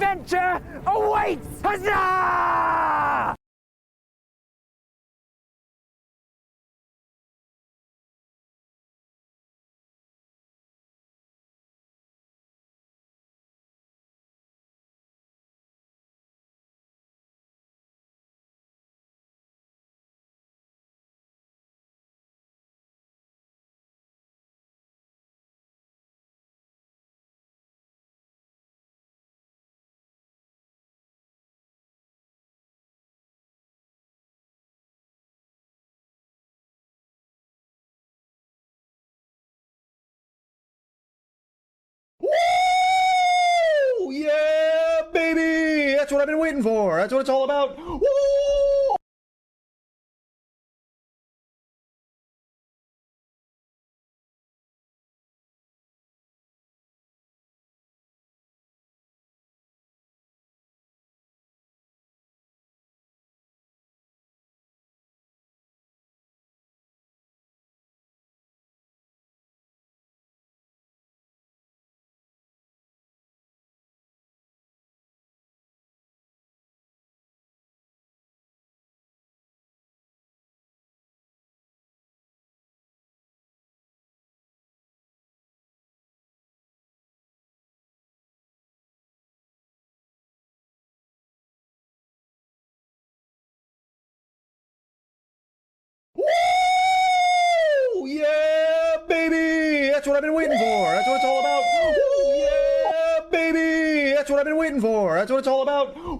adventure awaits! Huzzah! Woo! Yeah, baby! That's what I've been waiting for. That's what it's all about. Woo! Woo! Yeah, baby! That's what I've been waiting for. That's what it's all about. Woo! Yeah, baby! That's what I've been waiting for. That's what it's all about. Woo!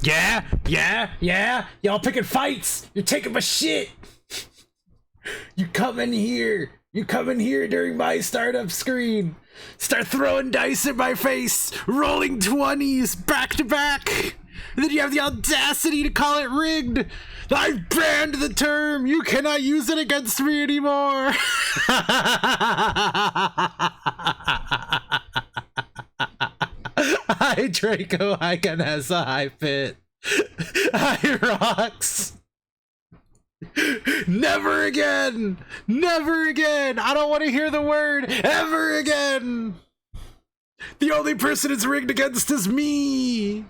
Yeah. Y'all picking fights. You're taking my shit. You come in here during my startup screen. Start throwing dice in my face. Rolling 20s back to back. And then you have the audacity to call it rigged. I banned the term. You cannot use it against me anymore. Hi, Draco. Hi, Ganessa. Hi, Fit. Hi, Rocks. Never again. Never again. I don't want to hear the word ever again. The only person it's rigged against is me.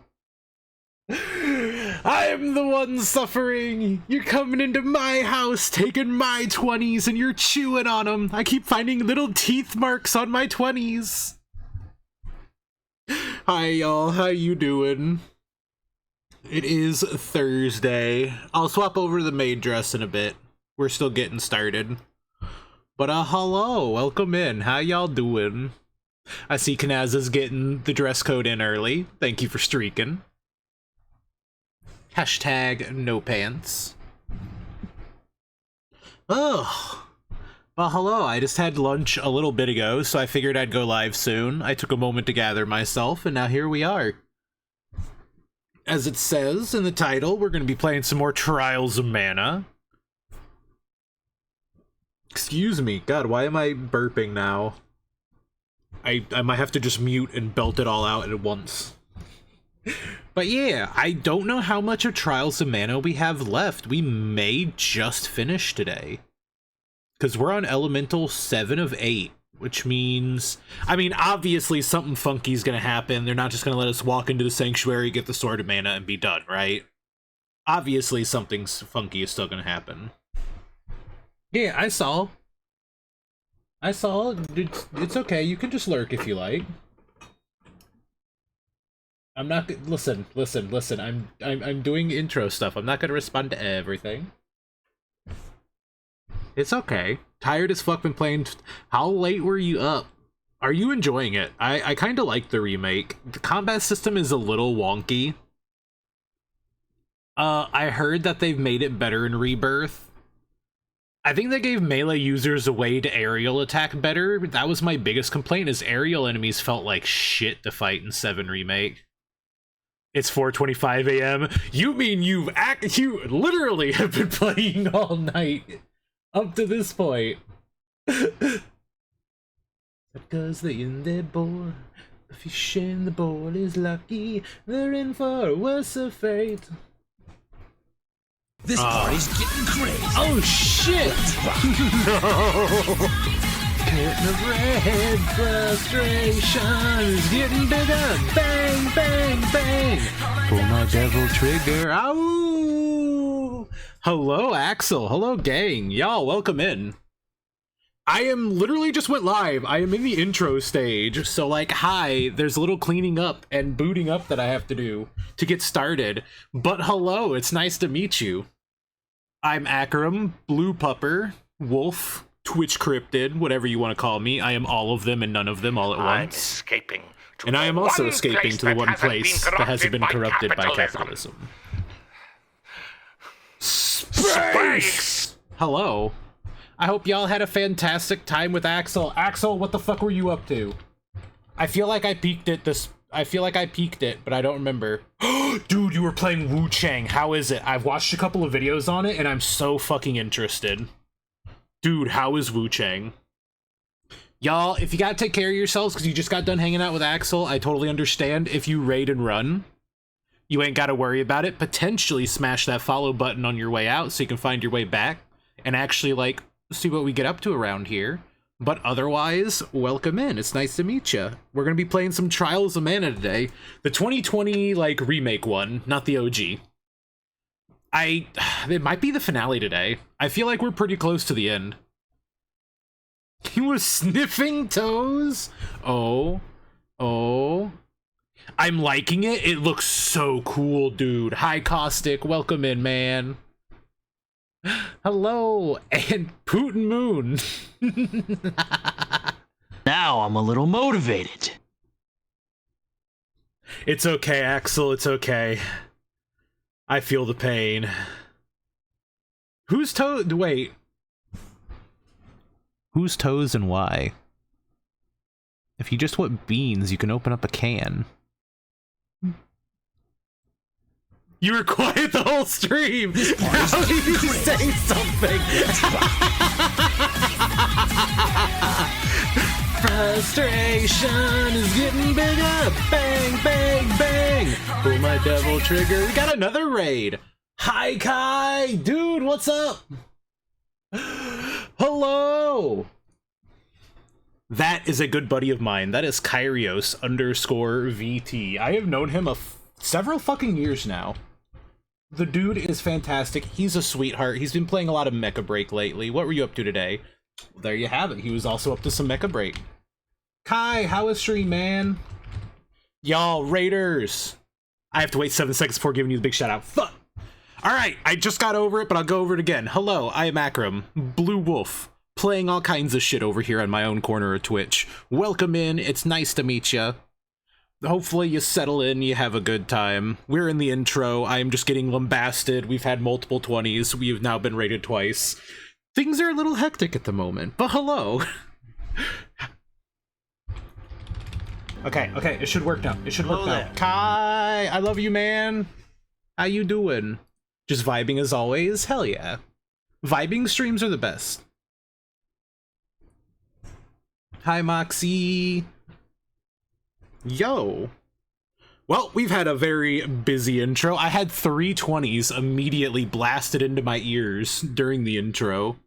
I'm the one suffering. You're coming into my house, taking my 20s, and you're chewing on them. I keep finding little teeth marks on my 20s. Hi, y'all. How you doing? It is Thursday. I'll swap over to the maid dress in a bit. We're still getting started. But hello. Welcome in. How y'all doing? I see Kanaza's getting the dress code in early. Thank you for streaking. Hashtag no pants. Oh, well, hello. I just had lunch a little bit ago, so I figured I'd go live soon. I took a moment to gather myself, and now here we are. As it says in the title, we're going to be playing some more Trials of Mana. Excuse me. God, why am I burping now? I might have to just mute and belt it all out at once. But yeah, I don't know how much of Trials of Mana we have left. We may just finish today. Because we're on Elemental 7 of 8, which means... I mean, obviously something funky is going to happen. They're not just going to let us walk into the Sanctuary, get the Sword of Mana, and be done, right? Obviously something funky is still going to happen. Yeah, I saw. It's okay. You can just lurk if you like. I'm not listen. I'm doing intro stuff. I'm not gonna respond to everything. It's okay. Tired as fuck been playing. How late were you up? Are you enjoying it? I kind of like the remake. The combat system is a little wonky. I heard that they've made it better in Rebirth. I think they gave melee users a way to aerial attack better. That was my biggest complaint, is aerial enemies felt like shit to fight in 7 Remake. It's 4:25 a.m. You mean you literally have been playing all night up to this point. Because they in their board, the fish in the board is lucky. They're in for a worse of fate. This party's getting crazy. Oh shit! No! Curtain of red, frustration is getting bigger. Bang, bang, bang! Pull my devil trigger. Ow! Hello, Axel. Hello, gang. Y'all, welcome in. I am literally just went live. I am in the intro stage. So, like, hi, there's a little cleaning up and booting up that I have to do to get started. But hello, it's nice to meet you. I'm Akram, Blue Pupper, Wolf, Twitch Cryptid, whatever you want to call me. I am all of them and none of them all at once. Escaping. And I am also escaping to the one place that hasn't been corrupted by capitalism. Space! Hello. I hope y'all had a fantastic time with Axel. Axel, what the fuck were you up to? I feel like I peaked it but I don't remember. Dude, you were playing Wu Chang. How is it? I've watched a couple of videos on it and I'm so fucking interested. Dude, how is Wu Chang? Y'all, if you gotta take care of yourselves because you just got done hanging out with Axel, I totally understand. If you raid and run, you ain't gotta worry about it. Potentially smash that follow button on your way out so you can find your way back and actually, like, see what we get up to around here. But otherwise, welcome in. It's nice to meet you. We're gonna be playing some Trials of Mana today. The 2020, like, remake one, not the OG. It might be the finale today. I feel like we're pretty close to the end. He was sniffing toes? Oh. I'm liking it. It looks so cool, dude. Hi, Caustic. Welcome in, man. Hello, and Putin Moon. Now I'm a little motivated. It's okay, Axel. It's okay. I feel the pain. Whose toe? Wait. Whose toes and why? If you just want beans, you can open up a can. You were quiet the whole stream! How did you say something? Frustration is getting bigger! Bang, bang, bang! Pull my devil trigger. We got another raid! Hi, Kai! Dude, what's up? Hello! That is a good buddy of mine. That is Kyrios_VT. I have known him several fucking years now. The dude is fantastic. He's a sweetheart. He's been playing a lot of Mecha Break lately. What were you up to today? Well, there you have it. He was also up to some Mecha Break. Kai, how is stream, man? Y'all, Raiders! I have to wait 7 seconds before giving you the big shout out. Fuck! Alright, I just got over it, but I'll go over it again. Hello, I am Akram, Blue Wolf, playing all kinds of shit over here on my own corner of Twitch. Welcome in, it's nice to meet ya. Hopefully you settle in, you have a good time. We're in the intro, I am just getting lambasted, we've had multiple 20s, we've now been rated twice. Things are a little hectic at the moment, but hello. Okay, it should work now. It should work now. Kai, I love you, man. How you doing? Just vibing as always? Hell yeah. Vibing streams are the best. Hi, Moxie. Yo. Well, we've had a very busy intro. I had 3 20s immediately blasted into my ears during the intro.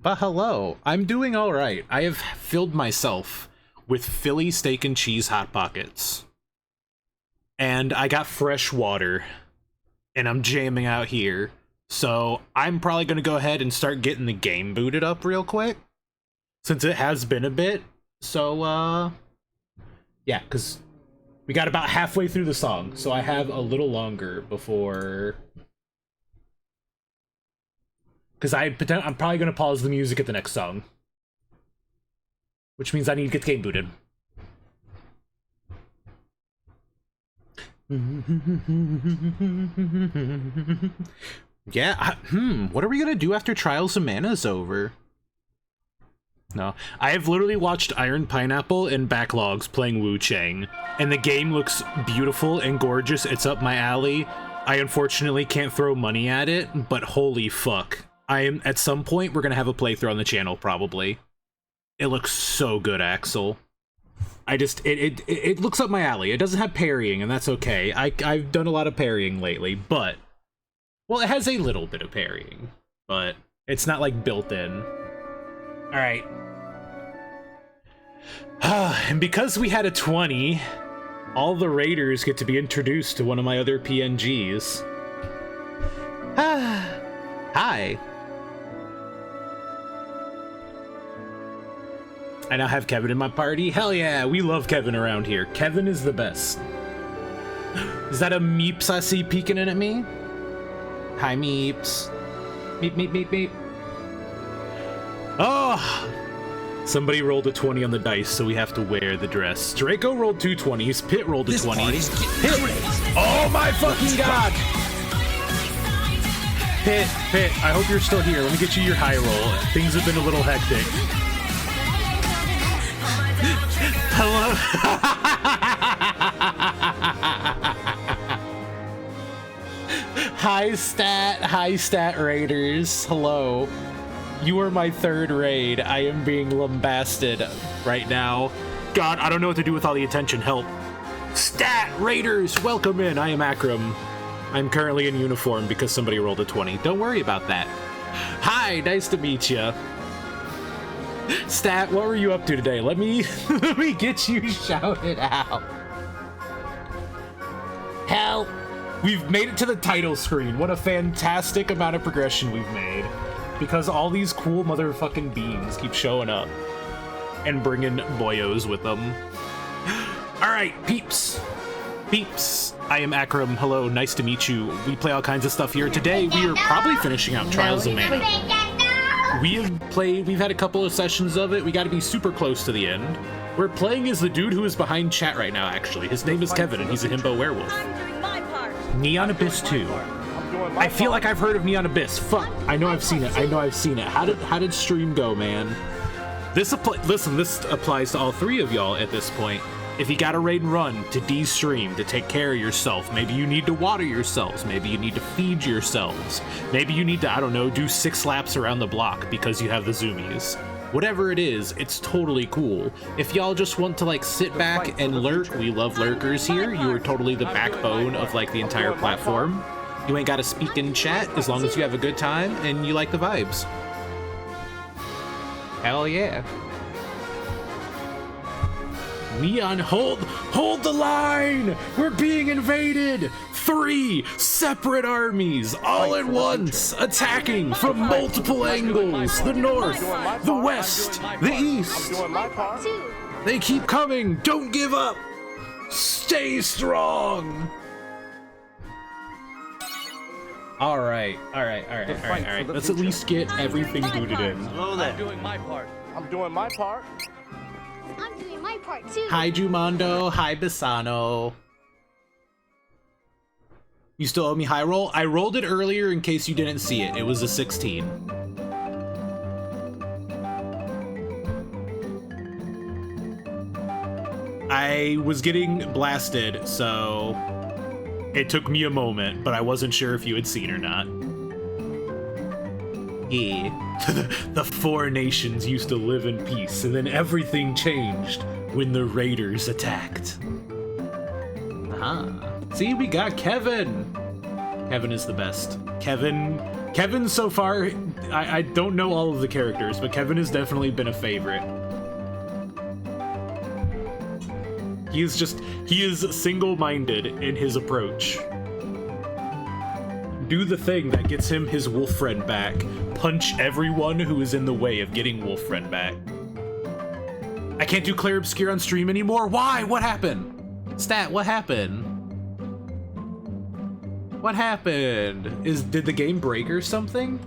But hello, I'm doing alright. I have filled myself with Philly steak and cheese Hot Pockets. And I got fresh water. And I'm jamming out here. So I'm probably going to go ahead and start getting the game booted up real quick. Since it has been a bit. So, yeah, because we got about halfway through the song. So I have a little longer before... Because I'm probably going to pause the music at the next song. Which means I need to get the game booted. Yeah, what are we going to do after Trials of Mana's over? No, I have literally watched Iron Pineapple and Backlogs playing Wu Chang. And the game looks beautiful and gorgeous. It's up my alley. I unfortunately can't throw money at it, but holy fuck. At some point, we're gonna have a playthrough on the channel, probably. It looks so good, Axel. It looks up my alley. It doesn't have parrying, and that's okay. I've done a lot of parrying lately, but... Well, it has a little bit of parrying, but it's not, like, built in. Alright. And because we had a 20, all the Raiders get to be introduced to one of my other PNGs. Hi. I now have Kevin in my party. Hell yeah, we love Kevin around here. Kevin is the best. Is that a Meeps I see peeking in at me? Hi, Meeps. Meep, meep, meep, meep. Oh! Somebody rolled a 20 on the dice, so we have to wear the dress. Draco rolled 2 20s. Pitt rolled a 20. Pitt! Oh my fucking god! Pitt, I hope you're still here. Let me get you your high roll. Things have been a little hectic. Hello? High stat Raiders. Hello. You are my 3rd raid. I am being lambasted right now. God, I don't know what to do with all the attention. Help. Stat Raiders, welcome in. I am Akram. I'm currently in uniform because somebody rolled a 20. Don't worry about that. Hi, nice to meet ya. Stat, what were you up to today? Let me get you shouted out. Help! We've made it to the title screen. What a fantastic amount of progression we've made. Because all these cool motherfucking beans keep showing up. And bringing boyos with them. Alright, peeps. Peeps. I am Akram. Hello, nice to meet you. We play all kinds of stuff here. Today, we are probably finishing out Trials of Mana. We've had a couple of sessions of it. We got to be super close to the end. We're playing as the dude who is behind chat right now, actually. His name is Kevin, and he's a himbo werewolf. Neon Abyss 2. I feel like I've heard of Neon Abyss. Fuck. I know I've seen it. How did stream go, man? Listen, this applies to all three of y'all at this point. If you gotta raid and run to de-stream, to take care of yourself, maybe you need to water yourselves, maybe you need to feed yourselves, maybe you need to, I don't know, do 6 laps around the block because you have the zoomies. Whatever it is, it's totally cool. If y'all just want to like sit back and lurk, we love lurkers here. You are totally the backbone of like the entire platform. You ain't gotta speak in chat as long as you have a good time and you like the vibes. Hell yeah. Neon, hold the line! We're being invaded! 3 separate armies, all at once, attacking from multiple angles. The north, the west, the east. They keep coming, don't give up! Stay strong! Alright. Let's at least get everything booted in. I'm doing my part. I'm doing my part. I'm doing my part too. Hi Jumondo, hi Bisano. You still owe me high roll? I rolled it earlier in case you didn't see it. It was a 16. I was getting blasted, so it took me a moment, but I wasn't sure if you had seen or not. Yeah. The 4 nations used to live in peace, and then everything changed when the raiders attacked. See, we got Kevin. Kevin is the best. Kevin so far, I don't know all of the characters, but Kevin has definitely been a favorite. He is single-minded in his approach. Do the thing that gets him his wolf friend back. Punch everyone who is in the way of getting wolf friend back. I can't do Claire Obscure on stream anymore. Why? What happened? Stat, what happened? What happened? Did the game break or something?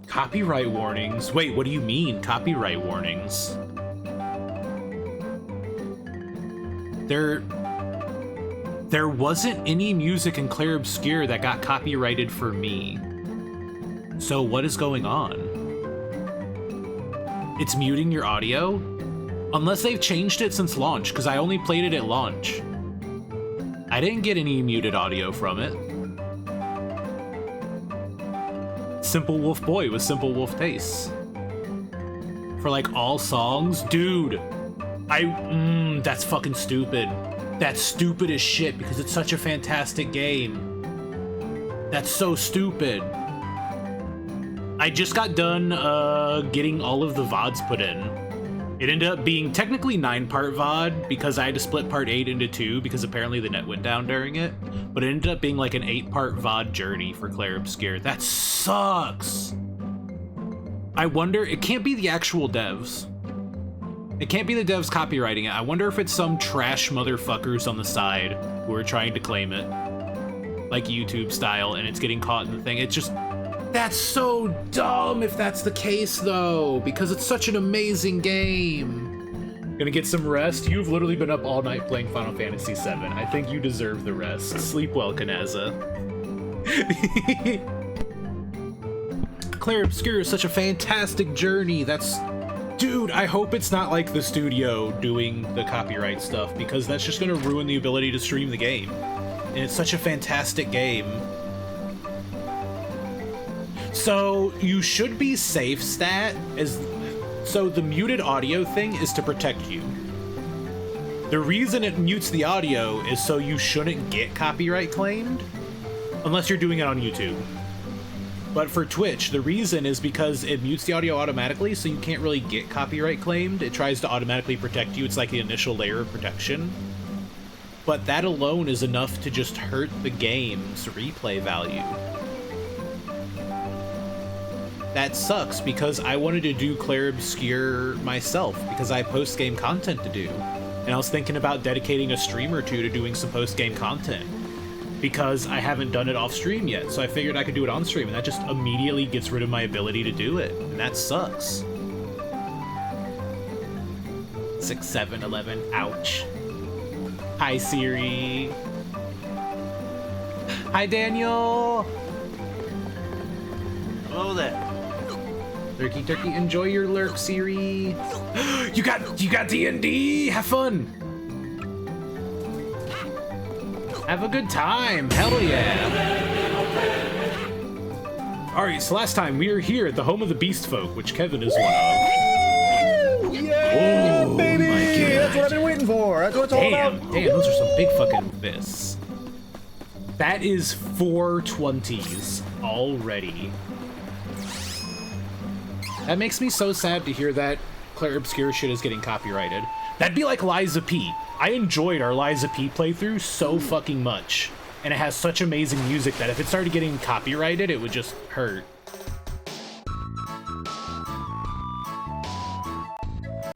Copyright warnings. Wait, what do you mean, copyright warnings? There wasn't any music in Claire Obscure that got copyrighted for me. So what is going on? It's muting your audio? Unless they've changed it since launch, because I only played it at launch. I didn't get any muted audio from it. Simple Wolf Boy with Simple Wolf tastes. For like all songs? Dude, that's fucking stupid. That's stupid as shit because it's such a fantastic game. That's so stupid. I just got done getting all of the VODs put in. It ended up being technically 9-part VOD because I had to split part 8 into 2 because apparently the net went down during it. But it ended up being like an 8-part VOD journey for Claire Obscure. That sucks. I wonder, it can't be the actual devs. It can't be the devs copywriting it. I wonder if it's some trash motherfuckers on the side who are trying to claim it. Like YouTube style, and it's getting caught in the thing. It's just, that's so dumb if that's the case though, because it's such an amazing game. Gonna get some rest? You've literally been up all night playing Final Fantasy VII. I think you deserve the rest. Sleep well, Kanaza. Claire Obscure is such a fantastic journey. Dude, I hope it's not like the studio doing the copyright stuff, because that's just gonna ruin the ability to stream the game. And it's such a fantastic game. So, you should be safe, Stat. So the muted audio thing is to protect you. The reason it mutes the audio is so you shouldn't get copyright claimed, unless you're doing it on YouTube. But for Twitch, the reason is because it mutes the audio automatically, so you can't really get copyright claimed. It tries to automatically protect you. It's like the initial layer of protection. But that alone is enough to just hurt the game's replay value. That sucks, because I wanted to do Claire Obscure myself, because I have post-game content to do. And I was thinking about dedicating a stream or two to doing some post-game content. because I haven't done it off stream yet. So I figured I could do it on stream, and that just immediately gets rid of my ability to do it, and that sucks. 6, 7, 11. Ouch. Hi, Seri. Hi, Daniel. Hello there. Turkey, enjoy your lurk, Seri. You got D&D. Have fun. Have a good time. Hell yeah. All right, so last time we were here at the home of the Beast Folk, which Kevin is one of. Yeah, Oh, baby! my God. That's what I've been waiting for. That's what it's all about. Damn, those are some big fucking fists. That is 420s already. That makes me so sad to hear that Claire Obscure shit is getting copyrighted. That'd be like Liza P. I enjoyed our Liza P playthrough so fucking much. And it has such amazing music that if it started getting copyrighted, it would just hurt.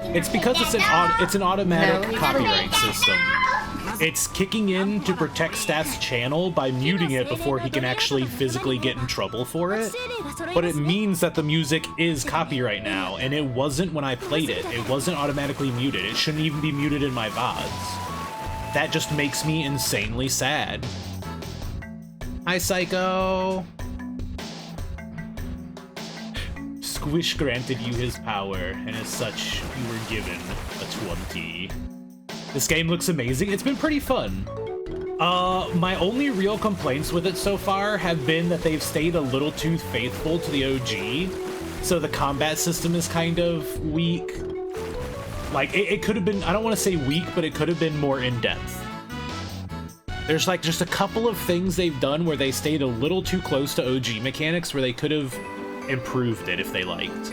It's because it's an automatic copyright system. It's kicking in to protect Stat's channel by muting it before he can actually physically get in trouble for it. But it means that the music is copyright now, and it wasn't when I played it. It wasn't automatically muted. It shouldn't even be muted in my VODs. That just makes me insanely sad. Hi, Psycho! Squish granted you his power, and as such, you were given a 20. This game looks amazing. It's been pretty fun. My only real complaints with it so far have been that they've stayed a little too faithful to the OG. So the combat system is kind of weak. Like, it could have been, I don't want to say weak, but it could have been more in-depth. There's like just a couple of things they've done where they stayed a little too close to OG mechanics where they could have improved it if they liked.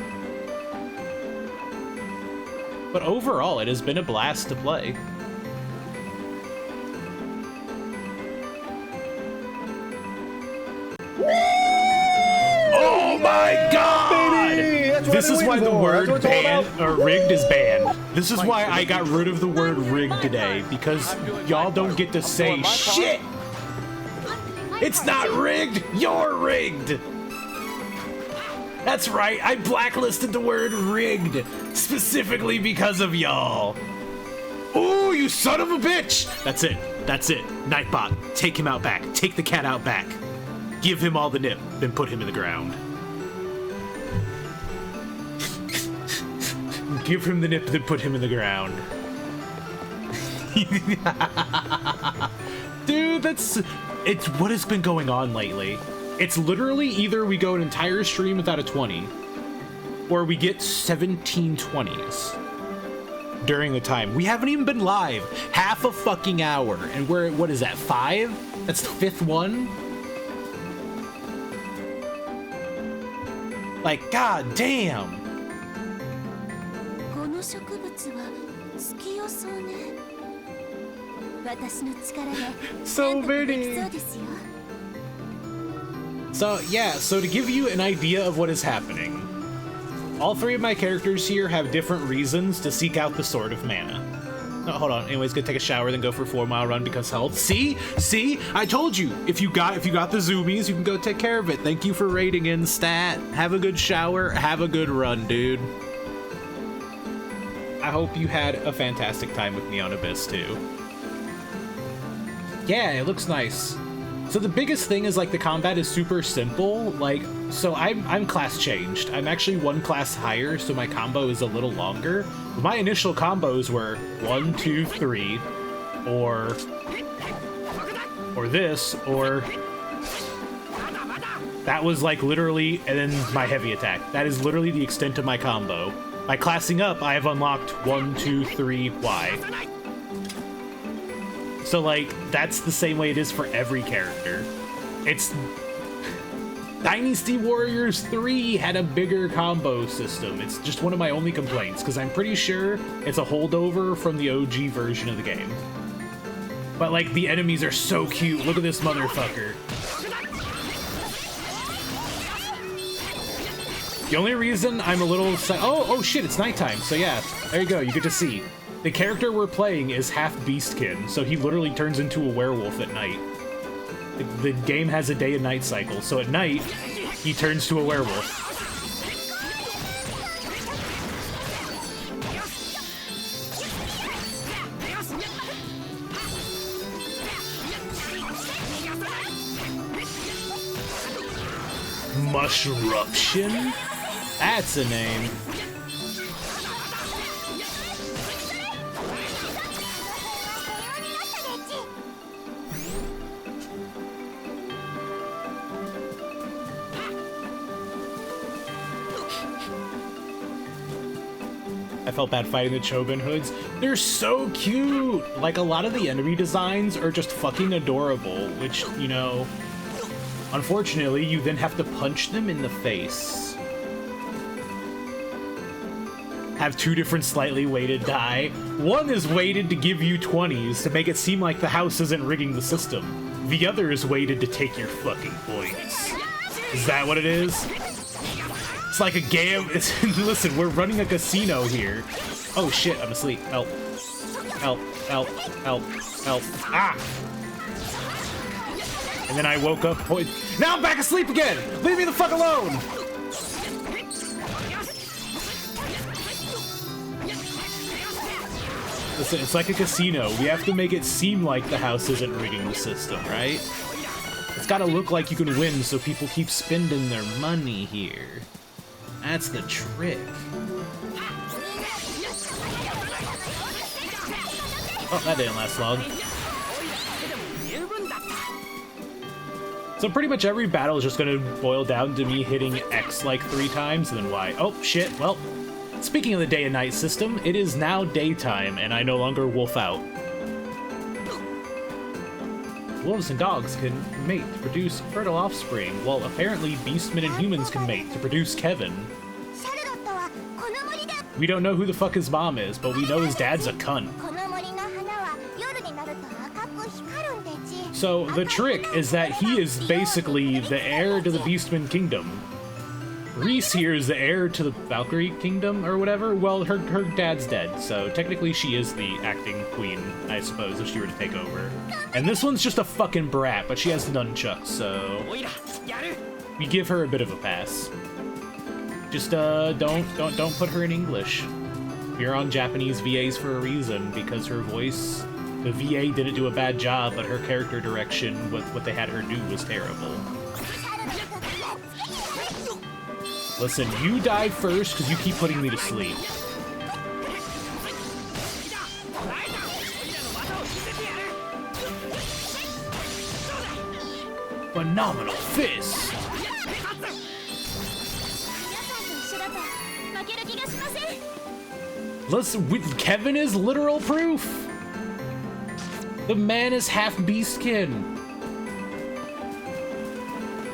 But overall, it has been a blast to play. Oh my god! This is why the word banned or rigged is banned. This is why I got rid of the word rigged today, because y'all don't get to say shit! It's not rigged, you're rigged! That's right, I blacklisted the word rigged, specifically because of y'all. Ooh, you son of a bitch! That's it, Nightbot, take him out back, take the cat out back. Give him all the nip, then put him in the ground. Give him the nip, then put him in the ground. Dude, it's what has been going on lately. It's literally either we go an entire stream without a 20, or we get 17 20s during the time. We haven't even been live half a fucking hour, and we're at, what is that, 5? That's the 5th one? Like, god damn! So many! So, yeah, so to give you an idea of what is happening, all 3 of my characters here have different reasons to seek out the Sword of Mana. Oh, hold on. Anyways, gonna take a shower, then go for a 4-mile run because health. See? I told you. If you got the zoomies, you can go take care of it. Thank you for raiding in, Stat. Have a good shower. Have a good run, dude. I hope you had a fantastic time with me on Abyss too. Yeah, it looks nice. So the biggest thing is like the combat is super simple. Like, so I'm class changed. I'm actually 1 class higher, so my combo is a little longer. But my initial combos were 1, 2, 3, or this, or that was like literally, and then my heavy attack. That is literally the extent of my combo. By classing up, I have unlocked 1, 2, 3, Y. So, like, that's the same way it is for every character. It's... Dynasty Warriors 3 had a bigger combo system. It's just one of my only complaints, because I'm pretty sure it's a holdover from the OG version of the game. But, like, the enemies are so cute. Look at this motherfucker. The only reason I'm a little... Oh shit, it's nighttime. So, yeah, there you go. You get to see. The character we're playing is half beastkin, so he literally turns into a werewolf at night. The game has a day and night cycle, so at night, he turns to a werewolf. Mushruption? That's a name. I felt bad fighting the Chobin hoods. They're so cute! Like, a lot of the enemy designs are just fucking adorable, which, you know, unfortunately, you then have to punch them in the face. Have two different slightly weighted die. One is weighted to give you 20s to make it seem like the house isn't rigging the system. The other is weighted to take your fucking points. Is that what it is? It's like a game. Listen, we're running a casino here. Oh shit, I'm asleep. Help. Help, help, help, help. Ah! And then I woke up. Now I'm back asleep again! Leave me the fuck alone! Listen, it's like a casino. We have to make it seem like the house isn't rigging the system, right? It's gotta look like you can win so people keep spending their money here. That's the trick. Oh, that didn't last long. So pretty much every battle is just gonna boil down to me hitting X like 3 times and then Y. Oh, shit, well. Speaking of the day and night system, it is now daytime and I no longer wolf out. Wolves and dogs can mate to produce fertile offspring, while apparently beastmen and humans can mate to produce Kevin. We don't know who the fuck his mom is, but we know his dad's a cunt. So the trick is that he is basically the heir to the Beastman Kingdom. Reese here is the heir to the Valkyrie Kingdom, or whatever. Well, her dad's dead, so technically she is the acting queen, I suppose, if she were to take over. And this one's just a fucking brat, but she has the nunchucks, so we give her a bit of a pass. Just don't put her in English. We're on Japanese VAs for a reason, because her voice, the VA didn't do a bad job, but her character direction, what they had her do was terrible. Listen, you die first because you keep putting me to sleep. Phenomenal fist! Listen, Kevin is literal proof! The man is half beastkin.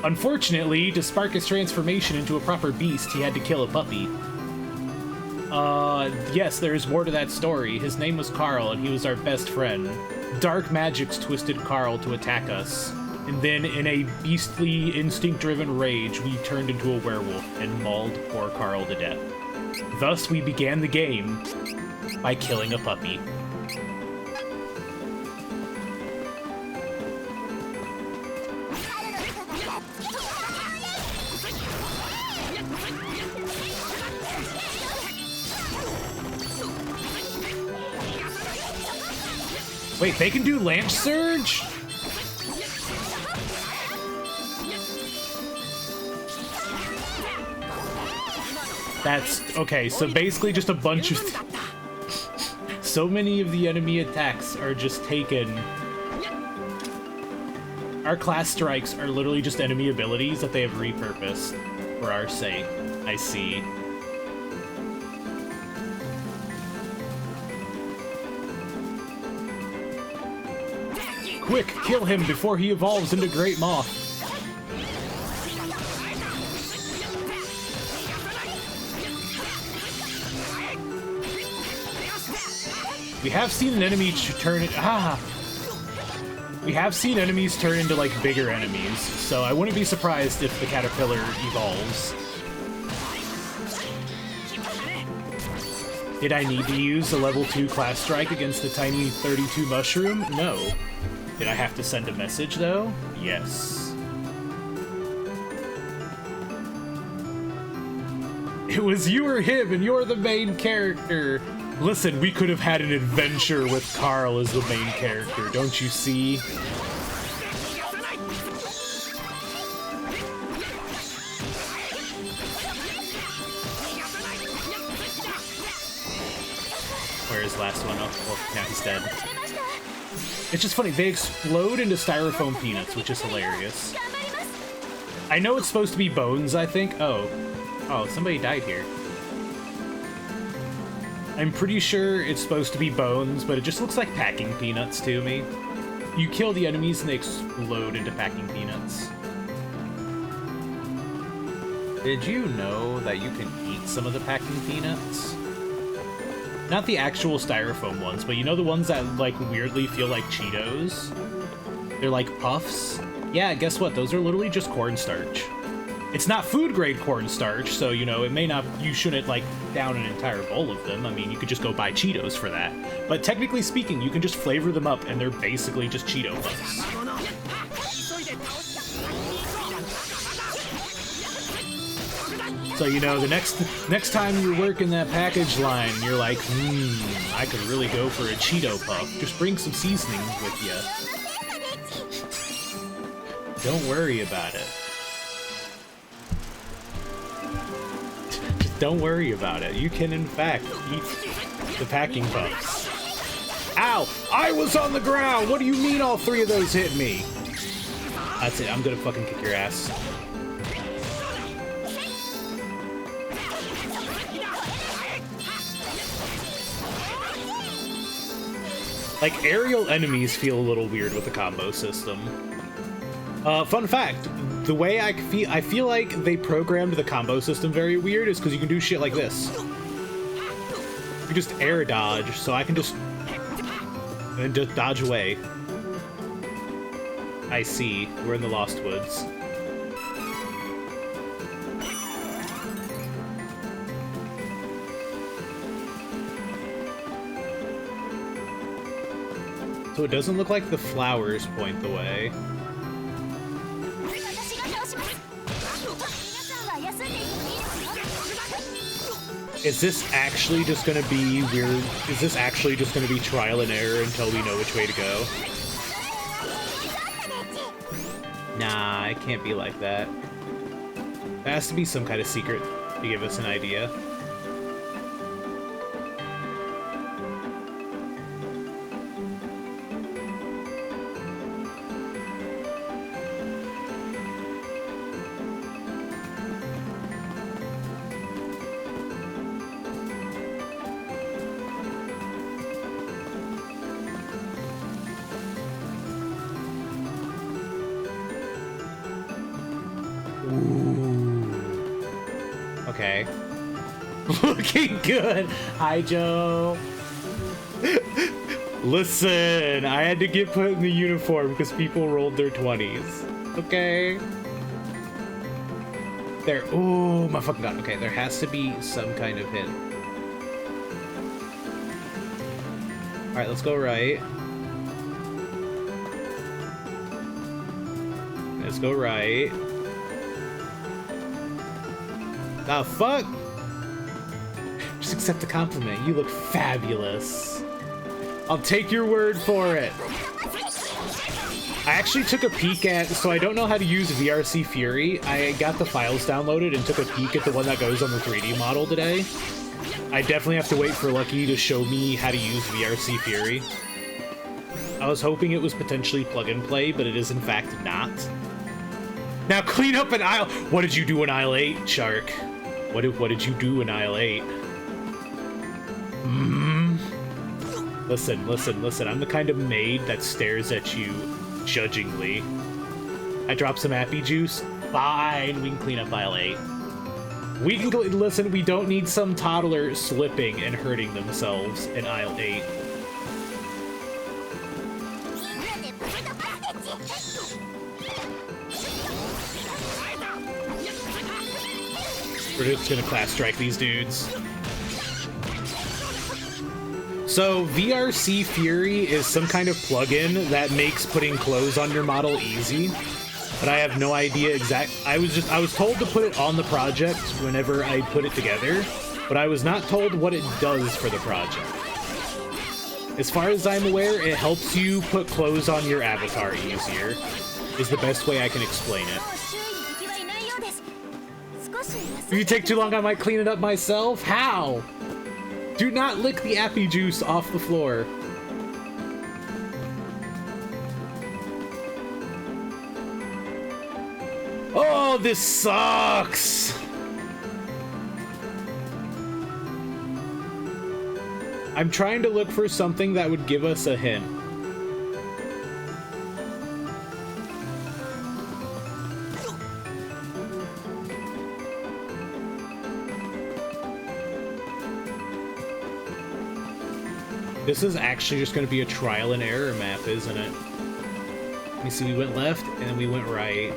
Unfortunately, to spark his transformation into a proper beast, he had to kill a puppy. Yes, there is more to that story. His name was Carl, and he was our best friend. Dark magics twisted Carl to attack us. And then, in a beastly, instinct-driven rage, we turned into a werewolf and mauled poor Carl to death. Thus, we began the game by killing a puppy. Wait, they can do Lance Surge? That's okay, so basically just a bunch of so many of the enemy attacks are just taken. Our class strikes are literally just enemy abilities that they have repurposed for our sake. I see. Quick, kill him before he evolves into Great Moth. We have seen an enemy turn it. We have seen enemies turn into like bigger enemies, so I wouldn't be surprised if the caterpillar evolves. Did I need to use a level 2 class strike against the tiny 32 mushroom? No. Did I have to send a message though? Yes. It was you or him, and you're the main character. Listen, we could have had an adventure with Carl as the main character, don't you see? Where's the last one? Oh, well, now he's dead. It's just funny, they explode into styrofoam peanuts, which is hilarious. I know it's supposed to be bones, I think. Oh, somebody died here. I'm pretty sure it's supposed to be bones, but it just looks like packing peanuts to me. You kill the enemies and they explode into packing peanuts. Did you know that you can eat some of the packing peanuts? Not the actual styrofoam ones, but you know the ones that, like, weirdly feel like Cheetos? They're like puffs? Yeah, guess what? Those are literally just cornstarch. It's not food-grade cornstarch, so, you know, it may not... You shouldn't, like, down an entire bowl of them. I mean, you could just go buy Cheetos for that. But technically speaking, you can just flavor them up, and they're basically just Cheeto puffs. So, you know, the next time you're working that package line, you're like, I could really go for a Cheeto puff. Just bring some seasoning with you. Don't worry about it. Just don't worry about it. You can, in fact, eat the packing puffs. Ow! I was on the ground! What do you mean all three of those hit me? That's it. I'm gonna fucking kick your ass. Like, aerial enemies feel a little weird with the combo system. Fun fact, the way I feel like they programmed the combo system very weird is because you can do shit like this. You just air dodge, so I can just dodge away. I see. We're in the Lost Woods. So it doesn't look like the flowers point the way. Is this actually just gonna be weird? Is this actually just gonna be trial and error until we know which way to go? Nah, it can't be like that. There has to be some kind of secret to give us an idea. Okay. Looking good. Hi, Joe. Listen, I had to get put in the uniform because people rolled their 20s. Okay. There. Oh, my fucking god. Okay, there has to be some kind of hint. Alright, let's go right. Let's go right. The fuck? Just accept the compliment. You look fabulous. I'll take your word for it. I actually took a peek at, so I don't know how to use VRC Fury. I got the files downloaded and took a peek at the one that goes on the 3D model today. I definitely have to wait for Lucky to show me how to use VRC Fury. I was hoping it was potentially plug and play, but it is in fact not. Now clean up in aisle. What did you do in aisle 8, Shark? What did you do in aisle 8? Listen, listen, listen. I'm the kind of maid that stares at you judgingly. I drop some appy juice. Fine, we can clean up aisle 8. We can go. Listen, we don't need some toddler slipping and hurting themselves in aisle 8. We're just gonna class strike these dudes. So VRC Fury is some kind of plugin that makes putting clothes on your model easy, but I have no idea I was told to put it on the project whenever I put it together, but I was not told what it does for the project. As far as I'm aware, it helps you put clothes on your avatar easier, is the best way I can explain it. If you take too long, I might clean it up myself? How? Do not lick the appy juice off the floor. Oh, this sucks! I'm trying to look for something that would give us a hint. This is actually just going to be a trial and error map, isn't it? Let me see, we went left, and then we went right.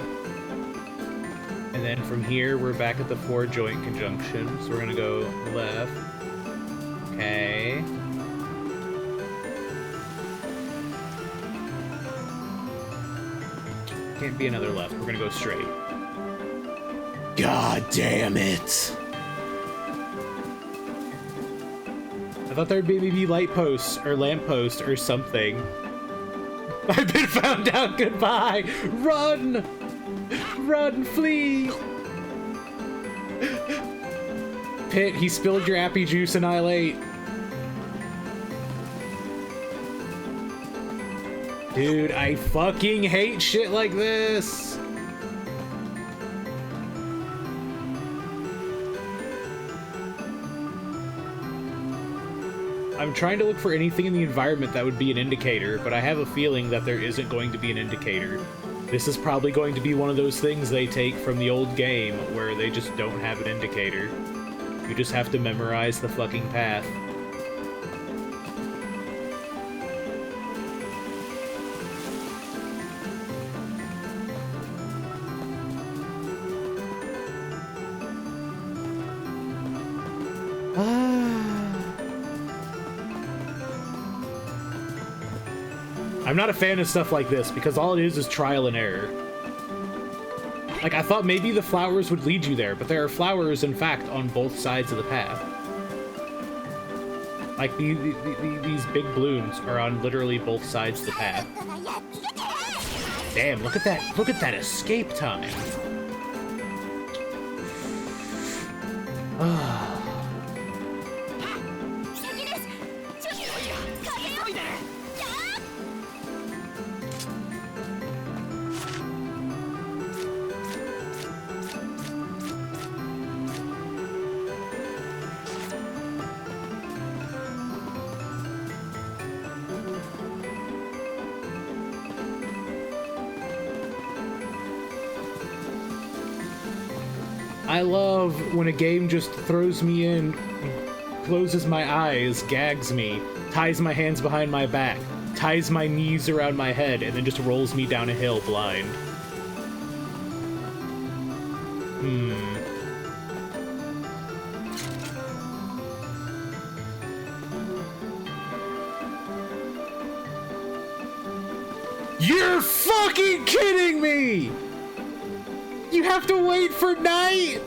And then from here, we're back at the 4 joint conjunction, so we're going to go left. Okay. Can't be another left, we're going to go straight. God damn it! I thought there'd be maybe light posts or lamp posts or something. I've been found out. Goodbye. Run! Run, flee! Pit, he spilled your appy juice, Annihilate. Dude, I fucking hate shit like this. I'm trying to look for anything in the environment that would be an indicator, but I have a feeling that there isn't going to be an indicator. This is probably going to be one of those things they take from the old game where they just don't have an indicator. You just have to memorize the fucking path. I'm not a fan of stuff like this because all it is trial and error. Like, I thought maybe the flowers would lead you there, but there are flowers, in fact, on both sides of the path. Like, these big balloons are on literally both sides of the path. Damn, look at that. Look at that escape time. I love when a game just throws me in, closes my eyes, gags me, ties my hands behind my back, ties my knees around my head, and then just rolls me down a hill blind. You're fucking kidding me! You have to wait for night?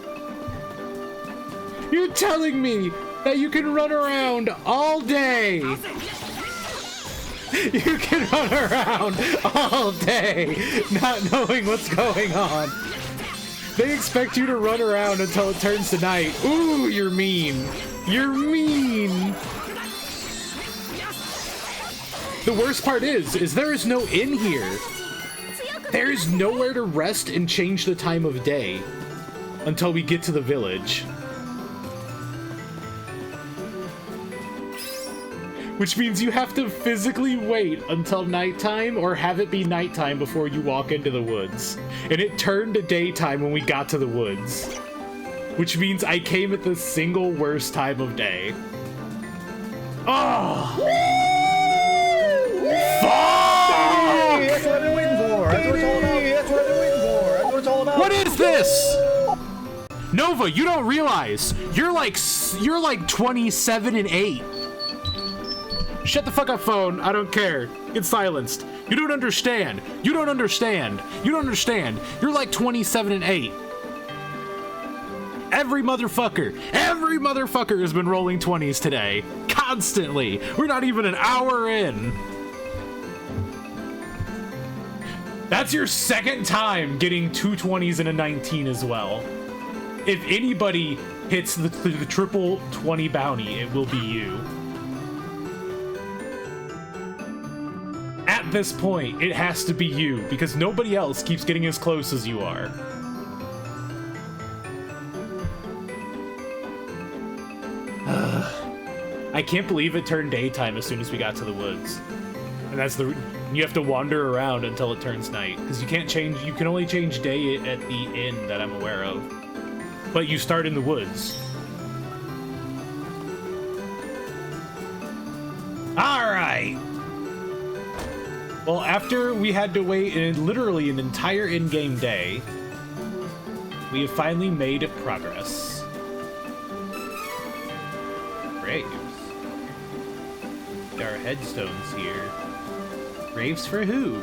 You're telling me that you can run around all day? You can run around all day not knowing what's going on. They expect you to run around until it turns to night. Ooh, you're mean. You're mean. The worst part is there is no inn here. There is nowhere to rest and change the time of day until we get to the village. Which means you have to physically wait until nighttime or have it be nighttime before you walk into the woods. And it turned to daytime when we got to the woods. Which means I came at the single worst time of day. Oh! Fuck! That's what I've been waiting for. That's what it's all about. That's what I've been waiting for. That's what it's all about. What is this? Nova, you don't realize you're like 27 and 8. Shut the fuck up, phone. I don't care. Get silenced. You don't understand. You don't understand. You don't understand. You're like 27 and 8. Every motherfucker has been rolling 20s today. Constantly. We're not even an hour in. That's your second time getting 2 20s and a 19 as well. If anybody hits the triple 20 bounty, it will be you. At this point, it has to be you, because nobody else keeps getting as close as you are. I can't believe it turned daytime as soon as we got to the woods. And that's you have to wander around until it turns night, because you can only change day at the inn that I'm aware of. But you start in the woods. Alright! Well, after we had to wait literally an entire in-game day, we have finally made progress. Graves. There are headstones here. Graves for who?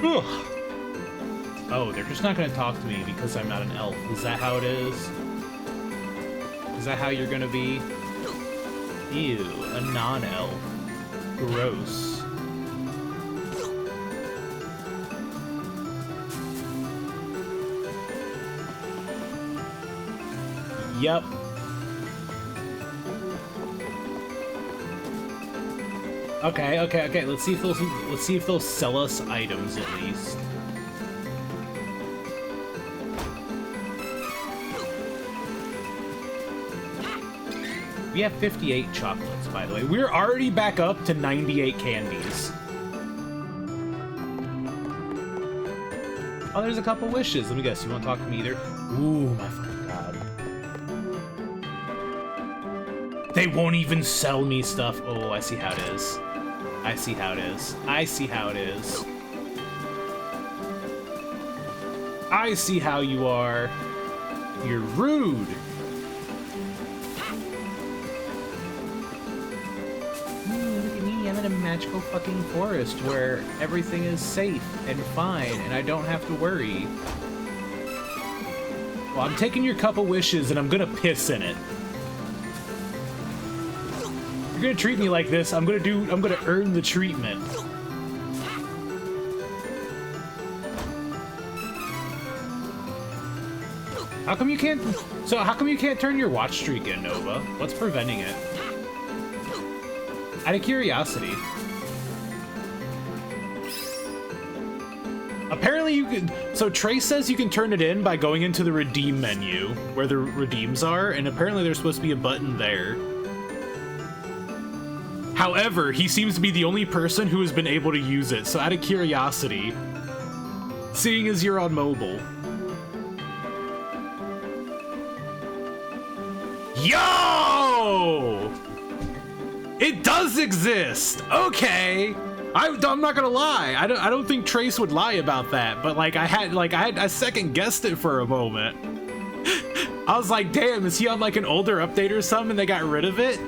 Ugh. Oh, they're just not gonna talk to me because I'm not an elf. Is that how it is? Is that how you're gonna be? Ew, a non-elf. Gross. Yep. Okay. Let's see if they'll sell us items at least. We have 58 chocolates, by the way. We're already back up to 98 candies. Oh, there's a couple wishes. Let me guess. You won't talk to me either? Ooh, my fucking god. They won't even sell me stuff. Oh, I see how it is. I see how it is. I see how it is. I see how you are. You're rude. Look at me. I'm in a magical fucking forest where everything is safe and fine and I don't have to worry. Well, I'm taking your cup of wishes and I'm gonna piss in it. You're gonna treat me like this, I'm gonna earn the treatment. How come you can't turn your watch streak in, Nova? What's preventing it? Out of curiosity. Apparently you can, so Trace says you can turn it in by going into the redeem menu, where the redeems are, and apparently there's supposed to be a button there. However, he seems to be the only person who has been able to use it, so out of curiosity, seeing as you're on mobile. Yo! It does exist! Okay! I'm not gonna lie, I don't think Trace would lie about that, but I second guessed it for a moment. I was like, damn, is he on like an older update or something and they got rid of it?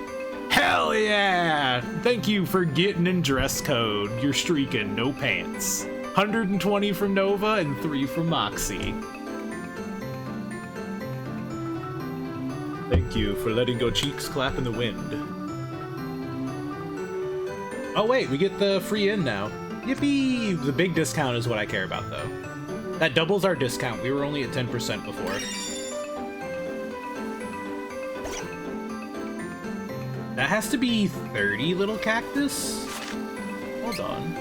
Hell yeah! Thank you for getting in dress code. You're streaking, no pants. 120 from Nova and 3 from Moxie. Thank you for letting go cheeks clap in the wind. Oh wait, we get the free in now. Yippee! The big discount is what I care about though. That doubles our discount. We were only at 10% before. That has to be 30 little cactus? Hold on.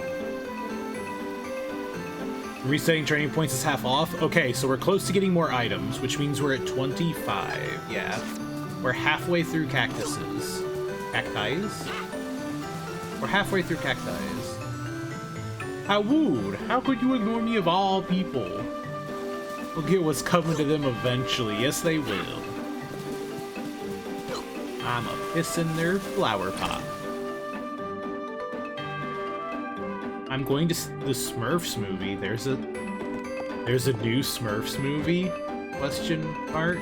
Resetting training points is half off? Okay, so we're close to getting more items, which means we're at 25. Yeah. We're halfway through cactuses. Cacti's? We're halfway through cacti's. How rude! How could you ignore me of all people? We'll get what's coming to them eventually. Yes, they will. I'm a piss in their flower pot. I'm going to the Smurfs movie. There's a There's a new Smurfs movie? Question mark.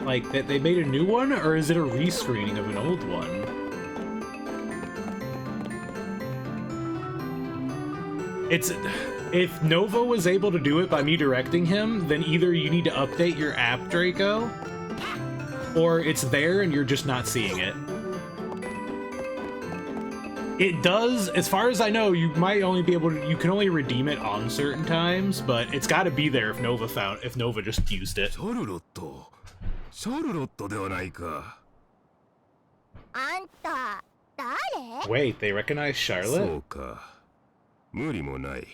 Like, they made a new one, or is it a rescreening of an old one? It's... If Nova was able to do it by me directing him, then either you need to update your app, Draco, or it's there and you're just not seeing it. It does, as far as I know, you might only be able to, you can only redeem it on certain times, but it's got to be there if Nova just used it. シャルロットではないか。あんた、誰？ Wait, they recognize そ Charlotte? うか。無理もない。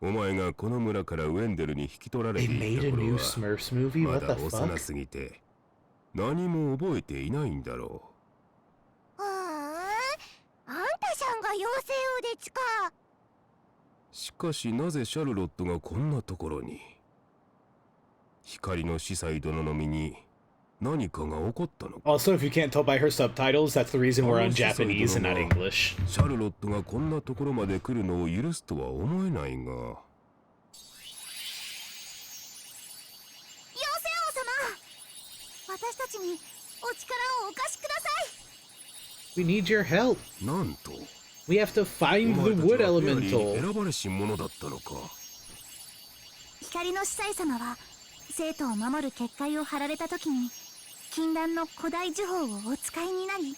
お前がこの村からウェンデルに引き取られ They てい made た a 頃 new は Smurfs movie? ま What だ the 幼 fuck? すぎて何も覚えていないんだろあんたさんが妖精王でちか。う。しかしなぜシャルロットがこんなところに。光の司祭殿の身に何かが起こったのか。 Also, if you can't tell by her subtitles, that's the reason we're on Japanese and not English. シャルロットがこんなところまで来るのを許すとは思えないが。妖精王様、私たちにお力をお貸しください。 We need your help. なんと We have to お find 前 the たち wood はフェアリーに elemental. 選ばれし者だったのか。光の司祭様は生徒を守る結界を張られた時に禁断の古代呪法をお使いになり、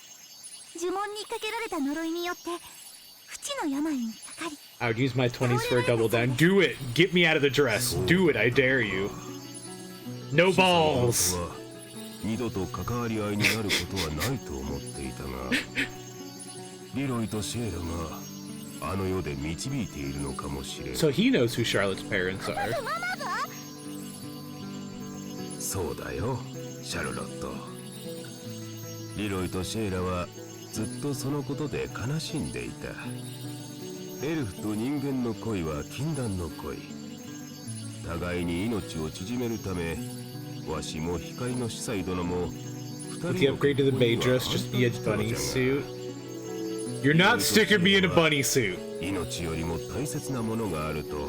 呪文にかけられた呪いによって不治の病にかかり、 I would use my 20s for a double down. Do it! Get me out of the dress. Do it, I dare you. No 司祭 balls! は二度と関わり合いになることはないと思っていたが、リロイとシェーラがあの世で導いているのかもしれん。 So he knows who Charlotte's parents are. そうだよ、シャルロット。リロイとシェーラはずっとそのことで悲しんでいた。エルフと人間の恋は禁断の恋。互いに命を縮めるため、わしも光の司祭殿も With the upgrade to the bay dress, just be a bunny suit. You're not sticking me in a bunny suit. 命よりも大切なものがあると。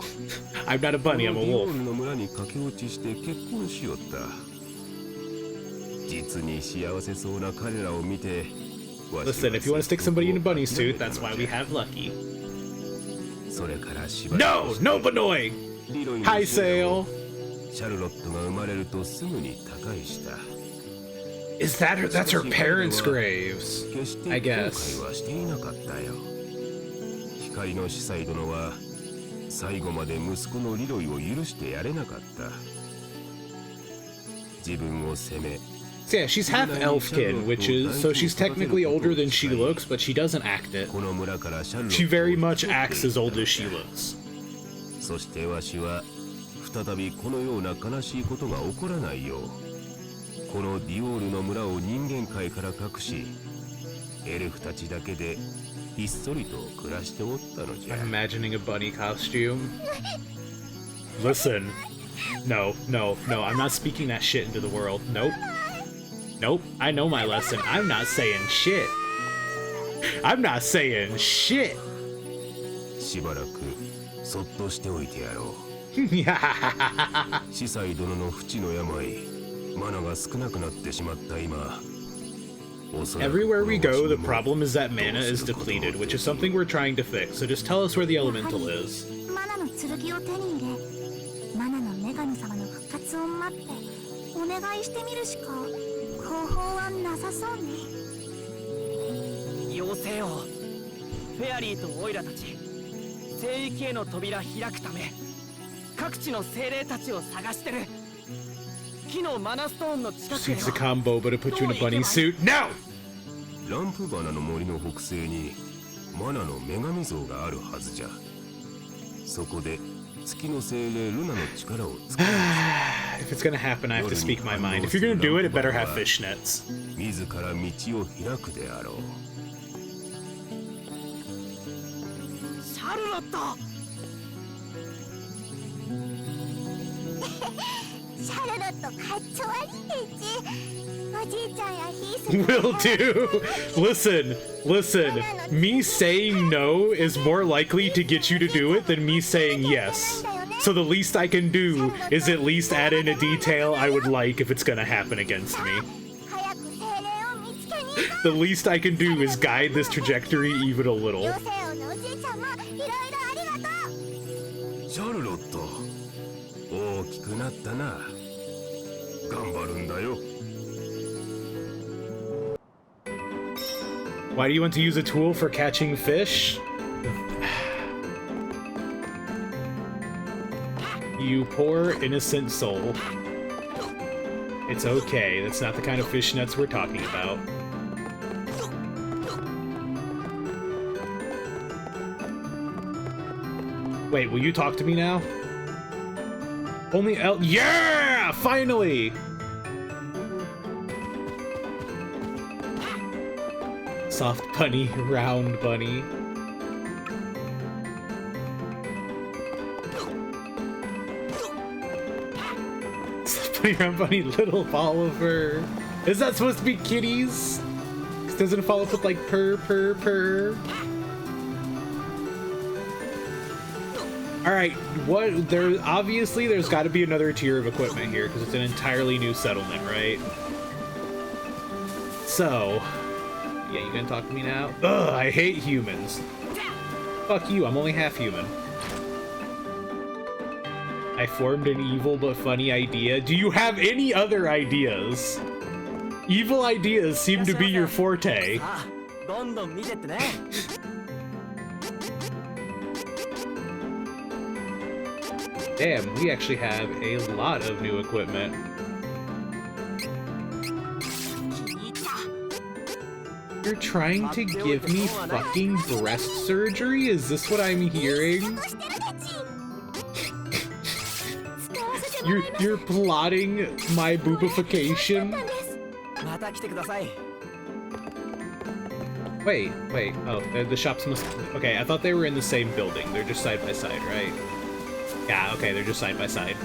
I'm not a bunny, I'm a ディオー wolf. ルの村に駆け落ちして結婚しよった。実に幸せそうな彼らを見て、 Listen, if you want to stick somebody in a bunny suit, that's why we have Lucky. それからしばら No! く No Banoy! リロイの Hi, シェーラ Sail! もシャルロットが生まれるとすぐに他界した。 Is that her? That's her parents' graves. 決して I 後 guess. 悔はしていなかったよ。光の司祭殿は最後まで息子のリロイを許してやれなかった。自分を責め、 So yeah, she's half elfkin, which is so she's technically older than she looks, but she doesn't act it. この村からシャルロット She を very 引き much 取って acts as い old った as の she だ。 looks. そしてわしは再びこのような悲しいことが起こらないよう、このディオールの村を人間界から隠し、エルフたちだけでひっそりと暮らしておったのじゃ。 I'm imagining a bunny costume. Listen. No, no, no, I'm not speaking that shit into the world. Nope. Nope, I know my lesson. I'm not saying shit. I'm not saying shit. しばらくそっとしておいてやろう。司祭殿の不治の病、マナが少なくなってしまった今。 Everywhere we go, the problem is that mana is depleted, which is something we're trying to fix, so just tell us where the elemental is. マナの剣を手に入れ、マナの女神様の復活を待ってお願いしてみるしか方法はなさそうね。妖精王、フェアリーとオイラたち、聖域への扉開くため各地の精霊たちを探してる。木のマナストーンの近くへ Suits a は combo, but to put you in a bunny suit. No! ランプバナの森の北西にマナの女神像があるはずじゃ。そこで月の精霊ルナの力を使う。 If it's gonna happen, I have to speak my mind. If you're gonna do it, it better have fishnets. 自ら道を開くであろう。シャルロット。シャルロットかっちょ悪いでち。Will do. Listen. Me saying no is more likely to get you to do it than me saying yes. So the least I can do is at least add in a detail I would like if it's gonna happen against me. The least I can do is guide this trajectory even a little. シャルロット、大きくなったな。頑張るんだよ。 Why do you want to use a tool for catching fish? You poor innocent soul. It's okay, that's not the kind of fishnets we're talking about. Wait, will you talk to me now? Only yeah! Finally! Soft bunny, round bunny. Soft bunny, round bunny, little Oliver. Is that supposed to be kitties? Doesn't it follow up with like purr, purr, purr? Alright, what, there's gotta be another tier of equipment here, because it's an entirely new settlement, right? So, yeah, you gonna talk to me now? Ugh, I hate humans. Fuck you, I'm only half human. I formed an evil but funny idea. Do you have any other ideas? Evil ideas seem to be your forte. Damn, we actually have a lot of new equipment. You're trying to give me fucking breast surgery? Is this what I'm hearing? You're plotting my boobification? Wait, oh, the shops must... Okay, I thought they were in the same building. They're just side by side, right? Yeah, okay, they're just side by side.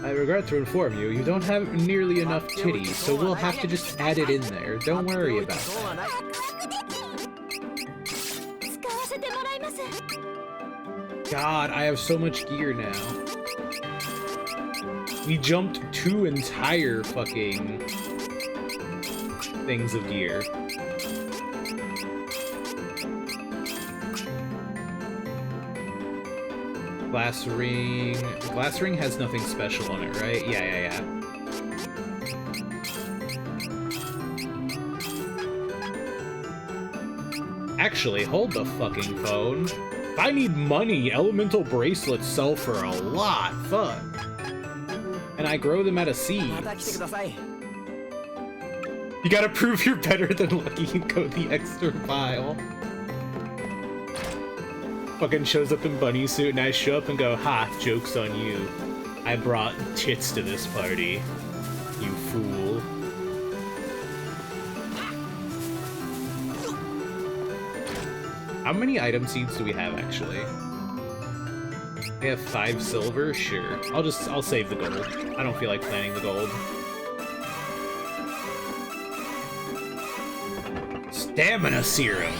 I regret to inform you, you don't have nearly enough titties, so we'll have to just add it in there. Don't worry about that. God, I have so much gear now. We jumped 2 entire fucking things of gear. Glass ring. Glass ring has nothing special on it, right? Yeah. Actually, hold the fucking phone. If I need money, elemental bracelets sell for a lot. Fuck. And I grow them out of seeds. You gotta prove you're better than Lucky and go the extra mile. Fucking shows up in bunny suit and I show up and go, ha, joke's on you. I brought tits to this party, you fool. How many item seeds do we have actually? We have 5 silver? Sure. I'll save the gold. I don't feel like planning the gold. Stamina serum!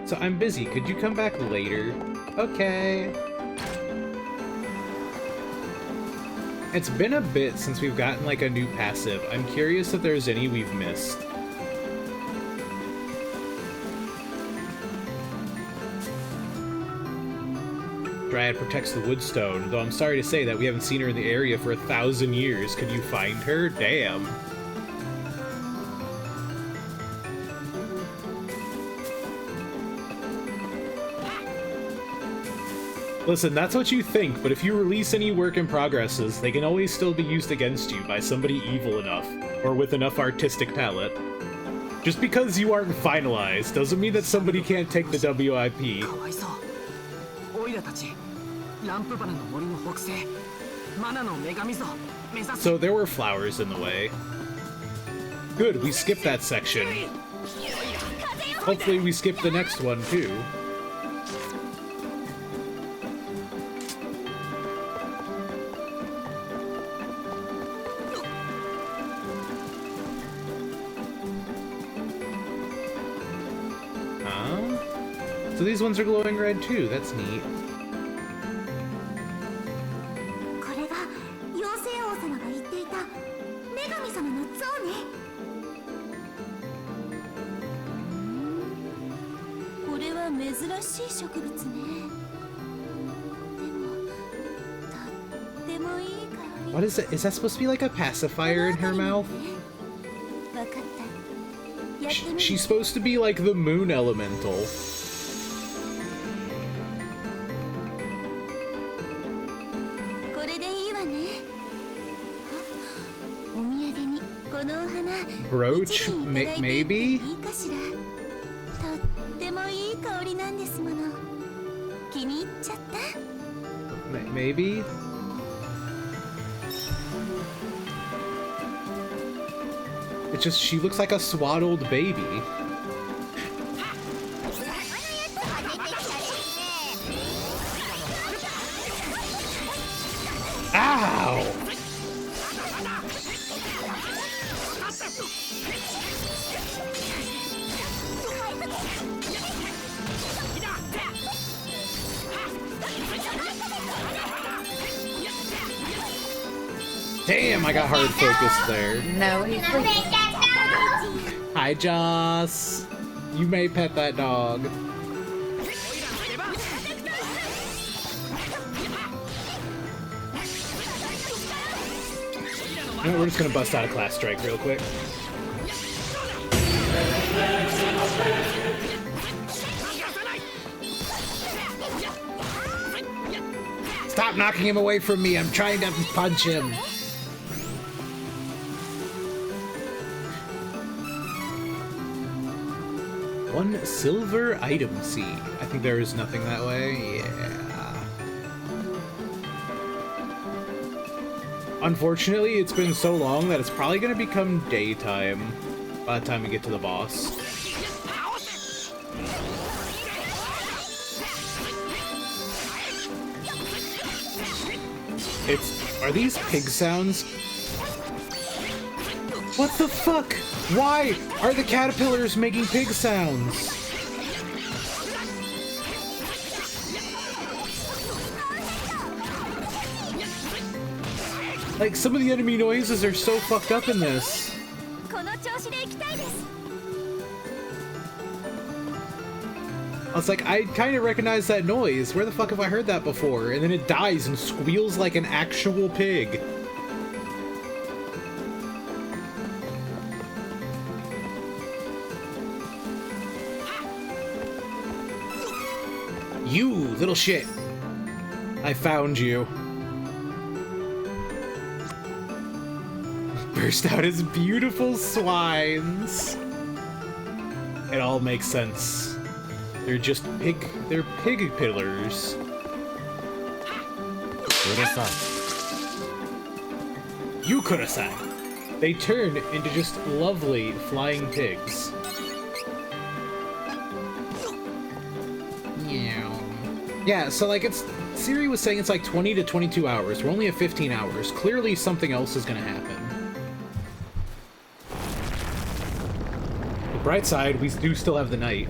So I'm busy, could you come back later? Okay. It's been a bit since we've gotten like a new passive. I'm curious if there's any we've missed. Dryad protects the Woodstone, though I'm sorry to say that we haven't seen her in the area for 1,000 years. Could you find her? Damn. Listen, that's what you think, but if you release any work in progresses, they can always still be used against you by somebody evil enough, or with enough artistic talent. Just because you aren't finalized doesn't mean that somebody can't take the WIP. So there were flowers in the way. Good, we skipped that section. Hopefully we skip the next one too. So these ones are glowing red too, that's neat. これが妖精王様が言っていた女神様の像ね。これは珍しい植物ね。でもとってもいい香り。 What is it? Is that supposed to be like a pacifier in her mouth? わかった。やってみる。 She's supposed to be like the moon elemental. これでいいわね。お土産にこのお花 Brooch? 一輪いただいて Maybe? いいかしら。とってもいい香りなんですもの。気に入っちゃった。 Maybe? It's just, she looks like a swaddled baby. Ow! Damn, I got hard focused there. No, he's Hi, Joss. You may pet that dog. You know, we're just gonna bust out a class strike real quick. Stop knocking him away from me. I'm trying to punch him. One silver item seed. I think there is nothing that way. Yeah. Unfortunately, it's been so long that it's probably going to become daytime by the time we get to the boss. Are these pig sounds? What the fuck? Why are the caterpillars making pig sounds? Like, some of the enemy noises are so fucked up in this. I was like, I kind of recognize that noise. Where the fuck have I heard that before? And then it dies and squeals like an actual pig. You little shit. I found you. Burst out as beautiful swines. It all makes sense. They're just they're pig pillars. Yukura-san. They turn into just lovely flying pigs. Yeah, so like Seri was saying it's like 20 to 22 hours. We're only at 15 hours. Clearly something else is gonna happen. The bright side, we do still have the night.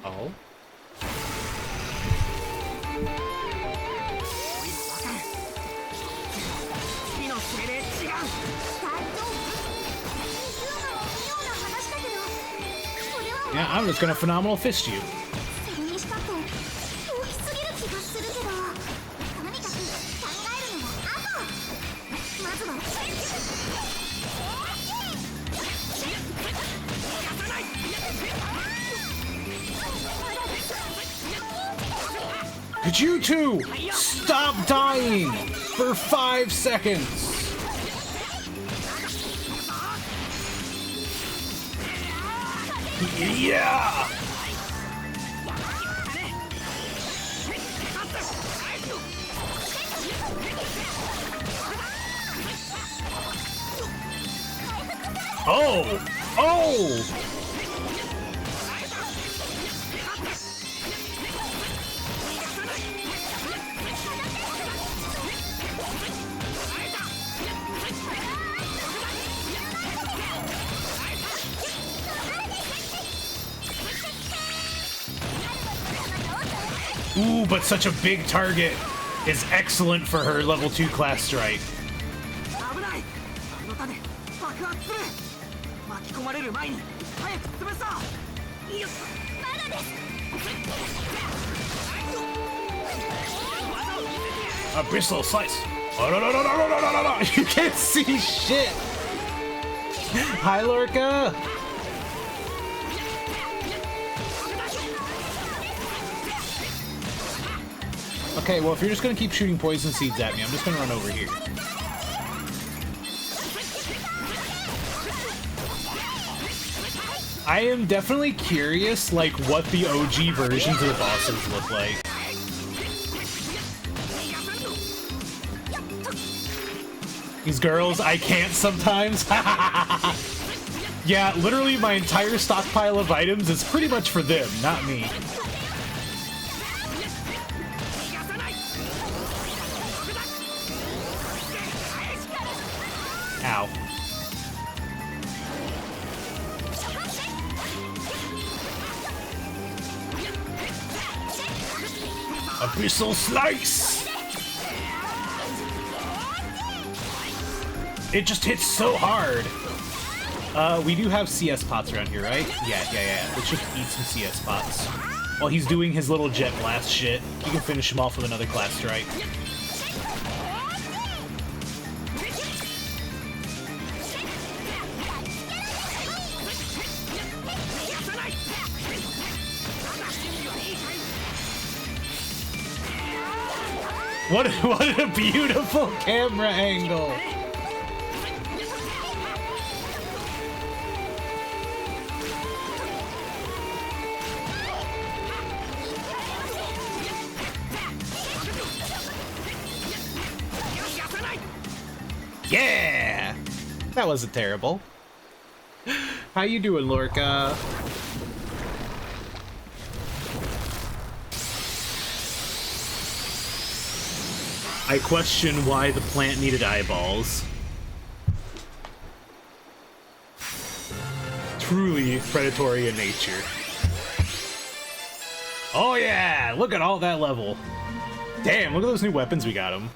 Oh? Yeah, I'm just gonna phenomenal fist you. Could you two stop dying for 5 seconds? Yeah! Oh! Oh! Ooh, but such a big target is excellent for her level 2 class strike. A bristle slice. Oh, no, no, no, no, no, no, no, no. You can't see shit. Hi, Lorca. Okay, well, if you're just gonna keep shooting poison seeds at me, I'm just gonna run over here. I am definitely curious, like, what the OG versions of the bosses look like. These girls, I can't sometimes. Yeah, literally my entire stockpile of items is pretty much for them, not me. Ow. A bristle slice! It just hits so hard. We do have CS pots around here, right? Yeah. Let's just eat some CS pots. While he's doing his little jet blast shit, you can finish him off with another class strike. What a beautiful camera angle! Yeah! That wasn't terrible. How you doing, Lorca? I question why the plant needed eyeballs. Truly predatory in nature. Oh yeah! Look at all that level. Damn, look at those new weapons we got him.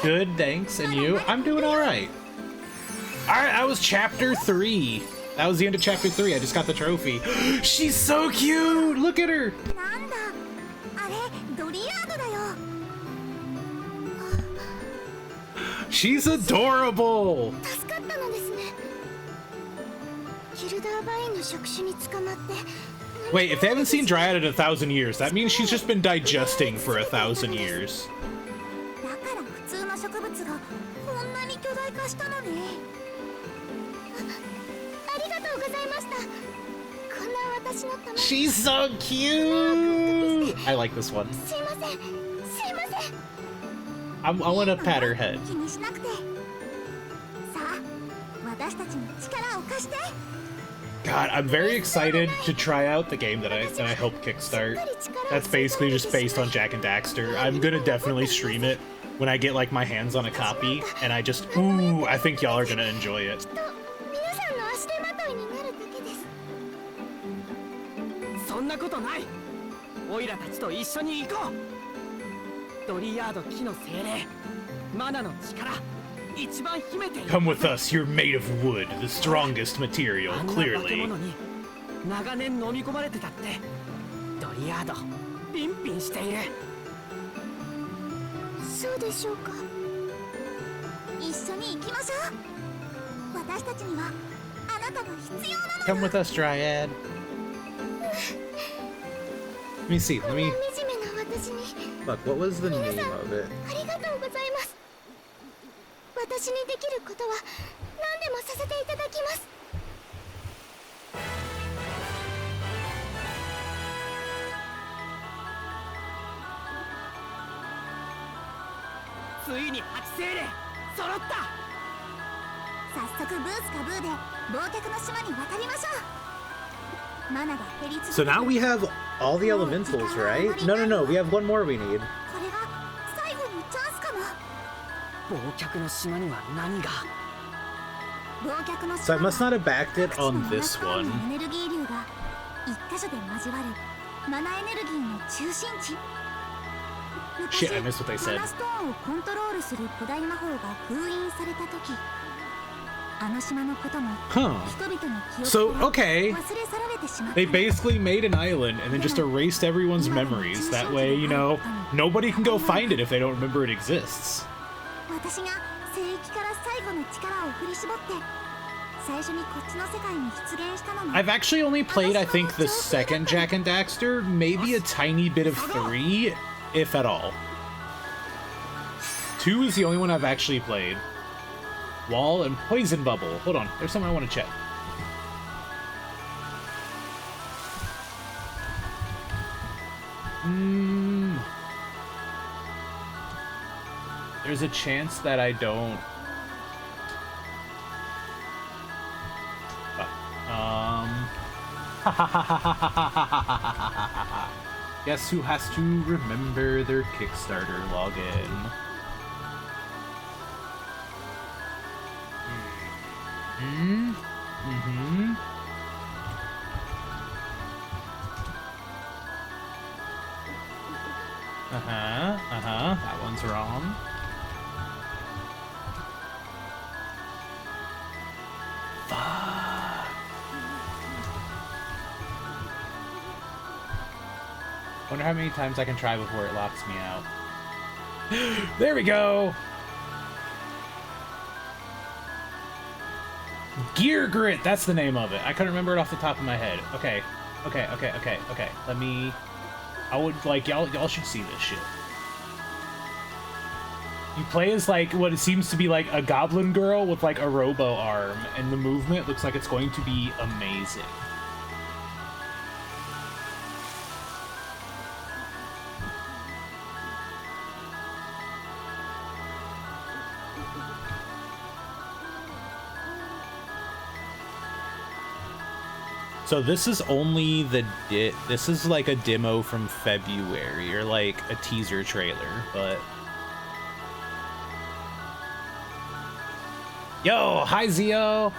Good, thanks. And you? I'm doing alright. Alright, that was chapter 3. That was the end of chapter 3. I just got the trophy. She's so cute! Look at her! She's adorable! Wait, if they haven't seen Dryad in 1,000 years, that means she's just been digesting for 1,000 years. She's so cute! I like this one. I want to pat her head. God, I'm very excited to try out the game that I helped kickstart. That's basically just based on Jak and Daxter. I'm gonna definitely stream it when I get like my hands on a copy, and I think y'all are gonna enjoy it. Come with us, you're made of wood, the strongest material, clearly. Come with us, Dryad. Let me see, Look, what was the name of it? 早速ブースかブーで忘却の島に渡りましょう。マナが減り続け So now we have all the elementals, right? No, we have one more we need. これが最後のチャンスかも。忘却の島には何が。 So I must not have backed it on this one. エネルギー流が一箇所で交わるマナエネルギーの中心地。 Shit, I missed what they said. マナストーンをコントロールする古代魔法が封印された時、あの島のことも Huh. 人々の記憶 So, から okay. 忘れ去られてしまった。 They basically made an island and then just erased everyone's memories. That way, you know, nobody can go find it if they don't remember it exists. 私が聖域から最後の力を振り絞って最初にこっちの世界に出現したのも I've actually only played, I think, the second Jak and Daxter, maybe a tiny bit of 3, if at all. 2 is the only one I've actually played. Wall and Poison Bubble. Hold on, there's something I want to check. There's a chance that I don't. Guess who has to remember their Kickstarter login? That one's wrong. Fuck. Wonder how many times I can try before it locks me out. There we go! Gear Grit, that's the name of it. I couldn't remember it off the top of my head. Okay. Let me... I would, like, y'all should see this shit. You play as, like, what it seems to be, like, a goblin girl with, like, a robo arm, and the movement looks like it's going to be amazing. So this is only the this is like a demo from February, or like a teaser trailer, but yo, hi Zio.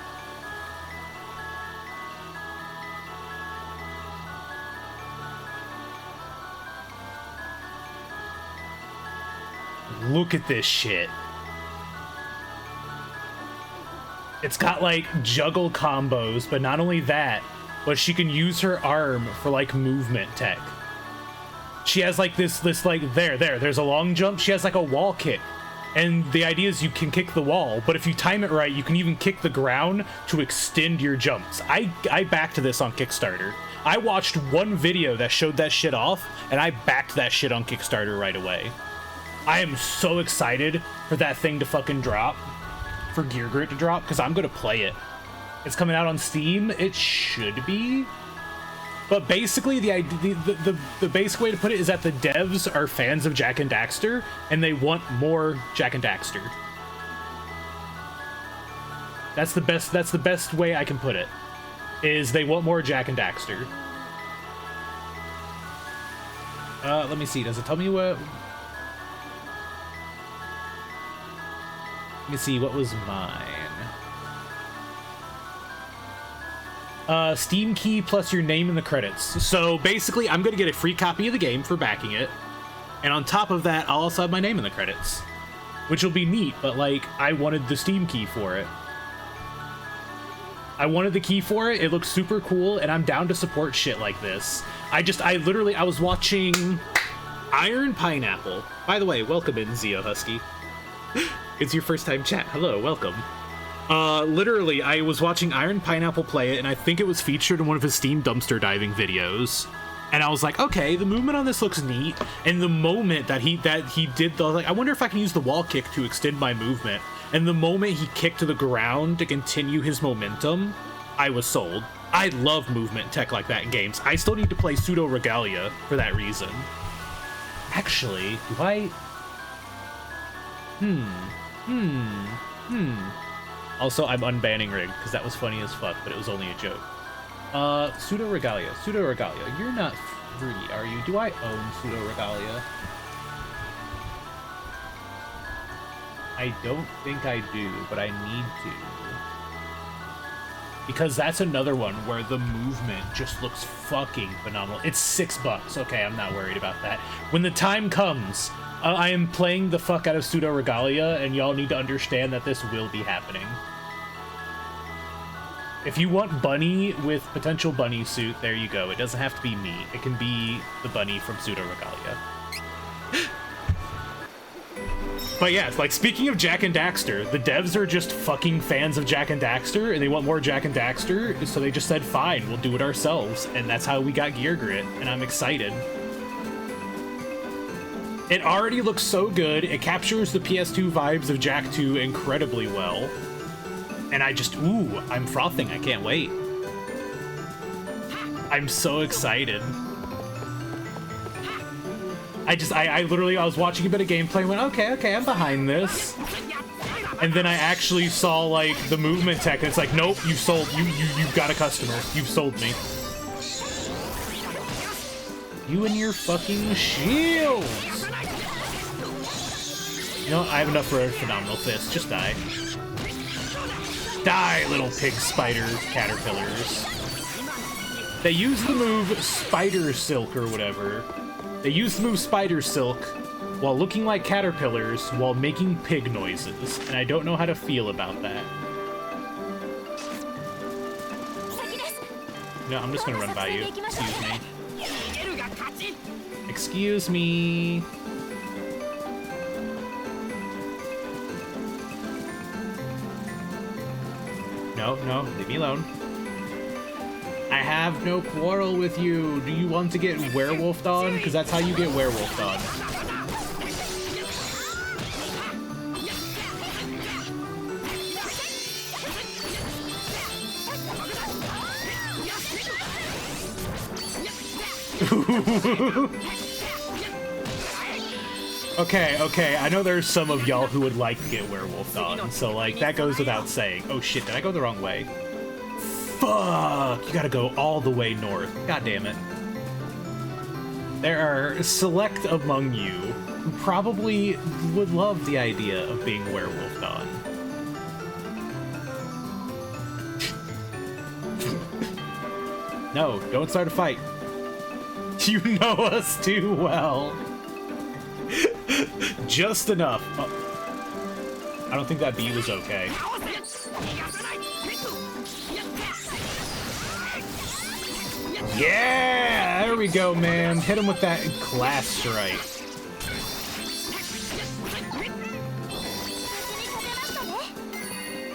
Look at this shit. It's got like juggle combos, but not only that, but she can use her arm for like movement tech. She has like this like there's a long jump. She has like a wall kick. And the idea is you can kick the wall, but if you time it right, you can even kick the ground to extend your jumps. I backed this on Kickstarter. I watched one video that showed that shit off, and I backed that shit on Kickstarter right away. I am so excited for that thing to fucking drop, for Gear Grit to drop, because I'm gonna play it. It's coming out on Steam. It should be. But basically, the basic way to put it is that the devs are fans of Jak and Daxter, and they want more Jak and Daxter. That's the best way I can put it. Is they want more Jak and Daxter. Let me see. Does it tell me what? Let me see. What was mine? Steam key plus your name in the credits. So basically, I'm gonna get a free copy of the game for backing it, and on top of that, I'll also have my name in the credits, which will be neat. But like, I wanted the Steam key for it. I wanted the key for it. It looks super cool, and I'm down to support shit like this. I was watching Iron Pineapple. By the way, welcome in, Zio Husky. It's your first time chat. Hello, welcome. Literally, I was watching Iron Pineapple play it, and I think it was featured in one of his Steam dumpster diving videos. And I was like, okay, the movement on this looks neat. And the moment that he did I wonder if I can use the wall kick to extend my movement. And the moment he kicked to the ground to continue his momentum, I was sold. I love movement tech like that in games. I still need to play Pseudo Regalia for that reason. Actually, do I... Also, I'm unbanning Rig, because that was funny as fuck, but it was only a joke. Pseudo Regalia. Pseudo Regalia. You're not free, are you? Do I own Pseudo Regalia? I don't think I do, but I need to. Because that's another one where the movement just looks fucking phenomenal. It's $6. Okay, I'm not worried about that. When the time comes, I am playing the fuck out of Pseudo Regalia, and y'all need to understand that this will be happening. If you want Bunny with potential Bunny suit, there you go. It doesn't have to be me. It can be the Bunny from Pseudo Regalia. But yeah, like, speaking of Jak and Daxter, the devs are just fucking fans of Jak and Daxter, and they want more Jak and Daxter, so they just said, fine, we'll do it ourselves, and that's how we got Gear Grit, and I'm excited. It already looks so good, it captures the PS2 vibes of Jak 2 incredibly well, and ooh, I'm frothing, I can't wait. I'm so excited. I literally, I was watching a bit of gameplay and went, okay, I'm behind this. And then I actually saw, like, the movement tech, and it's like, nope, you've got a customer. You've sold me. You and your fucking shields! You know what? I have enough for a phenomenal fist. Just die. Die, little pig spider caterpillars. They use the move Spider Silk or whatever. They use the move Spider Silk while looking like caterpillars while making pig noises, and I don't know how to feel about that. No, I'm just gonna run by you. Excuse me. Excuse me. No, leave me alone. I have no quarrel with you. Do you want to get werewolfed on? Because that's how you get werewolfed on. Okay, I know there's some of y'all who would like to get werewolfed on, so, like, that goes without saying. Oh shit, did I go the wrong way? Fuck! You gotta go all the way north. God damn it. There are select among you who probably would love the idea of being werewolfed on. No, don't start a fight. You know us too well. Just enough. Oh. I don't think that bee was okay. Yeah! There we go, man. Hit him with that class strike.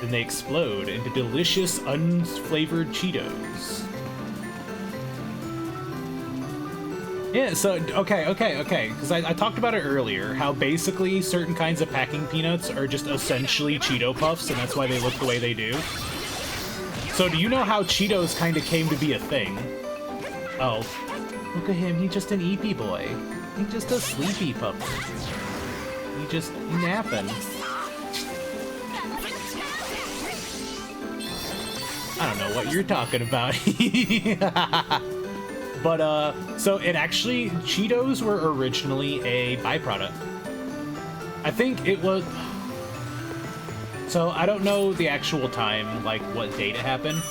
Then they explode into delicious, unflavored Cheetos. Yeah, so, okay, because I talked about it earlier, how basically certain kinds of packing peanuts are just essentially Cheeto Puffs, and that's why they look the way they do. So do you know how Cheetos kind of came to be a thing? Oh, look at him, he's just an eepy boy. He's just a sleepy pup. He just napping. I don't know what you're talking about. But, so it actually, Cheetos were originally a byproduct. I think it was, so I don't know the actual time, like what date it happened,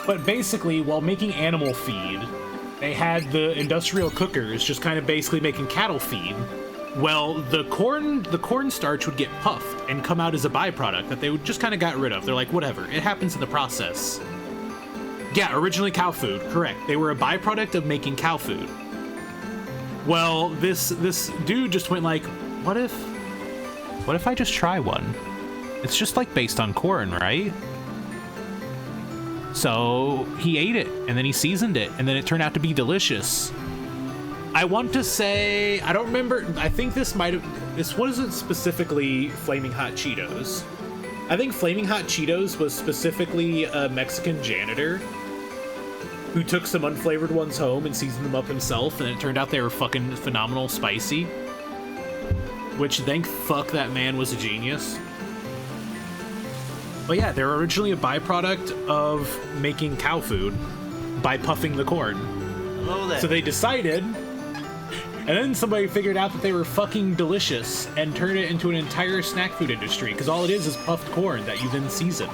but basically while making animal feed, they had the industrial cookers just kind of basically making cattle feed. Well, the corn starch would get puffed and come out as a byproduct that they would just kind of got rid of. They're like, whatever, it happens in the process. Yeah, originally cow food, correct. They were a byproduct of making cow food. Well, this dude just went like, what if I just try one? It's just like based on corn, right? So he ate it, and then he seasoned it, and then it turned out to be delicious. I want to say, I don't remember, I think this wasn't specifically Flaming Hot Cheetos. I think Flaming Hot Cheetos was specifically a Mexican janitor who took some unflavored ones home and seasoned them up himself, and it turned out they were fucking phenomenal spicy. Which, thank fuck that man was a genius. But yeah, they're originally a byproduct of making cow food by puffing the corn. Hello there. So they decided, and then somebody figured out that they were fucking delicious and turned it into an entire snack food industry, because all it is puffed corn that you then season.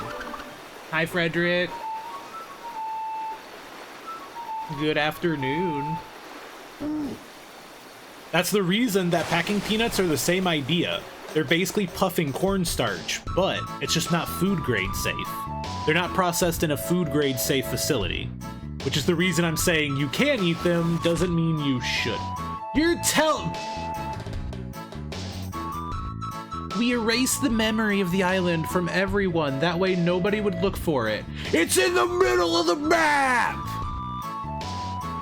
Hi, Frederick. Good afternoon. That's the reason that packing peanuts are the same idea. They're basically puffing cornstarch, but it's just not food grade safe. They're not processed in a food grade safe facility, which is the reason I'm saying you can eat them doesn't mean you should. We erased the memory of the island from everyone. That way nobody would look for it. It's in the middle of the map!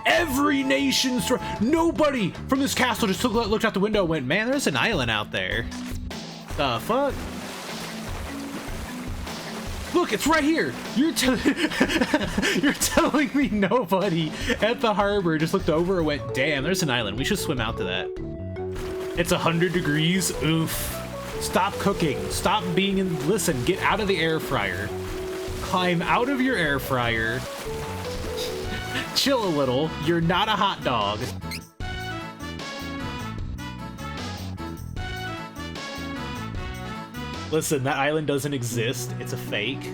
Every nation's... Nobody from this castle just looked out the window and went, man, there's an island out there. The fuck? Look, it's right here. You're telling me nobody at the harbor just looked over and went, damn, there's an island. We should swim out to that. It's 100 degrees. Oof. Stop cooking. Stop being in... Listen, get out of the air fryer. Climb out of your air fryer. Chill a little. You're not a hot dog. Listen, that island doesn't exist. It's a fake.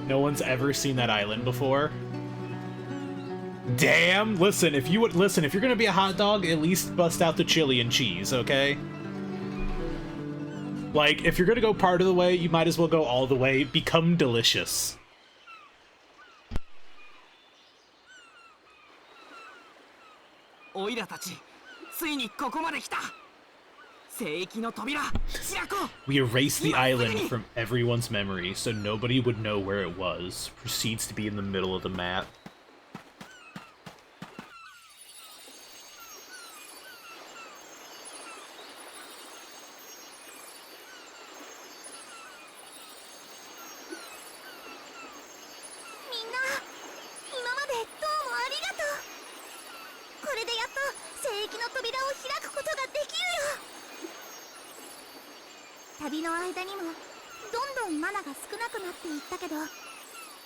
No one's ever seen that island before. Damn! Listen, if you're gonna be a hot dog, at least bust out the chili and cheese, okay? Like, if you're gonna go part of the way, you might as well go all the way. Become delicious. We erased the island from everyone's memory, so nobody would know where it was. Proceeds to be in the middle of the map.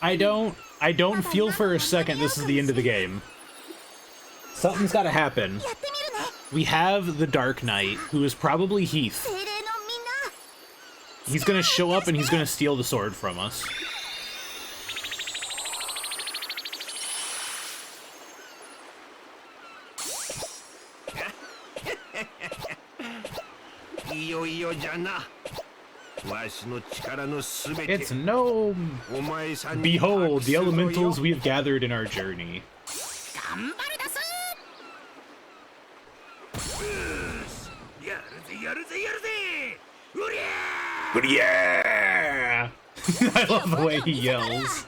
I don't feel for a second this is the end of the game. Something's gotta happen. We have the Dark Knight, who is probably Heath. He's gonna show up and he's gonna steal the sword from us. It's gnome! Behold, the elementals we have gathered in our journey. Yeah! I love the way he yells.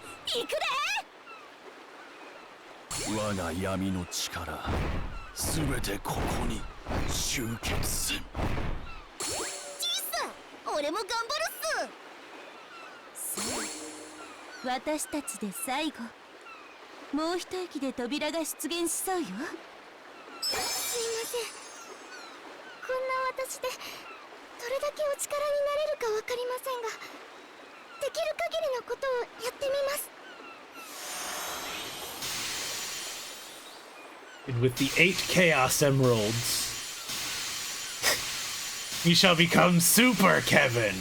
And with the 8 Chaos Emeralds, you shall become Super Kevin!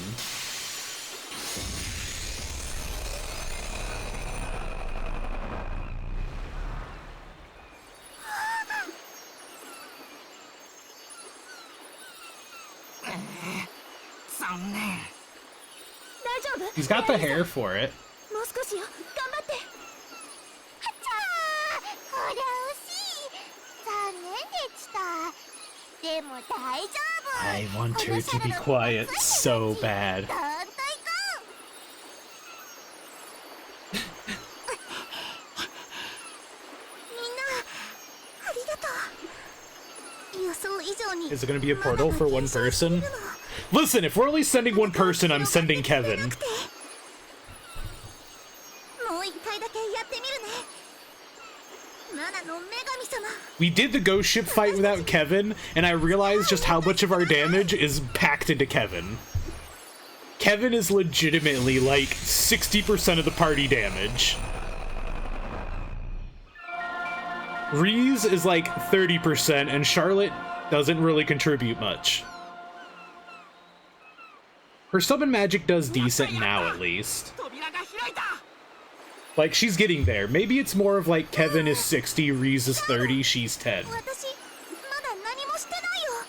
He's got the hair for it. I want her to be quiet so bad. Is it gonna be a portal for one person? Listen, if we're only sending one person, I'm sending Kevin. We did the ghost ship fight without Kevin, and I realized just how much of our damage is packed into Kevin. Kevin is legitimately like 60% of the party damage. Reese is like 30%, and Charlotte doesn't really contribute much. Her summon magic does decent now, at least. Like, she's getting there. Maybe it's more of like Kevin is 60, Reese is 30, she's 10. 私まだ何もしてないよ。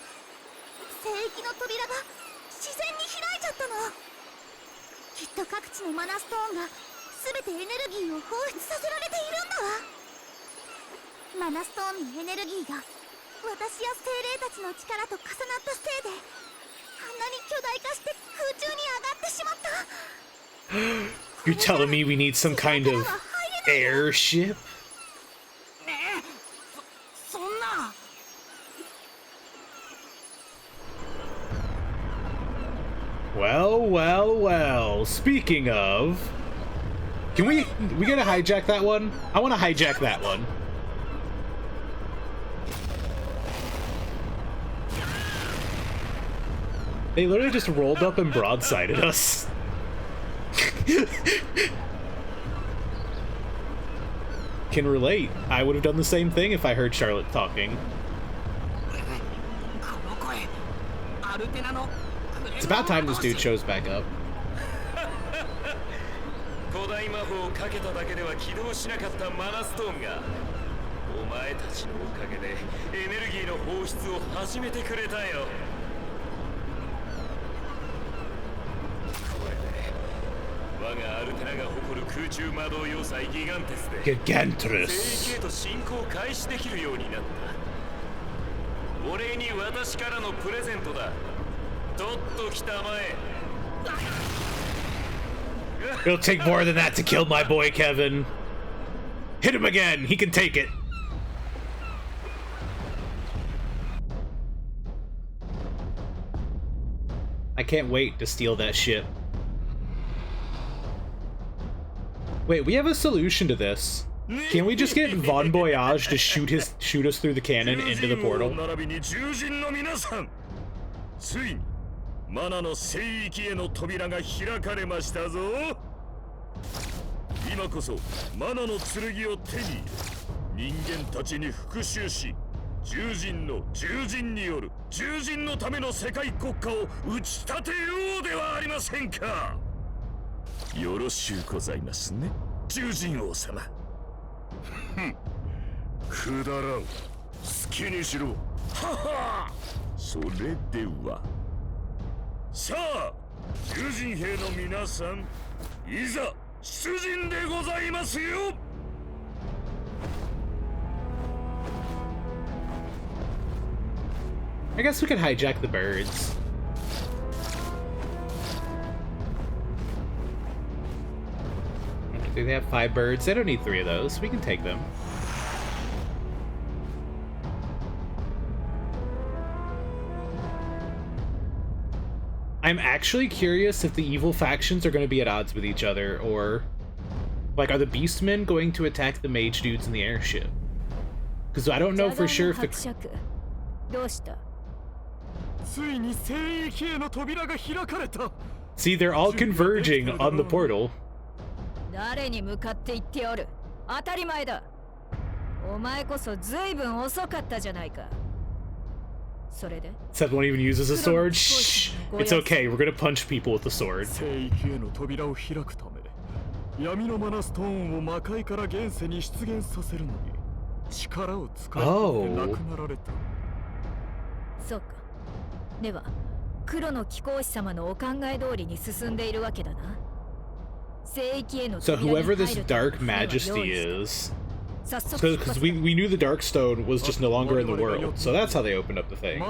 聖域の扉が自然に開いちゃったの。きっと各地のマナストーンが全てエネルギーを放出させられているんだわ。マナストーンのエネルギーが私や精霊たちの力と重なったせいであんなに巨大化して空中に上がってしまった。You're telling me we need some kind of airship? ねえ、そんな。Well, well, well. Speaking of, can we gotta hijack that one? I want to hijack that one. They literally just rolled up and broadsided us. Can relate. I would have done the same thing if I heard Charlotte talking. It's about time this dude shows back up. 古代魔法をかけただけでは起動しなかったマナストーンがお前たちのおかげでエネルギーの放出を始めてくれたよ。これで我がアルテナが誇る空中魔導要塞ギガンテスで Gigantrus 聖域へと進行を開始できるようになった。お礼に私からのプレゼントだ。とっときたまえ。 It'll take more than that to kill my boy Kevin. Hit him again. He can take it. I can't wait to steal that ship. Wait, we have a solution to this. Can we just get Von Voyage to shoot us through the cannon into the portal? マナの聖域への扉が開かれましたぞ。今こそマナの剣を手に人間たちに復讐し、獣人による獣人のための世界国家を打ち立てようではありませんか。よろしゅうございますね、獣人王様。くだらん、好きにしろ。はは、それでは。 さあ、獣人兵の皆さん、いざ出陣でございますよ。I guess we could hijack the birds. Do they have 5 birds? They don't need 3 of those. We can take them. I'm actually curious if the evil factions are going to be at odds with each other, or like, are the Beastmen going to attack the mage dudes in the airship? Because I don't know for sure if the... See, they're all converging on the portal. Seth won't even use as a sword? Shh! It's okay, we're gonna punch people with the sword. Oh. So whoever this Dark Majesty is... Because we knew the Dark Stone was just no longer in the world, so that's how they opened up the thing.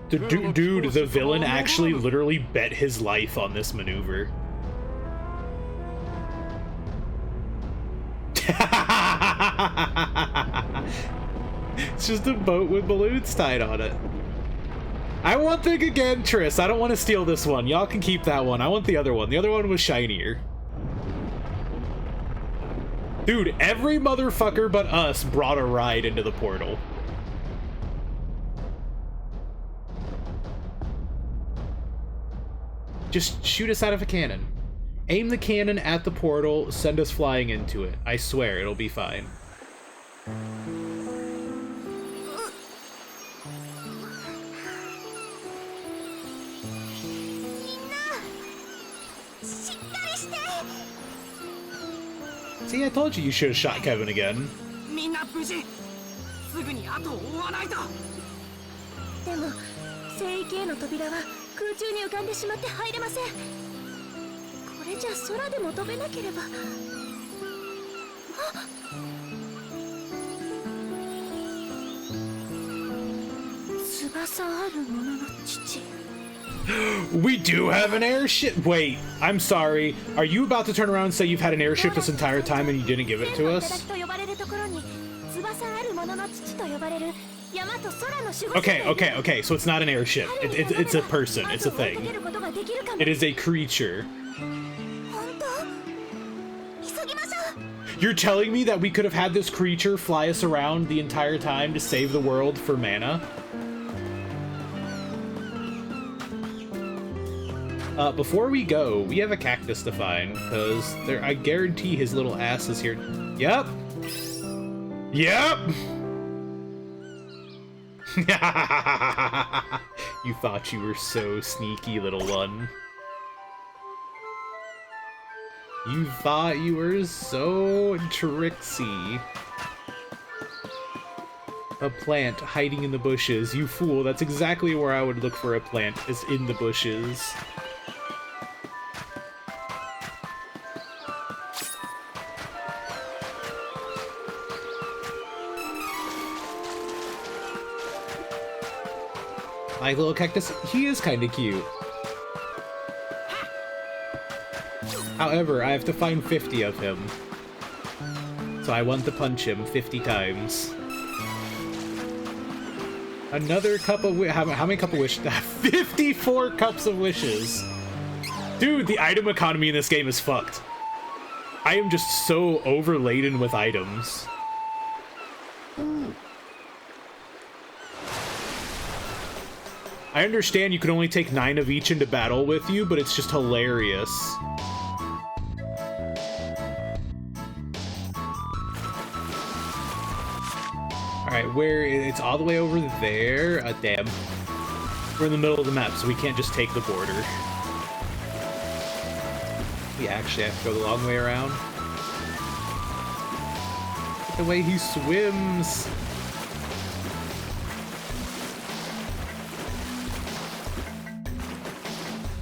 Dude, the villain actually literally bet his life on this maneuver. It's just a boat with balloons tied on it. I want the Gigantrus. I don't want to steal this one. Y'all can keep that one. I want the other one. The other one was shinier. Dude, every motherfucker but us brought a ride into the portal. Just shoot us out of a cannon. Aim the cannon at the portal, send us flying into it. I swear, it'll be fine. See, I told you you should have shot Kevin again. みんな無事すぐに後を追わないと。でも聖域への扉は空中に浮かんでしまって入れません。これじゃ空でも飛べなければ。翼ある者の父。 We do have an airship. Wait, I'm sorry. Are you about to turn around and say you've had an airship this entire time and you didn't give it to us? Okay. So it's not an airship. It's a person. It's a thing. It is a creature. You're telling me that we could have had this creature fly us around the entire time to save the world for mana? Before we go, we have a cactus to find, because I guarantee his little ass is here. Yep! Yep! You thought you were so sneaky, little one. You thought you were so tricksy. A plant hiding in the bushes. You fool, that's exactly where I would look for a plant, is in the bushes. My little cactus, he is kind of cute. However, I have to find 50 of him. So I want to punch him 50 times. Another cup of how many cup of wishes? 54 cups of wishes. Dude, the item economy in this game is fucked. I am just so overladen with items. I understand you can only take 9 of each into battle with you, but it's just hilarious. Alright, it's all the way over there. Damn. We're in the middle of the map, so we can't just take the border. We actually have to go the long way around. The way he swims.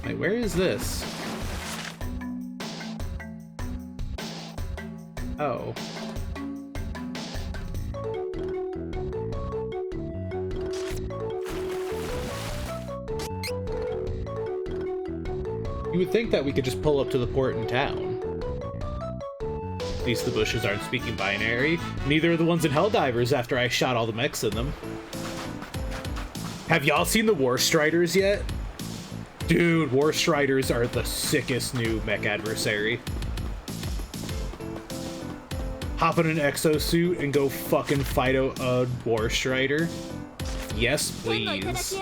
Wait, where is this? Oh. You would think that we could just pull up to the port in town. At least the bushes aren't speaking binary. Neither are the ones in Helldivers after I shot all the mechs in them. Have y'all seen the War Striders yet? Dude, War Striders are the sickest new mech adversary. Hop in an exosuit and go fucking fight a War Strider. Yes, please.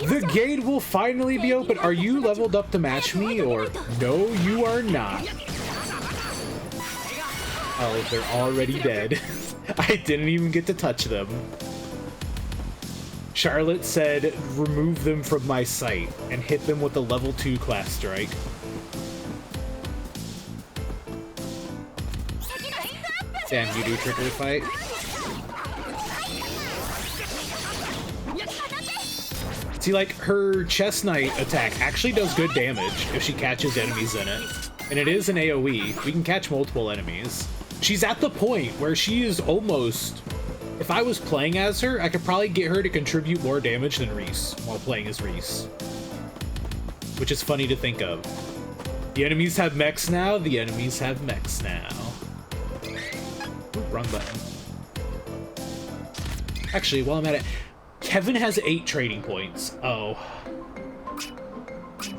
The gate will finally be open. Are you leveled up to match me, or no, you are not? Oh, they're already dead. I didn't even get to touch them. Charlotte said, remove them from my sight and hit them with a level 2 class strike. Damn, you do trickery fight? See, like, her chest knight attack actually does good damage if she catches enemies in it. And it is an AoE. We can catch multiple enemies. She's at the point where she is almost... If I was playing as her, I could probably get her to contribute more damage than Reese while playing as Reese. Which is funny to think of. The enemies have mechs now, the enemies have mechs now. Ooh, wrong button. Actually, while I'm at it, Kevin has 8 trading points. Oh.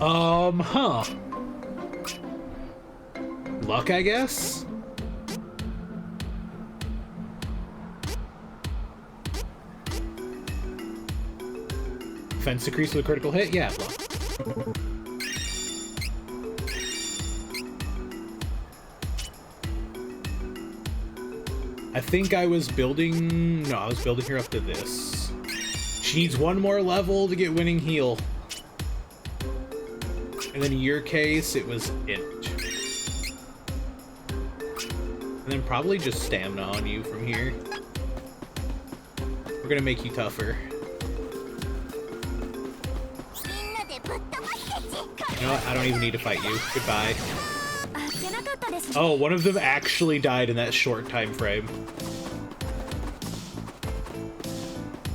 Huh. luck, I guess? Defense decrease with a critical hit? Yeah, luck. I think I was building... No, I was building her up to this. She needs one more level to get winning heal. And then in your case, it was int. And then probably just stamina on you from here. We're gonna make you tougher. You know what? I don't even need to fight you. Goodbye. Oh, one of them actually died in that short time frame.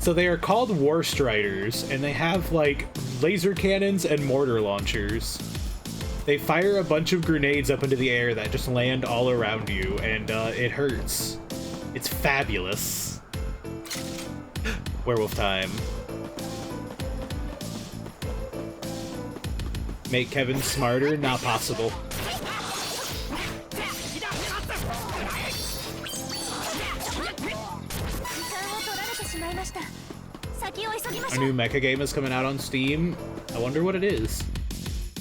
So they are called War Striders, and they have, like, laser cannons and mortar launchers. They fire a bunch of grenades up into the air that just land all around you, and it hurts. It's fabulous. Werewolf time. Make Kevin smarter? Not possible. A new mecha game is coming out on Steam. I wonder what it is.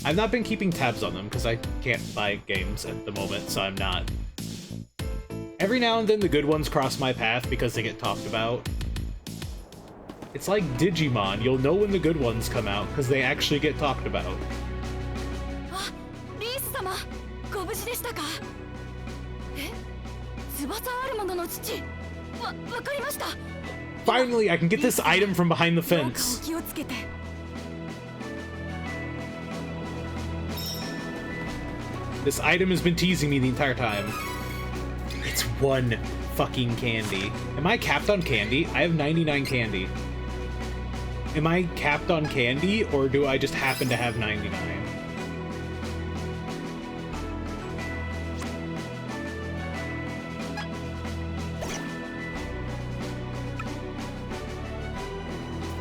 I've not been keeping tabs on them because I can't buy games at the moment, so I'm not. Every now and then the good ones cross my path because they get talked about. It's like Digimon. You'll know when the good ones come out because they actually get talked about. Finally, I can get this item from behind the fence. This item has been teasing me the entire time. It's one fucking candy. Am I capped on candy? I have 99 candy. Am I capped on candy, or do I just happen to have 99?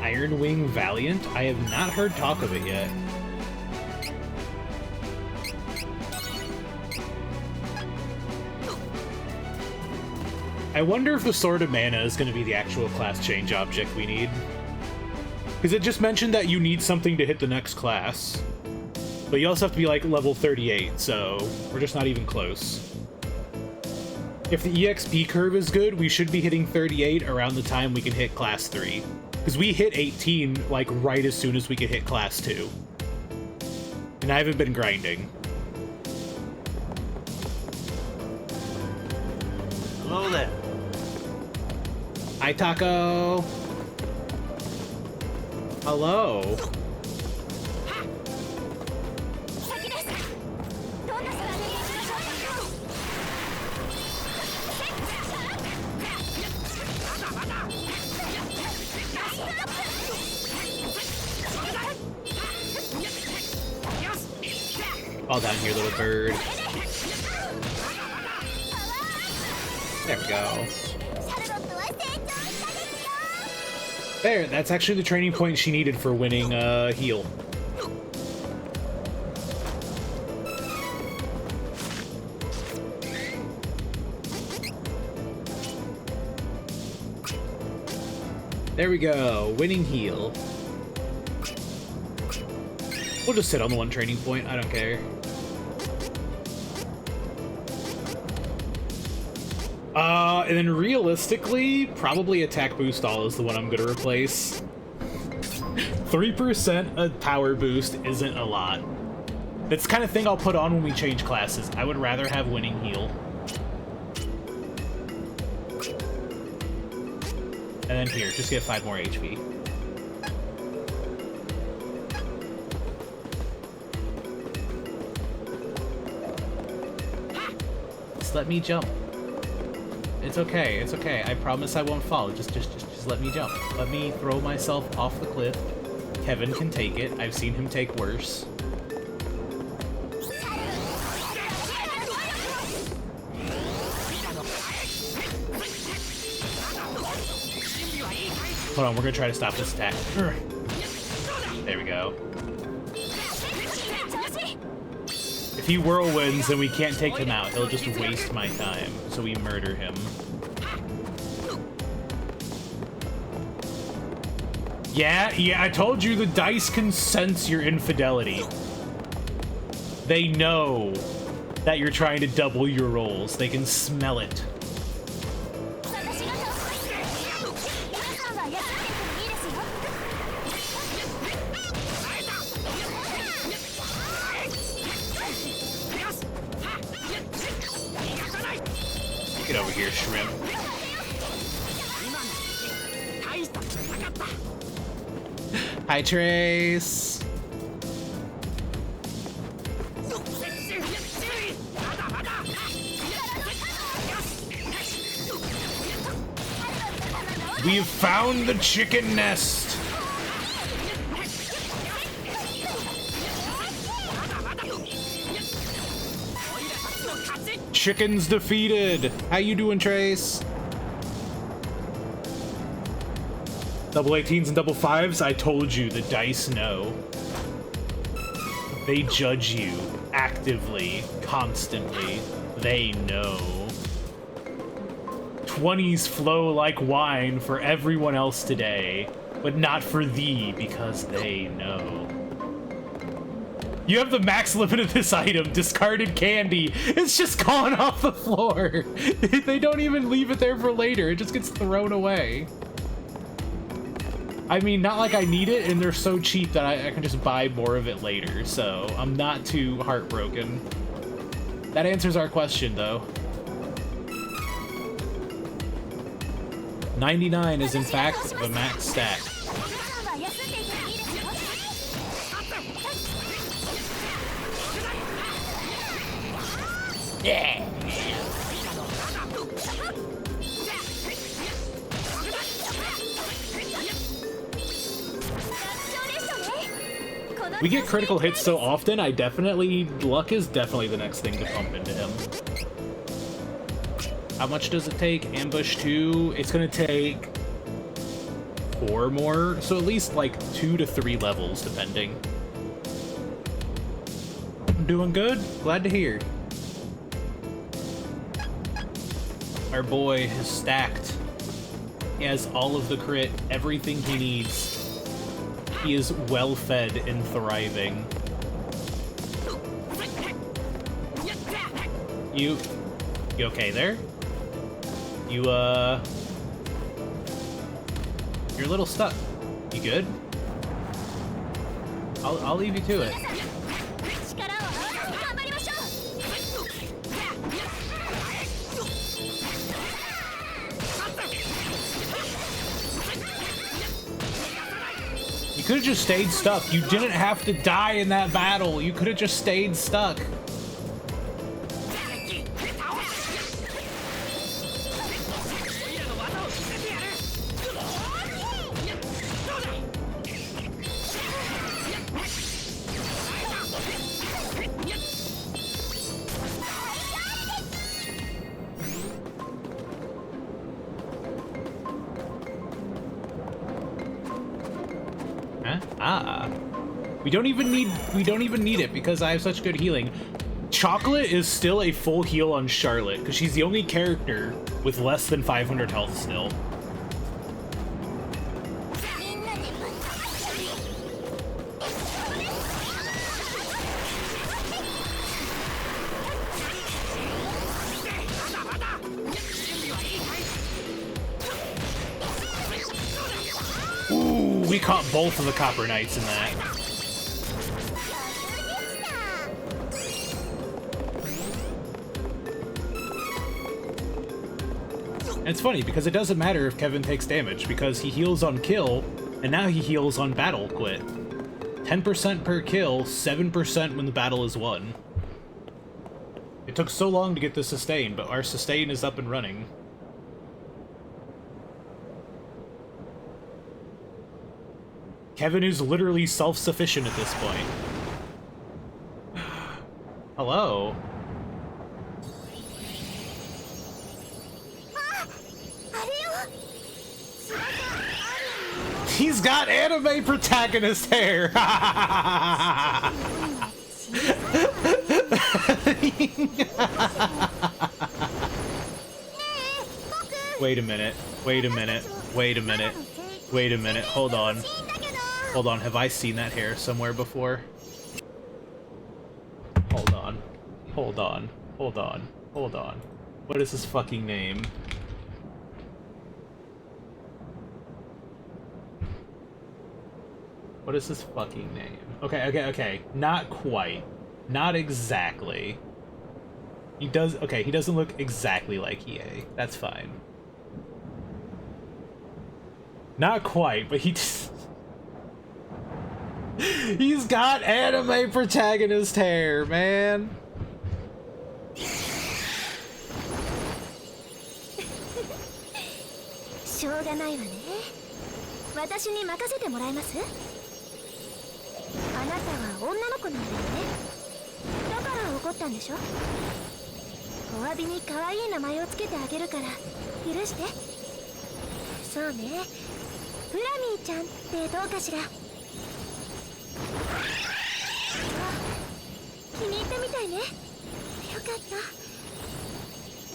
Iron Wing Valiant? I have not heard talk of it yet. I wonder if the Sword of Mana is going to be the actual class change object we need. Because it just mentioned that you need something to hit the next class. But you also have to be like level 38, so we're just not even close. If the EXP curve is good, we should be hitting 38 around the time we can hit class 3. Because we hit 18, like, right as soon as we could hit class 2. And I haven't been grinding. Hello there. Hi, Taco. Hello. Fall down here, little bird. There we go. There, that's actually the training point she needed for winning heal. There we go, winning heal. We'll just sit on the one training point, I don't care. And then realistically, probably attack boost all is the one I'm gonna replace. 3% a power boost isn't a lot. That's the kind of thing I'll put on when we change classes. I would rather have winning heal. And then here, just get 5 more HP. Just let me jump. It's okay, it's okay. I promise I won't fall. Just let me jump. Let me throw myself off the cliff. Kevin can take it. I've seen him take worse. Hold on, we're gonna try to stop this attack. There we go. If he whirlwinds, then we can't take him out. He'll just waste my time, so we murder him. Yeah, I told you the dice can sense your infidelity. They know that you're trying to double your rolls. They can smell it. Get over here, shrimp. Hi, Trace. We've found the chicken nest. Chickens defeated. How you doing, Trace? Double 18s and double 5s? I told you, the dice know. They judge you actively, constantly. They know. 20s flow like wine for everyone else today, but not for thee, because they know. You have the max limit of this item, discarded candy. It's just gone off the floor. They don't even leave it there for later. It just gets thrown away. I mean, not like I need it, and they're so cheap that I can just buy more of it later, so I'm not too heartbroken. That answers our question, though. 99 is, in fact, the max stat. Yeah! We get critical hits so often, luck is definitely the next thing to pump into him. How much does it take? Ambush 2, it's gonna take 4 more, so at least like 2 to 3 levels, depending. I'm doing good, glad to hear. Our boy is stacked. He has all of the crit, everything he needs. He is well-fed and thriving. You okay there? You're a little stuck. You good? I'll leave you to it. You could have just stayed stuck. You didn't have to die in that battle. You could have just stayed stuck. We don't even need it because I have such good healing. Chocolate is still a full heal on Charlotte because she's the only character with less than 500 health still. Ooh, we caught both of the Copper Knights in that. And it's funny because it doesn't matter if Kevin takes damage because he heals on kill and now he heals on battle quit. 10% per kill, 7% when the battle is won. It took so long to get the sustain, but our sustain is up and running. Kevin is literally self-sufficient at this point. Hello. He's got anime protagonist hair! Wait a minute. Wait a minute. Wait a minute. Wait a minute. Hold on. Hold on. Have I seen that hair somewhere before? Hold on. Hold on. Hold on. Hold on. What is his fucking name? What is his fucking name? Okay, okay, okay. Not quite. Not exactly. He does... Okay, he doesn't look exactly like EA. That's fine. Not quite, but he just... He's got anime protagonist hair, man. しょうがないわね。私に任せてもらえます？あなたは女の子なんだよね。だから怒ったんでしょ？お詫びに可愛い名前をつけてあげるから許して。そうね。フラミーちゃんってどうかしら？気に入ったみたいね。よかった。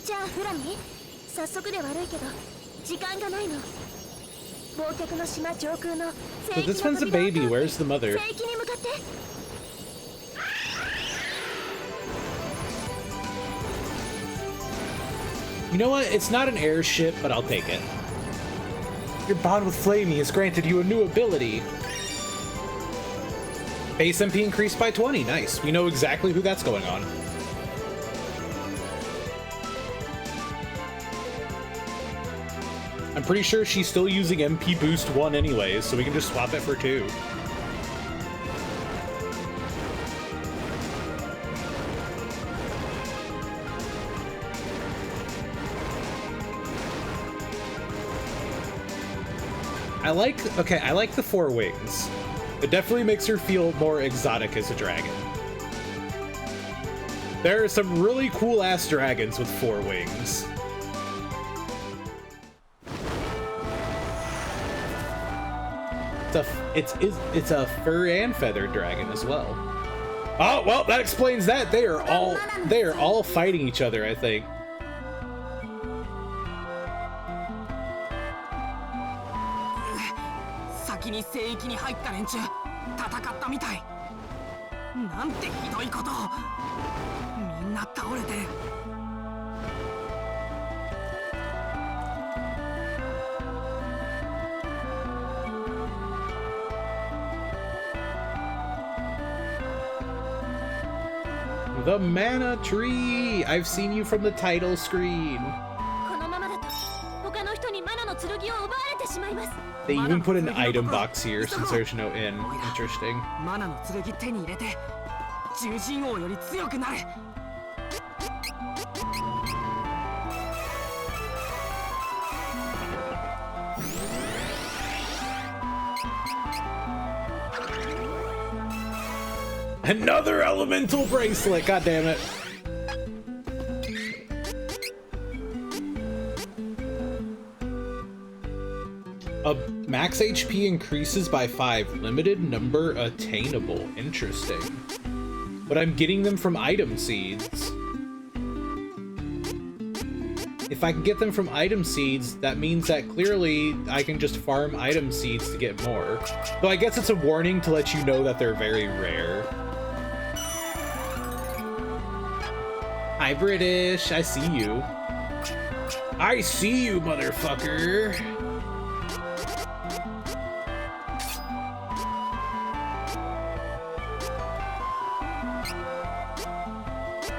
じゃあフラミー、早速で悪いけど時間がないの。忘却の島上空の聖域の扉を通って聖域に向かって。You know what? It's not an airship, but I'll take it. Your bond with Flamey has granted you a new ability. Base MP increased by 20. Nice. We know exactly who that's going on. I'm pretty sure she's still using MP Boost 1 anyways, so we can just swap it for 2. I like the 4 wings. It definitely makes her feel more exotic as a dragon. There are some really cool ass dragons with 4 wings. It's a fur and feathered dragon as well. Oh, well, that explains that. They are all fighting each other, I think. 先に聖域に入った連中戦ったみたい。なんてひどいこと。みんな倒れてる。The mana tree! I've seen you from the title screen. このままだと他の人にマナの剣を奪われてしまいます。 They even put an item box here since there's no inn. Interesting. マナの剣手に入れて獣人王より強くなる。Another elemental bracelet, god damn it. A max HP increases by 5, limited number attainable. Interesting. But I'm getting them from item seeds. If I can get them from item seeds, that means that clearly I can just farm item seeds to get more. Though I guess it's a warning to let you know that they're very rare. Hi, British. I see you. I see you, motherfucker.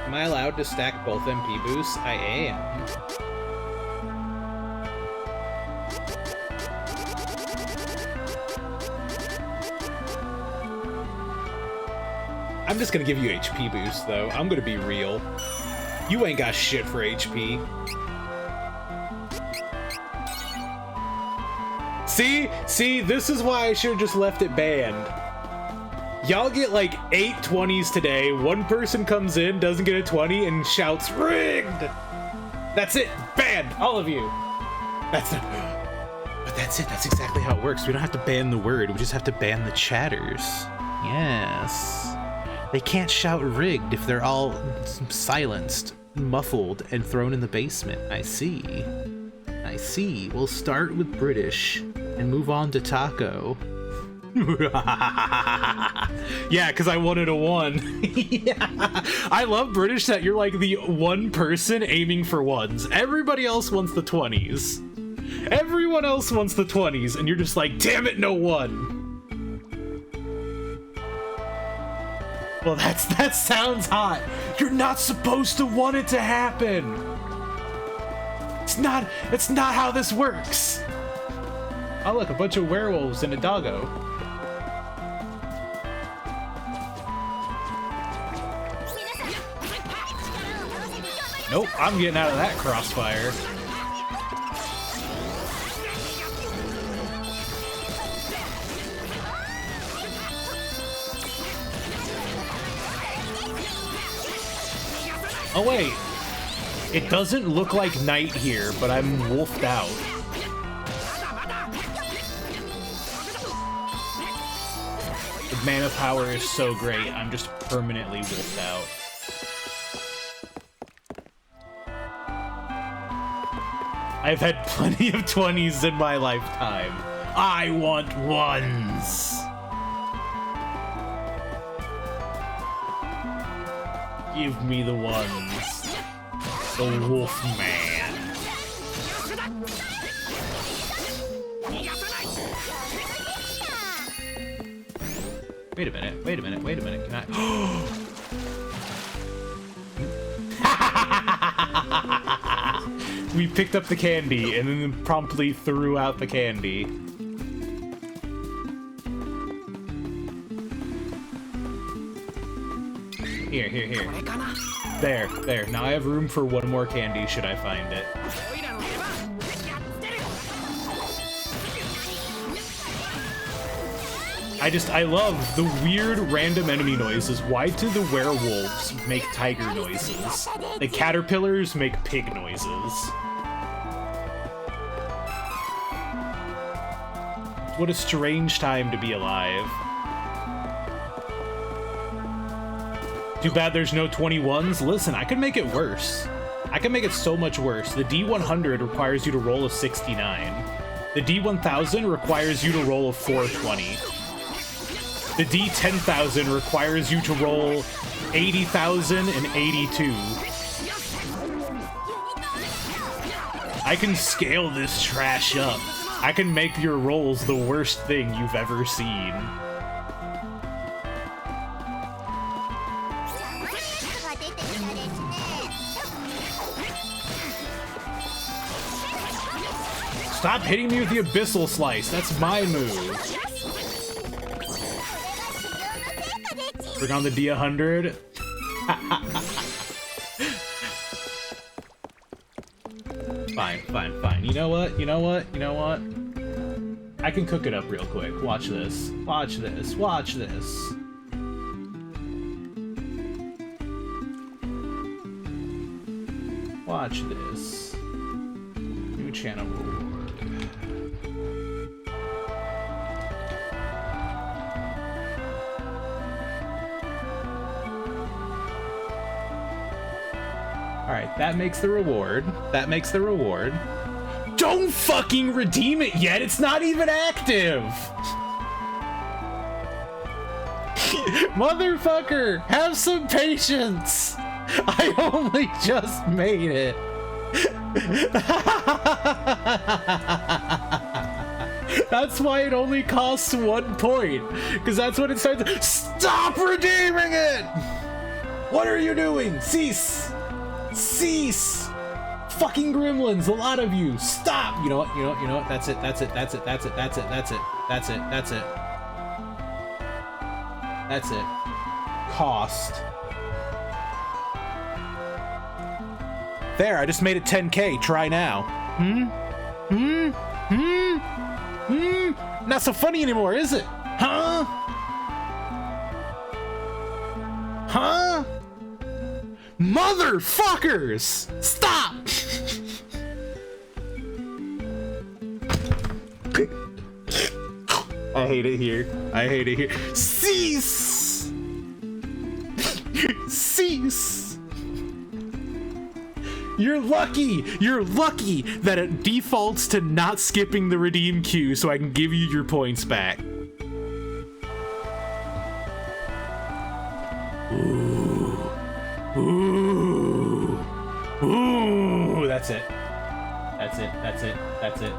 Am I allowed to stack both MP boosts? I am. I'm just gonna give you HP boost, though. I'm gonna be real. You ain't got shit for HP. See, this is why I should have just left it banned. Y'all get like 8 20s today. One person comes in, doesn't get a 20, and shouts, "Rigged!" That's it. Banned. All of you. But that's it. That's exactly how it works. We don't have to ban the word. We just have to ban the chatters. Yes. They can't shout rigged if they're all silenced, muffled, and thrown in the basement. I see. I see. We'll start with British and move on to taco. Yeah, because I wanted a 1. Yeah. I love British that you're like the one person aiming for 1s. Everybody else wants the 20s. Everyone else wants the 20s, and you're just like, damn it, no 1. Well, that sounds hot. You're not supposed to want it to happen. It's not how this works. Oh, look, a bunch of werewolves and a doggo. Nope, I'm getting out of that crossfire. Oh wait, it doesn't look like night here, but I'm wolfed out. The mana power is so great, I'm just permanently wolfed out. I've had plenty of 20s in my lifetime. I want 1s. Give me the 1s. The wolf man. Wait a minute, wait a minute, wait a minute. Can I... We picked up the candy and then promptly threw out the candy. Here, here, here. There. Now I have room for 1 more candy should I find it. I love the weird random enemy noises. Why do the werewolves make tiger noises? The caterpillars make pig noises. What a strange time to be alive. Too bad there's no 21s. Listen, I could make it worse. I can make it so much worse. The D100 requires you to roll a 69. The D1000 requires you to roll a 420. The D10,000 requires you to roll 80,000 and 82. I can scale this trash up. I can make your rolls the worst thing you've ever seen. Stop hitting me with the Abyssal Slice. That's my move. Bring on the D100. Fine. You know what? I can cook it up real quick. Watch this. Watch this. New channel reward. Alright, that makes the reward. Don't fucking redeem it yet! It's not even active! Motherfucker! Have some patience! I only just made it! That's why it only costs 1 point! Because that's what it starts. Stop redeeming it! What are you doing? Cease! Fucking gremlins, a lot of you. Stop! You know what? That's it. Cost. There, I just made it 10K. Try now. Not so funny anymore, is it? Huh? Motherfuckers! Stop! I hate it here. Cease! Nice! You're lucky! You're lucky that it defaults to not skipping the redeem queue so I can give you your points back. Ooh. Ooh. Ooh. That's it. That's it. That's it. That's it.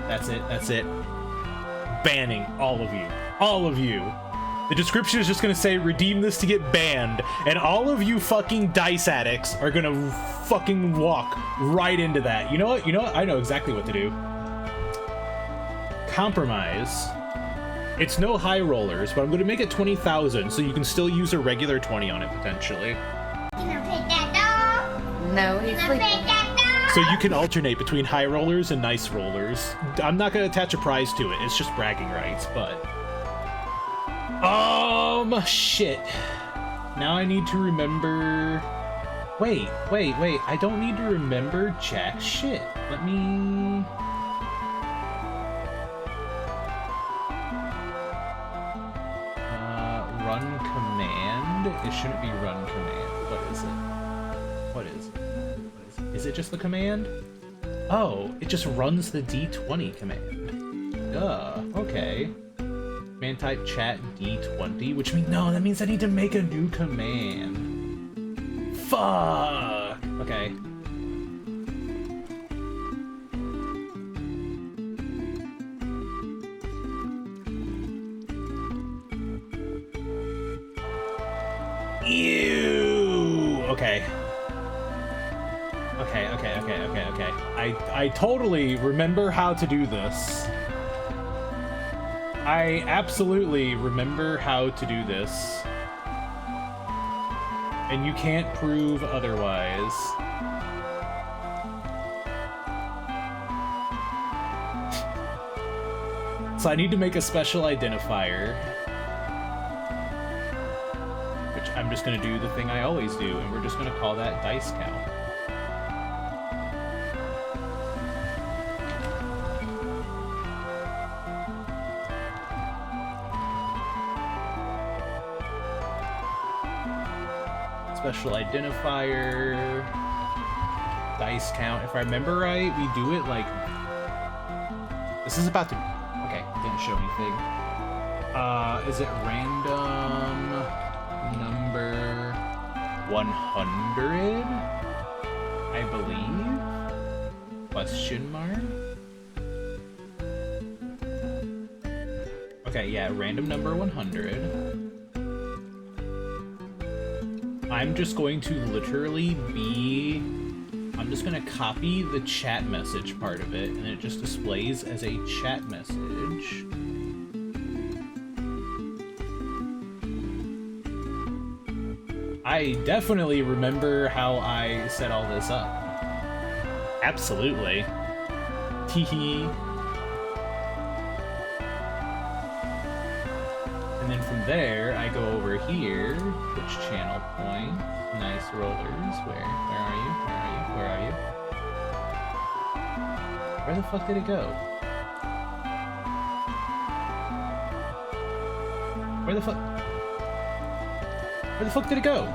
That's it. That's it. Banning all of you. All of you. The description is just gonna say redeem this to get banned, and all of you fucking dice addicts are gonna fucking walk right into that. You know what? You know what? I know exactly what to do. Compromise. It's no high rollers, but I'm gonna make it 20,000 so you can still use a regular 20 on it potentially. No, he's sleeping. So you can alternate between high rollers and nice rollers. I'm not gonna attach a prize to it. It's just bragging rights, but. Shit. Now I need to remember... Wait. I don't need to remember jack shit. Let me... Run command? It shouldn't be run command. What is it? What is it? Is it just the command? Oh, it just runs the D20 command. Duh, okay. Command type chat D20, which means, no, that means I need to make a new command. Fuck! Okay. Ew! Okay. Okay. I totally remember how to do this. I absolutely remember how to do this. And you can't prove otherwise. So I need to make a special identifier. Which I'm just gonna do the thing I always do, and we're just gonna call that dice count. Special identifier, dice count. If I remember right, we do it like... This is about to... Okay, didn't show anything. Is it random number 100? I believe? Question mark? Okay, yeah, random number 100. I'm just going to literally be... I'm just going to copy the chat message part of it, and it just displays as a chat message. I definitely remember how I set all this up. Absolutely. Teehee. And then from there, I go over here, which channel point, nice rollers, where are you, where are you? Where the fuck did it go? Where the fuck did it go?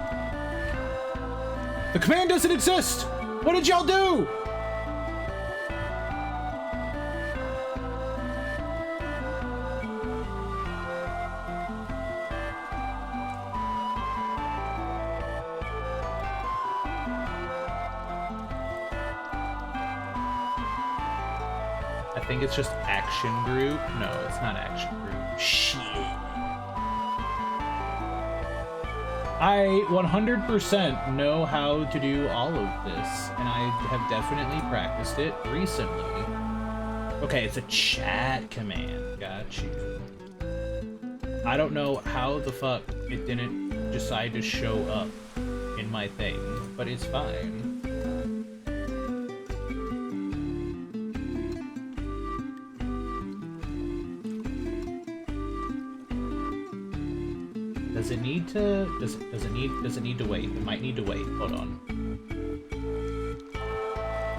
The command doesn't exist! What did y'all do? I think it's just action group. No, it's not action group. Shit. I 100% know how to do all of this, and I have definitely practiced it recently. Okay, it's a chat command. Got you. I don't know how the fuck it didn't decide to show up in my thing, but it's fine. Does it need to wait? It might need to wait. Hold on.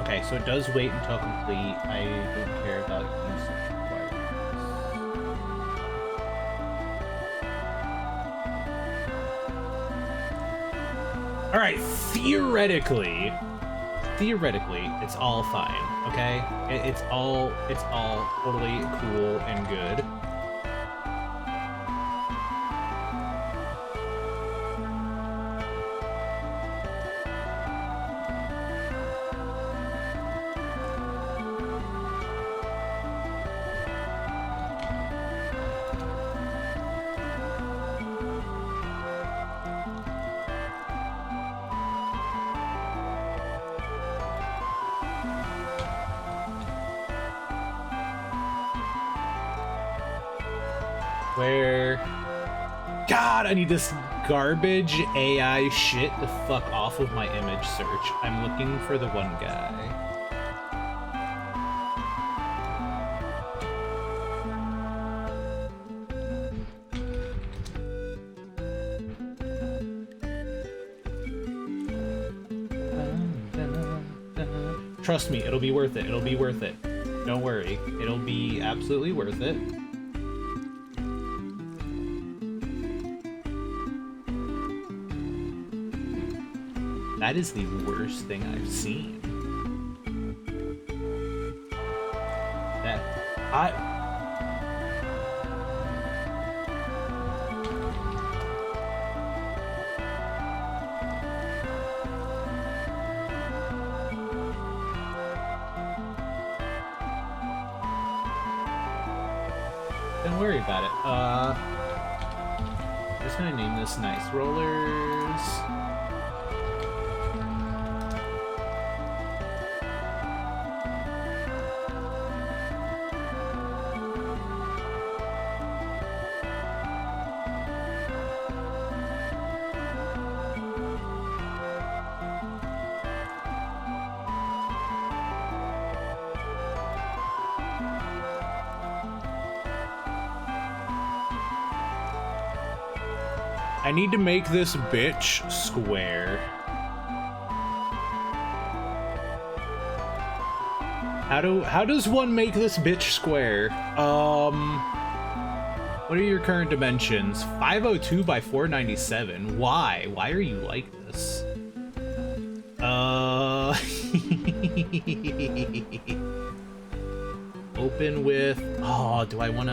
Okay, so it does wait until complete. I don't care about usage requirements. Alright, theoretically, it's all fine, okay? It's all totally cool and good. Where? God, I need this garbage AI shit to fuck off of my image search. I'm looking for the one guy. Trust me, it'll be worth it. It'll be worth it. Don't worry. It'll be absolutely worth it. That is the worst thing I've seen. Don't worry about it. I'm just gonna name this Nice Rollers. I need to make this bitch square. How does one make this bitch square? What are your current dimensions? 502 by 497. Why? Why are you like this? Open with, oh, do I want,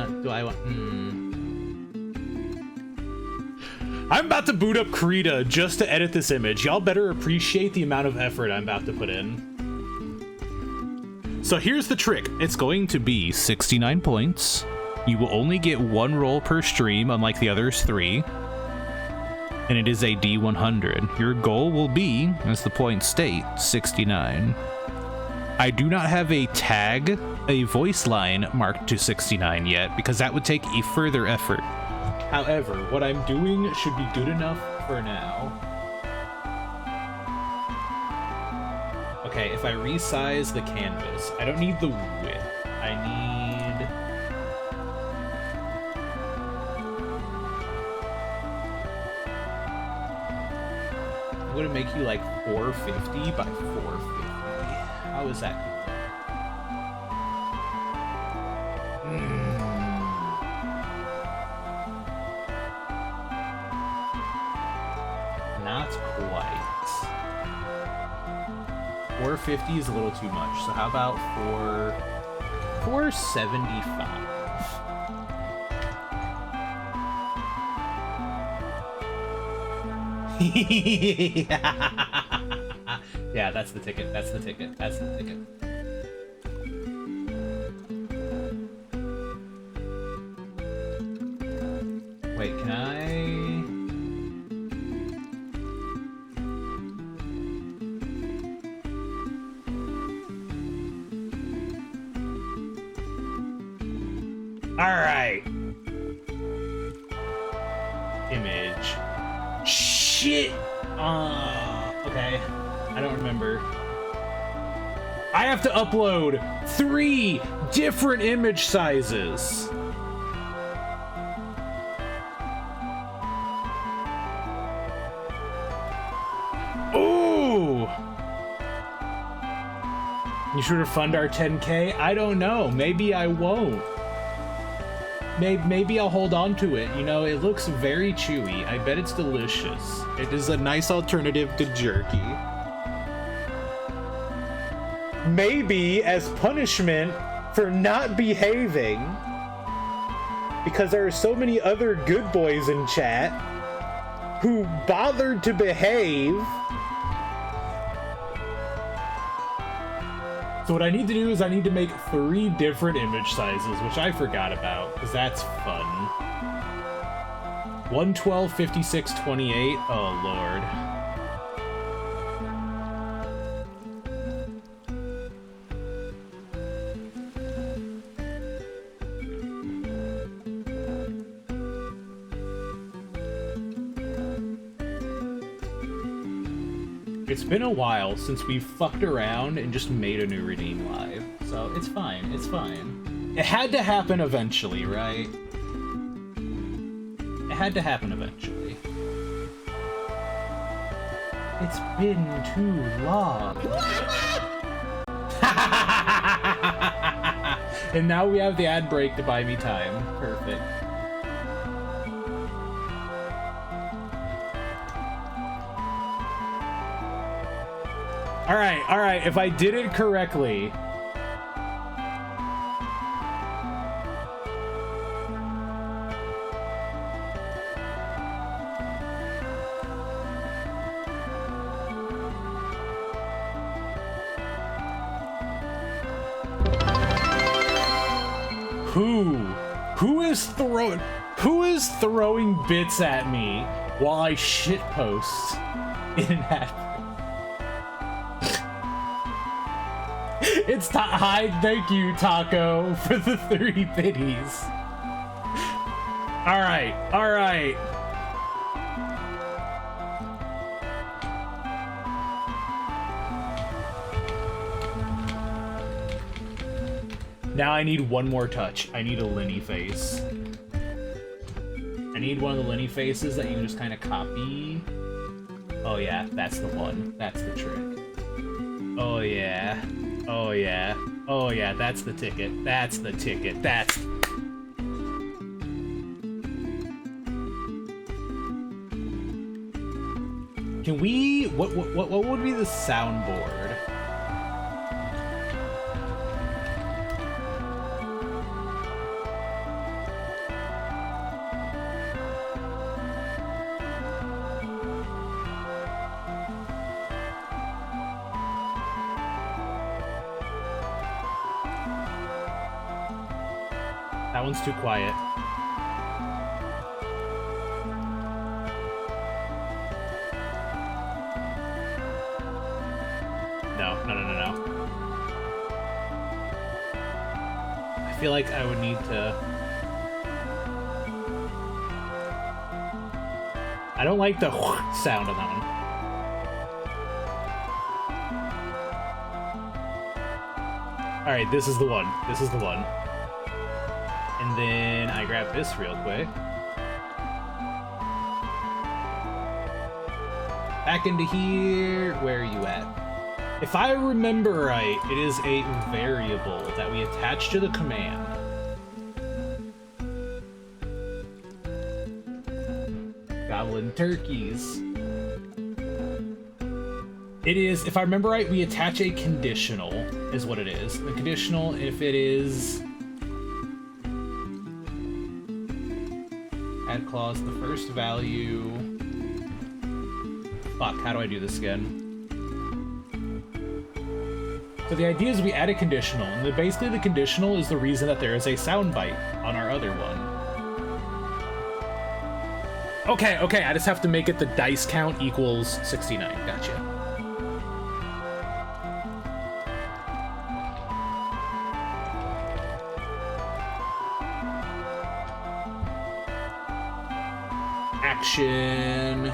I'm about to boot up Krita just to edit this image. Y'all better appreciate the amount of effort I'm about to put in. So here's the trick. It's going to be 69 points. You will only get one roll per stream, unlike the others 3. And it is a D100. Your goal will be, as the points state, 69. I do not have a tag, a voice line marked to 69 yet, because that would take a further effort. However, what I'm doing should be good enough for now. Okay, if I resize the canvas, I don't need the width. I need... I'm gonna make you like 450 by 450. How is that? Not quite. 450 is a little too much, so how about 475? Yeah, that's the ticket. That's the ticket. That's the ticket. Wait, can I... Alright. Image. Shit! Okay. I don't remember. I have to upload 3 different image sizes. Ooh! You sure to fund our 10K? I don't know. Maybe I won't. maybe I'll hold on to it. You know, it looks very chewy. I bet it's delicious. It is a nice alternative to jerky. Maybe as punishment for not behaving, because there are so many other good boys in chat who bothered to behave. So what I need to do is I need to make 3 different image sizes, which I forgot about, because that's fun. 112, 56, 28. Oh, Lord. It's been a while since we've fucked around and just made a new Redeem live, so it's fine, it's fine. It had to happen eventually, right? It had to happen eventually. It's been too long. And now we have the ad break to buy me time. Perfect. All right, if I did it correctly. Who is throwing bits at me while I shitpost in an ad? It's hi, thank you, Taco, for the 3 biddies. All right. Now I need one more touch. I need a Lenny face. I need one of the Lenny faces that you can just kind of copy. Oh yeah, that's the one. That's the trick. Oh yeah. Oh yeah. Oh yeah, that's the ticket. That's the ticket. That's... Can we... What would be the soundboard? That one's too quiet. No. I feel like I would need to... I don't like the sound on that one. Alright, this is the one. This is the one. And then I grab this real quick. Back into here. Where are you at? If I remember right, it is a variable that we attach to the command. Goblin turkeys. It is, if I remember right, we attach a conditional, is what it is. The conditional, if it is... Add clause, the first value... Fuck, how do I do this again? So the idea is we add a conditional, and basically the conditional is the reason that there is a soundbite on our other one. Okay, I just have to make it the dice count equals 69. Gotcha. Action.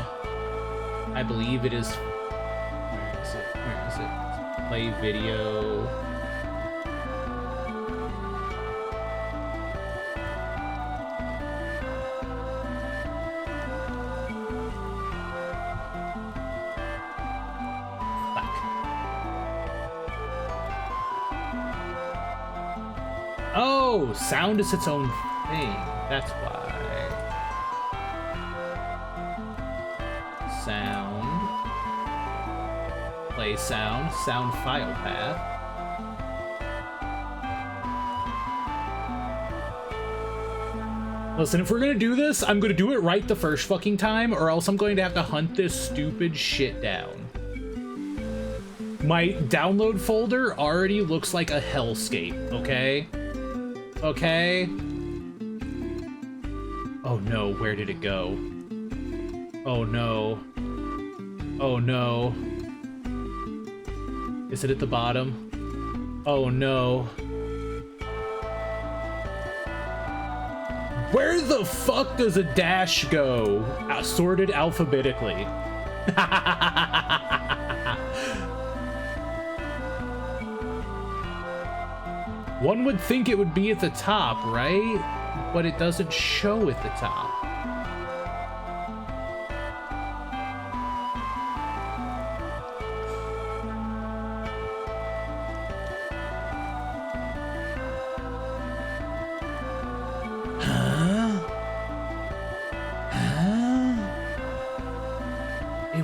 I believe it is... Where is it? Play video. Fuck. Oh, sound is its own thing. That's why. Sound. Play sound. Sound file path. Listen, if we're gonna do this, I'm gonna do it right the first fucking time, or else I'm going to have to hunt this stupid shit down. My download folder already looks like a hellscape, okay? Okay? Oh no, where did it go? Oh no. Oh no. Is it at the bottom? Oh no. Where the fuck does a dash go? Sorted alphabetically. One would think it would be at the top, right? But it doesn't show at the top.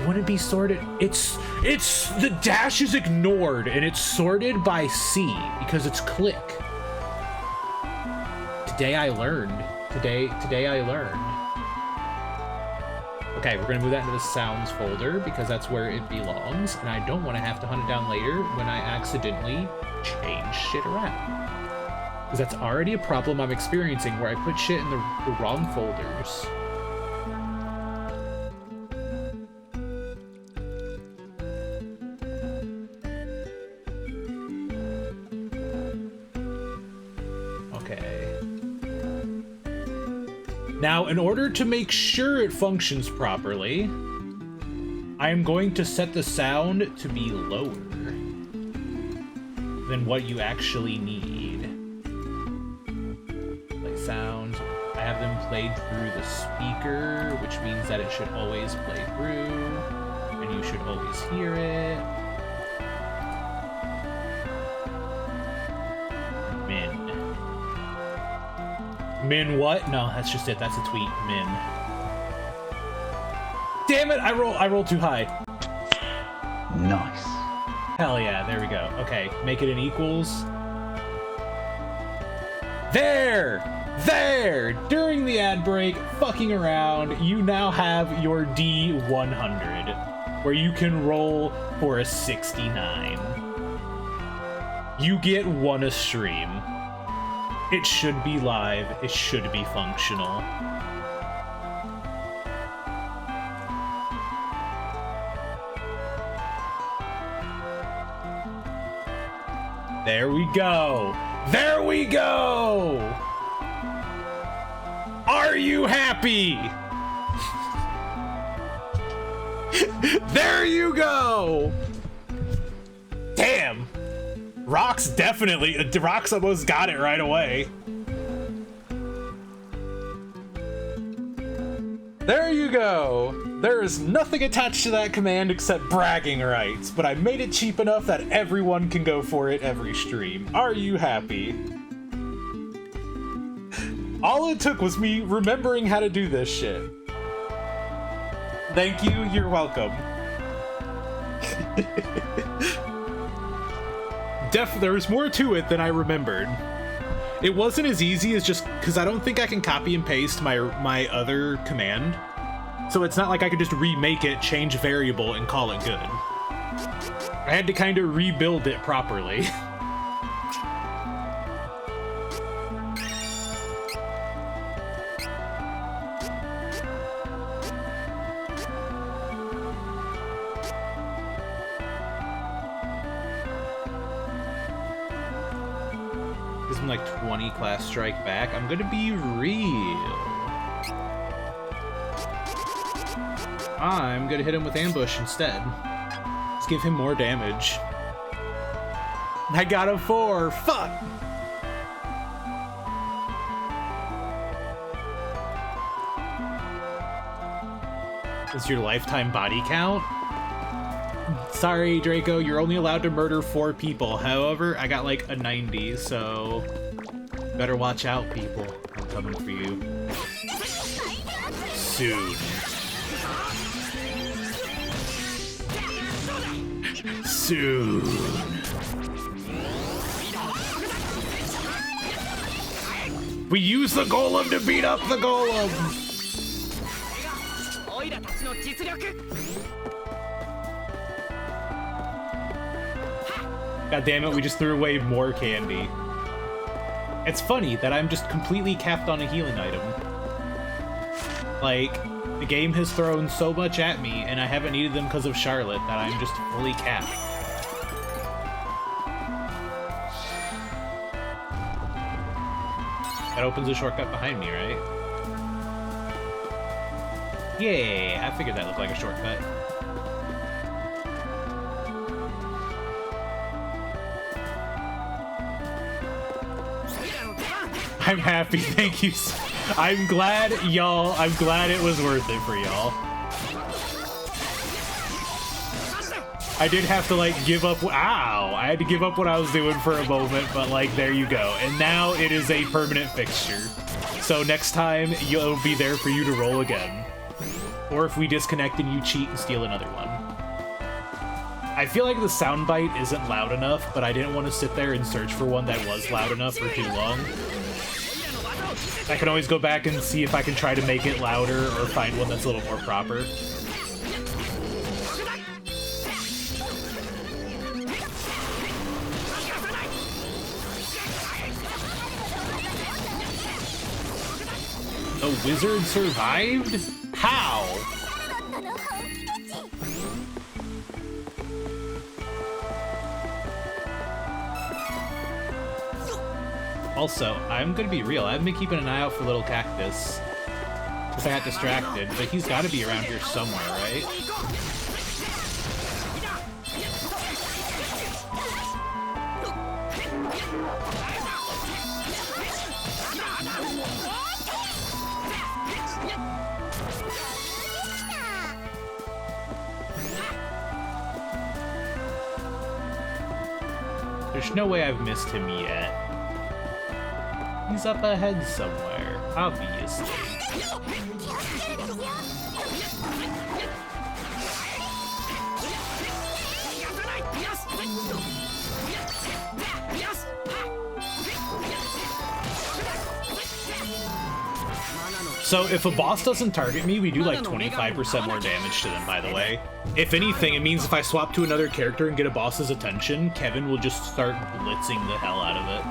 Wouldn't be sorted. It's the dash is ignored and it's sorted by C because it's click. Today I learned. Today I learned. Okay, we're gonna move that into the sounds folder because that's where it belongs, and I don't want to have to hunt it down later when I accidentally change shit around. Because that's already a problem I'm experiencing where I put shit in the wrong folders. Now, in order to make sure it functions properly, I am going to set the sound to be lower than what you actually need. Play sounds. I have them played through the speaker, which means that it should always play through, and you should always hear it. Min what? No, that's just it. That's a tweet. Min. Damn it! I rolled too high. Nice. Hell yeah! There we go. Okay, make it an equals. There! During the ad break, fucking around, you now have your D100, where you can roll for a 69. You get one a stream. It should be live. It should be functional. There we go. There we go. Are you happy? There you go. Damn. Rox almost got it right away. There you go. There is nothing attached to that command except bragging rights, but I made it cheap enough that everyone can go for it every stream. Are you happy? All it took was me remembering how to do this shit. Thank you, you're welcome. There was more to it than I remembered. It wasn't as easy as just because I don't think I can copy and paste my other command. So it's not like I could just remake it, change variable, and call it good. I had to kind of rebuild it properly. Like 20 class strike back. I'm gonna be real. I'm gonna hit him with ambush instead. Let's give him more damage. I got a 4. Fuck. Is your lifetime body count? Sorry, Draco, you're only allowed to murder 4 people. However, I got like a 90, so Better watch out, people. I'm coming for you. Soon. Soon. We use the golem to beat up the golem! God damn it, we just threw away more candy. It's funny that I'm just completely capped on a healing item. Like, the game has thrown so much at me, and I haven't needed them because of Charlotte, that I'm just fully capped. That opens a shortcut behind me, right? Yeah, I figured that looked like a shortcut. I'm happy, thank you. I'm glad, y'all. I'm glad it was worth it for y'all. I did have to, like, give up. Ow! I had to give up what I was doing for a moment, but, like, there you go. And now it is a permanent fixture. So next time, it'll be there for you to roll again. Or if we disconnect and you cheat and steal another one. I feel like the soundbite isn't loud enough, but I didn't want to sit there and search for one that was loud enough for too long. I can always go back and see if I can try to make it louder or find one that's a little more proper. The wizard survived? How? Also, I'm gonna be real, I've been keeping an eye out for Little Cactus. Because I got distracted, but he's gotta be around here somewhere, right? There's no way I've missed him yet. He's up ahead somewhere, obviously. So if a boss doesn't target me, we do like 25% more damage to them, by the way. If anything, it means if I swap to another character and get a boss's attention, Kevin will just start blitzing the hell out of it.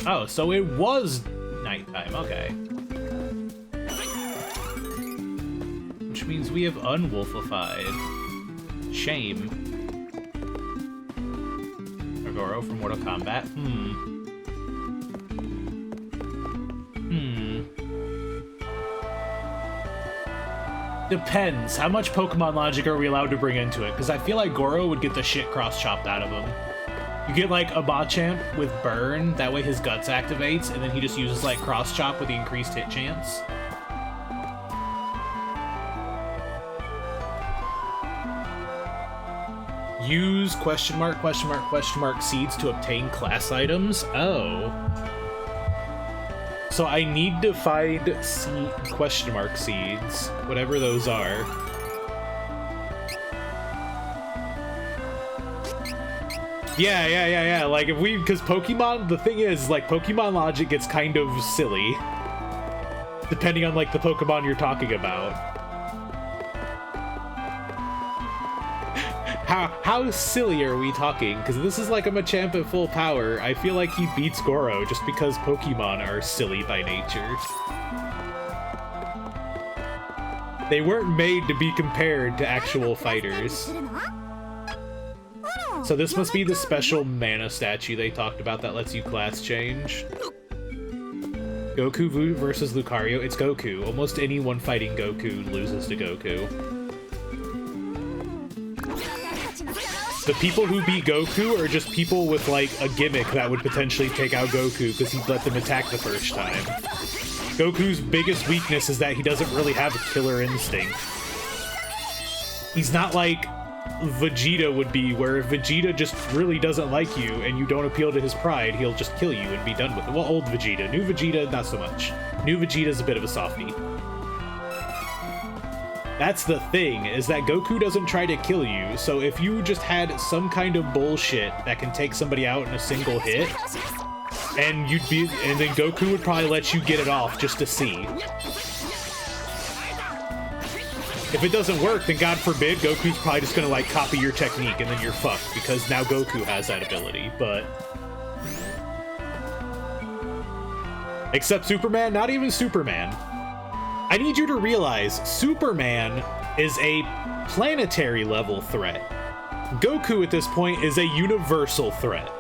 Oh, so it was nighttime, okay. Which means we have unwolfified. Shame. Goro from Mortal Kombat. Depends. How much Pokemon logic are we allowed to bring into it? Because I feel like Goro would get the shit cross-chopped out of him. You get, like, a Machamp with Burn, that way his Guts activates, and then he just uses, like, cross-chop with the increased hit chance. Use question mark seeds to obtain class items? Oh. So I need to find question mark seeds, whatever those are. Yeah. Like, if we, because Pokemon, the thing is, like, Pokemon logic gets kind of silly, depending on, like, the Pokemon you're talking about. How silly are we talking? Because this is like a Machamp at full power. I feel like he beats Goro just because Pokemon are silly by nature. They weren't made to be compared to actual fighters. So this must be the special mana statue they talked about that lets you class change. Goku versus Lucario. It's Goku. Almost anyone fighting Goku loses to Goku. The people who beat Goku are just people with, like, a gimmick that would potentially take out Goku because he'd let them attack the first time. Goku's biggest weakness is that he doesn't really have a killer instinct. He's not like Vegeta would be, where if Vegeta just really doesn't like you and you don't appeal to his pride, he'll just kill you and be done with it. Well, old Vegeta. New Vegeta, not so much. New Vegeta's a bit of a softie. That's the thing, is that Goku doesn't try to kill you, so if you just had some kind of bullshit that can take somebody out in a single hit, and then Goku would probably let you get it off just to see. If it doesn't work, then God forbid, Goku's probably just gonna like copy your technique and then you're fucked, because now Goku has that ability, but... Except Superman? Not even Superman. I need you to realize, Superman is a planetary level threat. Goku at this point is a universal threat.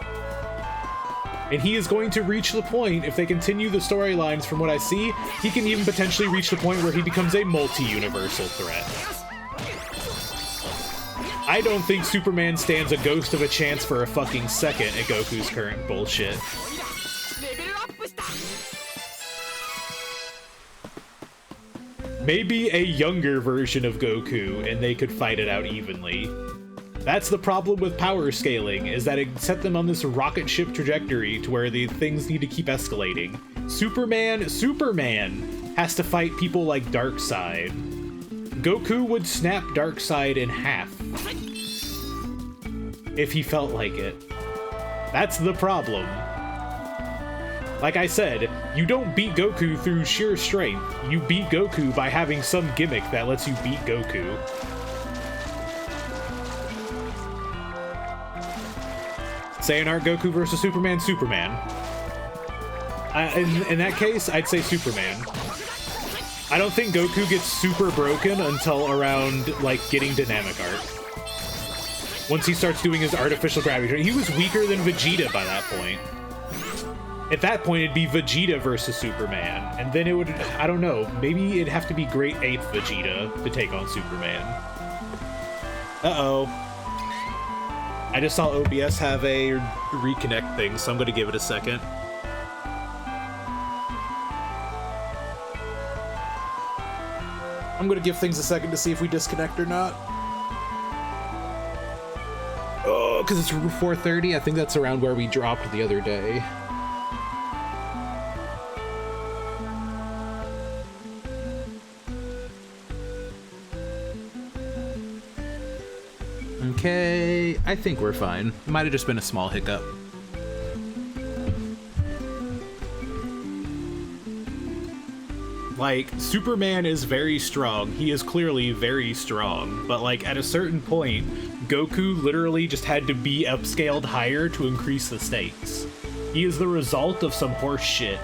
And he is going to reach the point, if they continue the storylines from what I see, he can even potentially reach the point where he becomes a multi-universal threat. I don't think Superman stands a ghost of a chance for a fucking second at Goku's current bullshit. Maybe a younger version of Goku, and they could fight it out evenly. That's the problem with power scaling, is that it set them on this rocket ship trajectory to where the things need to keep escalating. Superman has to fight people like Darkseid. Goku would snap Darkseid in half if he felt like it. That's the problem. Like I said, you don't beat Goku through sheer strength. You beat Goku by having some gimmick that lets you beat Goku. Sayonara Goku versus Superman, Superman. In that case, I'd say Superman. I don't think Goku gets super broken until around, like, getting Dynamic Art. Once he starts doing his artificial gravity. He was weaker than Vegeta by that point. At that point, it'd be Vegeta versus Superman. And then it would, I don't know, maybe it'd have to be Great Ape Vegeta to take on Superman. Uh-oh. I just saw OBS have a reconnect thing, so I'm going to give it a second. I'm going to give things a second to see if we disconnect or not. Oh, because it's 4:30. I think that's around where we dropped the other day. Okay, I think we're fine. It might have just been a small hiccup. Like, Superman is very strong. He is clearly very strong. But, like, at a certain point, Goku literally just had to be upscaled higher to increase the stakes. He is the result of some horse shit.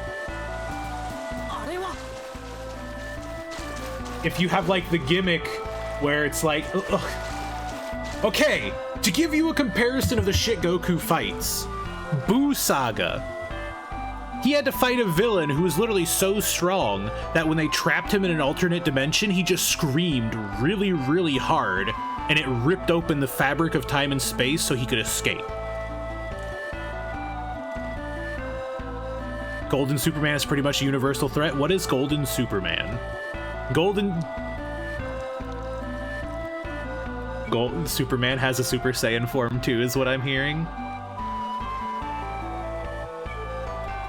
If you have, like, the gimmick where it's like... Okay, to give you a comparison of the shit Goku fights, Buu Saga. He had to fight a villain who was literally so strong that when they trapped him in an alternate dimension, he just screamed really, really hard, and it ripped open the fabric of time and space so he could escape. Golden Superman is pretty much a universal threat. What is Golden Superman? Golden Superman has a Super Saiyan form too, is what I'm hearing.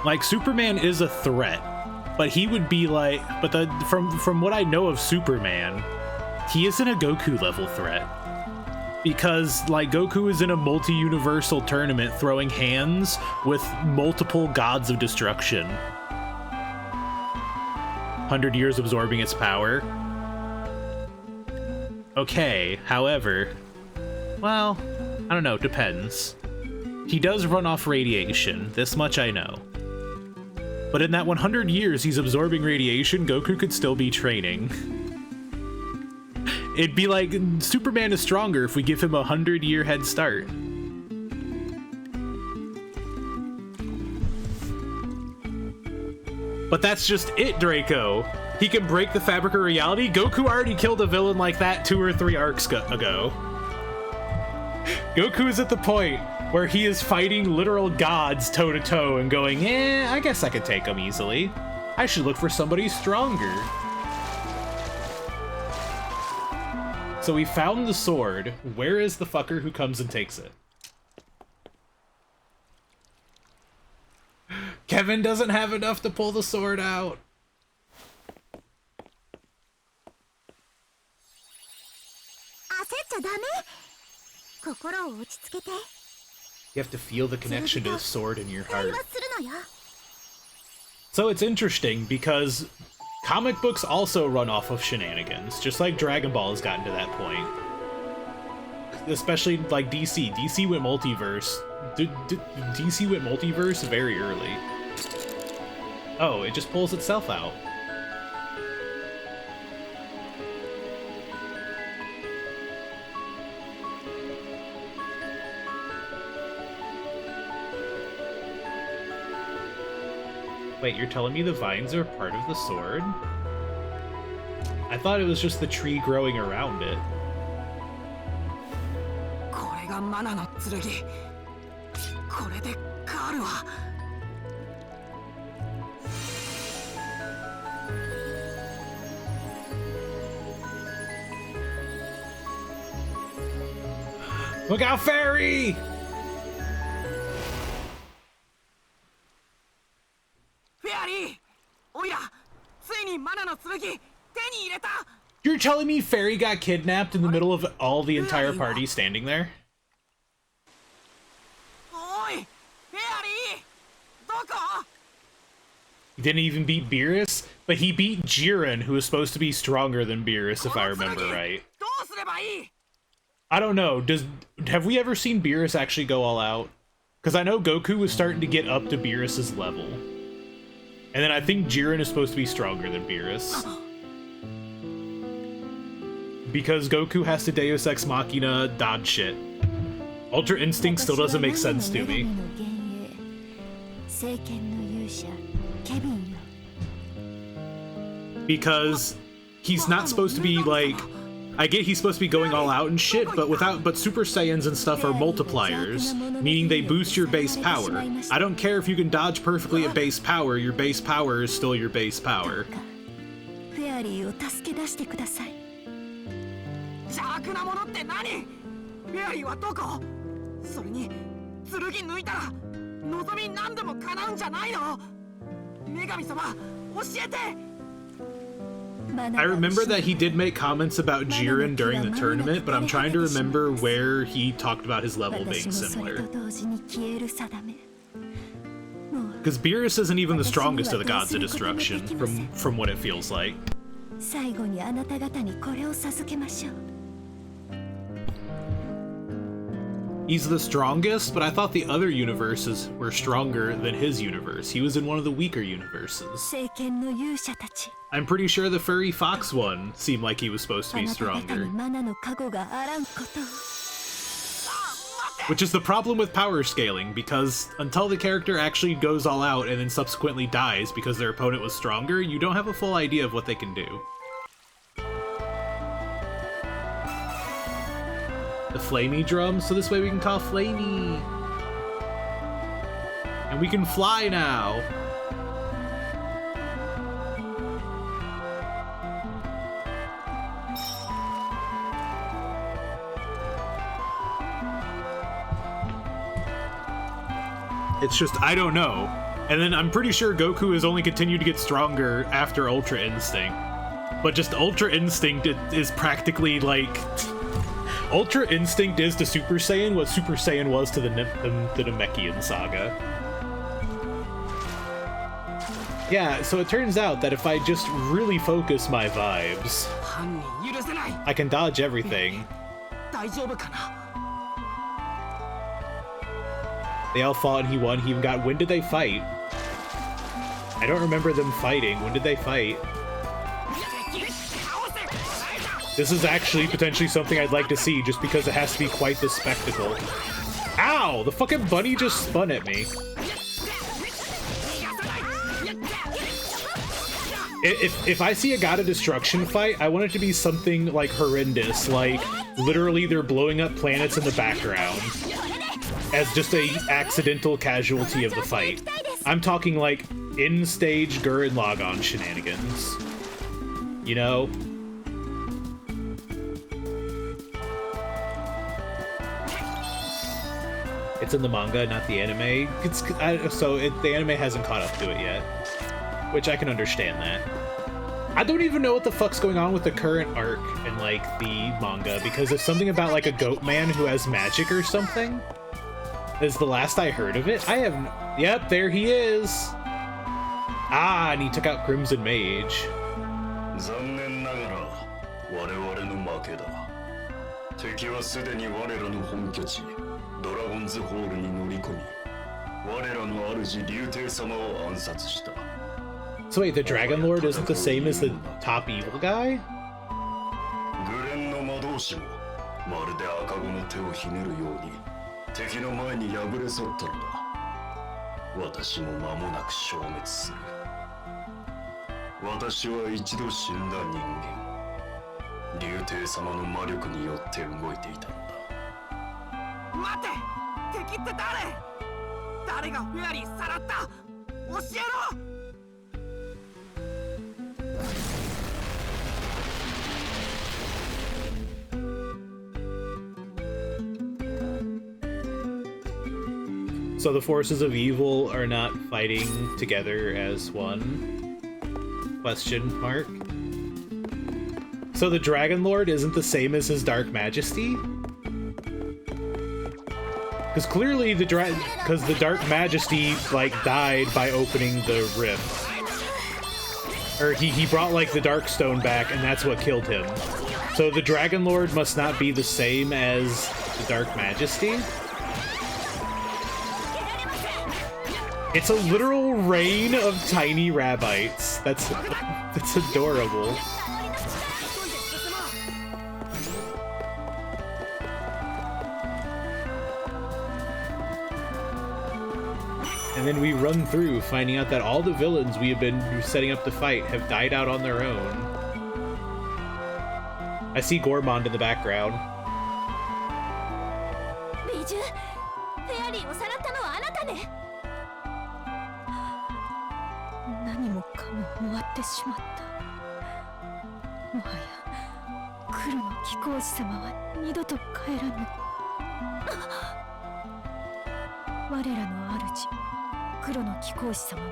Like, Superman is a threat, but he would be like, but from what I know of Superman, he isn't a Goku level threat. Because, like, Goku is in a multi-universal tournament throwing hands with multiple gods of destruction. 100 years absorbing its power. Okay, however, well, I don't know, depends. He does run off radiation, this much I know. But in that 100 years he's absorbing radiation, Goku could still be training. It'd be like, Superman is stronger if we give him a 100-year head start. But that's just it, Draco. He can break the fabric of reality. Goku already killed a villain like that 2 or 3 arcs ago. Goku is at the point where he is fighting literal gods toe-to-toe and going, I guess I could take them easily. I should look for somebody stronger. So we found the sword. Where is the fucker who comes and takes it? Kevin doesn't have enough to pull the sword out. You have to feel the connection to the sword in your heart. So it's interesting because comic books also run off of shenanigans, just like Dragon Ball has gotten to that point. Especially like DC. DC went multiverse. DC went multiverse very early. Oh, it just pulls itself out. Wait, you're telling me the vines are part of the sword? I thought it was just the tree growing around it. Look out, fairy! You're telling me Fairy got kidnapped in the middle of all the entire party standing there? He didn't even beat Beerus, but he beat Jiren, who was supposed to be stronger than Beerus, if I remember right. I don't know, have we ever seen Beerus actually go all out? Because I know Goku was starting to get up to Beerus's level. And then I think Jiren is supposed to be stronger than Beerus. Because Goku has to Deus Ex Machina dodge shit. Ultra Instinct still doesn't make sense to me. Because he's not supposed to be like... I get he's supposed to be going all out and shit, but Super Saiyans and stuff are multipliers, meaning they boost your base power. I don't care if you can dodge perfectly at base power, your base power is still your base power. I remember that he did make comments about Jiren during the tournament, but I'm trying to remember where he talked about his level being similar. Because Beerus isn't even the strongest of the gods of destruction, from what it feels like. He's the strongest, but I thought the other universes were stronger than his universe. He was in one of the weaker universes. I'm pretty sure the furry fox one seemed like he was supposed to be stronger. Which is the problem with power scaling, because until the character actually goes all out and then subsequently dies because their opponent was stronger, you don't have a full idea of what they can do. The flamey drum, so this way we can call Flamey. And we can fly now. It's just, I don't know. And then I'm pretty sure Goku has only continued to get stronger after Ultra Instinct. But just Ultra Instinct is practically like... Ultra Instinct is to Super Saiyan what Super Saiyan was to the Namekian saga. Yeah, so it turns out that if I just really focus my vibes, I can dodge everything. They all fought and he won. He even got... When did they fight? I don't remember them fighting. When did they fight? This is actually potentially something I'd like to see, just because it has to be quite the spectacle. Ow! The fucking bunny just spun at me. If I see a God of Destruction fight, I want it to be something like horrendous, like literally they're blowing up planets in the background as just a accidental casualty of the fight. I'm talking like in-stage Gurren Lagann shenanigans. You know? It's in the manga, not the anime. The anime hasn't caught up to it yet, which I can understand that. I don't even know what the fuck's going on with the current arc in like the manga, because there's something about like a goat man who has magic or something. Is the last I heard of it. I have. Yep, there he is. Ah, and he took out Crimson Mage. 残念ながら我々の負けだ。敵はすでに我らの本拠地ドラゴンズホールに乗り込み、我らの主竜帝様を暗殺した。 So wait, the Dragon Lord isn't the same as the top evil guy? グレンの魔導士もまるで赤子の手をひねるように敵の前に敗れ去ったのだ。私も間もなく消滅する。私は一度死んだ人間。竜帝様の魔力によって動いていたのだ。待て、敵って誰がフェアリーさらった？教えろ！ So the forces of evil are not fighting together as one? Question mark. So the Dragon Lord isn't the same as his Dark Majesty? Because clearly the Dark Majesty like died by opening the rift. Or he brought like the Dark Stone back and that's what killed him. So the Dragon Lord must not be the same as the Dark Majesty? It's a literal rain of tiny rabbites. That's adorable. And then we run through, finding out that all the villains we have been setting up to fight have died out on their own. I see Gourmand in the background. 終わってしまった。もはや黒の貴公子様は二度と帰らぬ。我らの主黒の貴公子様は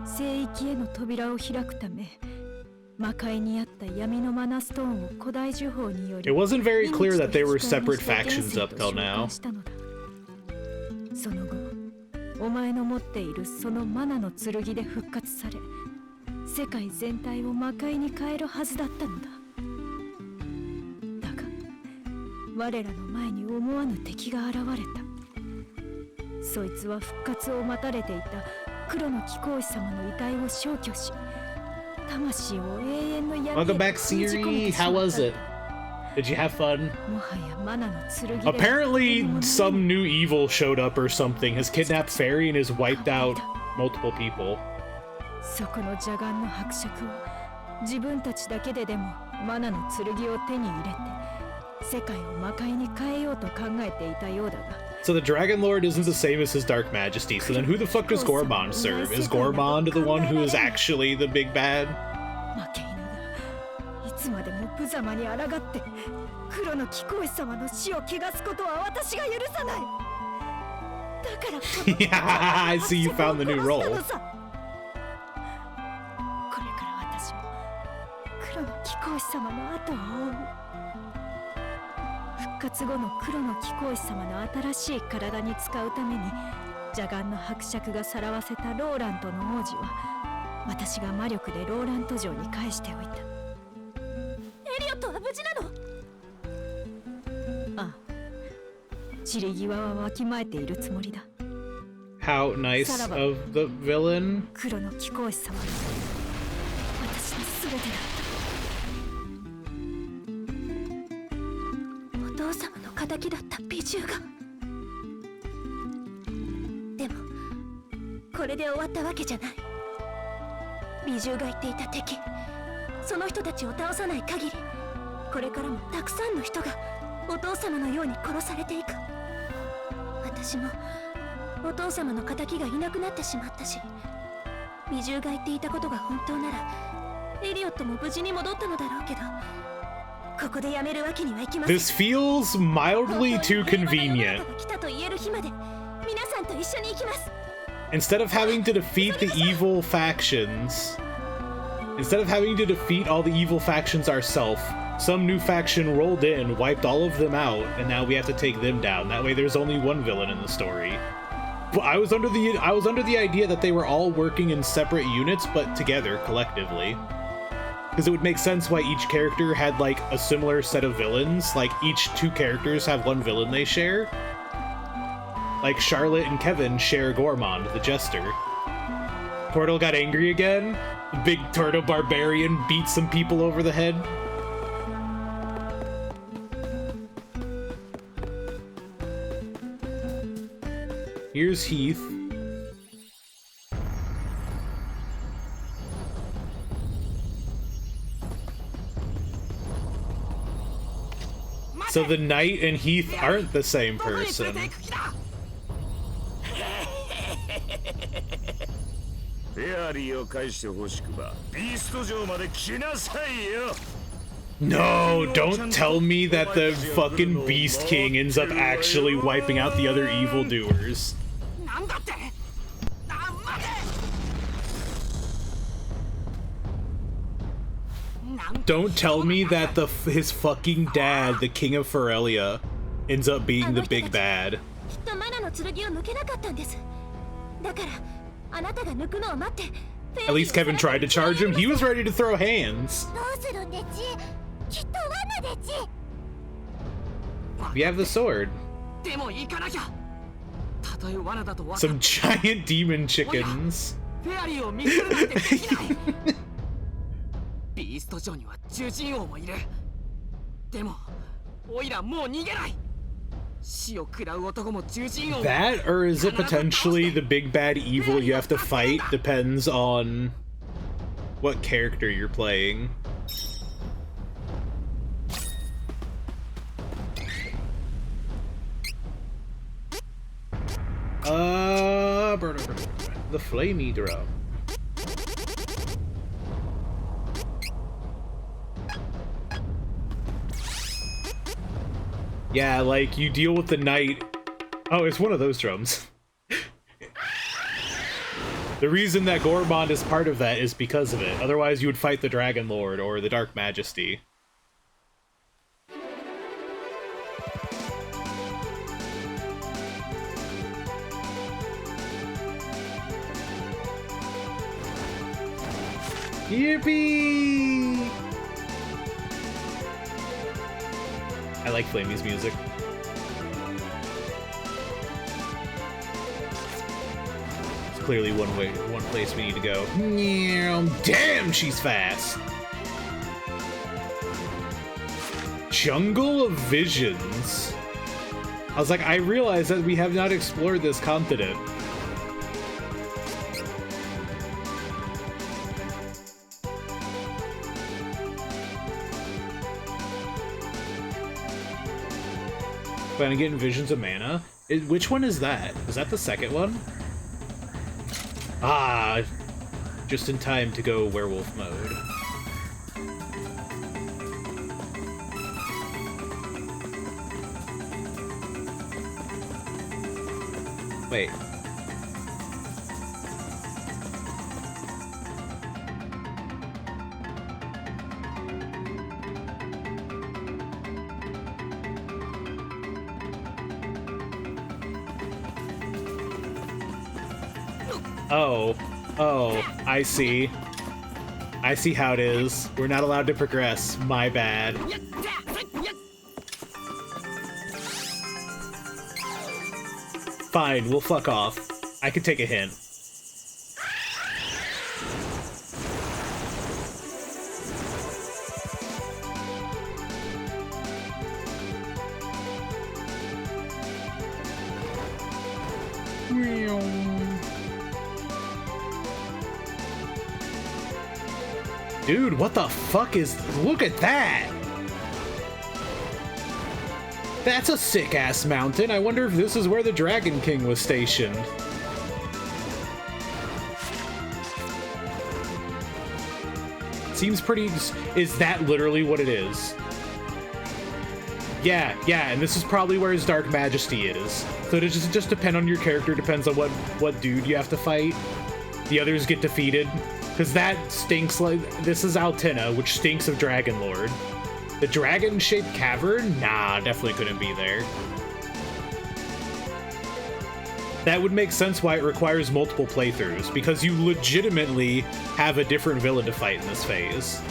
聖域への扉を開くため魔界にあった闇のマナストーンを古代呪法により It wasn't very clear that they were separate factions up till now. その後お前の持っているそのマナの剣で復活され世界全体を魔界に変えるはずだったのだ。だが我らの前に思わぬ敵が現れた。そいつは復活を待たれていた黒の貴公子様の遺体を消去し魂を永遠の闇へ Welcome back, Seri. How was it? Did you have fun? もはやマナの剣で Apparently, some new evil showed up or something, has kidnapped Seri and has wiped out multiple people. そこの邪眼の伯爵を自分たちだけででもマナの剣を手に入れて世界を魔界に変えようと考えていたようだが So the Dragon Lord isn't the same as his Dark Majesty, so then who the fuck does Gourmand serve? Is Gourmand the one who is actually the big bad? 負け犬がいつまでも無様に抗って黒の貴公子様の死を汚すことは私が許さない。だから Yeah, I see you found the new role. これから私も黒の貴公子様の後を追う。復活後の黒の貴公子様の新しい体に使うために邪眼の伯爵がさらわせたローラントの王子は私が魔力でローラント城に返しておいた。エリオットは無事なの？ああ、散り際はわきまえているつもりだ。 How nice of the villain. 黒の貴公子様は私の全てだった。お父様の敵だった美獣が。でもこれで終わったわけじゃない。美獣が言っていた敵、その人たちを倒さない限りこれからもたくさんの人がお父様のように殺されていく。私もお父様の敵がいなくなってしまったし、美獣が言っていたことが本当ならエリオットも無事に戻ったのだろうけど、This feels mildly too convenient. Instead of having to defeat the evil factions, instead of having to defeat all the evil factions ourselves, some new faction rolled in, wiped all of them out, and now we have to take them down. That way there's only one villain in the story. I was under the idea that they were all working in separate units, but together, collectively. Because it would make sense why each character had, like, a similar set of villains. Like, each two characters have one villain they share. Like, Charlotte and Kevin share Gormond, the Jester. Turtle got angry again. The big turtle barbarian beat some people over the head. Here's Heath. So the Knight and Heath aren't the same person. フェアリーを返してほしくばビースト城まで来なさいよ No, don't tell me that the fucking Beast King ends up actually wiping out the other evildoers. Don't tell me that his fucking dad, the King of Ferelia, ends up being the big bad. At least Kevin tried to charge him. He was ready to throw hands. We have the sword. Some giant demon chickens. That, or is it potentially the big bad evil you have to fight? Depends on what character you're playing. The flamey drum. Yeah, like, you deal with the knight. Oh, it's one of those drums. The reason that Gormond is part of that is because of it. Otherwise, you would fight the Dragon Lord or the Dark Majesty. Yippee! I like Flamey's music. It's clearly one place we need to go. Damn, she's fast! Jungle of Visions. I was like, I realize that we have not explored this continent. Plan on getting Visions of Mana. Which one is that? Is that the second one? Ah, just in time to go werewolf mode. Wait. Oh, I see. I see how it is. We're not allowed to progress. My bad. Fine, we'll fuck off. I can take a hint. Dude, what the fuck is... Look at that! That's a sick-ass mountain. I wonder if this is where the Dragon King was stationed. Seems pretty... Is that literally what it is? Yeah, and this is probably where his Dark Majesty is. So it just depend on your character, depends on what dude you have to fight. The others get defeated. Because that stinks like... This is Altina, which stinks of Dragon Lord. The dragon-shaped cavern? Nah, definitely couldn't be there. That would make sense why it requires multiple playthroughs, because you legitimately have a different villain to fight in this phase.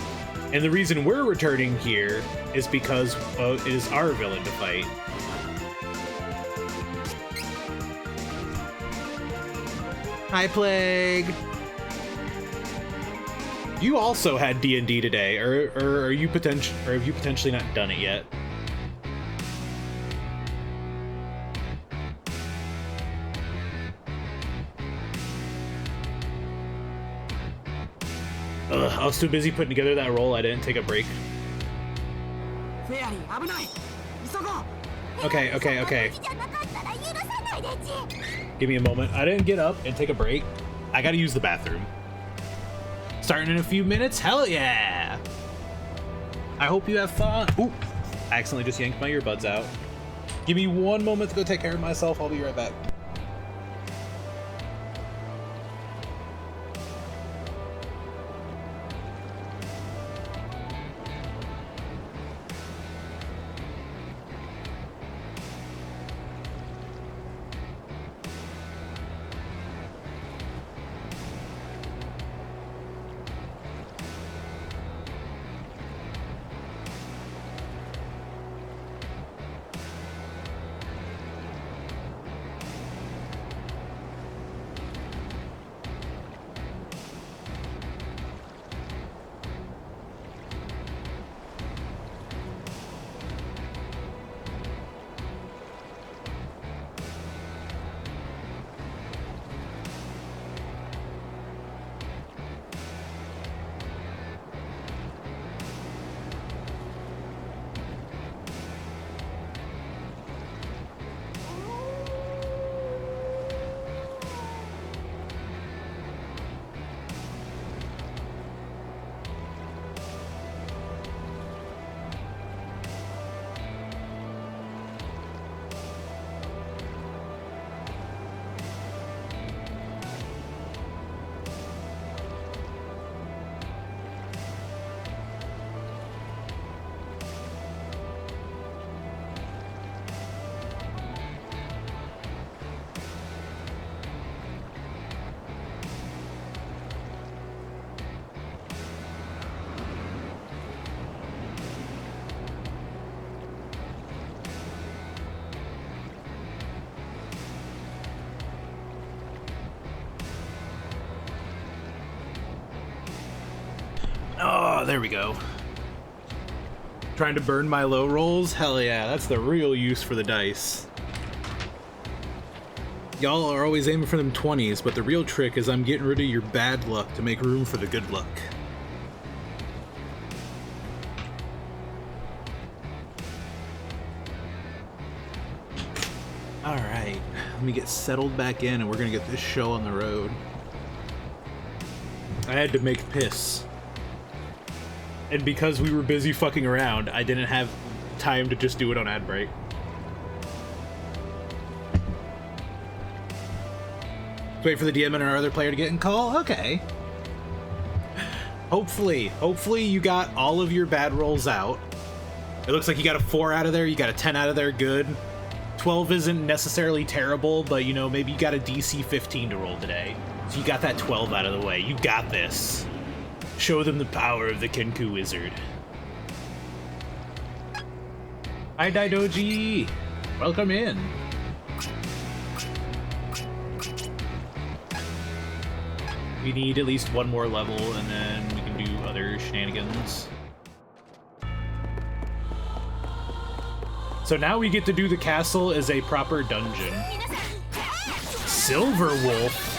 And the reason we're returning here is because it is our villain to fight. Hi, Plague! You also had D&D today, or have you potentially not done it yet? Ugh, I was too busy putting together that roll, I didn't take a break. Okay. Give me a moment. I didn't get up and take a break. I gotta use the bathroom. Starting in a few minutes? Hell yeah! I hope you have fun. Ooh, I accidentally just yanked my earbuds out. Give me one moment to go take care of myself. I'll be right back. Oh, there we go. Trying to burn my low rolls? Hell yeah, that's the real use for the dice. Y'all are always aiming for them 20s, but the real trick is I'm getting rid of your bad luck to make room for the good luck. Alright, let me get settled back in and we're gonna get this show on the road. I had to make piss. And because we were busy fucking around, I didn't have time to just do it on ad break. Wait for the DM and our other player to get in call? Okay. Hopefully you got all of your bad rolls out. It looks like you got a 4 out of there, you got a 10 out of there, good. 12 isn't necessarily terrible, but you know, maybe you got a DC 15 to roll today. So you got that 12 out of the way. You got this. Show them the power of the Kenku Wizard. Hi, Daidoji! Welcome in. We need at least one more level, and then we can do other shenanigans. So now we get to do the castle as a proper dungeon. Silver Wolf?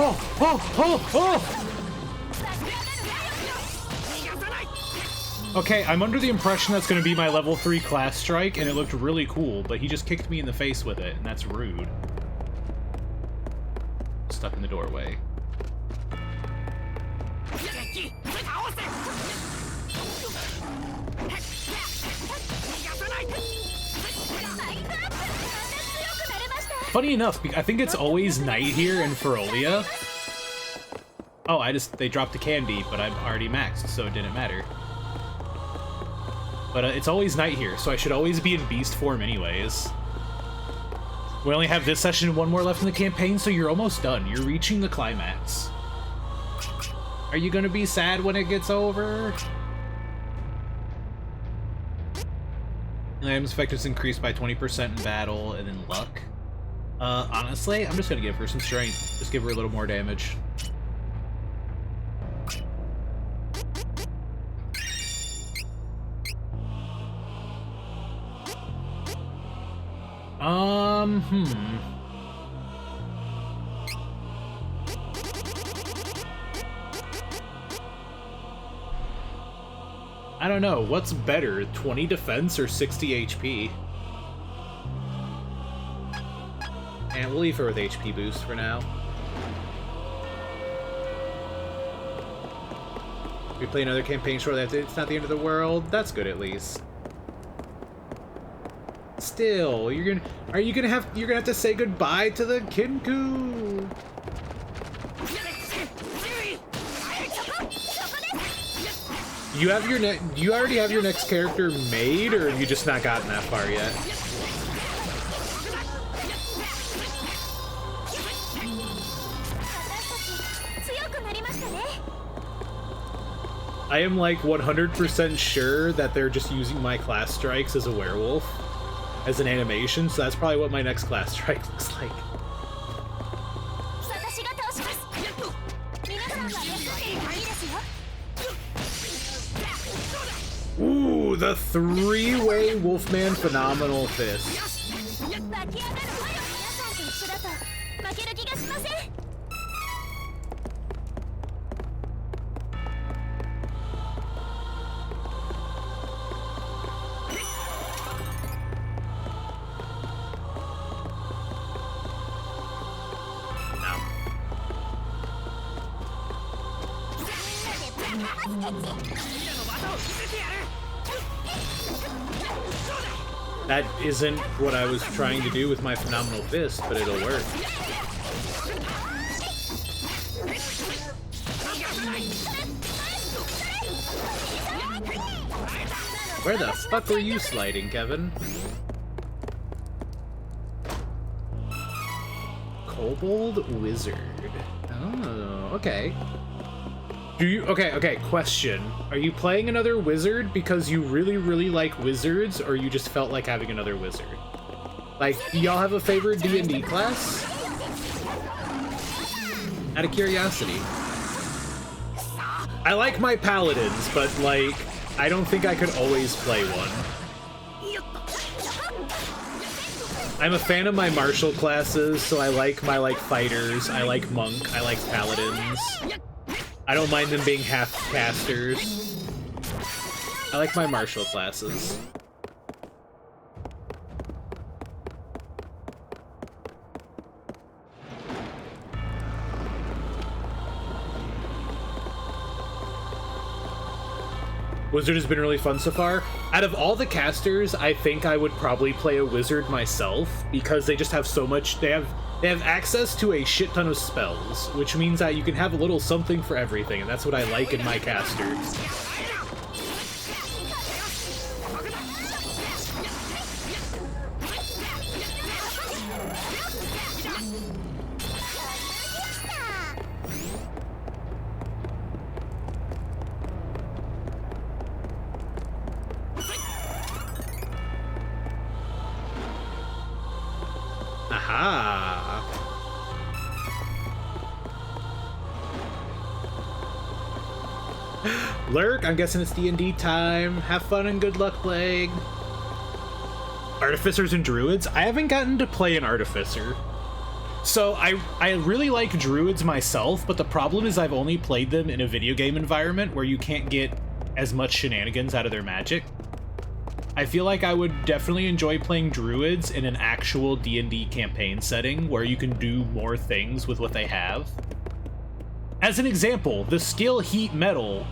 Oh! Okay, I'm under the impression that's going to be my level 3 class strike, and it looked really cool, but he just kicked me in the face with it, and that's rude. Stuck in the doorway. funny enough, I think it's always night here in Ferolia. Oh, they dropped the candy, but I'm already maxed, so it didn't matter. But it's always night here, so I should always be in beast form anyways. We only have this session and one more left in the campaign, so you're almost done. You're reaching the climax. Are you gonna be sad when it gets over? Items effectiveness increased by 20% in battle, and then luck. Honestly, I'm just gonna give her some strength. Just give her a little more damage. I don't know. What's better, 20 defense or 60 HP? And we'll leave her with HP boost for now. We play another campaign shortly after. It's not the end of the world. That's good at least. Still, you're gonna have to say goodbye to the Kinku. You already have your next character made, or have you just not gotten that far yet? I am like 100% sure that they're just using my class strikes as a werewolf, as an animation, so that's probably what my next class strike looks like. Ooh, the three-way Wolfman Phenomenal Fist. That isn't what I was trying to do with my Phenomenal Fist, but it'll work. Where the fuck were you sliding, Kevin? Kobold Wizard. Oh, okay. Okay, question. Are you playing another wizard because you really, really like wizards, or you just felt like having another wizard? Like, do y'all have a favorite D&D class? Out of curiosity. I like my paladins, but, like, I don't think I could always play one. I'm a fan of my martial classes, so I like my, like, fighters, I like monk, I like paladins. I don't mind them being half casters. I like my martial classes. Wizard has been really fun so far. Out of all the casters, I think I would probably play a wizard myself, because they just have so much. They have access to a shit ton of spells, which means that you can have a little something for everything, and that's what I like in my casters. Aha! Lurk, I'm guessing it's D&D time. Have fun and good luck playing. Artificers and Druids? I haven't gotten to play an Artificer. So I really like Druids myself, but the problem is I've only played them in a video game environment where you can't get as much shenanigans out of their magic. I feel like I would definitely enjoy playing Druids in an actual D&D campaign setting where you can do more things with what they have. As an example, the skill Heat Metal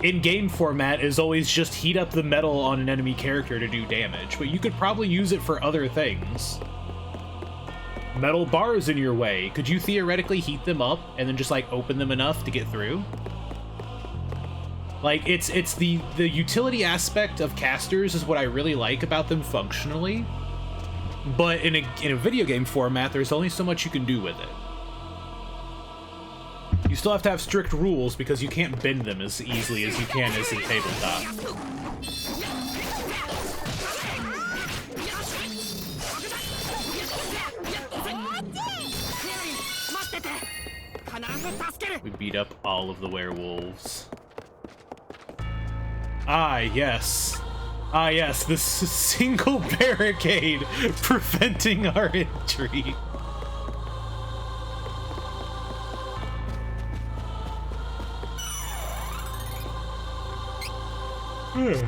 in game format is always just heat up the metal on an enemy character to do damage, but you could probably use it for other things. metal bars in your way. Could you theoretically heat them up and then just like open them enough to get through? Like, it's the utility aspect of casters is what I really like about them functionally. But in a video game format, there's only so much you can do with it. You still have to have strict rules because you can't bend them as easily as you can as in tabletop. We beat up all of the werewolves. Ah, yes. Ah, yes, this single barricade preventing our entry. Ugh.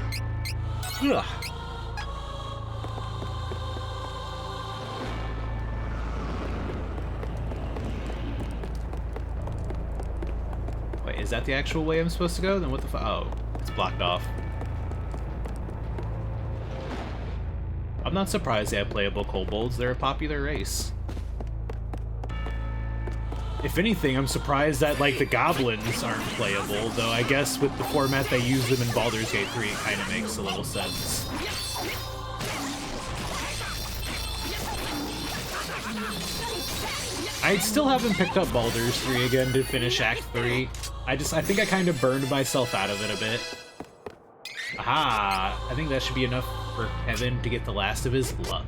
Wait, is that the actual way I'm supposed to go? Then what the oh, it's blocked off. I'm not surprised they have playable kobolds. They're a popular race. If anything, I'm surprised that, like, the goblins aren't playable, though I guess with the format they use them in Baldur's Gate 3, it kind of makes a little sense. I still haven't picked up Baldur's 3 again to finish Act 3. I think I kind of burned myself out of it a bit. Aha! I think that should be enough for Kevin to get the last of his luck.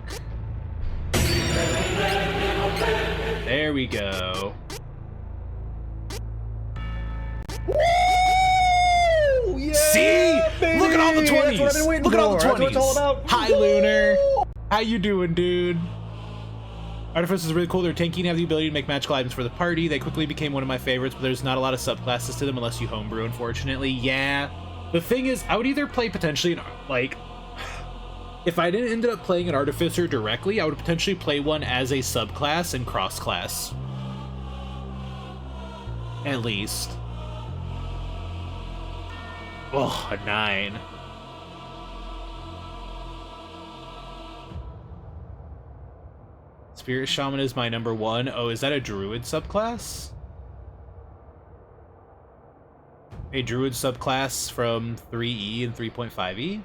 There we go. Woo! Yeah, see? baby! Look at all the 20s! That's what I've been waiting Look at all the for. 20s! That's what it's all about. Hi, Lunar! How you doing, dude? Artificers is really cool. They're tanky and have the ability to make magical items for the party. They quickly became one of my favorites, but there's not a lot of subclasses to them unless you homebrew, unfortunately. Yeah. The thing is, I would either play potentially an, like, if I didn't end up playing an Artificer directly, I would potentially play one as a subclass and cross-class. At least. Oh, a 9. Spirit Shaman is my number 1. Oh, is that a Druid subclass? A Druid subclass from 3E and 3.5E?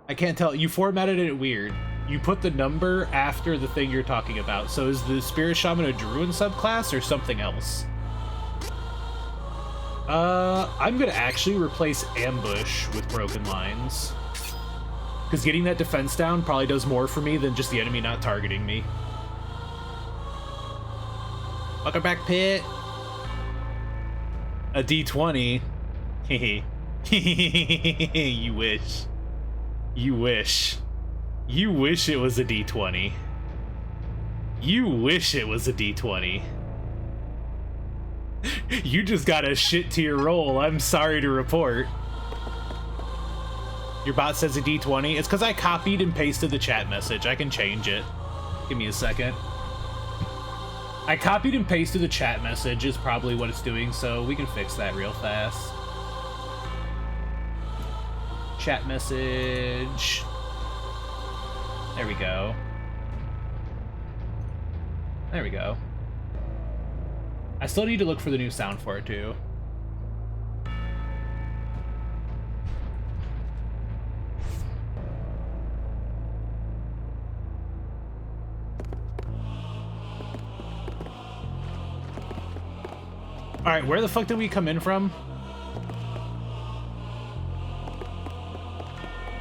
I can't tell. You formatted it weird. You put the number after the thing you're talking about. So is the Spirit Shaman a Druid subclass or something else? I'm gonna actually replace Ambush with Broken Lines. Because getting that defense down probably does more for me than just the enemy not targeting me. Welcome back, Pit. A D20. Hehe. You wish. You wish. You wish it was a D20. You wish it was a D20. You just got a shit tier roll, I'm sorry to report. Your bot says a D20. It's because I copied and pasted the chat message. I can change it. Give me a second. I copied and pasted the chat message is probably what it's doing, so we can fix that real fast. Chat message. There we go. There we go. I still need to look for the new sound for it too. Alright, where the fuck did we come in from?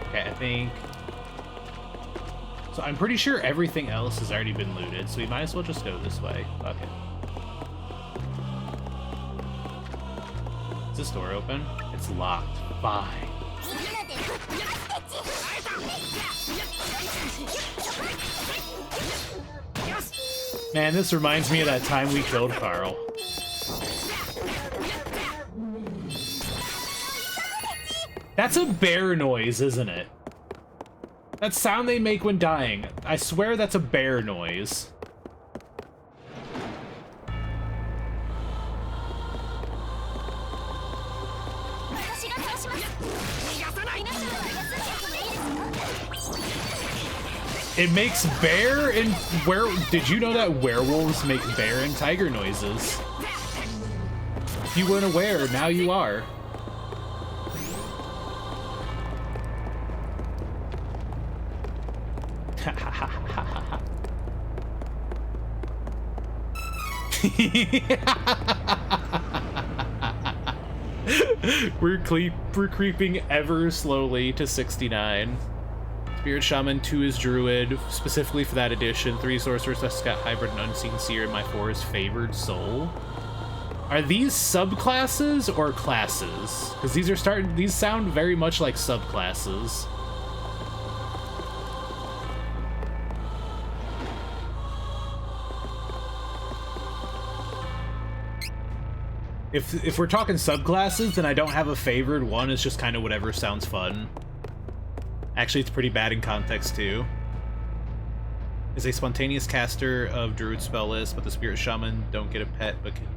Okay, I think... So I'm pretty sure everything else has already been looted, so we might as well just go this way. Okay. Is this door open? It's locked. Fine. Man, this reminds me of that time we killed Carl. That's a bear noise, isn't it? That sound they make when dying. I swear that's a bear noise. It makes bear and did you know that werewolves make bear and tiger noises? If you weren't aware, now you are. We're creeping ever slowly to 69. Spirit Shaman, 2 is Druid, specifically for that edition. 3 Sorcerer, Scat Hybrid, and Unseen Seer, and my 4 is Favored Soul. Are these subclasses or classes? Because these sound very much like subclasses. If we're talking subclasses, then I don't have a favored one. It's just kind of whatever sounds fun. Actually, it's pretty bad in context, too. Is a spontaneous caster of Druid spell list, but the Spirit Shaman don't get a pet, but can...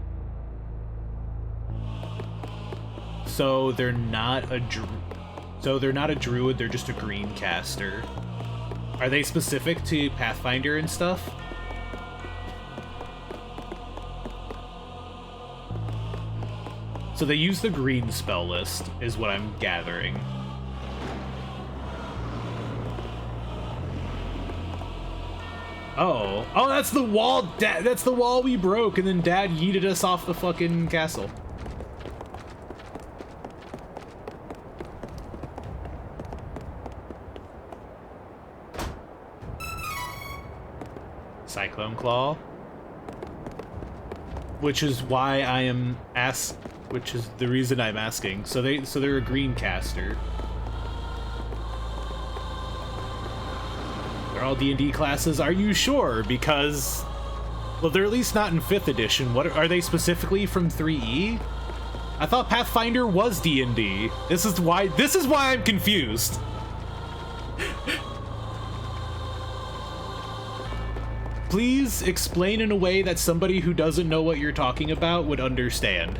So they're not a Druid, they're just a green caster. Are they specific to Pathfinder and stuff? So they use the green spell list, is what I'm gathering. Oh, that's the wall. That's the wall we broke, and then Dad yeeted us off the fucking castle. Cyclone Claw, which is why I am which is the reason I'm asking. So they're a green caster. They're all D&D classes. Are you sure? Because, well, they're at least not in 5th edition. What are they specifically from 3E? I thought Pathfinder was D&D. This is why I'm confused. Please explain in a way that somebody who doesn't know what you're talking about would understand.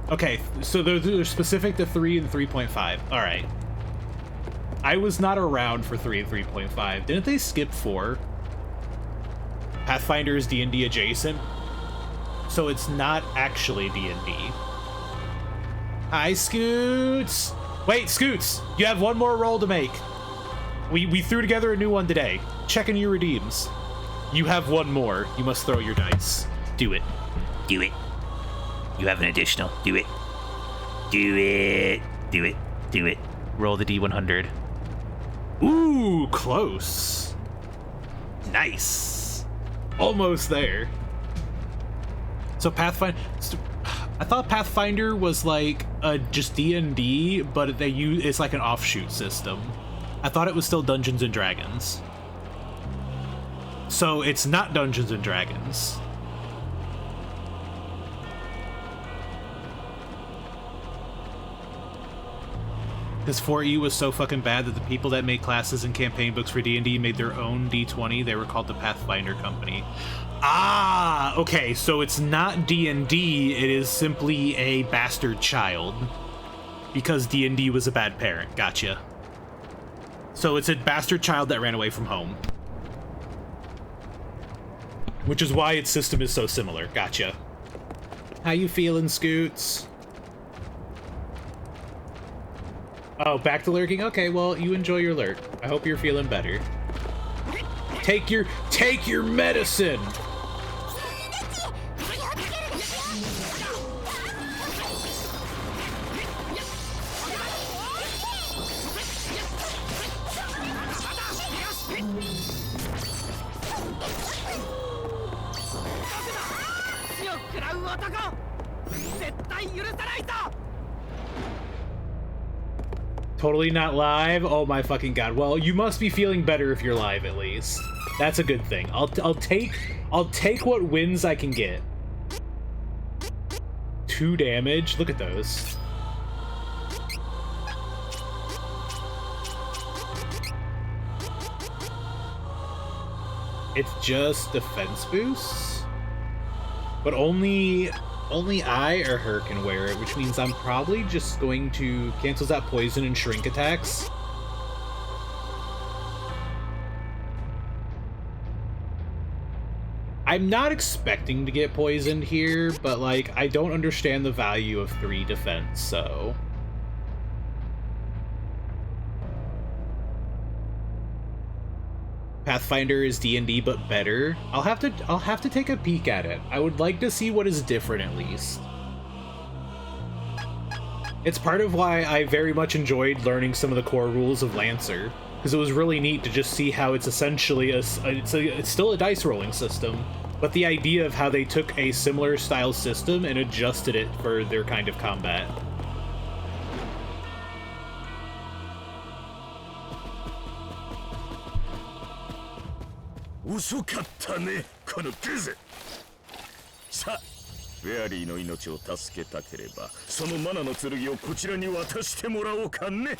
Okay, so they're specific to 3 and 3.5. All right. I was not around for 3 and 3.5. Didn't they skip 4? Pathfinder is D&D adjacent, so it's not actually D&D. Hi, Scoots! Wait, Scoots! You have one more roll to make. We threw together a new one today. Checking your redeems. You have one more. You must throw your dice. Do it. Do it. You have an additional. Do it. Do it. Do it. Do it. Roll the D100. Ooh, close. Nice. Almost there. So Pathfinder... I thought Pathfinder was like just D&D, but it's like an offshoot system. I thought it was still Dungeons and Dragons. So it's not Dungeons and Dragons. Because 4E was so fucking bad that the people that made classes and campaign books for D&D made their own D20. They were called the Pathfinder Company. Ah, okay, so it's not D&D, it is simply a bastard child. Because D&D was a bad parent, gotcha. So it's a bastard child that ran away from home. Which is why its system is so similar, gotcha. How you feeling, Scoots? Oh, back to lurking? Okay, well, you enjoy your lurk. I hope you're feeling better. Take your medicine! Totally not live? Oh my fucking god. Well, you must be feeling better if you're live at least. That's a good thing. I'll take what wins I can get. 2 damage. Look at those. It's just defense boosts? But only I or her can wear it, which means I'm probably just going to cancels out poison and shrink attacks. I'm not expecting to get poisoned here, but, like, I don't understand the value of 3 defense, so... Pathfinder is D&D, but better. I'll have to take a peek at it. I would like to see what is different, at least. It's part of why I very much enjoyed learning some of the core rules of Lancer, because it was really neat to just see how it's essentially it's still a dice rolling system, but the idea of how they took a similar style system and adjusted it for their kind of combat.遅かったね、このクズ。さあ、フェアリーの命を助けたければ、そのマナの剣をこちらに渡してもらおうかね。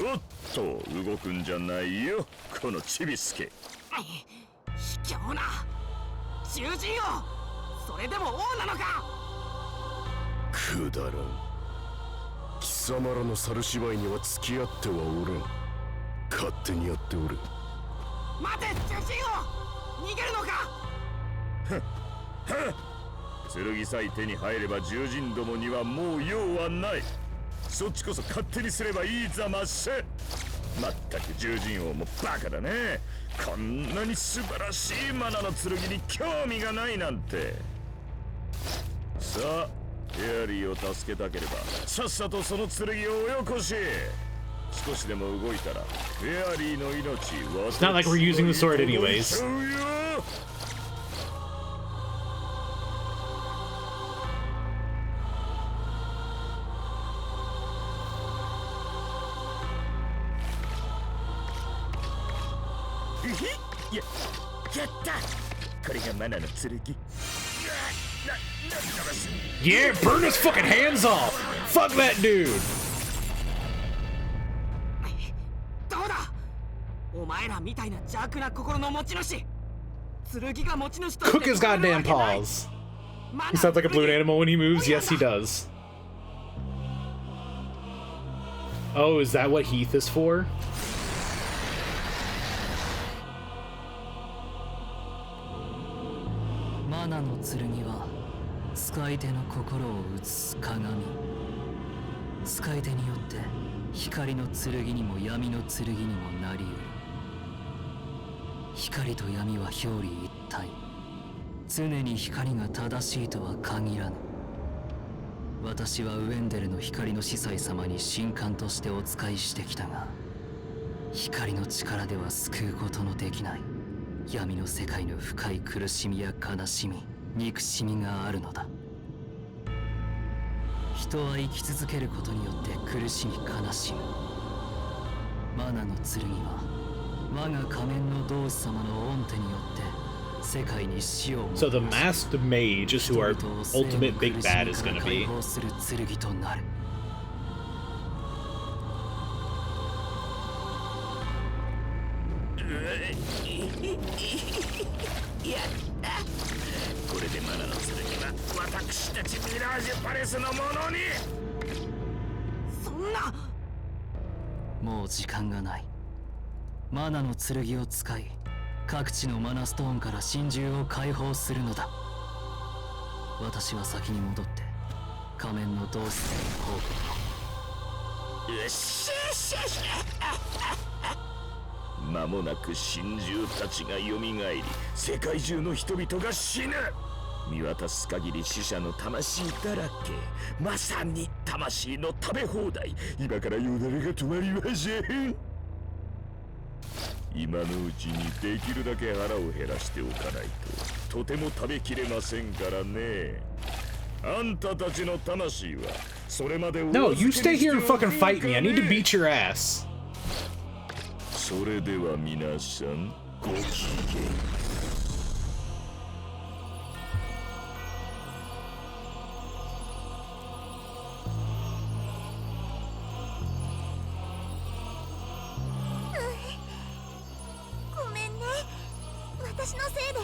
おっと、動くんじゃないよ、このちびすけ。卑怯な獣人王、それでも王なのか。くだらん。貴様らの猿芝居には付き合ってはおらん。勝手にやっておる。待て、獣人王、逃げるのか。剣さえ手に入れば獣人どもにはもう用はない。そっちこそ勝手にすればいいざまし。まったく獣人王もバカだね。こんなに素晴らしいマナの剣に興味がないなんて。さあ、フェアリーを助けたければさっさとその剣をおよこし。少しでも動いたらフェアリーの命は。It's not like we're using the sword anyways. Yeah, burn his fucking hands off! Fuck that dude! どうだ、お前らみたいな邪悪な心の持ち主、剣が持ち主として Cook his goddamn paws! He sounds like a balloon animal when he moves. Yes, he does. Oh, is that what Heath is for? Manaの剣は使い手の心を映す鏡。使い手によって光の剣にも闇の剣にもなり得る。光と闇は表裏一体。常に光が正しいとは限らぬ。私はウェンデルの光の司祭様に神官としてお仕えしてきたが、光の力では救うことのできない闇の世界の深い苦しみや悲しみ、憎しみがあるのだ。人は生き続けることによって苦しみ悲しむ。マナの剣は我が仮面の同志様の御手によって世界に死をもたらす。 So the masked mage is who our ultimate big bad is gonna be. 解放する剣となる。やった。これでマナの剣は私たちミラージュパレスのものに。そんな。もう時間がない。マナの剣を使い、各地のマナストーンから真珠を解放するのだ。私は先に戻って仮面の同志様に報告を。よっしゃしゃしゃ。間もなく真珠たちがよみがえり、世界中の人々が死ぬ。見渡す限り死者の魂だらけ。まさに魂の食べ放題。今からよだれが止まりません。今のうちにできるだけ腹を減らしておかないととても食べきれませんからね。あんたたちの魂はそれまで。 No, you stay here and fucking fight me. I need to beat your ass. それでは皆さん、ごきげん。ごめんね。私のせいで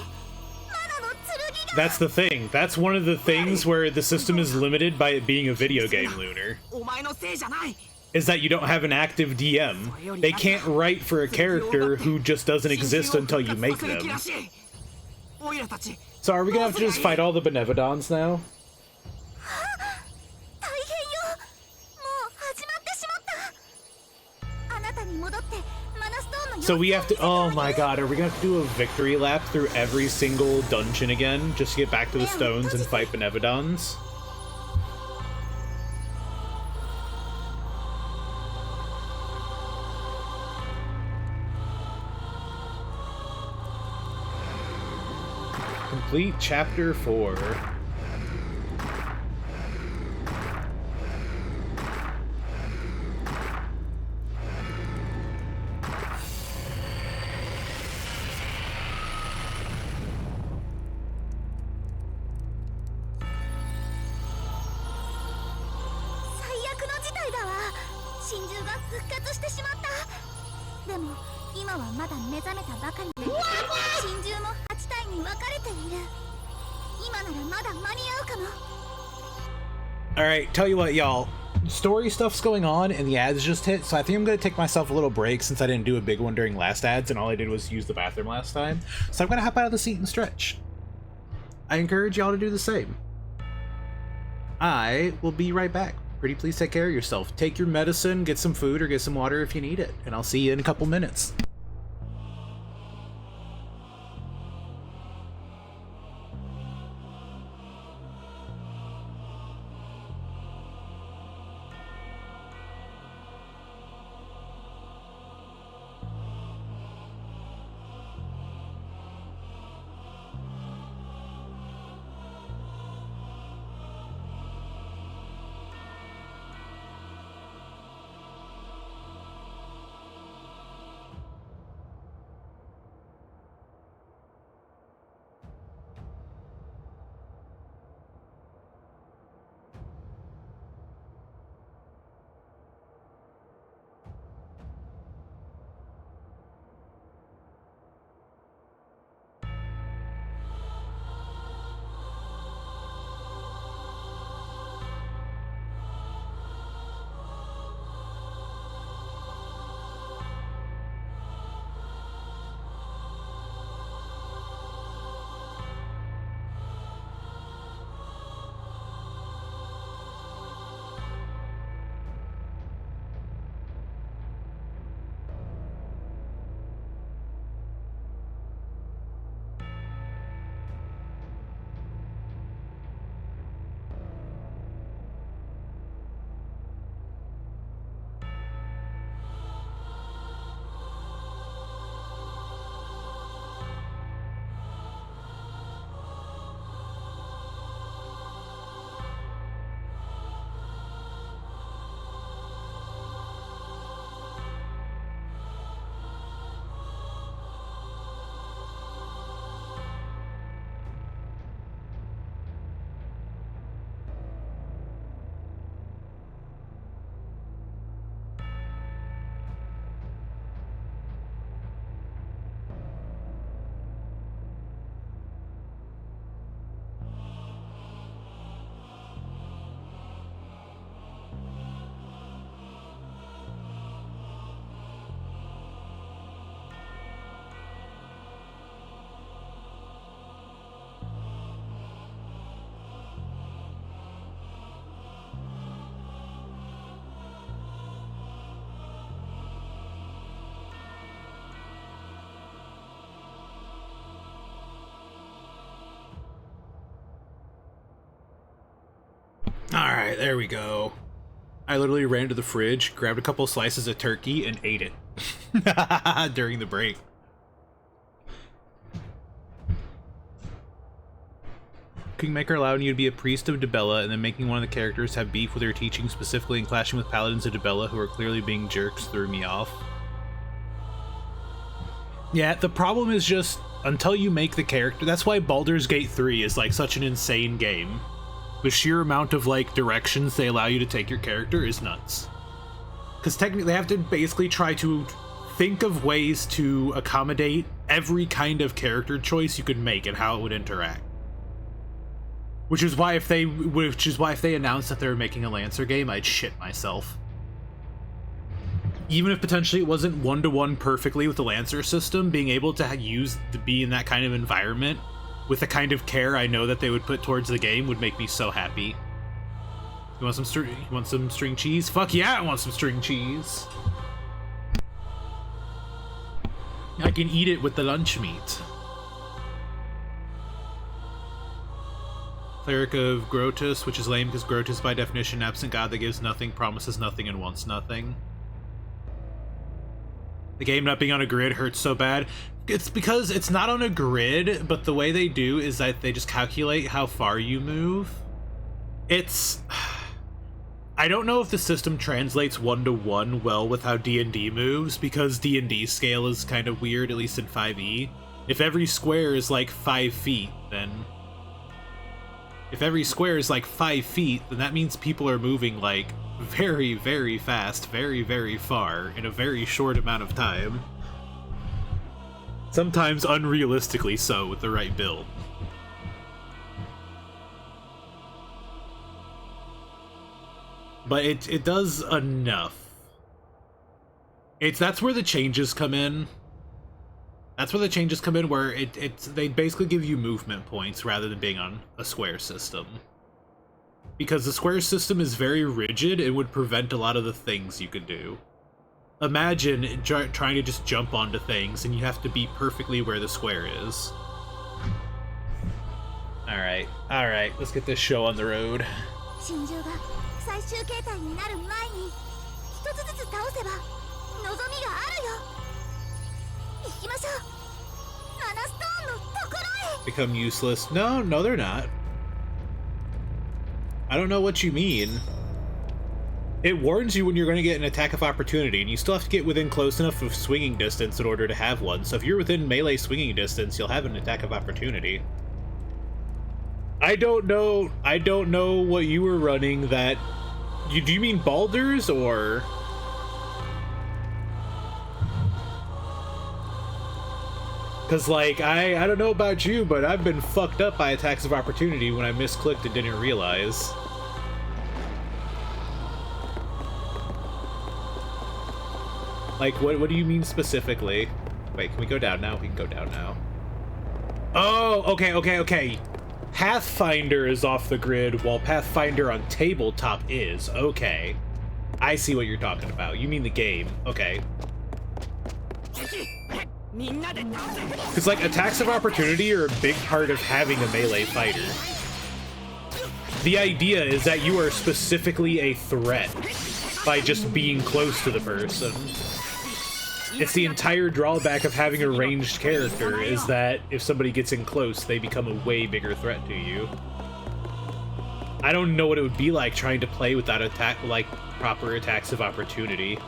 マナの剣が。 That's the thing. That's one of the things where the system is limited by it being a video game, Lunar. お前のせいじゃない。is that you don't have an active DM. They can't write for a character who just doesn't exist until you make them. So are we gonna have to just fight all the Benevodons now? So we have to, oh my god, are we gonna have to do a victory lap through every single dungeon again, just to get back to the stones and fight Benevodons? Complete Chapter 4. Alright, tell you what, y'all. Story stuff's going on and the ads just hit, so I think I'm going to take myself a little break since I didn't do a big one during last ads and all I did was use the bathroom last time. So I'm going to hop out of the seat and stretch. I encourage y'all to do the same. I will be right back. Pretty please take care of yourself. Take your medicine, get some food, or get some water if you need it. And I'll see you in a couple minutes. Alright, there we go. I literally ran to the fridge, grabbed a couple slices of turkey, and ate it. During the break. Kingmaker allowing you to be a priest of Dibella and then making one of the characters have beef with her teaching specifically and clashing with paladins of Dibella who are clearly being jerks threw me off. Yeah, the problem is just, until you make the character, that's why Baldur's Gate 3 is like such an insane game. The sheer amount of like directions they allow you to take your character is nuts. Because technically they have to basically try to think of ways to accommodate every kind of character choice you could make and how it would interact. Which is why if they announced that they were making a Lancer game, I'd shit myself. even if potentially it wasn't one-to-one perfectly with the Lancer system, being able to be in that kind of environment with the kind of care I know that they would put towards the game would make me so happy. You want some string cheese? Fuck yeah, I want some string cheese. I can eat it with the lunch meat. Cleric of Grotus, which is lame because Grotus by definition absent god that gives nothing, promises nothing, and wants nothing. The game not being on a grid hurts so bad. It's because it's not on a grid, but the way they do is that they just calculate how far you move. I don't know if the system translates one-to-one well with how D&D moves, because D&D scale is kind of weird, at least in 5e. If every square is like 5 feet, then... If every square is like 5 feet, then that means people are moving like very, very fast, very, very far, in a very short amount of time. Sometimes unrealistically so with the right build. But it does enough. That's where the changes come in. That's where the changes come in, where they basically give you movement points rather than being on a square system. Because the square system is very rigid and would prevent a lot of the things you could do. Imagine trying to just jump onto things and you have to be perfectly where the square is. Alright, let's get this show on the road. Become useless. No, they're not. I don't know what you mean. It warns you when you're going to get an attack of opportunity, and you still have to get within close enough of swinging distance in order to have one. So if you're within melee swinging distance, you'll have an attack of opportunity. I don't know what you were running that... Do you mean Baldur's, or... Because, like, I don't know about you, but I've been fucked up by attacks of opportunity when I misclicked and didn't realize. Like, what do you mean specifically? Wait, can we go down now? We can go down now. Oh, okay. Pathfinder is off the grid, while Pathfinder on tabletop is. Okay. I see what you're talking about. You mean the game. Okay. Because, like, attacks of opportunity are a big part of having a melee fighter. The idea is that you are specifically a threat by just being close to the person. It's the entire drawback of having a ranged character, is that if somebody gets in close, they become a way bigger threat to you. I don't know what it would be like trying to play without proper attacks of opportunity.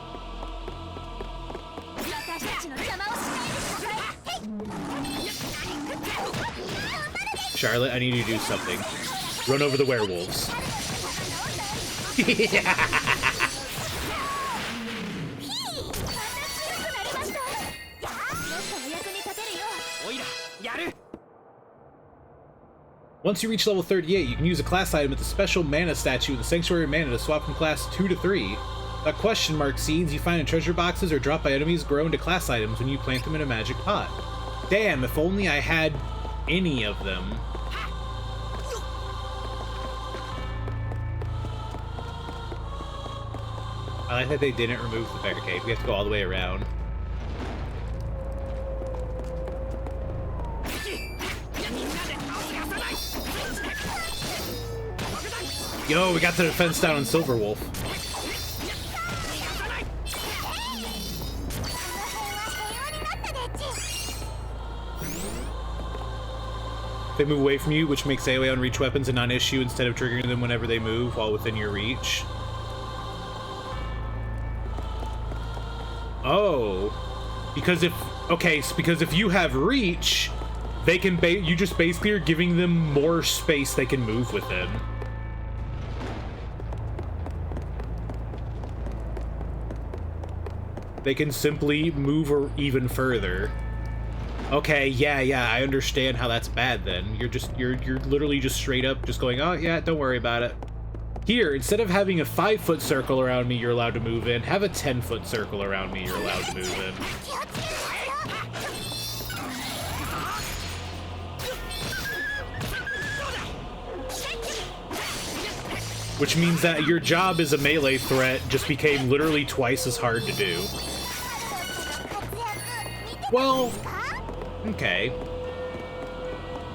Charlotte, I need you to do something. Run over the werewolves. Once you reach level 38, you can use a class item with the special mana statue in the Sanctuary of Mana to swap from class 2 to 3. The question mark seeds you find in treasure boxes or dropped by enemies grow into class items when you plant them in a magic pot. Damn, if only I had any of them. I like that they didn't remove the barricade. We have to go all the way around. Yo, we got the defense down on Silverwolf. They move away from you, which makes AoE on reach weapons a non-issue instead of triggering them whenever they move while within your reach. Oh. Because if you have reach, they can you just basically are giving them more space they can move within. They can simply move even further. Okay, yeah, I understand how that's bad then. You're literally just straight up just going, oh yeah, don't worry about it. Here, instead of having a 5-foot circle around me you're allowed to move in, have a 10-foot circle around me you're allowed to move in. Which means that your job as a melee threat just became literally twice as hard to do. Well, okay.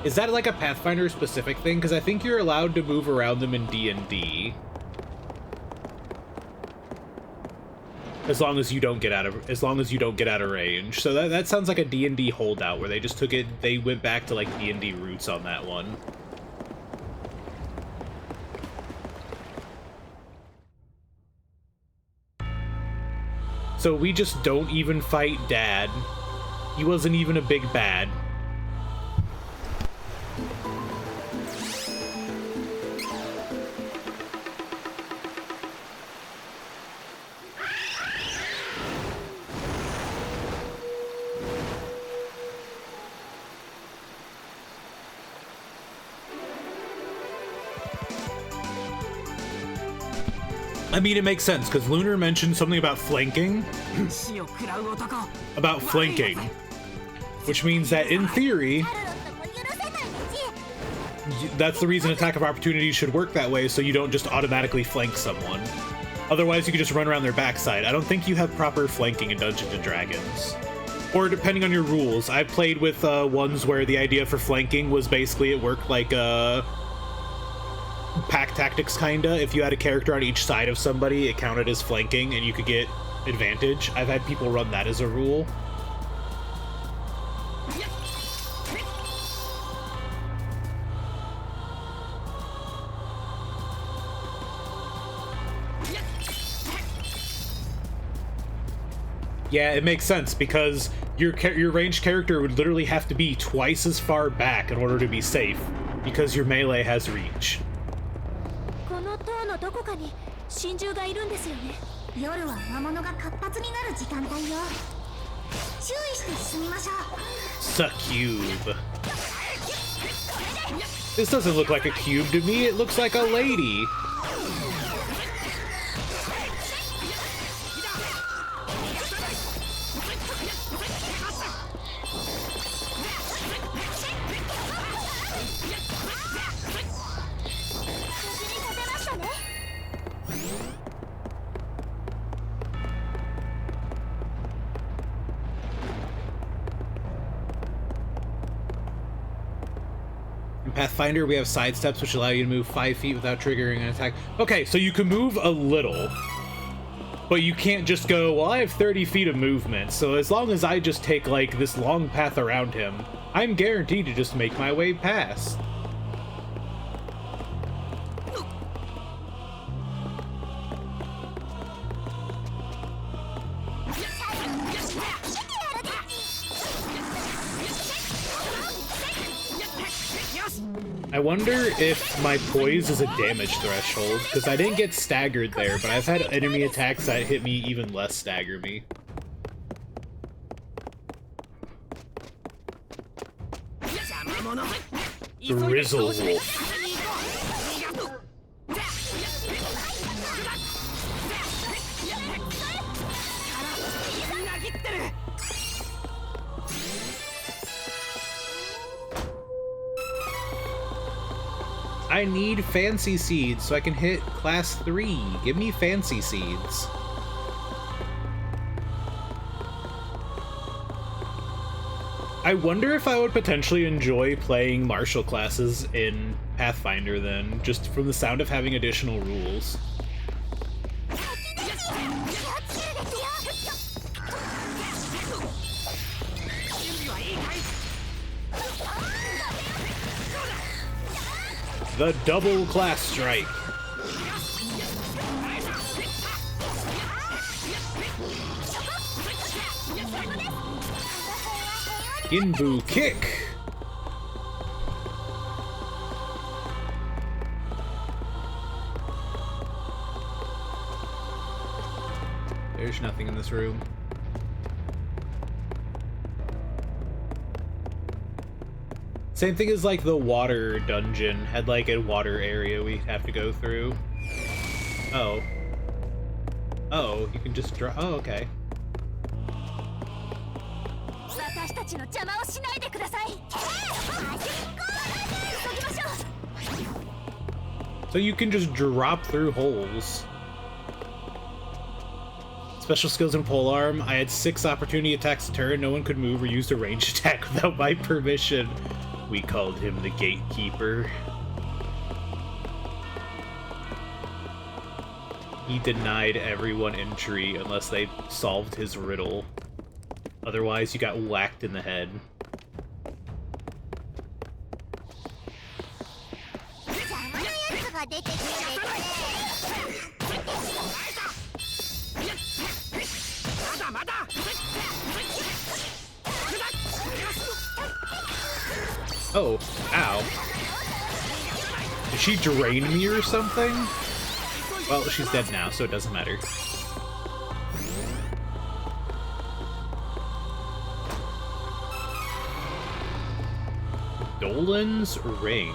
Is that like a Pathfinder specific thing? Because I think you're allowed to move around them in D&D. As long as you don't get out of range. So that sounds like a D&D holdout where they just took it, they went back to like D&D roots on that one. So we just don't even fight Dad. He wasn't even a big bad. I mean, it makes sense, because Lunar mentioned something about flanking. About flanking. Which means that, in theory, that's the reason attack of opportunity should work that way, so you don't just automatically flank someone. Otherwise, you could just run around their backside. I don't think you have proper flanking in Dungeons & Dragons. Or depending on your rules. I've played with ones where the idea for flanking was basically it worked like pack tactics, kinda. If you had a character on each side of somebody, it counted as flanking, and you could get advantage. I've had people run that as a rule. Yeah, it makes sense, because your ranged character would literally have to be twice as far back in order to be safe, because your melee has reach. Succube. This doesn't look like a cube to me, it looks like a lady. Pathfinder, we have side steps which allow you to move 5 feet without triggering an attack. Okay, so you can move a little, but you can't just go, well, I have 30 feet of movement, so as long as I just take, like, this long path around him, I'm guaranteed to just make my way past. I wonder if my poise is a damage threshold, because I didn't get staggered there, but I've had enemy attacks that hit me even less stagger me. Grizzle Wolf. I need fancy seeds so I can hit class 3. Give me fancy seeds. I wonder if I would potentially enjoy playing martial classes in Pathfinder then, just from the sound of having additional rules. The double class strike. Himbo kick. There's nothing in this room. Same thing as like the water dungeon had like a water area we have to go through. Oh. Oh, you can just draw. Oh, okay. So you can just drop through holes. Special skills and polearm. I had 6 opportunity attacks a turn. No one could move or use a ranged attack without my permission. We called him the Gatekeeper. He denied everyone entry unless they solved his riddle. Otherwise, you got whacked in the head. Oh, ow. Did she drain me or something? Well, she's dead now, so it doesn't matter. Dolan's Ring.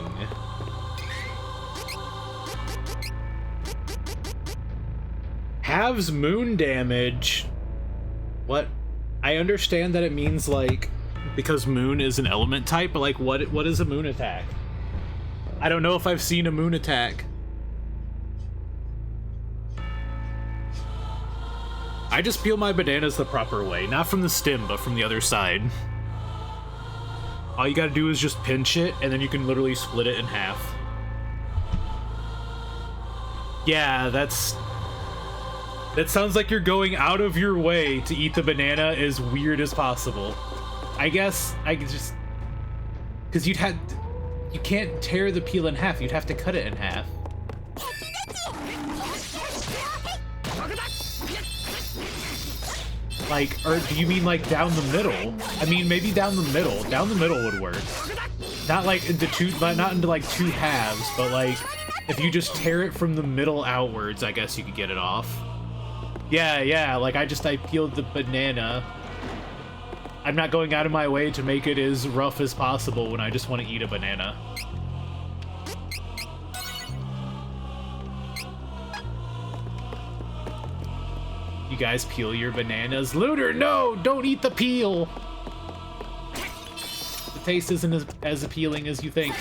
Halves moon damage. What? I understand that it means, like, because moon is an element type, but, like, what is a moon attack? I don't know if I've seen a moon attack. I just peel my bananas the proper way. Not from the stem, but from the other side. All you gotta do is just pinch it, and then you can literally split it in half. Yeah, that sounds like you're going out of your way to eat the banana as weird as possible. I guess I could just... Because you can't tear the peel in half, you'd have to cut it in half. Like, or do you mean like down the middle? I mean, maybe down the middle. Down the middle would work. Not like into not into like 2 halves, but like if you just tear it from the middle outwards, I guess you could get it off. Yeah, like I peeled the banana. I'm not going out of my way to make it as rough as possible when I just want to eat a banana. You guys peel your bananas. Looter, no! Don't eat the peel! The taste isn't as appealing as you think.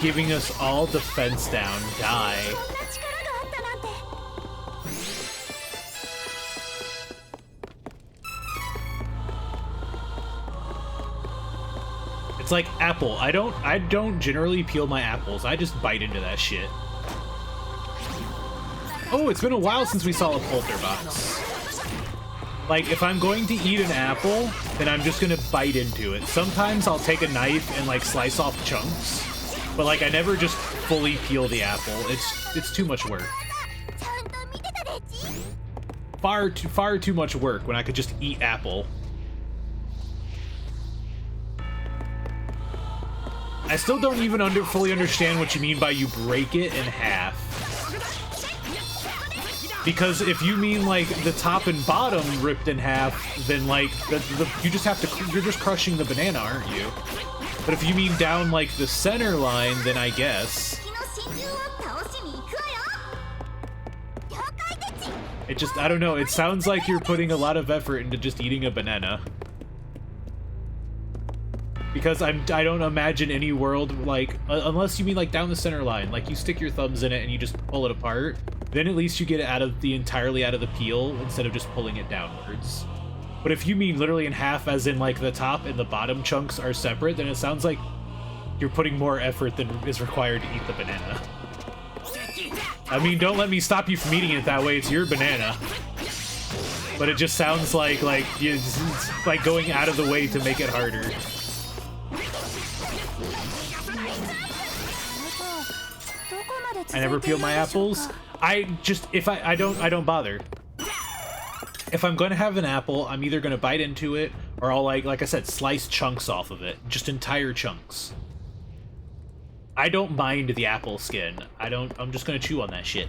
Giving us all defense down. Die. It's like apple. I don't generally peel my apples. I just bite into that shit. Oh, it's been a while since we saw a polterbox. Like, if I'm going to eat an apple, then I'm just gonna bite into it. Sometimes I'll take a knife and like slice off chunks, but like I never just fully peel the apple. It's too much work. Far too much work when I could just eat apple. I still don't even fully understand what you mean by you break it in half. Because if you mean like the top and bottom ripped in half, then like you're just crushing the banana, aren't you? But if you mean down like the center line, then I guess. It just, I don't know, it sounds like you're putting a lot of effort into just eating a banana. Because I don't imagine any world, like, unless you mean like down the center line, like you stick your thumbs in it and you just pull it apart, then at least you get it entirely out of the peel instead of just pulling it downwards. But if you mean literally in half, as in like the top and the bottom chunks are separate, then it sounds like you're putting more effort than is required to eat the banana. I mean, don't let me stop you from eating it that way, it's your banana. But it just sounds like it's like going out of the way to make it harder. I never peel my apples. I don't bother. If I'm going to have an apple, I'm either going to bite into it or I'll like I said, slice chunks off of it, just entire chunks. I don't mind the apple skin. I'm just gonna chew on that shit.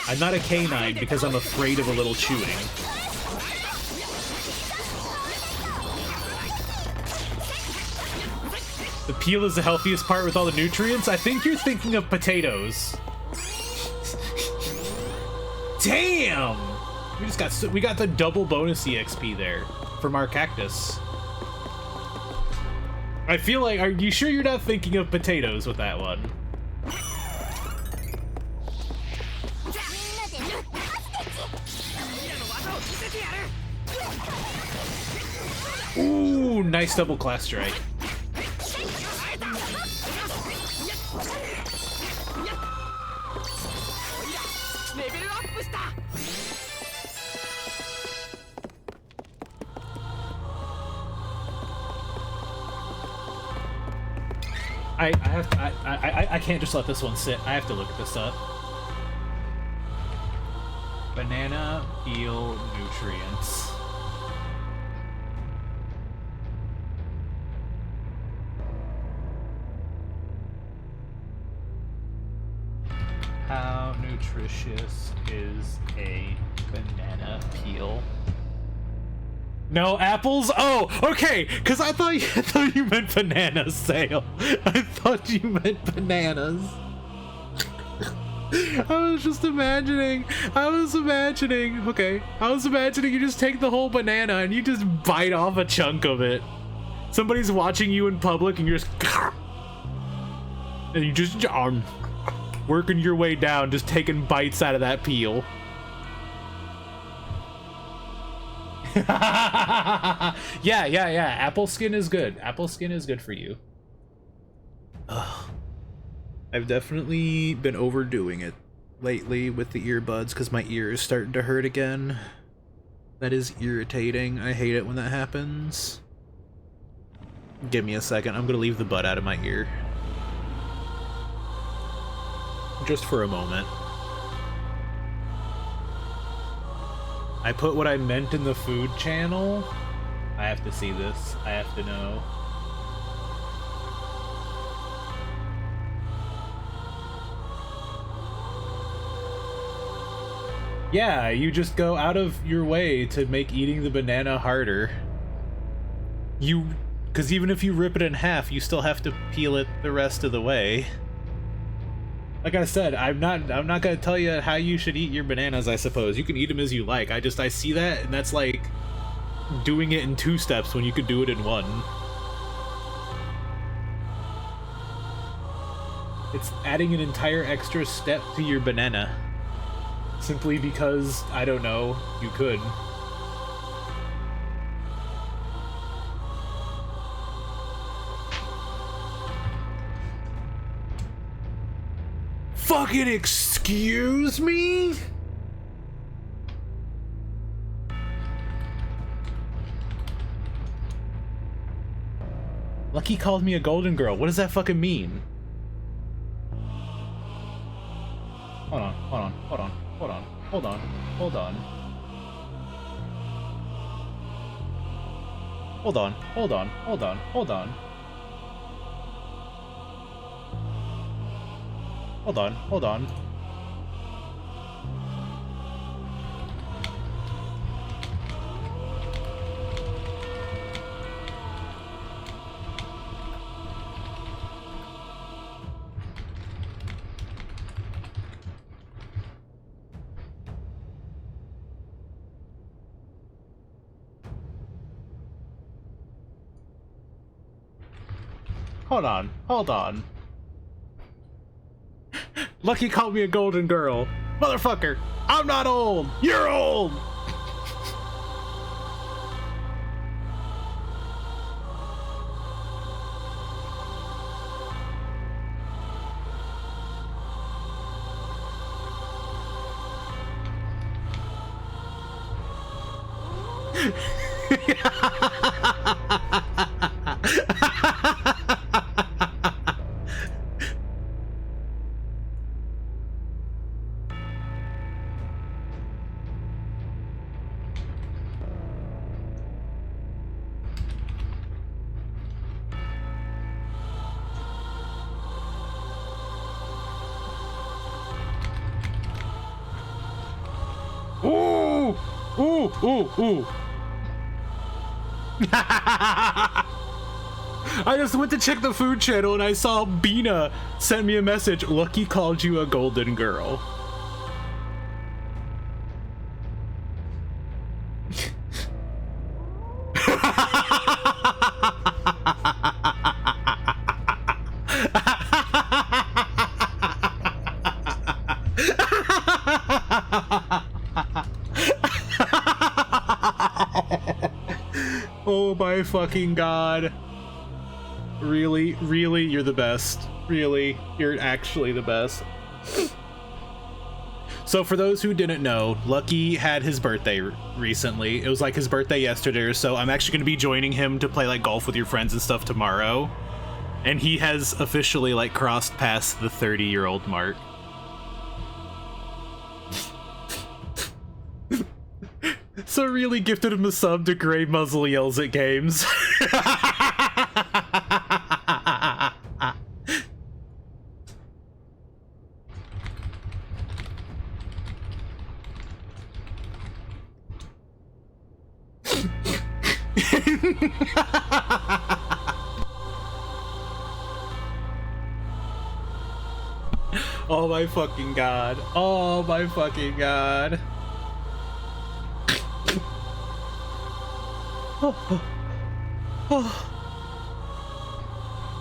I'm not a canine because I'm afraid of a little chewing. The peel is the healthiest part with all the nutrients? I think you're thinking of potatoes. Damn! We got the double bonus EXP there from our cactus. I feel like, are you sure you're not thinking of potatoes with that one? Ooh, nice double class strike. I can't just let this one sit. I have to look this up. Banana peel nutrients. How nutritious is a banana peel? No apples? Oh, okay. Because I thought you meant banana sale. I thought you meant bananas. I was imagining you just take the whole banana and you just bite off a chunk of it. Somebody's watching you in public and you're just and you just working your way down, just taking bites out of that peel. yeah. Apple skin is good. Apple skin is good for you. Ugh. I've definitely been overdoing it lately with the earbuds because my ear is starting to hurt again. That is irritating. I hate it when that happens. Give me a second. I'm gonna leave the bud out of my ear. Just for a moment. I put what I meant in the food channel. I have to see this. I have to know. Yeah, you just go out of your way to make eating the banana harder. Because even if you rip it in half, you still have to peel it the rest of the way. Like I said, I'm not gonna tell you how you should eat your bananas, I suppose. You can eat them as you like. I see that, and that's like doing it in 2 steps when you could do it in 1. It's adding an entire extra step to your banana. Simply because, I don't know, you could. Fucking excuse me? Lucky called me a golden girl. What does that fucking mean? Hold on. Hold on. Lucky called me a golden girl. Motherfucker, I'm not old. You're old. Ooh, ooh, ooh. I just went to check the food channel and I saw Bina send me a message. Lucky called you a golden girl. Oh my fucking god. Really, really, you're the best. Really, you're actually the best. So for those who didn't know, Lucky had his birthday recently. It was like his birthday yesterday or so. I'm actually going to be joining him to play like golf with your friends and stuff tomorrow. And he has officially like crossed past the 30-year-old mark. So really gifted him a sub to Gray Muzzle Yells at Games. Oh my fucking god. Oh my fucking god.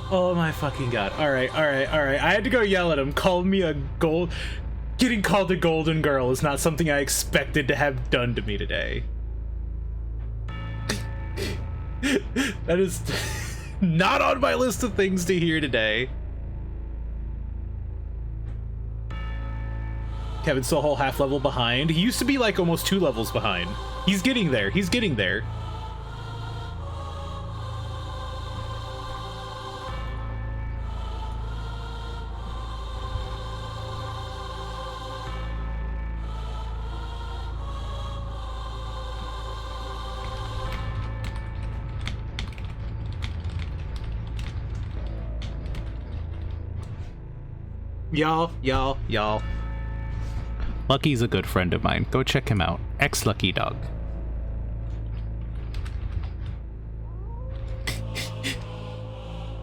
Oh my fucking god. Alright, alright, alright. I had to go yell at him. Getting called a golden girl is not something I expected to have done to me today. That is not on my list of things to hear today. Kevin's still a whole half level behind. He used to be like almost 2 levels behind. He's getting there. He's getting there. Y'all. Lucky's a good friend of mine. Go check him out. Lucky Dog.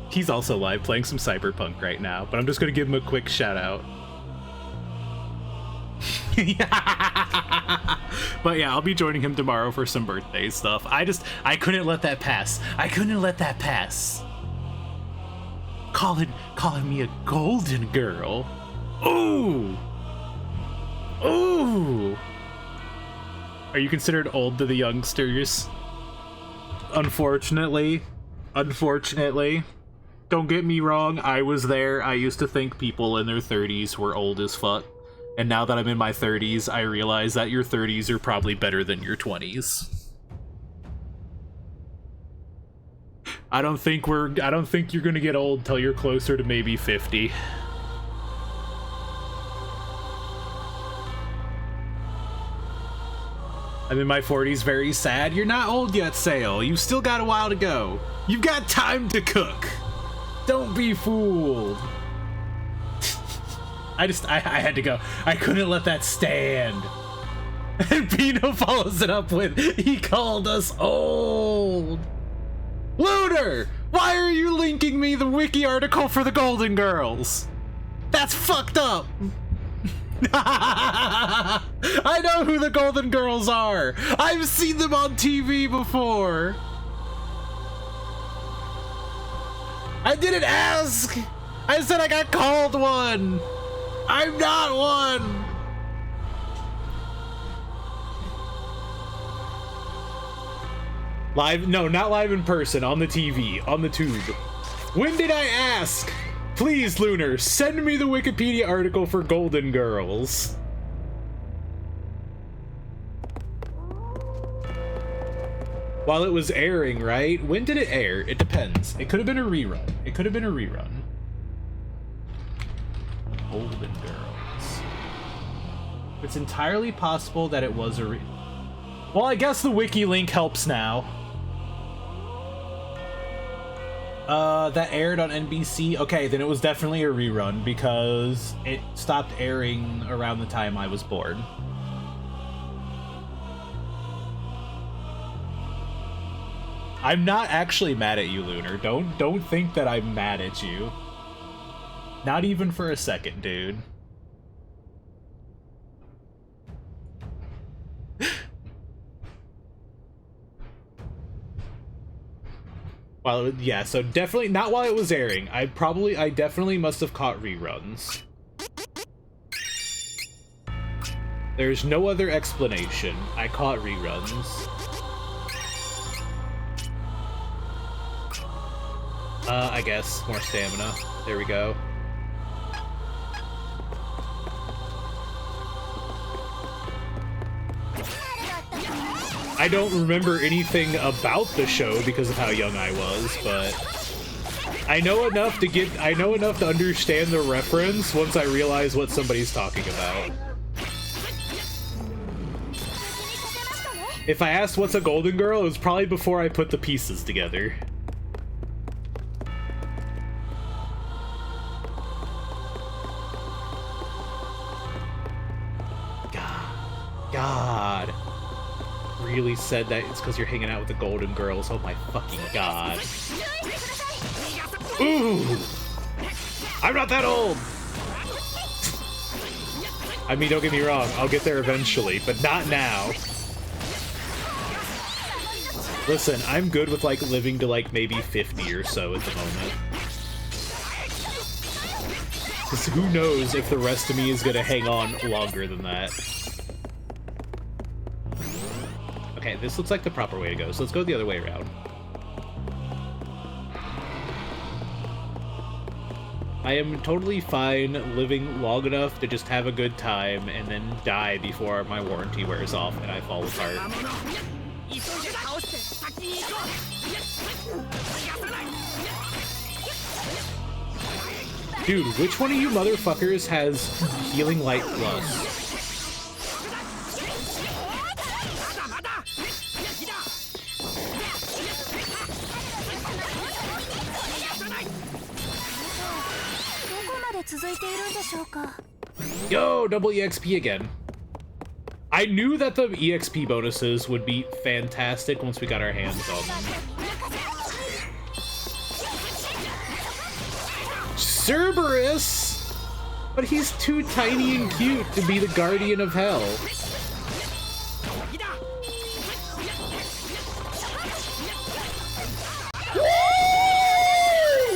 He's also live playing some Cyberpunk right now, but I'm just gonna give him a quick shout out. But yeah, I'll be joining him tomorrow for some birthday stuff. I couldn't let that pass. Calling me a golden girl. Ooh. Ooh. Are you considered old to the youngsters? Unfortunately. Don't get me wrong, I was there. I used to think people in their 30s were old as fuck. And now that I'm in my 30s, I realize that your 30s are probably better than your 20s. I don't think you're gonna get old till you're closer to maybe 50. I'm in my 40s, very sad. You're not old yet, Sale. You've still got a while to go. You've got time to cook. Don't be fooled. I had to go. I couldn't let that stand. And Pino follows it up with, he called us old. Lunar! Why are you linking me the wiki article for the Golden Girls? That's fucked up! I know who the Golden Girls are! I've seen them on TV before! I didn't ask! I said I got called one! I'm not one! Live? No, not live in person, on the TV, on the tube. When did I ask? Please, Lunar, send me the Wikipedia article for Golden Girls. While it was airing, right? When did it air? It depends. It could have been a rerun. Golden Girls. It's entirely possible that it was a Well, I guess the wiki link helps now. That aired on NBC. Okay, then it was definitely a rerun because it stopped airing around the time I was born. I'm not actually mad at you, Lunar. Don't think that I'm mad at you. Not even for a second, dude. Well, yeah, so definitely not while it was airing. I definitely must have caught reruns. There's no other explanation. I caught reruns. I guess more stamina. There we go. I don't remember anything about the show because of how young I was, but I know enough to understand the reference once I realize what somebody's talking about. If I asked what's a golden girl, it was probably before I put the pieces together. God. Really said that it's because you're hanging out with the golden girls. Oh my fucking god. Ooh! I'm not that old! I mean, don't get me wrong, I'll get there eventually, but not now. Listen, I'm good with, like, living to, like, maybe 50 or so at the moment. Because who knows if the rest of me is gonna hang on longer than that. Okay, this looks like the proper way to go, so let's go the other way around. I am totally fine living long enough to just have a good time and then die before my warranty wears off and I fall apart. Dude, which one of you motherfuckers has Healing Light Plus? Yo, double EXP again. I knew that the EXP bonuses would be fantastic once we got our hands on them. Cerberus! But he's too tiny and cute to be the guardian of hell.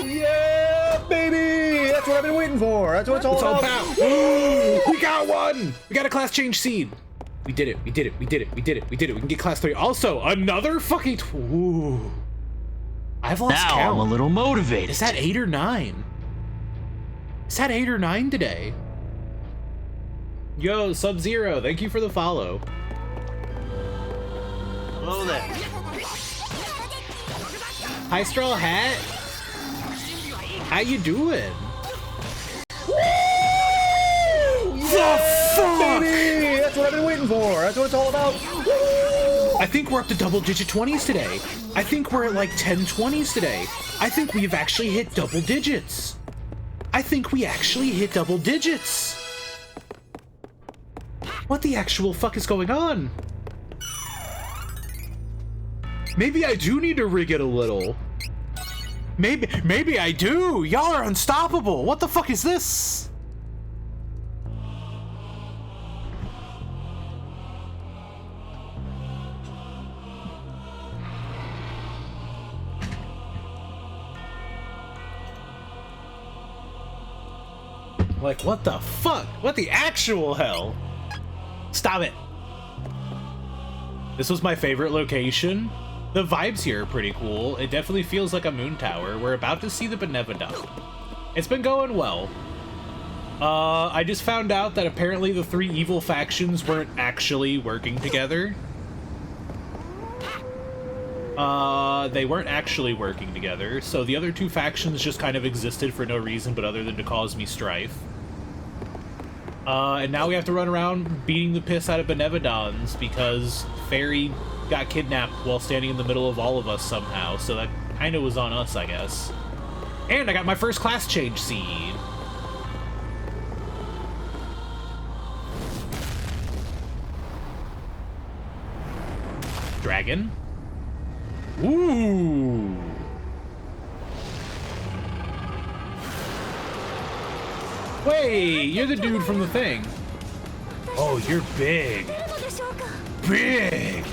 Yeah, baby! That's what I've been waiting for. That's what it's all about. We got one! We got a class change seed. We did it. We did it. We did it. We did it. We did it. We can get class 3. Also, another fucking... Ooh. I've lost count. Now I'm a little motivated. Is that 8 or 9? Is that 8 or 9 today? Yo, Sub-Zero, thank you for the follow. Hello there. Hi, Straw Hat. How you doing? The fuck? Baby! That's what I've been waiting for. That's what it's all about. I think we're up to double-digit 20s today. I think we're at like 10 20s today. I think we've actually hit double digits. I think we actually hit double digits. What the actual fuck is going on? Maybe I do need to rig it a little. Maybe I do. Y'all are unstoppable. What the fuck is this? Like, what the fuck? What the actual hell? Stop it. This was my favorite location. The vibes here are pretty cool. It definitely feels like a moon tower. We're about to see the Benevolent. It's been going well. I just found out that apparently the 3 evil factions weren't actually working together. They weren't actually working together, so the other 2 factions just kind of existed for no reason but other than to cause me strife. And now we have to run around beating the piss out of Benevolents because Fairy got kidnapped while standing in the middle of all of us somehow, so that kind of was on us, I guess. And I got my first class change seed. Dragon? Ooh. Wait, you're the dude from the thing. Oh, you're big. Big.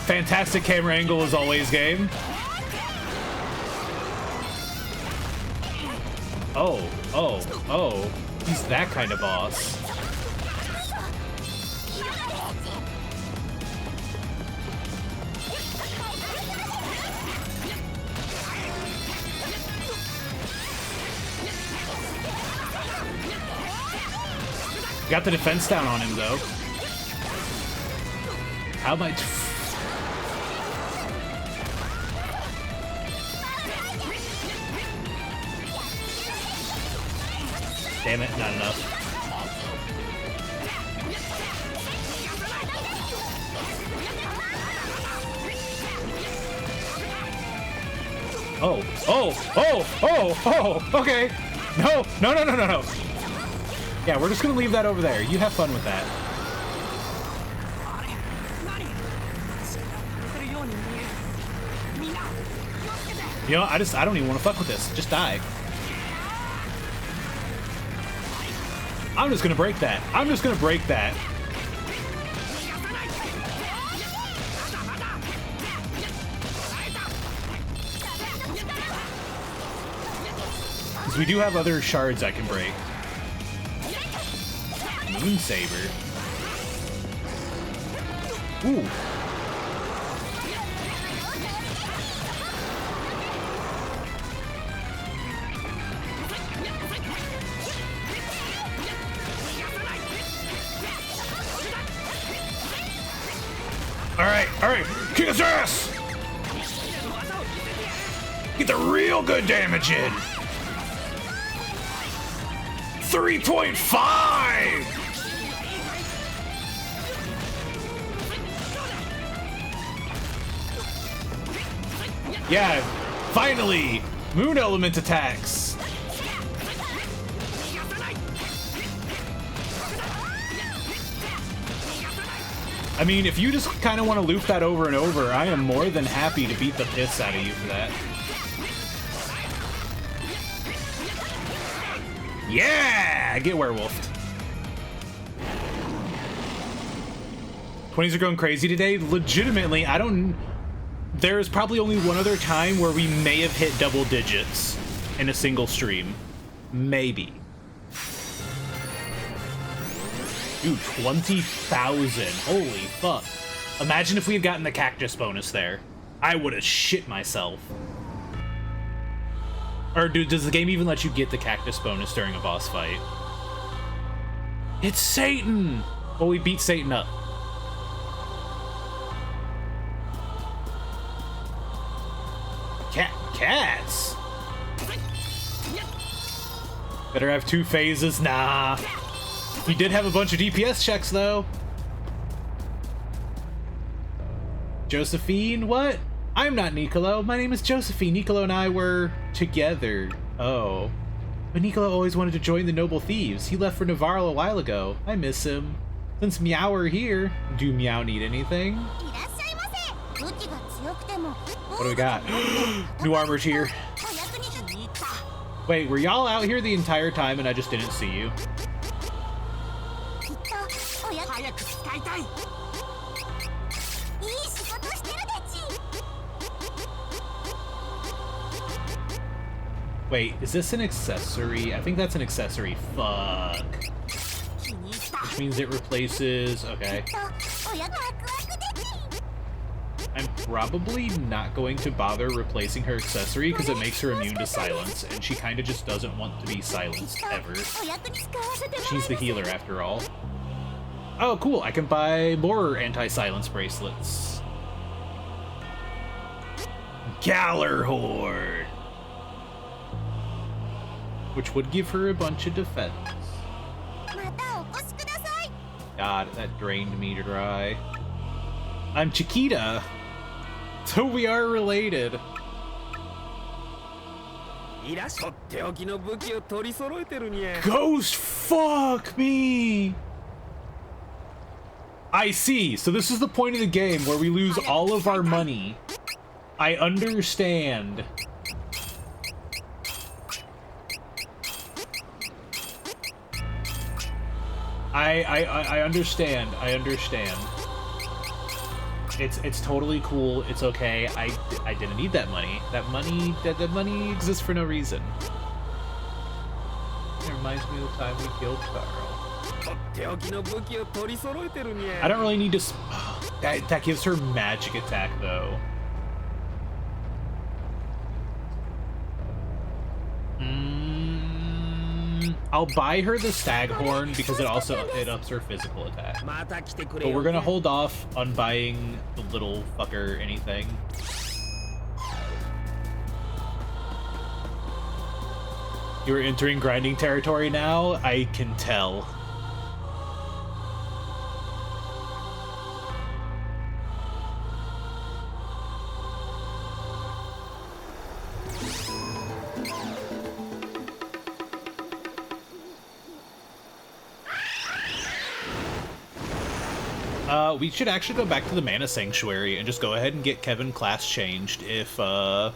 Fantastic camera angle as always, game. Oh, he's that kind of boss. Got the defense down on him, though. How much? Damn it, not enough. Oh, okay. No. Yeah, we're just gonna leave that over there. You have fun with that. You know, I don't even want to fuck with this. Just die. I'm just gonna break that. Because we do have other shards I can break. Moon Saber. Ooh. All right, kick his ass! Get the real good damage in. 3.5! Yeah, finally! Moon element attacks! I mean, if you just kind of want to loop that over and over, I am more than happy to beat the piss out of you for that. Yeah! Get werewolfed. 20s are going crazy today. Legitimately, there is probably only one other time where we may have hit double digits in a single stream. Maybe. Dude, 20,000. Holy fuck. Imagine if we had gotten the cactus bonus there. I would have shit myself. Or dude, does the game even let you get the cactus bonus during a boss fight? It's Satan! Well, we beat Satan up. Cats? Better have 2 phases? Nah. We did have a bunch of DPS checks, though. Josephine? What? I'm not Nicolo. My name is Josephine. Nicolo and I were together. Oh. But Nicolo always wanted to join the Noble Thieves. He left for Navarro a while ago. I miss him. Since Meow are here, do Meow need anything? What do we got? New armor's here. Wait, were y'all out here the entire time and I just didn't see you? Wait, is this an accessory? I think that's an accessory. Fuck. Which means it replaces... Okay. I'm probably not going to bother replacing her accessory because it makes her immune to silence, and she kind of just doesn't want to be silenced ever. She's the healer after all. Oh, cool. I can buy more anti-silence bracelets. Galler Horde! Which would give her a bunch of defense. God, that drained me dry. I'm Chiquita! So we are related. Ghost, fuck me! I see. So this is the point of the game where we lose all of our money. I understand. I understand. I understand. It's totally cool. It's okay. I didn't need that money. That money exists for no reason. It reminds me of the time we killed Carl. I don't really need to. That gives her magic attack though. I'll buy her the Staghorn because it ups her physical attack. But we're gonna hold off on buying the little fucker anything. You're entering grinding territory now? I can tell. We should actually go back to the Mana Sanctuary and just go ahead and get Kevin class changed if the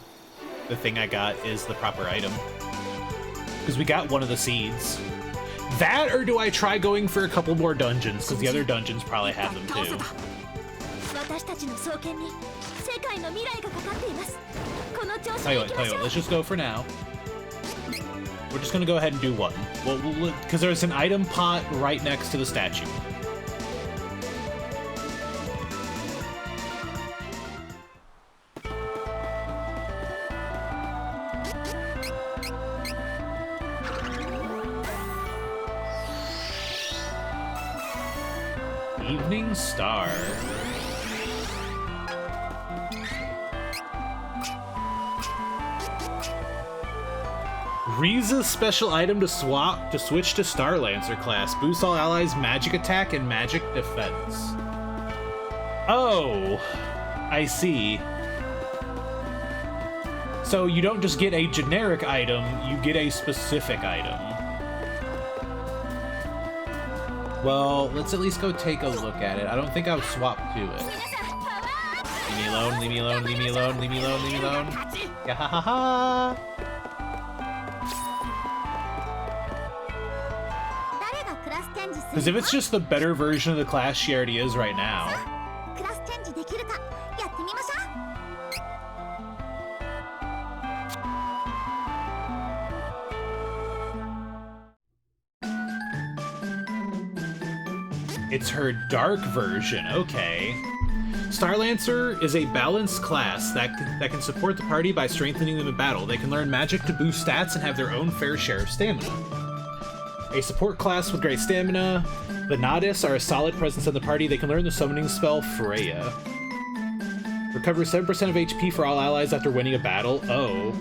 thing I got is the proper item. Because we got one of the seeds. That, or do I try going for a couple more dungeons? Because the other dungeons probably have them too. Tell you what, let's just go for now. We're just gonna go ahead and do one. Well, because there's an item pot right next to the statue. Evening Star. Riza's special item to switch to Star Lancer class. Boosts all allies' magic attack and magic defense. Oh, I see. So you don't just get a generic item, you get a specific item. Well, let's at least go take a look at it. I don't think I would swap to it. Leave me alone, leave me alone, leave me alone, leave me alone, leave me alone. Yeah, ha ha ha! Because if it's just the better version of the class she already is right now. It's her dark version, okay. Star Lancer is a balanced class that can support the party by strengthening them in battle. They can learn magic to boost stats and have their own fair share of stamina. A support class with great stamina, the Nadis are a solid presence in the party. They can learn the summoning spell Freya. Recovers 7% of HP for all allies after winning a battle. Oh.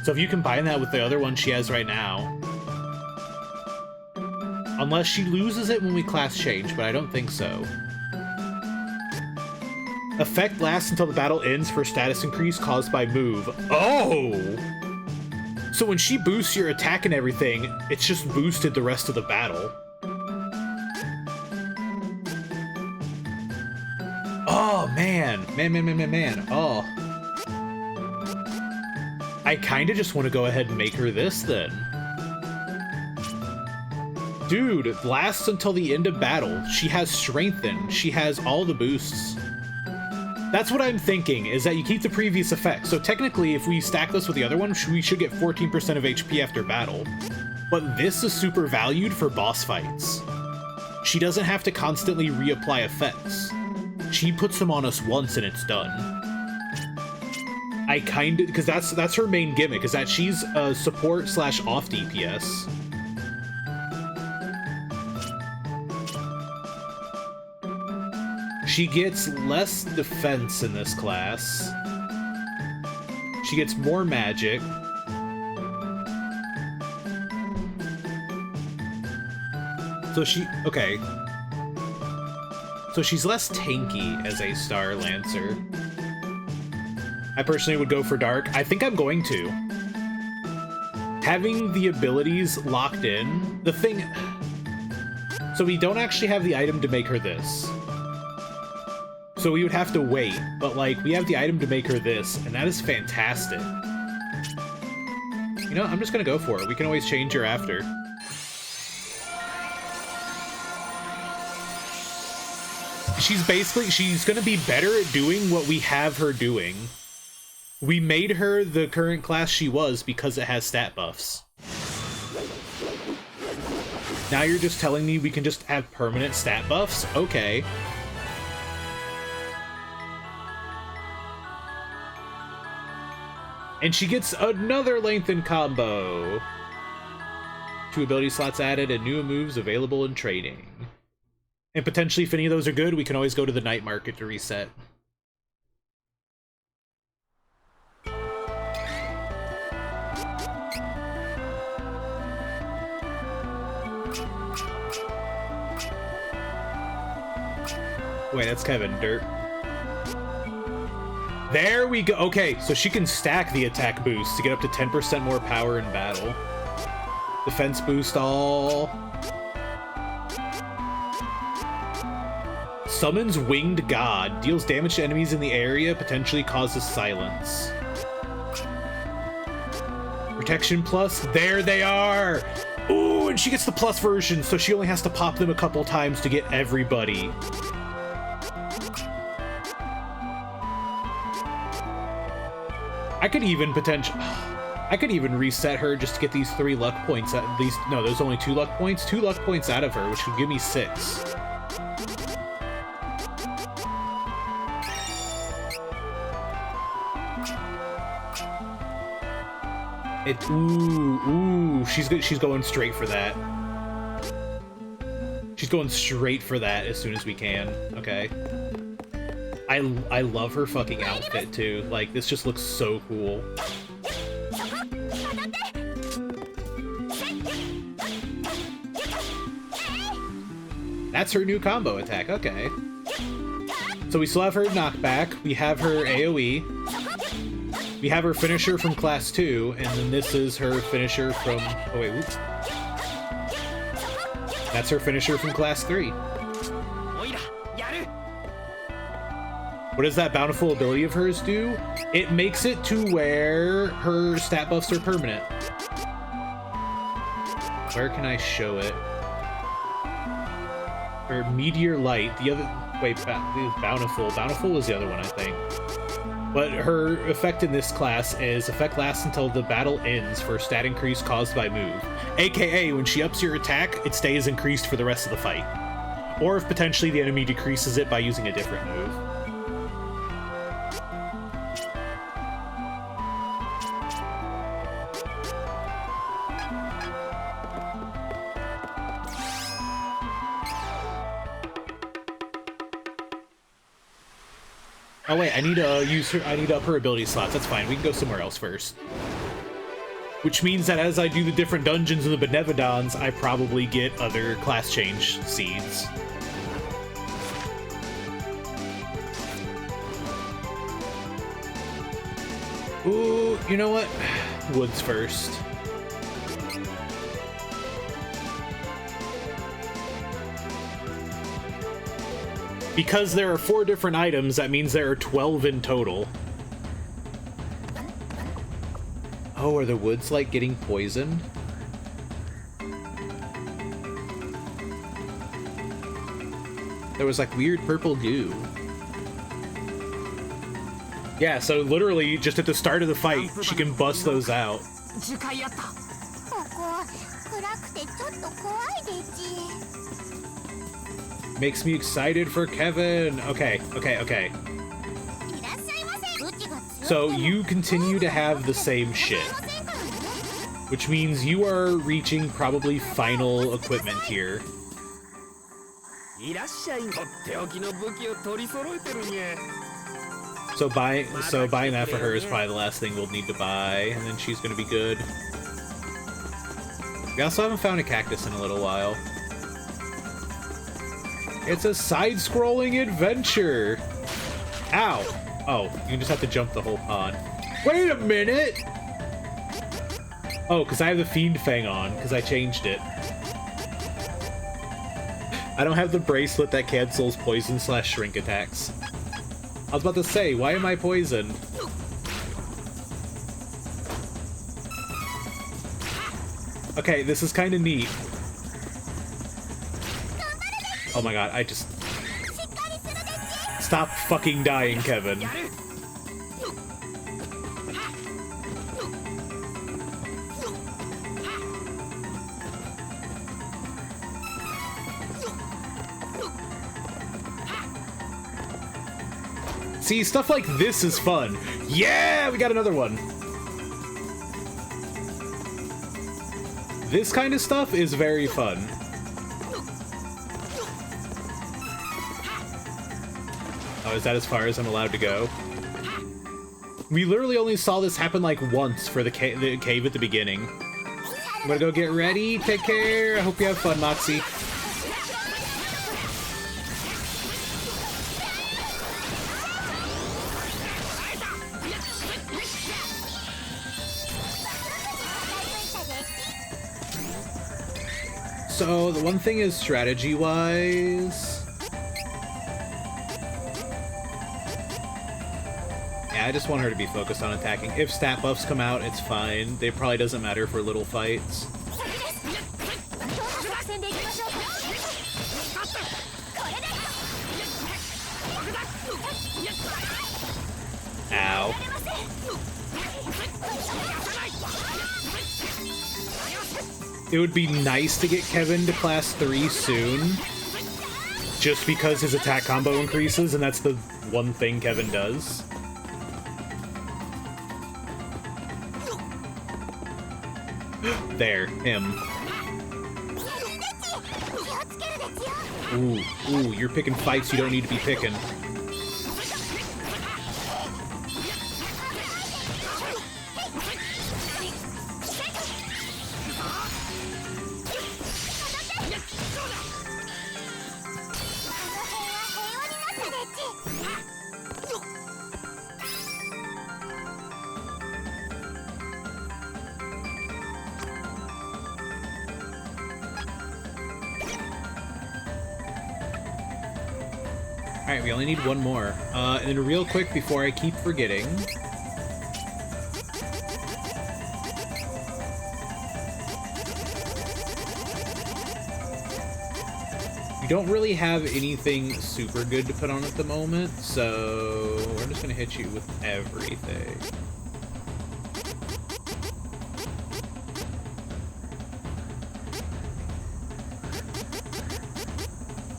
So if you combine that with the other one she has right now. Unless she loses it when we class change, but I don't think so. Effect lasts until the battle ends for status increase caused by move. Oh! So when she boosts your attack and everything, it's just boosted the rest of the battle. Oh, man. Man. Oh. I kinda just want to go ahead and make her this, then. Dude, it lasts until the end of battle. She has Strengthen. She has all the boosts. That's what I'm thinking, is that you keep the previous effect. So technically, if we stack this with the other one, we should get 14% of HP after battle. But this is super valued for boss fights. She doesn't have to constantly reapply effects. She puts them on us once and it's done. I kinda, because that's her main gimmick, is that she's a support / off DPS. She gets less defense in this class. She gets more magic. So okay. So she's less tanky as a Star Lancer. I personally would go for Dark. I think I'm going to. having the abilities locked in, the thing... So we don't actually have the item to make her this. So we would have to wait, but like, we have the item to make her this, and that is fantastic. You know, I'm just gonna go for it. We can always change her after. She's gonna be better at doing what we have her doing. We made her the current class she was because it has stat buffs. Now you're just telling me we can just have permanent stat buffs? Okay. And she gets another lengthened combo. 2 ability slots added and new moves available in trading. And potentially, if any of those are good, we can always go to the night market to reset. Wait, that's Kevin Dirt. There we go. Okay, so she can stack the attack boost to get up to 10% more power in battle. Defense boost all. Summons Winged God. Deals damage to enemies in the area, potentially causes silence. Protection plus. There they are! Ooh, and she gets the plus version, so she only has to pop them a couple times to get everybody. I could even reset her just to get these 3 luck points. At least, no, there's only 2 luck points. 2 luck points out of her, which would give me 6. She's going straight for that. She's going straight for that as soon as we can. Okay. I love her fucking outfit too. Like, this just looks so cool. That's her new combo attack. Okay. So we still have her knockback. We have her AoE. We have her finisher from class 2, and then this is her finisher from... Oh wait, whoops. That's her finisher from class 3. What does that bountiful ability of hers do? It makes it to where her stat buffs are permanent. Where can I show it? Or Meteor Light. The other... Wait, Bountiful. Bountiful was the other one, I think. But her effect in this class is effect lasts until the battle ends for a stat increase caused by move. AKA, when she ups your attack, it stays increased for the rest of the fight. Or if potentially the enemy decreases it by using a different move. Oh wait, I need to up her ability slots. That's fine. We can go somewhere else first. Which means that as I do the different dungeons and the Benevodons, I probably get other class change seeds. Ooh, you know what? Woods first. Because there are 4 different items, that means there are 12 in total. Oh, are the woods, like, getting poisoned? There was, like, weird purple goo. Yeah, so literally, just at the start of the fight, she can bust those out. Makes me excited for Kevin. Okay. So you continue to have the same shit. Which means you are reaching probably final equipment here. So buying that for her is probably the last thing we'll need to buy, and then she's gonna be good. We also haven't found a cactus in a little while. It's a side-scrolling adventure! Ow! Oh, you just have to jump the whole pond. Wait a minute! Oh, because I have the Fiend Fang on, because I changed it. I don't have the bracelet that cancels poison/shrink attacks. I was about to say, why am I poisoned? Okay, this is kind of neat. Oh my god, I just... Stop fucking dying, Kevin. See, stuff like this is fun. Yeah, we got another one. This kind of stuff is very fun. Oh, is that as far as I'm allowed to go? We literally only saw this happen like once for the cave at the beginning. I'm gonna go get ready. Take care. I hope you have fun, Moxie. So, the one thing is strategy-wise... Yeah, I just want her to be focused on attacking. If stat buffs come out, it's fine. It probably doesn't matter for little fights. Ow. It would be nice to get Kevin to class 3 soon, just because his attack combo increases, and that's the one thing Kevin does. There, him. Ooh, you're picking fights you don't need to be picking. Alright, we only need one more. And then real quick before I keep forgetting... We don't really have anything super good to put on at the moment, so we're just gonna hit you with everything.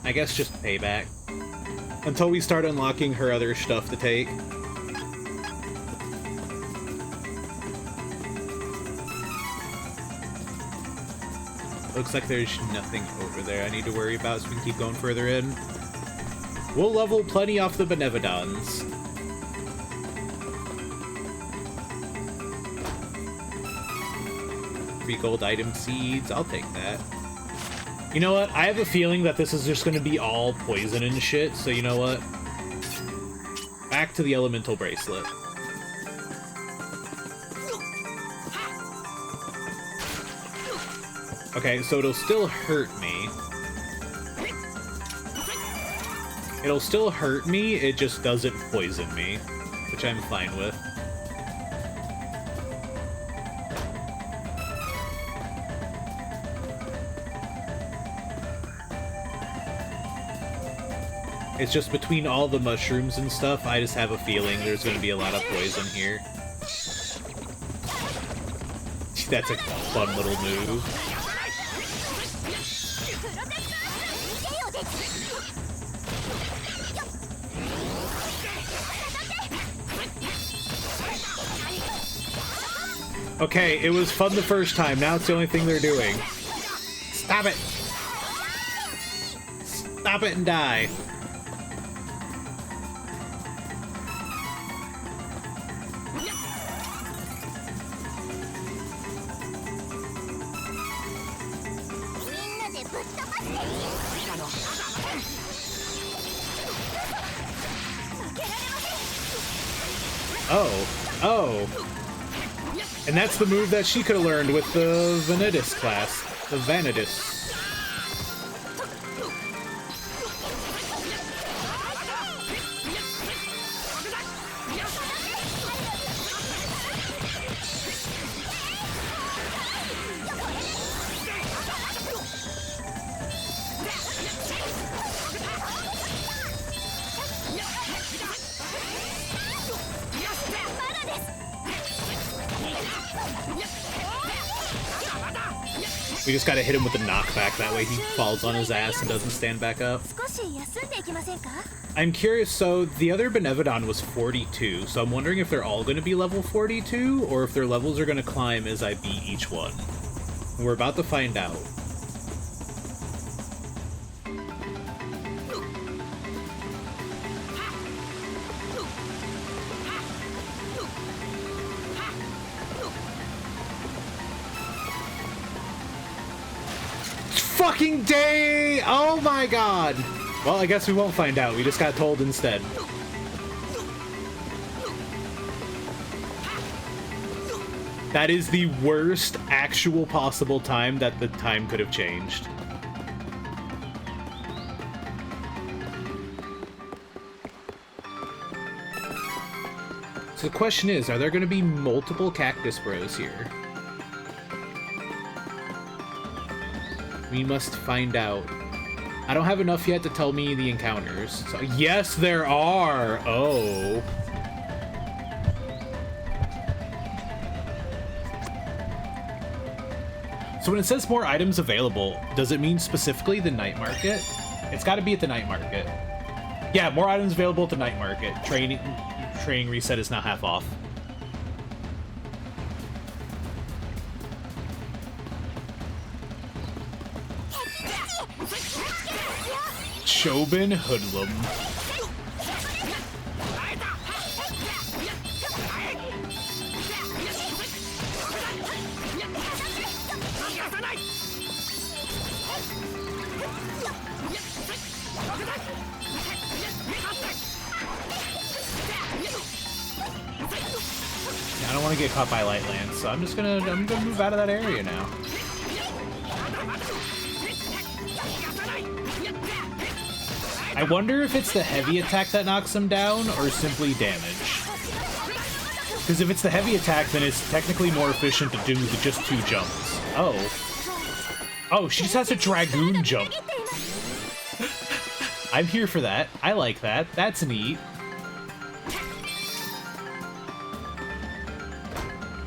I guess just payback. Until we start unlocking her other stuff to take. Looks like there's nothing over there I need to worry about, so we can keep going further in. We'll level plenty off the Benevodons. 3 gold item seeds, I'll take that. You know what? I have a feeling that this is just going to be all poison and shit, so you know what? Back to the elemental bracelet. Okay, so it'll still hurt me. It'll still hurt me, it just doesn't poison me, which I'm fine with. It's just between all the mushrooms and stuff, I just have a feeling there's going to be a lot of poison here. That's a fun little move. Okay, it was fun the first time, now it's the only thing they're doing. Stop it! Stop it and die. Oh. Oh. And that's the move that she could have learned with the Vanitas class. The Vanitas. We just gotta hit him with the knockback, that way he falls on his ass and doesn't stand back up. I'm curious, so the other Benevodon was 42, so I'm wondering if they're all gonna be level 42, or if their levels are gonna climb as I beat each one. We're about to find out. Fucking day! Oh my god! Well, I guess we won't find out. We just got told instead. That is the worst actual possible time that the time could have changed. So the question is, are there going to be multiple Cactus Bros here? We must find out. I don't have enough yet to tell me the encounters. So yes, there are! Oh. So when it says more items available, does it mean specifically the night market? It's gotta be at the night market. Yeah, more items available at the night market. Training reset is now half off. Chobin Hoodlum. I don't want to get caught by Light Lance, so I'm gonna move out of that area now. I wonder if it's the heavy attack that knocks him down, or simply damage. Because if it's the heavy attack, then it's technically more efficient to do just 2 jumps. Oh. Oh, she just has a Dragoon jump. I'm here for that. I like that. That's neat.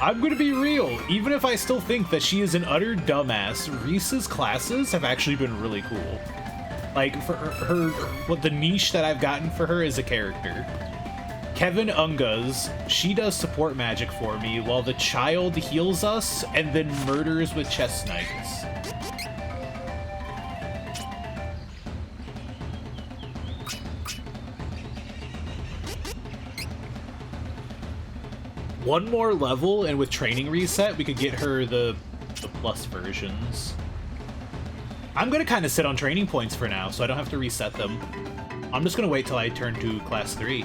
I'm gonna be real. Even if I still think that she is an utter dumbass, Risa's classes have actually been really cool. Like, for her, what the niche that I've gotten for her is a character. Kevin Unga's, she does support magic for me, while the child heals us and then murders with chest knights. One more level, and with training reset, we could get her the plus versions. I'm gonna kind of sit on training points for now, so I don't have to reset them. I'm just gonna wait till I turn to class 3.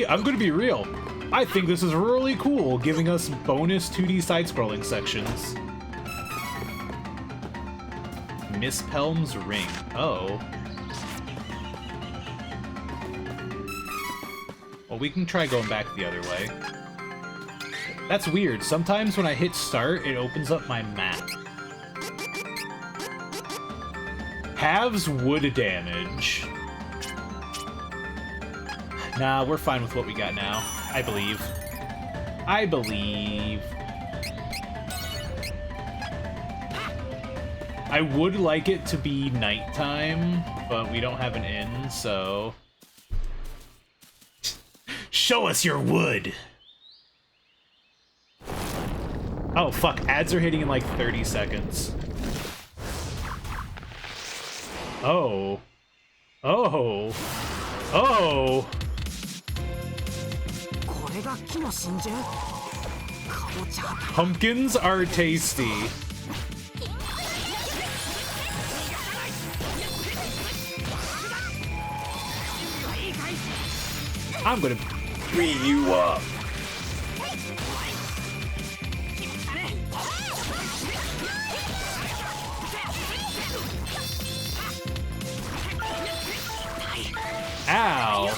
I'm gonna be real. I think this is really cool, giving us bonus 2D side-scrolling sections. Miss Pelm's ring. Oh. Well, we can try going back the other way. That's weird. Sometimes when I hit start, it opens up my map. Halves wood damage. Nah, we're fine with what we got now. I believe. I believe. I would like it to be nighttime, but we don't have an inn, so... Show us your wood! Oh, fuck. Ads are hitting in like 30 seconds. Oh. Oh. Oh! Pumpkins are tasty. I'm gonna beat you up. Ow.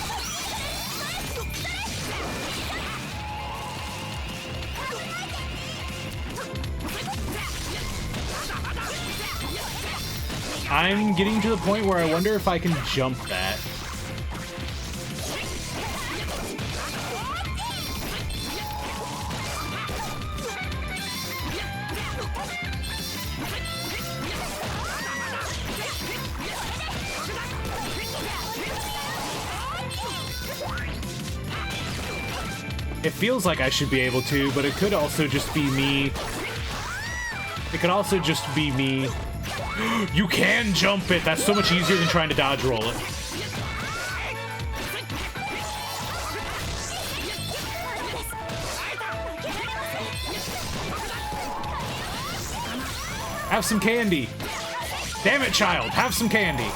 I'm getting to the point where I wonder if I can jump that. It feels like I should be able to, but it could also just be me. It could also just be me. You can jump it! That's so much easier than trying to dodge roll it. Have some candy! Damn it, child! Have some candy!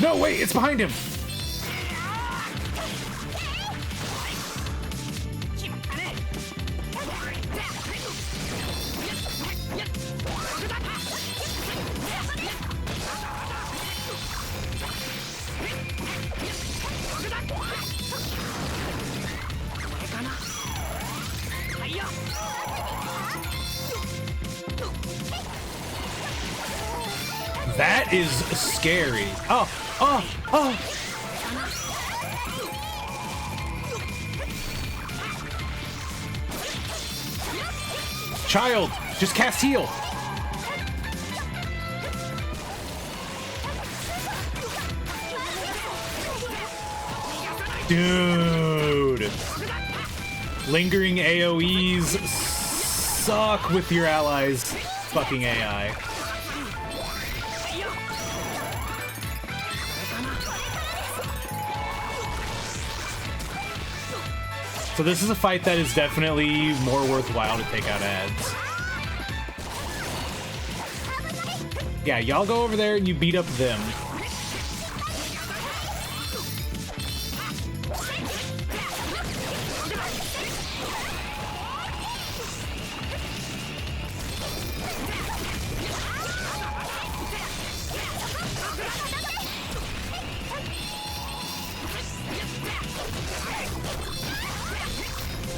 No, wait! It's behind him! That is scary. Oh, oh, oh. Child, just cast heal. Dude. Lingering AoEs suck with your allies' fucking AI. So this is a fight that is definitely more worthwhile to take out ads. Yeah, y'all go over there and you beat up them.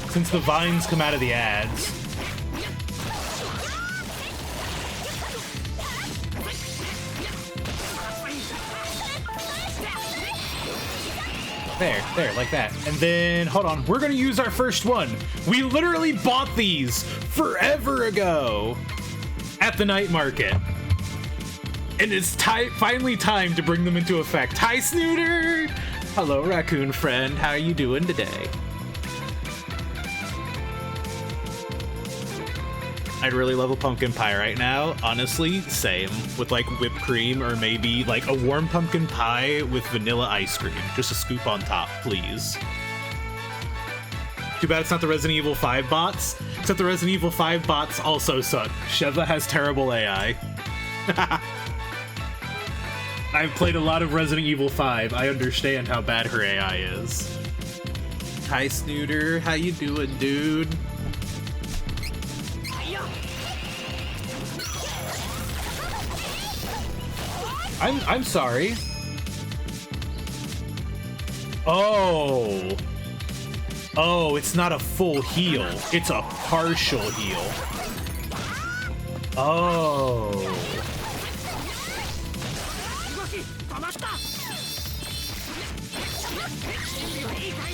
Since the vines come out of the ads. There, like that. And then, hold on, we're gonna use our first one. We literally bought these forever ago at the night market. And it's finally time to bring them into effect. Hi, Snooter! Hello, raccoon friend. How are you doing today? I'd really love a pumpkin pie right now. Honestly, same. With like whipped cream or maybe like a warm pumpkin pie with vanilla ice cream. Just a scoop on top, please. Too bad it's not the Resident Evil 5 bots. Except the Resident Evil 5 bots also suck. Sheva has terrible AI. I've played a lot of Resident Evil 5. I understand how bad her AI is. Hi, Snooter. How you doing, dude? I'm sorry. Oh. Oh, it's not a full heal. It's a partial heal. Oh.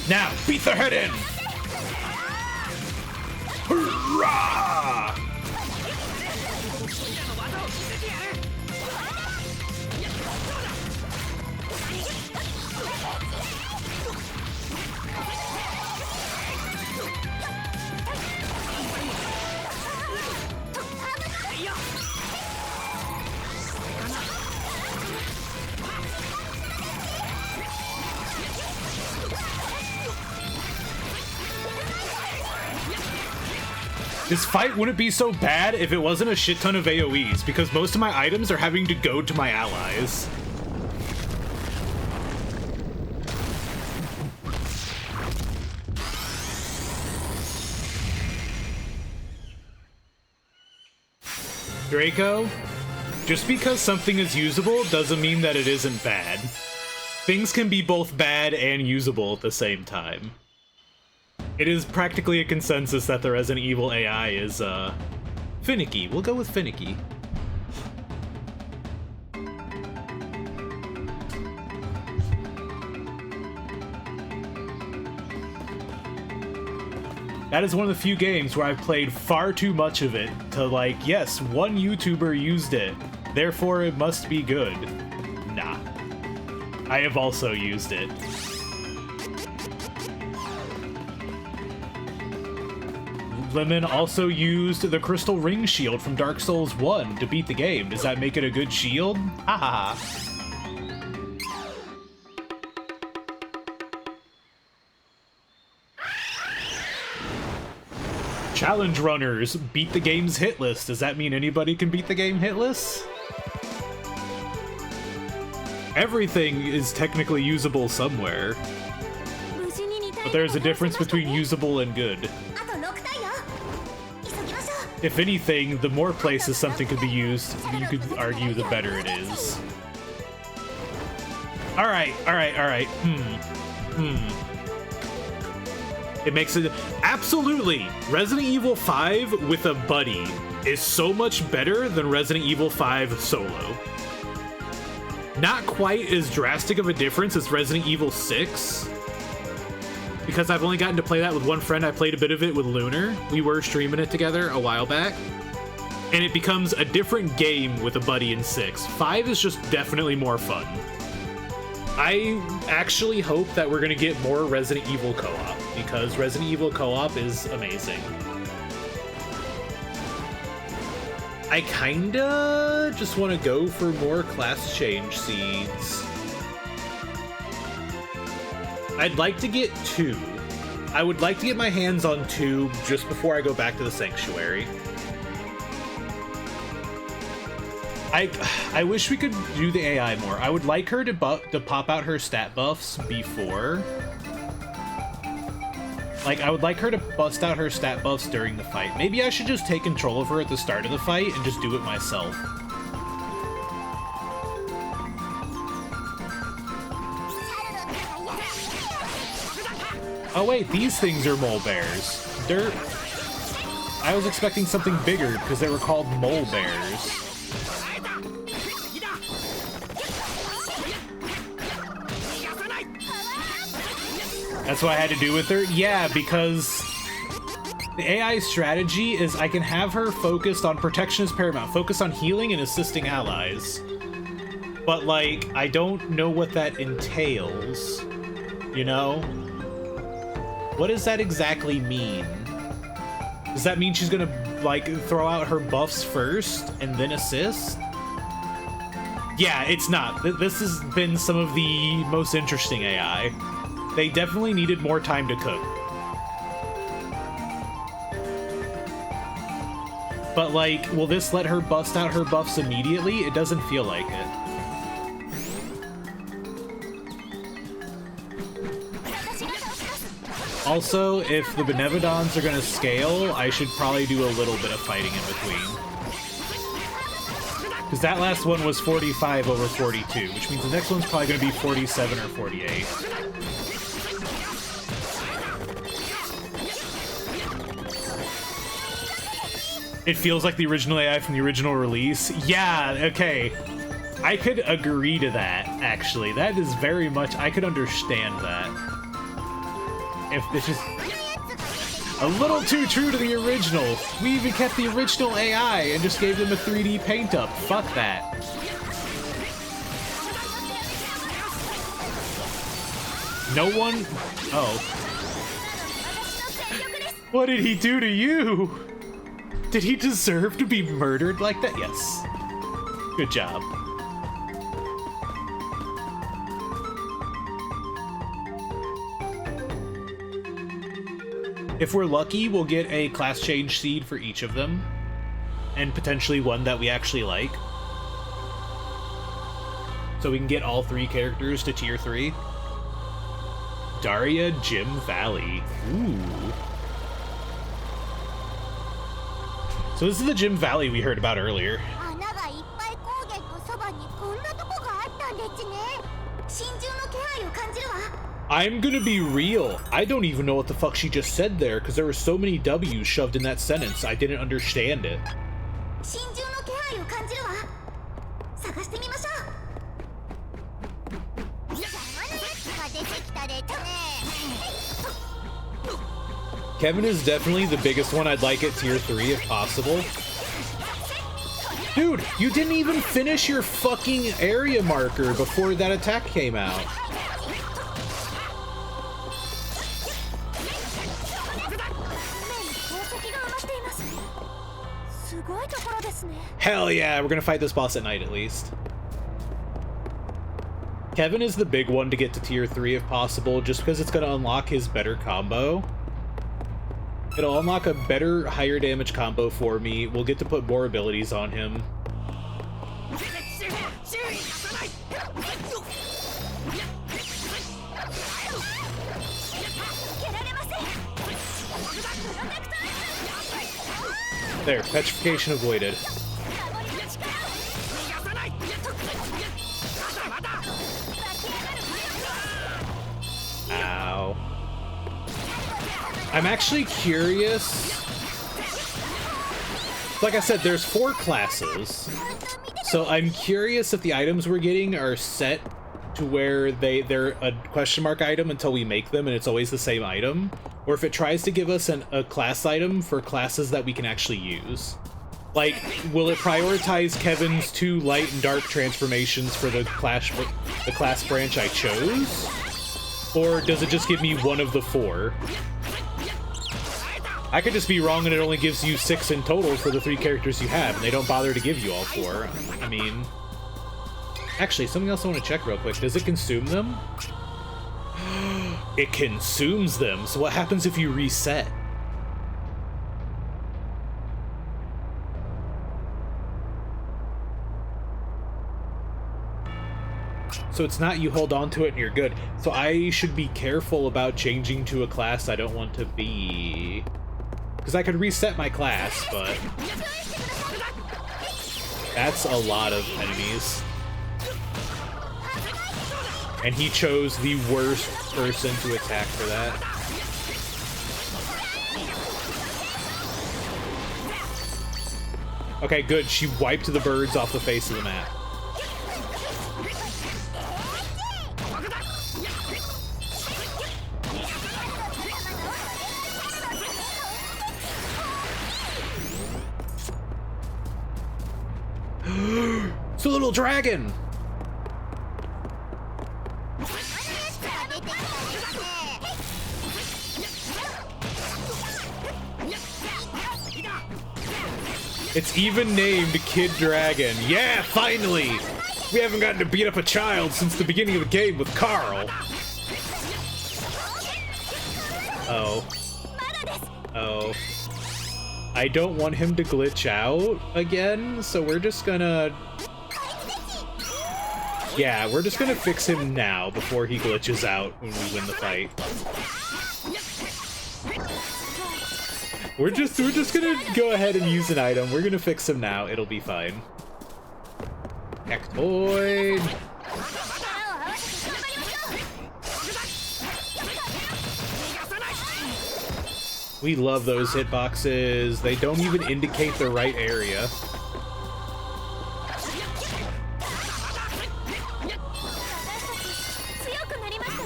Now, beat their head in! Hurrah! This fight wouldn't be so bad if it wasn't a shit ton of AoEs, because most of my items are having to go to my allies. Draco, just because something is usable doesn't mean that it isn't bad. Things can be both bad and usable at the same time. It is practically a consensus that the Resident Evil AI is, finicky. We'll go with finicky. That is one of the few games where I've played far too much of it to, like, yes, one YouTuber used it, therefore it must be good. Nah. I have also used it. Lemon also used the Crystal Ring Shield from Dark Souls 1 to beat the game. Does that make it a good shield? Ha ha ha. Challenge runners beat the game's hit list. Does that mean anybody can beat the game hit list? Everything is technically usable somewhere. But there's a difference between usable and good. If anything, the more places something could be used, you could argue the better it is. Alright. It makes it... Absolutely! Resident Evil 5 with a buddy is so much better than Resident Evil 5 solo. Not quite as drastic of a difference as Resident Evil 6. Because I've only gotten to play that with one friend. I played a bit of it with Lunar. We were streaming it together a while back. And it becomes a different game with a buddy in 6. 5 is just definitely more fun. I actually hope that we're going to get more Resident Evil co-op, because Resident Evil co-op is amazing. I kinda just want to go for more class change seeds. I'd like to get 2. I would like to get my hands on 2 just before I go back to the Sanctuary. I wish we could do the AI more. I would like her to pop out her stat buffs before. Like, I would like her to bust out her stat buffs during the fight. Maybe I should just take control of her at the start of the fight and just do it myself. Oh wait, these things are mole bears. Dirt. I was expecting something bigger because they were called mole bears. That's what I had to do with her? Yeah, because the AI strategy is I can have her focused on protection is paramount, focus on healing and assisting allies. But, like, I don't know what that entails, you know? What does that exactly mean? Does that mean she's gonna, like, throw out her buffs first and then assist? Yeah, it's not. This has been some of the most interesting AI. They definitely needed more time to cook. But, like, will this let her bust out her buffs immediately? It doesn't feel like it. Also, if the Benevodons are gonna scale, I should probably do a little bit of fighting in between. Because that last one was 45 over 42, which means the next one's probably gonna be 47 or 48. It feels like the original AI from the original release. Yeah, okay. I could agree to that, actually. That is very much... I could understand that. If it's just... a little too true to the original. We even kept the original AI and just gave them a 3D paint up. Fuck that. No one... Oh. What did he do to you? Did he deserve to be murdered like that? Yes. Good job. If we're lucky, we'll get a class change seed for each of them, and potentially one that we actually like. So we can get all 3 characters to tier 3. Daria Jim Valley. Ooh. So this is the Jim Valley we heard about earlier. I'm gonna be real. I don't even know what the fuck she just said there, because there were so many W's shoved in that sentence, I didn't understand it. Kevin is definitely the biggest one I'd like at tier 3 if possible. Dude, you didn't even finish your fucking area marker before that attack came out. Hell yeah, we're gonna fight this boss at night at least. Kevin is the big one to get to tier 3 if possible, just because it's gonna unlock his better combo. It'll unlock a better, higher damage combo for me. We'll get to put more abilities on him. There, petrification avoided. Ow. I'm actually curious. Like I said, there's 4 classes. So I'm curious if the items we're getting are set to where they're a question mark item until we make them and it's always the same item. Or if it tries to give us a class item for classes that we can actually use. Like, will it prioritize Kevin's 2 light and dark transformations for the class branch I chose? Or does it just give me one of the 4? I could just be wrong and it only gives you 6 in total for the 3 characters you have, and they don't bother to give you all 4. I mean... Actually, something else I want to check real quick. Does it consume them? It consumes them. So what happens if you reset? So it's not you hold on to it and you're good. So I should be careful about changing to a class I don't want to be. Because I could reset my class, but... That's a lot of enemies. And he chose the worst person to attack for that. Okay, good. She wiped the birds off the face of the map. It's a little dragon! It's even named Kid Dragon. Yeah, finally! We haven't gotten to beat up a child since the beginning of the game with Carl. Oh. Oh. I don't want him to glitch out again, so we're just gonna... Yeah, we're just gonna fix him now before he glitches out when we win the fight. We're just gonna go ahead and use an item. We're gonna fix him now. It'll be fine. Ectoid! We love those hitboxes. They don't even indicate the right area.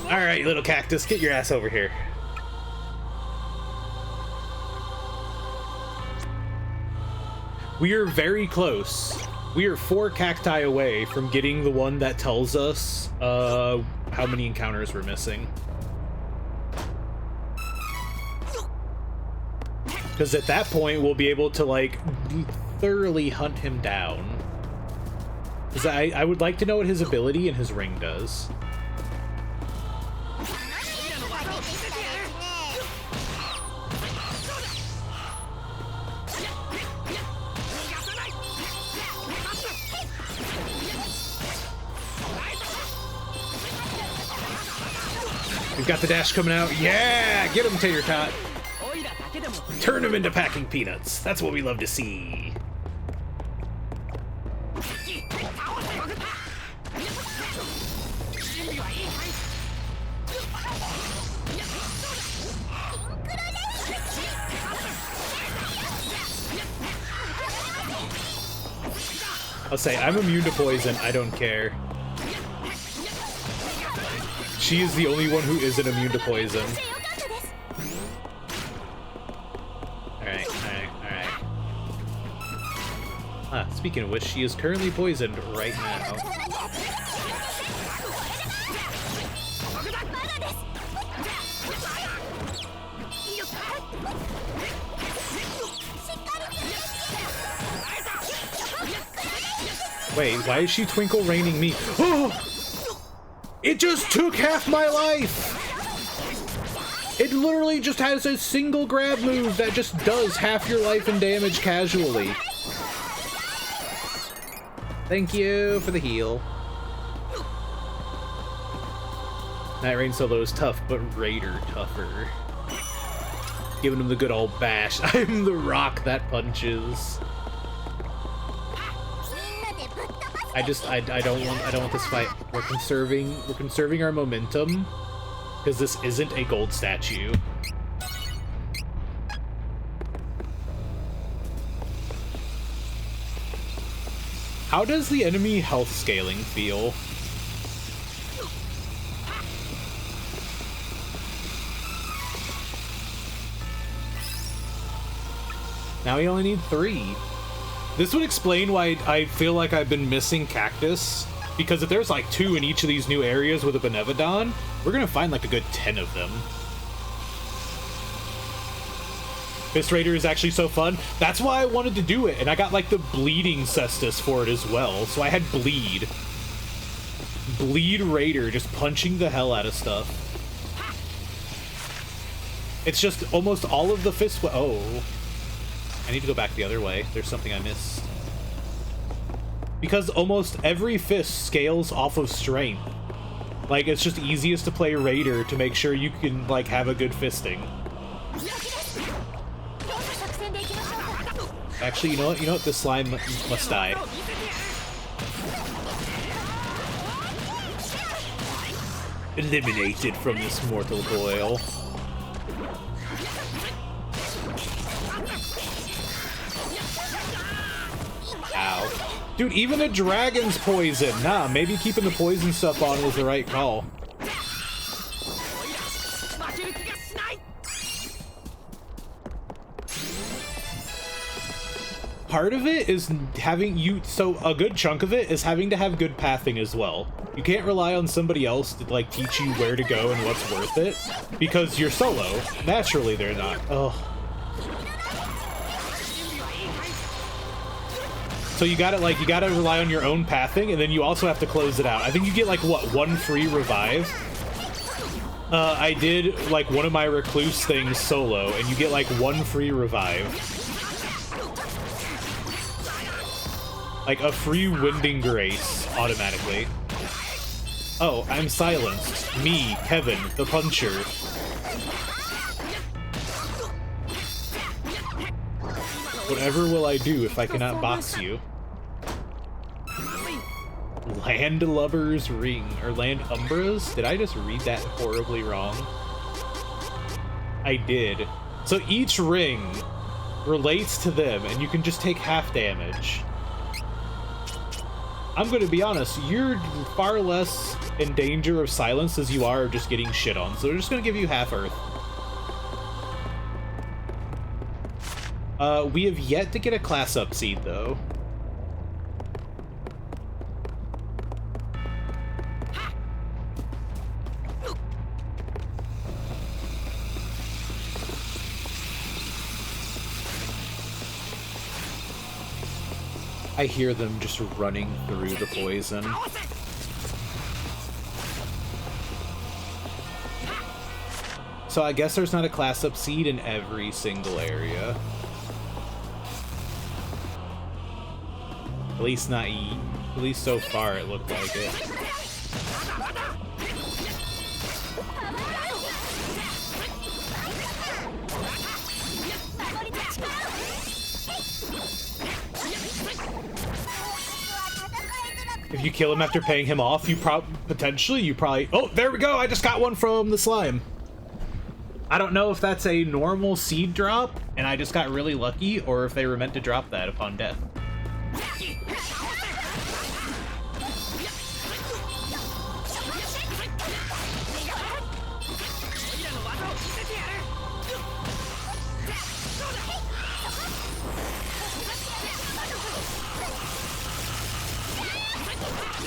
Alright, little cactus, get your ass over here. We are very close. We are 4 cacti away from getting the one that tells us how many encounters we're missing. Because at that point, we'll be able to, like, thoroughly hunt him down. Because I would like to know what his ability and his ring does. We've got the dash coming out. Yeah! Get him, Tater Tot! Turn him into packing peanuts. That's what we love to see. I'll say, I'm immune to poison. I don't care. She is the only one who isn't immune to poison. Alright. Ah, speaking of which, she is currently poisoned right now. Wait, why is she twinkle raining me? Oh! It just took half my life! It literally just has a single grab move that just does half your life and damage casually. Thank you for the heal. Night Rain solo is tough, but Raider tougher. Giving him the good old bash. I'm the rock that punches. I don't want this fight. We're conserving our momentum because this isn't a gold statue. How does the enemy health scaling feel? Now we only need 3. This would explain why I feel like I've been missing Cactus, because if there's like 2 in each of these new areas with a Benevodon, we're gonna find like a good 10 of them. Fist Raider is actually so fun. That's why I wanted to do it, and I got like the bleeding cestus for it as well, so I had Bleed. Bleed Raider, just punching the hell out of stuff. It's just almost all of the fist... Oh. I need to go back the other way. There's something I missed. Because almost every fist scales off of strength. Like, it's just easiest to play Raider to make sure you can, like, have a good fisting. Actually, you know what? You know what? This slime must die. Eliminated from this mortal coil. Ow. Dude, even a dragon's poison. Nah, maybe keeping the poison stuff on was the right call. Part of it is having so a good chunk of it is having to have good pathing as well. You can't rely on somebody else to like teach you where to go and what's worth it, because you're solo. Naturally, they're not. Ugh. So you gotta rely on your own pathing, and then you also have to close it out. I think you get like what, 1 free revive. I did like one of my recluse things solo, and you get like 1 free revive. Like a free Winding Grace automatically. Oh, I'm silenced. Me, Kevin, the puncher. Whatever will I do if I cannot box you? Land Lover's Ring, or Land Umbra's? Did I just read that horribly wrong? I did. So each ring relates to them, and you can just take half damage. I'm going to be honest, you're far less in danger of silence as you are of just getting shit on, so we're just going to give you half Earth. We have yet to get a class up seed, though. I hear them just running through the poison. So I guess there's not a class up seed in every single area. At least not at least so far it looked like it. If you kill him after paying him off, you probably... Oh, there we go! I just got one from the slime. I don't know if that's a normal seed drop, and I just got really lucky, or if they were meant to drop that upon death.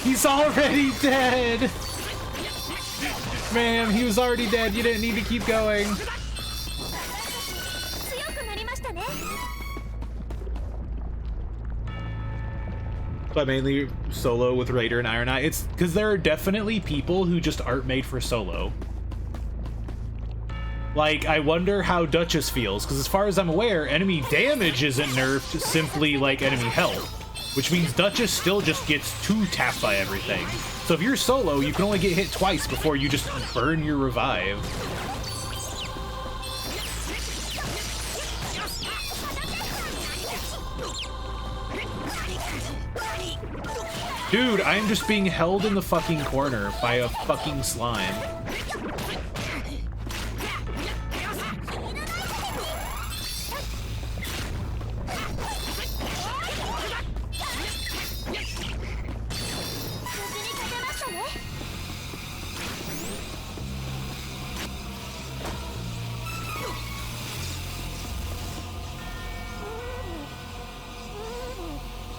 He's already dead! Man, he was already dead. You didn't need to keep going. So I mainly solo with Raider and Iron Eye. It's because there are definitely people who just aren't made for solo. Like, I wonder how Duchess feels, because as far as I'm aware, enemy damage isn't nerfed, simply like enemy health. Which means Duchess still just gets 2 tapped by everything. So if you're solo, you can only get hit twice before you just burn your revive. Dude, I'm just being held in the fucking corner by a fucking slime.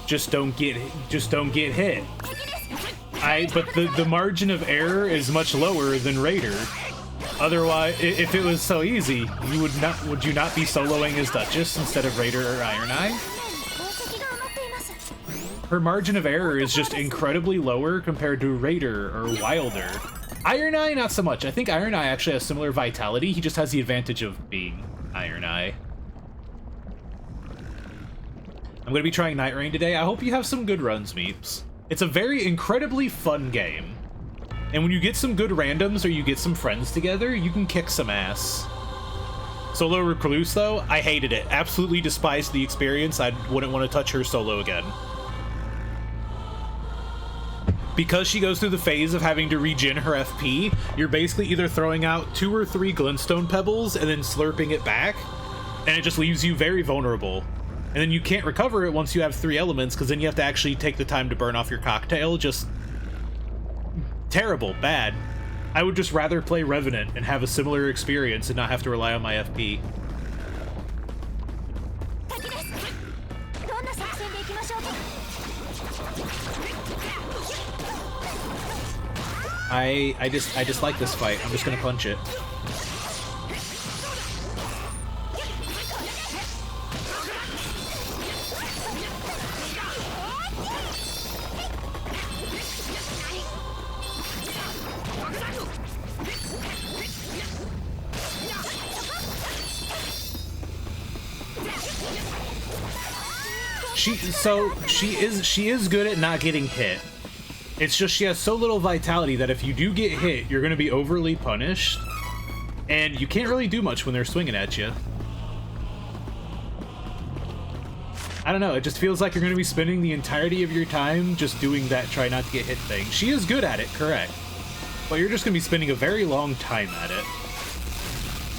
Just don't get hit. But the margin of error is much lower than Raider. Otherwise, if it was so easy, would you not be soloing as Duchess instead of Raider or Iron Eye? Her margin of error is just incredibly lower compared to Raider or Wilder. Iron Eye, not so much. I think Iron Eye actually has similar vitality. He just has the advantage of being Iron Eye. I'm going to be trying Night Rain today. I hope you have some good runs, Meeps. It's a very incredibly fun game. And when you get some good randoms or you get some friends together, you can kick some ass. Solo Recluse, though, I hated it. Absolutely despised the experience. I wouldn't want to touch her solo again. Because she goes through the phase of having to regen her FP, you're basically either throwing out 2 or 3 glintstone pebbles and then slurping it back, and it just leaves you very vulnerable. And then you can't recover it once you have 3 elements, because then you have to actually take the time to burn off your cocktail. Just terrible, bad. I would just rather play Revenant and have a similar experience and not have to rely on my FP. I just like this fight. I'm just gonna punch it. She is good at not getting hit. It's just she has so little vitality that if you do get hit, you're going to be overly punished, and you can't really do much when they're swinging at you. I don't know, it just feels like you're going to be spending the entirety of your time just doing that try not to get hit thing. She is good at it, correct, but you're just going to be spending a very long time at it.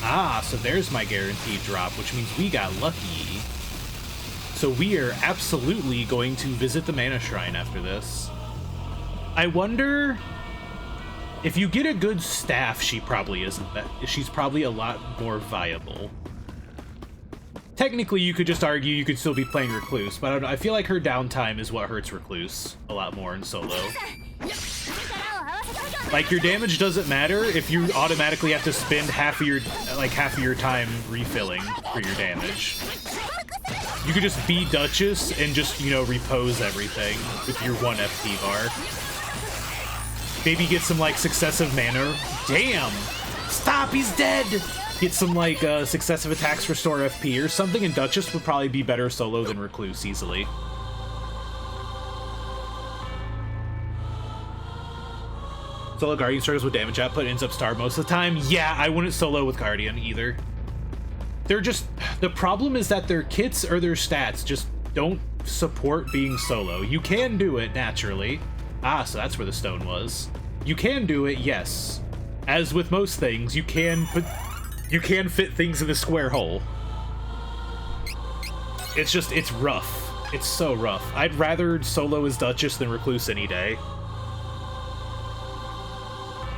Ah, so there's my guaranteed drop, which means we got lucky. So we are absolutely going to visit the Mana Shrine after this. I wonder if you get a good staff, she probably isn't that. She's probably a lot more viable. Technically, you could just argue you could still be playing Recluse, but I don't know. I feel like her downtime is what hurts Recluse a lot more in solo. Like, your damage doesn't matter if you automatically have to spend half of your time refilling for your damage. You could just be Duchess and just, you know, repose everything with your 1 FP bar. Maybe get some, like, successive mana. Damn! Stop, he's dead! Get some, like, successive attacks restore FP or something, and Duchess would probably be better solo than Recluse easily. Solo Guardian struggles with damage output, ends up star most of the time. Yeah, I wouldn't solo with Guardian either. They're just... The problem is that their kits or their stats just don't support being solo. You can do it, naturally, Ah, so that's where the stone was. You can do it, yes. As with most things, you can fit things in the square hole. It's just, it's rough. It's so rough. I'd rather solo as Duchess than Recluse any day.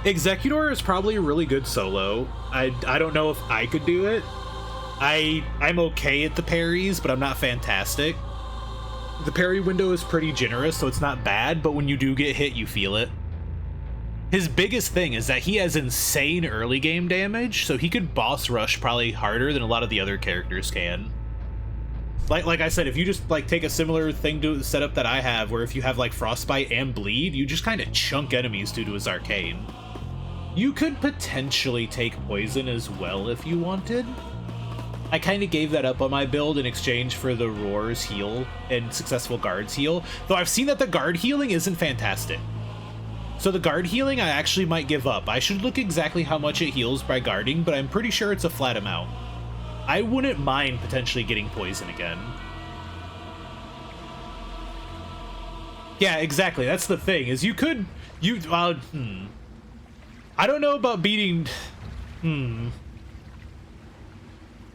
Executor is probably a really good solo. I don't know if I could do it. I'm okay at the parries, but I'm not fantastic. The parry window is pretty generous, so it's not bad, but when you do get hit, you feel it. His biggest thing is that he has insane early game damage, so he could boss rush probably harder than a lot of the other characters can. Like I said, if you just like take a similar thing to the setup that I have, where if you have like Frostbite and Bleed, you just kind of chunk enemies due to his arcane. You could potentially take Poison as well if you wanted. I kind of gave that up on my build in exchange for the Roar's heal and Successful Guard's heal, though I've seen that the Guard healing isn't fantastic. So the Guard healing I actually might give up. I should look exactly how much it heals by guarding, but I'm pretty sure it's a flat amount. I wouldn't mind potentially getting Poison again. Yeah, exactly. That's the thing, is I don't know about beating...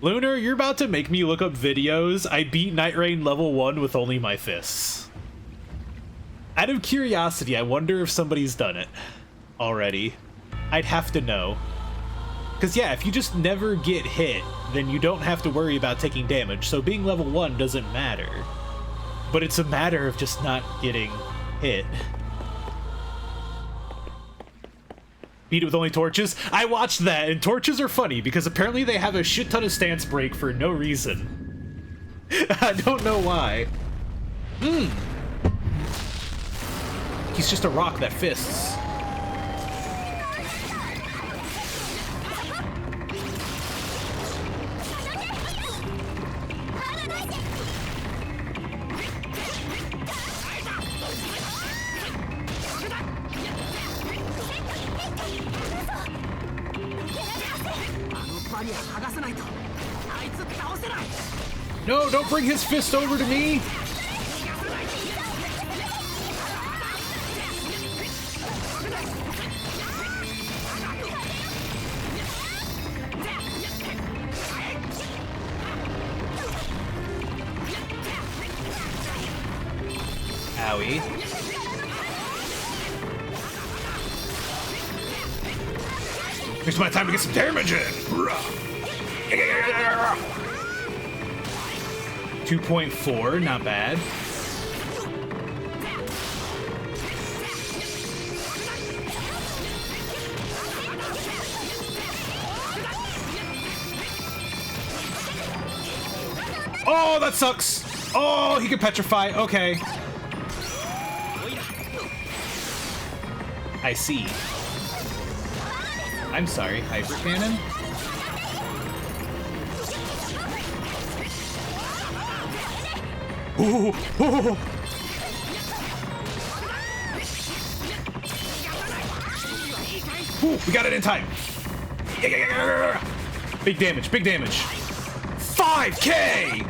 Lunar, you're about to make me look up videos. I beat Night Rain level 1 with only my fists. Out of curiosity, I wonder if somebody's done it already. I'd have to know. Because yeah, if you just never get hit, then you don't have to worry about taking damage, so being level 1 doesn't matter. But it's a matter of just not getting hit. Beat it with only torches? I watched that, and torches are funny because apparently they have a shit ton of stance break for no reason. I don't know why. He's just a rock that fists. No, don't bring his fist over to me! Owie. It's my time to get some damage in! 2.4, not bad. Oh, that sucks! Oh, he can petrify. Okay. I see. I'm sorry, Hyper Cannon? Ooh, ooh. Ooh, we got it in time. Big damage, big damage. 5K!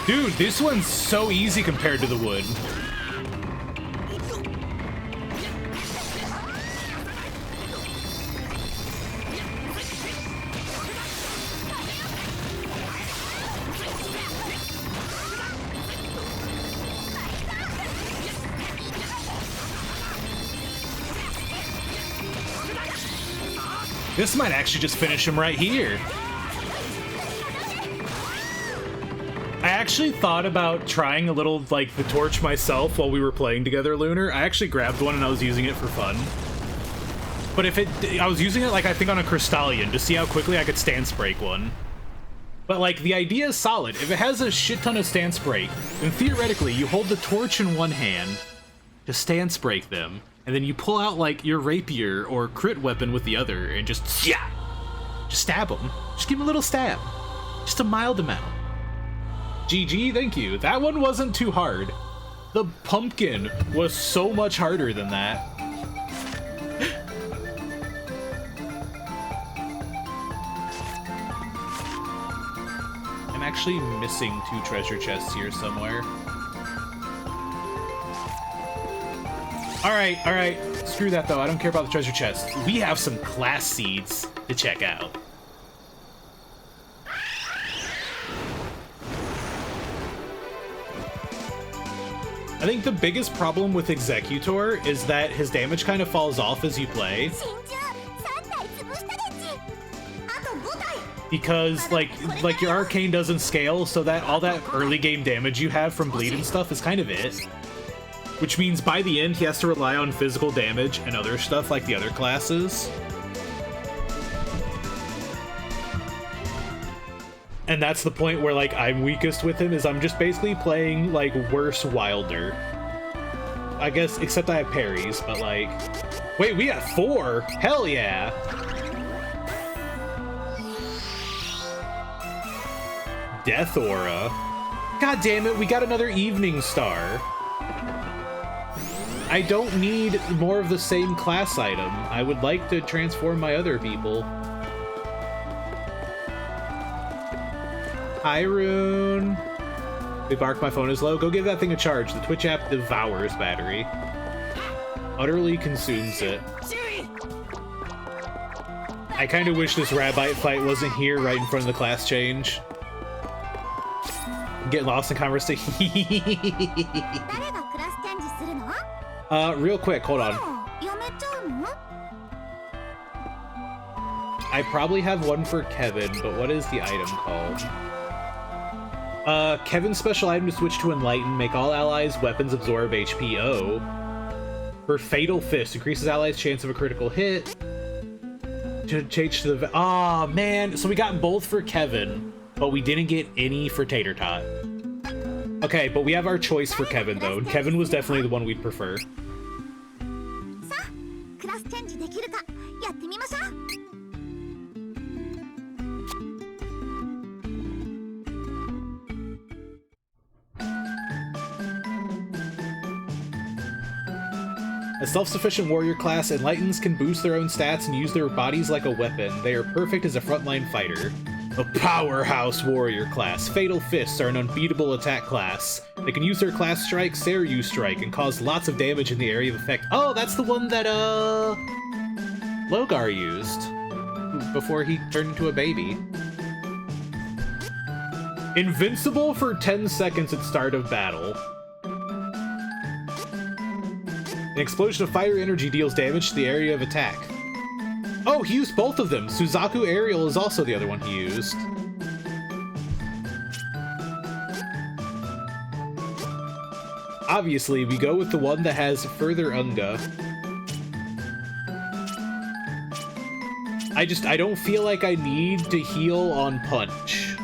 Dude, this one's so easy compared to the wood. This might actually just finish him right here. I actually thought about trying a little, like, the torch myself while we were playing together, Lunar. I actually grabbed one and I was using it for fun. But I was using it, like, I think on a Crystallion to see how quickly I could stance break one. But, like, the idea is solid. If it has a shit ton of stance break, then theoretically you hold the torch in one hand to stance break them, and then you pull out, like, your rapier or crit weapon with the other and just stab them. Just give them a little stab. Just a mild amount. GG, thank you. That one wasn't too hard. The pumpkin was so much harder than that. I'm actually missing 2 treasure chests here somewhere. Alright. Screw that though, I don't care about the treasure chest. We have some class seeds to check out. I think the biggest problem with Executor is that his damage kind of falls off as you play. Because like your arcane doesn't scale, so that all that early game damage you have from bleed and stuff is kind of it. Which means by the end he has to rely on physical damage and other stuff like the other classes. And that's the point where like I'm weakest with him, is I'm just basically playing like worse Wilder. I guess, except I have parries, but like... Wait, we have 4? Hell yeah! Death Aura. God damn it, we got another Evening Star. I don't need more of the same class item. I would like to transform my other people. Hi, Rune. Big Bark, my phone is low. Go give that thing a charge. The Twitch app devours battery. Utterly consumes it. I kind of wish this Rabbite fight wasn't here right in front of the class change. I'm getting lost in conversation. Real quick, hold on. I probably have one for Kevin, but what is the item called? Kevin's special item to switch to Enlighten, make all allies' weapons absorb HP. Oh. For Fatal Fist, increases allies' chance of a critical hit. To change to the... Aw, man. So we got both for Kevin, but we didn't get any for Tater Tot. Okay, but we have our choice for Kevin, though. Kevin was definitely the one we'd prefer. A self-sufficient warrior class, Enlightens can boost their own stats and use their bodies like a weapon. They are perfect as a frontline fighter. A powerhouse warrior class, Fatal Fists are an unbeatable attack class. They can use their class strike, Seri strike, and cause lots of damage in the area of effect. Oh, that's the one that, Logar used before he turned into a baby. Invincible for 10 seconds at start of battle. An explosion of fire energy deals damage to the area of attack. Oh, he used both of them! Suzaku Aerial is also the other one he used. Obviously, we go with the one that has further Unga. I don't feel like I need to heal on Punch.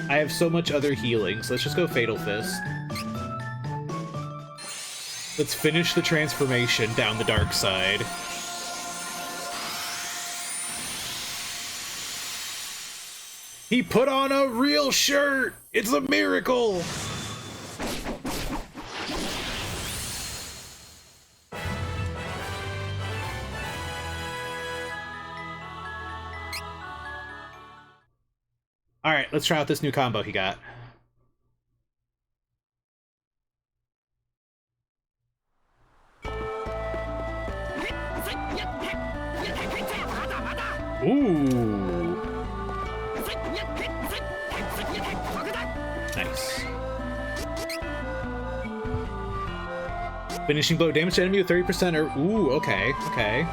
I have so much other healing, so let's just go Fatal Fist. Let's finish the transformation down the dark side. He put on a real shirt! It's a miracle! Alright, let's try out this new combo he got. Ooh. Nice. Finishing blow. Damage to enemy with 30% or... Ooh, okay, okay.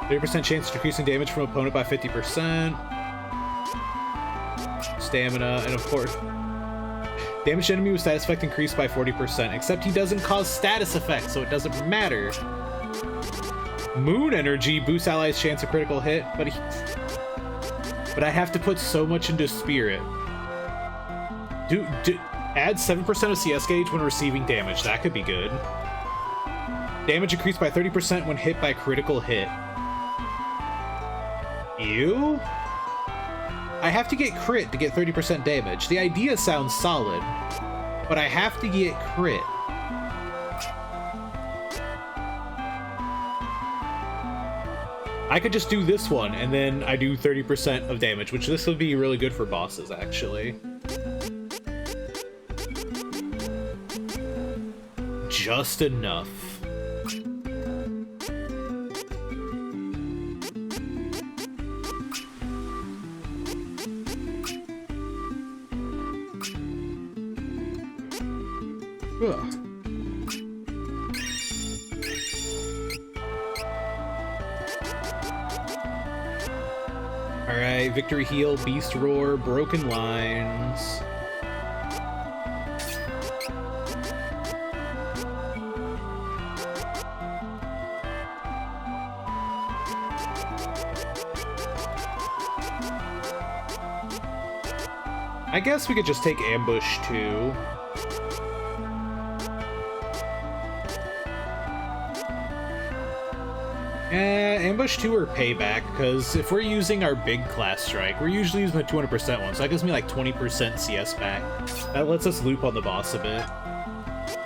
30% chance of decreasing damage from opponent by 50%. Stamina, and of course... Damage to enemy with status effect increased by 40%, except he doesn't cause status effects, so it doesn't matter. Moon Energy boosts allies' chance of critical hit, but I have to put so much into Spirit. Add 7% of CS gauge when receiving damage. That could be good. Damage increased by 30% when hit by critical hit. Ew? I have to get crit to get 30% damage. The idea sounds solid. but I have to get crit. I could just do this one, and then I do 30% of damage, which this would be really good for bosses, actually. Just enough. Ugh. Alright, Victory Heal, Beast Roar, Broken Lines. I guess we could just take Ambush too. Ambush 2 or Payback, because if we're using our big class strike, we're usually using the 200% one, so that gives me like 20% CS back. That lets us loop on the boss a bit.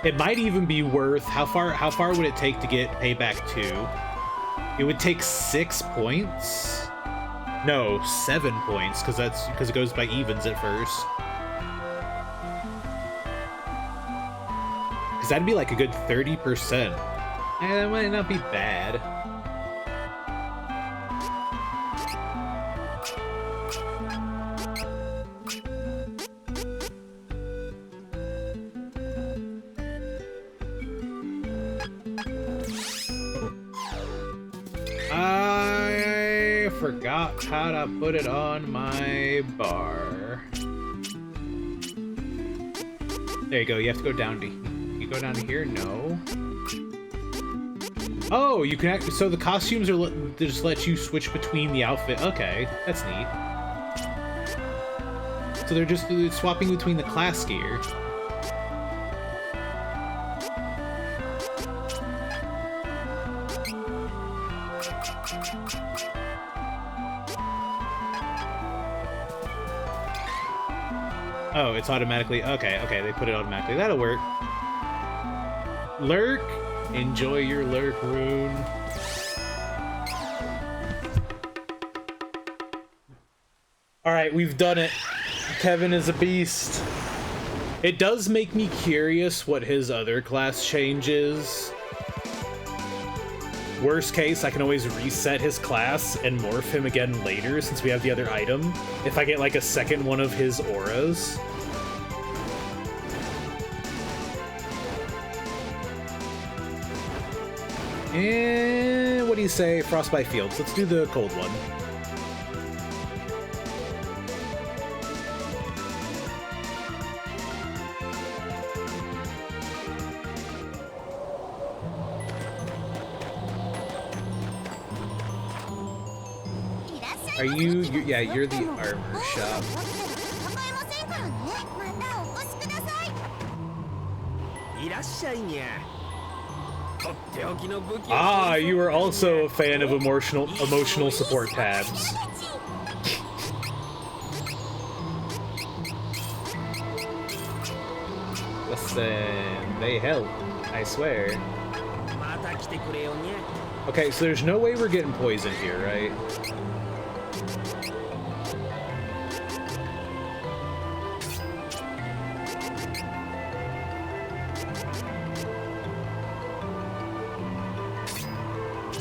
It might even be worth, how far would it take to get Payback 2? It would take 6 points? No, 7 points, because it goes by evens at first. Because that'd be like a good 30%. That might not be bad. I forgot how to put it on my bar. There you go. You have to go down to. You go down to here. No. Oh, you can act. So the costumes are they just let you switch between the outfit. Okay, that's neat. So they're just swapping between the class gear. Oh, it's automatically... Okay, they put it automatically. That'll work. Lurk! Enjoy your lurk rune. Alright, we've done it. Kevin is a beast. It does make me curious what his other class change is. Worst case, I can always reset his class and morph him again later since we have the other item. If I get like a second one of his auras. And what do you say? Frostbite Fields. Let's do the cold one. Are you yeah, you're the armor shop. Ah, you are also a fan of emotional support tabs. Listen, they help, I swear. Okay, so there's no way we're getting poisoned here, right?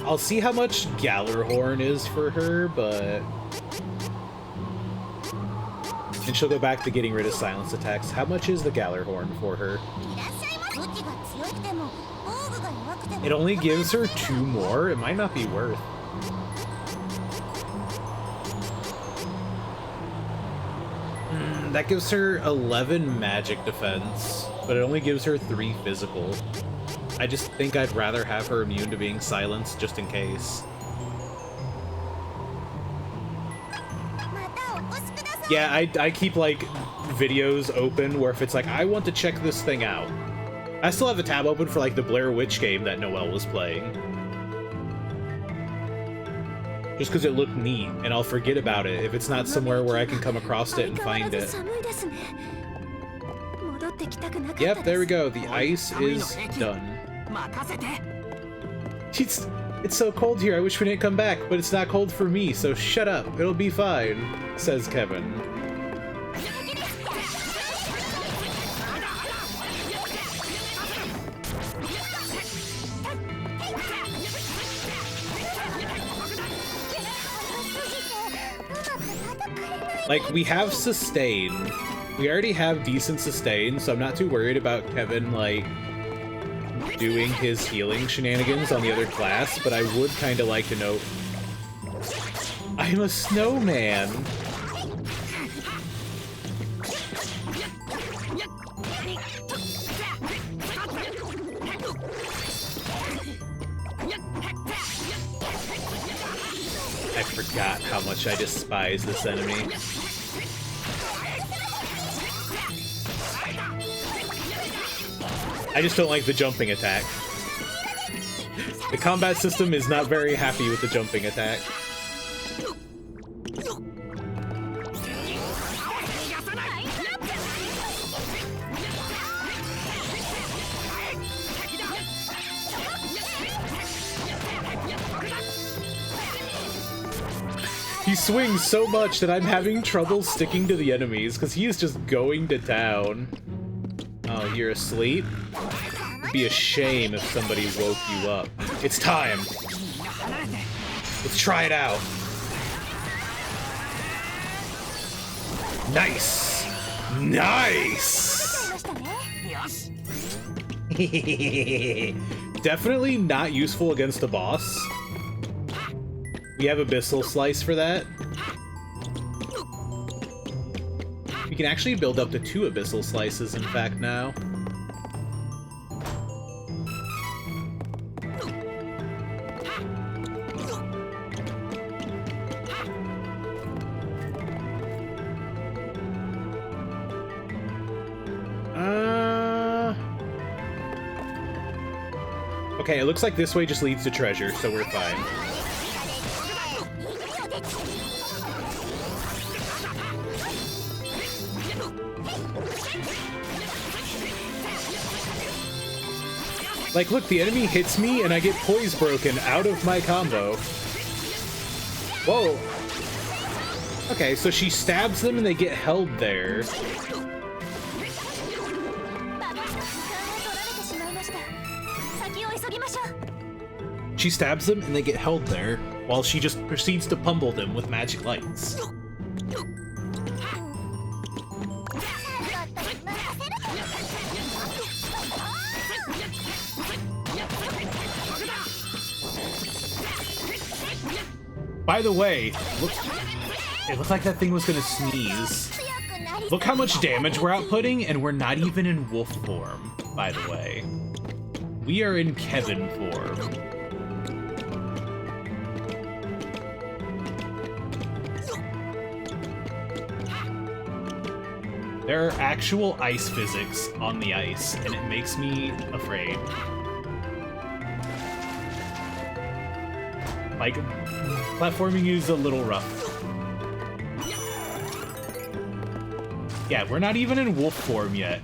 I'll see how much Gallarhorn is for her, but... And she'll go back to getting rid of silence attacks. How much is the Gallarhorn for her? It only gives her 2 more? It might not be worth. That gives her 11 magic defense, but it only gives her 3 physical. I just think I'd rather have her immune to being silenced just in case. Yeah, I keep like videos open where if it's like, I want to check this thing out. I still have a tab open for like the Blair Witch game that Noelle was playing. Just because it looked neat, and I'll forget about it if it's not somewhere where I can come across it and find it. Yep, there we go. The ice is done. It's so cold here. I wish we didn't come back, but it's not cold for me, so shut up. It'll be fine, says Kevin. Like, we have sustain. We already have decent sustain, so I'm not too worried about Kevin, like, doing his healing shenanigans on the other class, but I would kind of like to know... I'm a snowman! I forgot how much I despise this enemy. I just don't like the jumping attack. The combat system is not very happy with the jumping attack. He swings so much that I'm having trouble sticking to the enemies because he is just going to town. Oh, you're asleep? It'd be a shame if somebody woke you up. It's time! Let's try it out. Nice! Nice! Definitely not useful against a boss. We have Abyssal Slice for that. We can actually build up to 2 Abyssal Slices, in fact, now. Okay, it looks like this way just leads to treasure, so we're fine. Like, look, the enemy hits me and I get poise broken out of my combo. Whoa. Okay, so she stabs them and they get held there. She stabs them and they get held there, while she just proceeds to pummel them with magic lights. By the way, look, it looked like that thing was gonna sneeze. Look how much damage we're outputting, and we're not even in wolf form, by the way. We are in Kevin form. There are actual ice physics on the ice, and it makes me afraid. Like, platforming is a little rough. Yeah, we're not even in wolf form yet.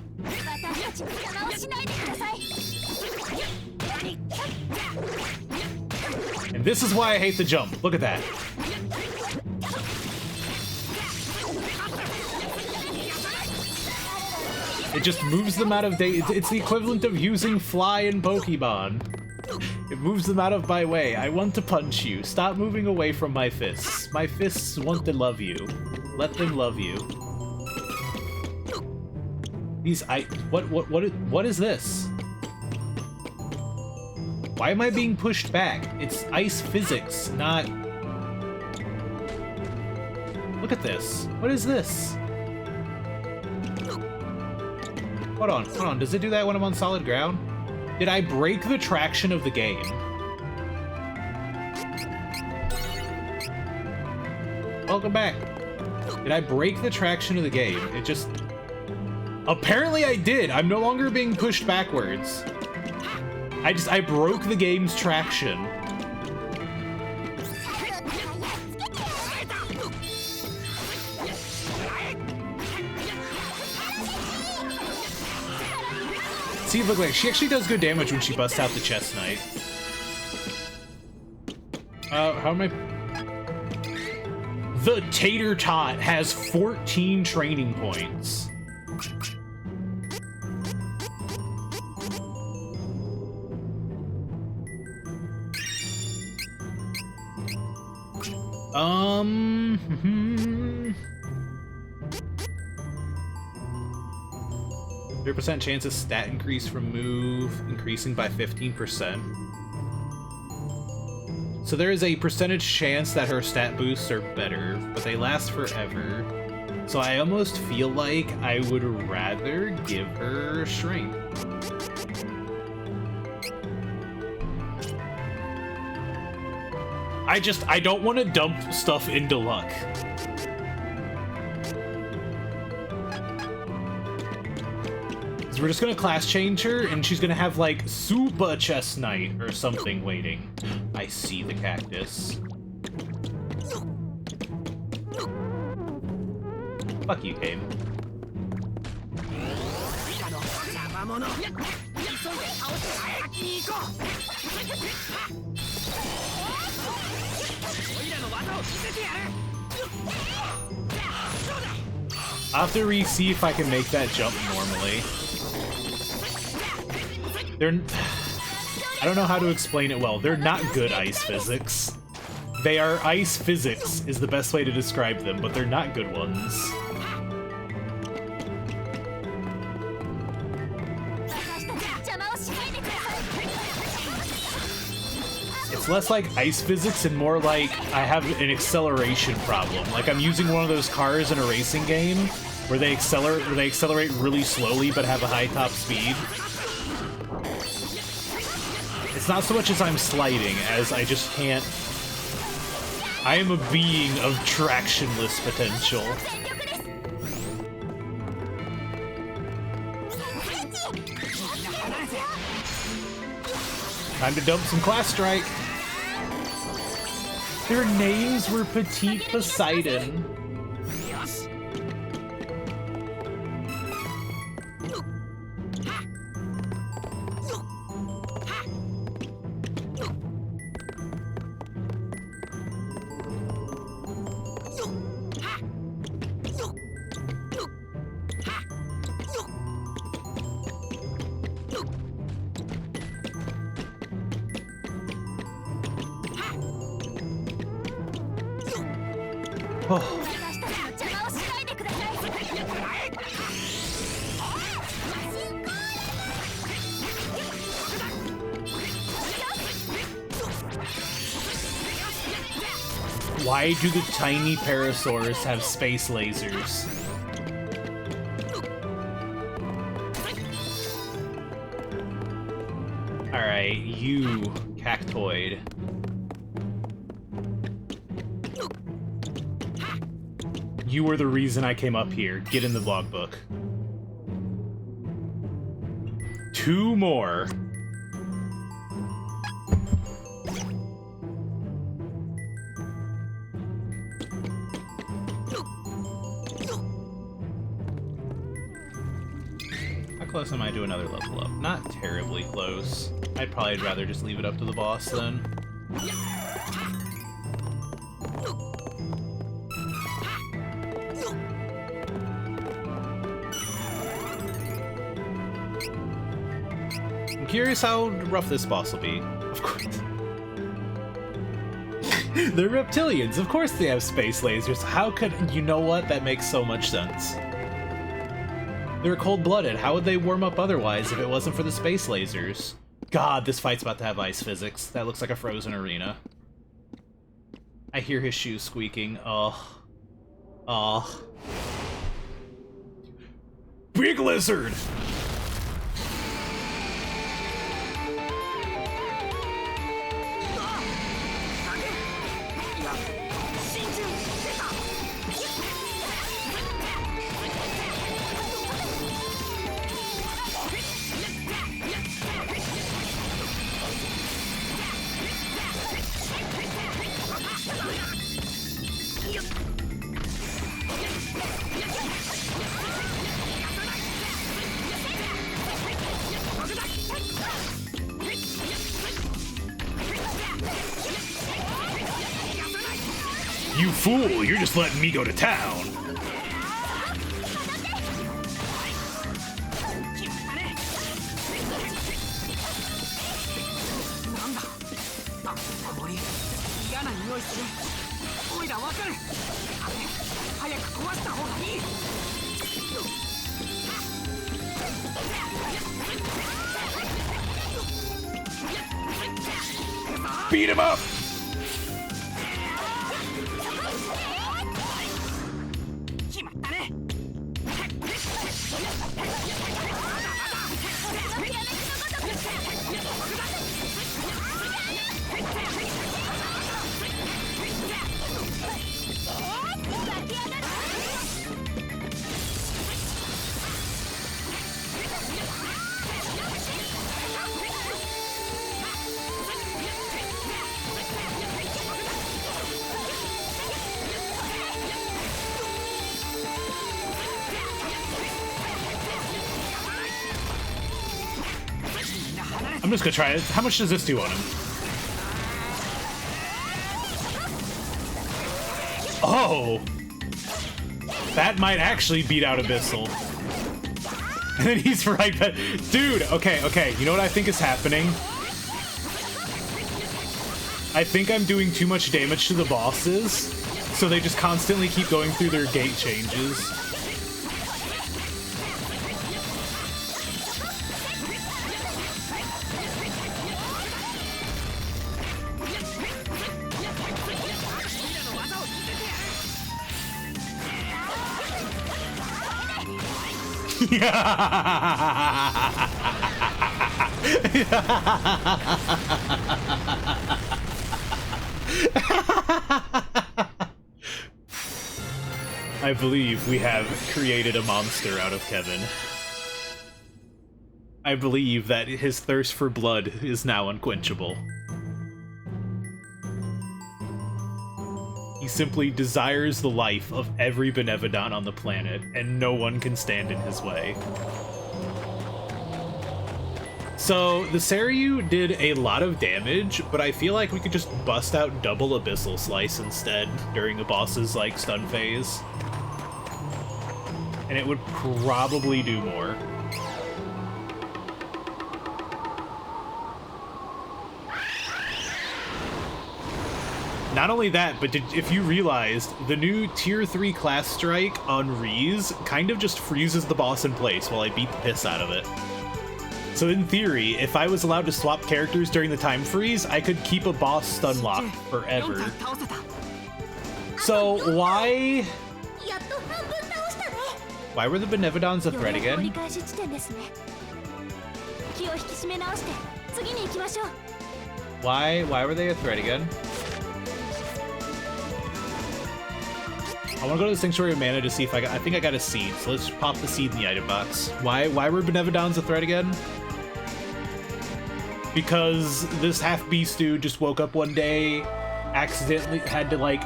And this is why I hate the jump. Look at that. It just moves them out of date. It's the equivalent of using fly in Pokemon. It moves them out of my way. I want to punch you. Stop moving away from my fists. My fists want to love you. Let them love you. These what is this? Why am I being pushed back? It's ice physics, not... Look at this. What is this? Hold on. Does it do that when I'm on solid ground? Did I break the traction of the game? Welcome back. Did I break the traction of the game? It just... Apparently I did. I'm no longer being pushed backwards. I broke the game's traction. See, look, like, she actually does good damage when she busts out the chest knight. How am I... The Tater Tot has 14 training points. %, chance of stat increase from move increasing by 15%. So there is a percentage chance that her stat boosts are better, but they last forever. So I almost feel like I would rather give her strength. I don't want to dump stuff into luck. We're just gonna class change her, and she's gonna have, like, Super Chest Knight or something waiting. I see the cactus. Fuck you, Kane. I'll have to see if I can make that jump normally. I don't know how to explain it well. They're not good ice physics. They are ice physics is the best way to describe them, but they're not good ones. It's less like ice physics and more like I have an acceleration problem. Like I'm using one of those cars in a racing game where they accelerate really slowly but have a high top speed. It's not so much as I'm sliding as I just can't... I am a being of tractionless potential. Time to dump some class strike. Their names were Petite Poseidon. Why do the tiny parasaurs have space lasers? Alright, you, Cactoid. You were the reason I came up here. Get in the logbook. 2 more. How close am I to another level up? Not terribly close. I'd probably rather just leave it up to the boss then. I'm curious how rough this boss will be. Of course. They're reptilians. Of course they have space lasers. How could... You know what? That makes so much sense. They're cold-blooded. How would they warm up otherwise if it wasn't for the space lasers? God, this fight's about to have ice physics. That looks like a frozen arena. I hear his shoes squeaking. Oh. Oh. Big lizard! You fool, you're just letting me go to town. Beat him up! I'm just gonna try it. How much does this do on him? Oh! That might actually beat out Abyssal. And then he's right back. Dude, okay. You know what I think is happening? I think I'm doing too much damage to the bosses, so they just constantly keep going through their gate changes. I believe we have created a monster out of Kevin. I believe that his thirst for blood is now unquenchable. He simply desires the life of every Benevodon on the planet, and no one can stand in his way. So, the Seri did a lot of damage, but I feel like we could just bust out double Abyssal Slice instead during the boss's, like, stun phase. And it would probably do more. Not only that, but if you realized, the new Tier 3 class strike on Reese kind of just freezes the boss in place while I beat the piss out of it. So in theory, if I was allowed to swap characters during the time freeze, I could keep a boss stun locked forever. So why were the Benevodons a threat again? Why were they a threat again? I want to go to the Sanctuary of Mana to see if I think I got a seed, so let's pop the seed in the item box. Why were Benevodons a threat again? Because this half-beast dude just woke up one day, accidentally had to, like,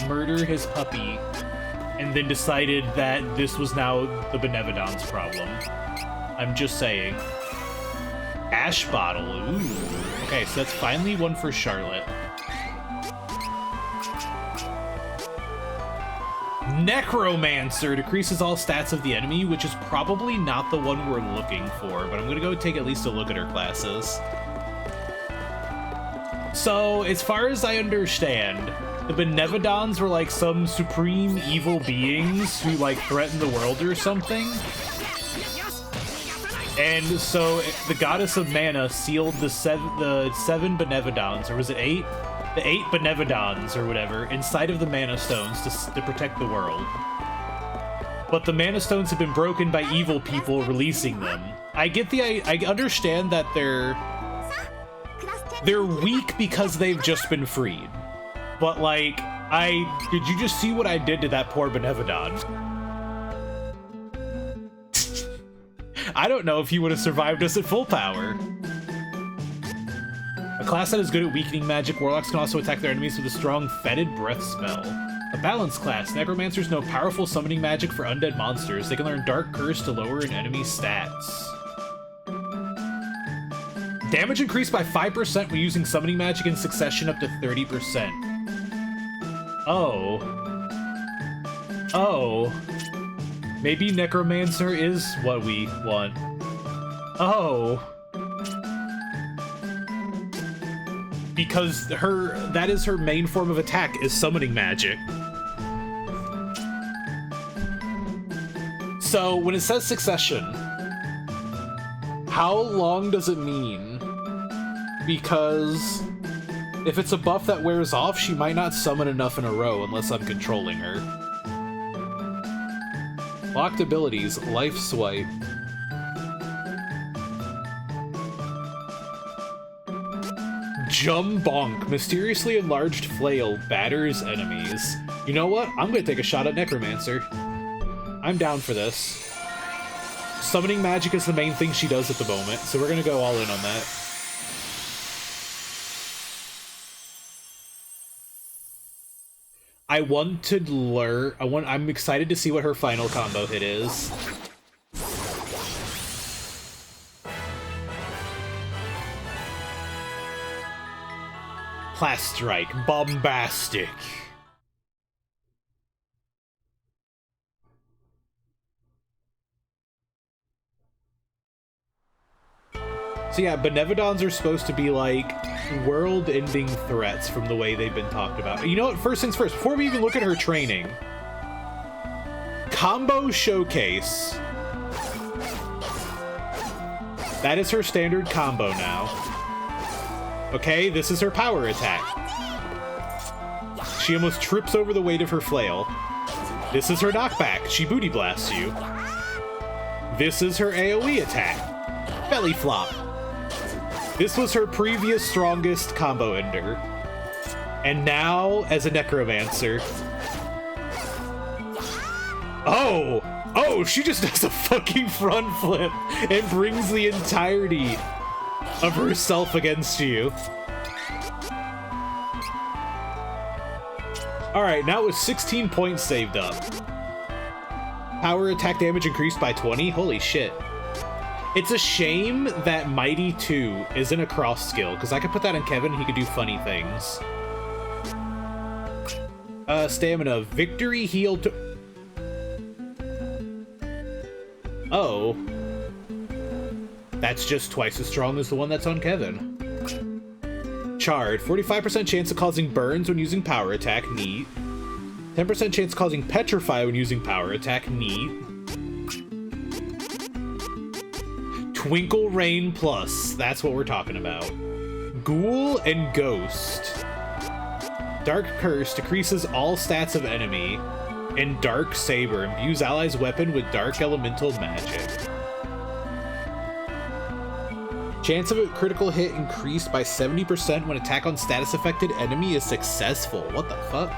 murder his puppy, and then decided that this was now the Benevodon's problem. I'm just saying. Ash Bottle, ooh. Okay, so that's finally one for Charlotte. Necromancer decreases all stats of the enemy, which is probably not the one we're looking for, but I'm gonna go take at least a look at her classes. So, as far as I understand, the Benevodons were like some supreme evil beings who like threaten the world or something. And so the goddess of mana sealed the seven Benevodons, or was it 8? The 8 Benevodons, or whatever, inside of the Mana Stones to protect the world. But the Mana Stones have been broken by evil people releasing them. I understand that they're weak because they've just been freed. But, like, did you just see what I did to that poor Benevodon? I don't know if he would have survived us at full power. A class that is good at weakening magic, warlocks can also attack their enemies with a strong fetid breath spell. A balanced class, necromancers know powerful summoning magic for undead monsters. They can learn Dark Curse to lower an enemy's stats. Damage increased by 5% when using summoning magic in succession up to 30%. Oh. Oh. Maybe Necromancer is what we want. Oh. Because that is her main form of attack, is summoning magic. So, when it says succession, how long does it mean? Because if it's a buff that wears off, she might not summon enough in a row unless I'm controlling her. Locked abilities, Life Swipe. Jumbonk, mysteriously enlarged flail, batters enemies. You know what? I'm gonna take a shot at Necromancer. I'm down for this. Summoning magic is the main thing she does at the moment, so we're gonna go all in on that. I want to learn. I'm excited to see what her final combo hit is. Class Strike, bombastic. So yeah, Benevodons are supposed to be like world-ending threats from the way they've been talked about. You know what? First things first, before we even look at her training, Combo Showcase. That is her standard combo now. Okay, this is her power attack. She almost trips over the weight of her flail. This is her knockback. She booty blasts you. This is her AoE attack. Belly flop. This was her previous strongest combo ender. And now, as a Necromancer... Oh! Oh, she just does a fucking front flip and brings the entirety of herself against you. Alright, now with 16 points saved up. Power attack damage increased by 20? Holy shit. It's a shame that Mighty 2 isn't a cross skill, because I could put that on Kevin and he could do funny things. Stamina. Victory heal to... Oh. That's just twice as strong as the one that's on Kevin. Charred. 45% chance of causing burns when using power attack. Neat. 10% chance of causing petrify when using power attack. Neat. Twinkle Rain Plus. That's what we're talking about. Ghoul and Ghost. Dark Curse decreases all stats of enemy. And Dark Saber imbues allies' weapon with dark elemental magic. Chance of a critical hit increased by 70% when attack on status affected enemy is successful. What the fuck?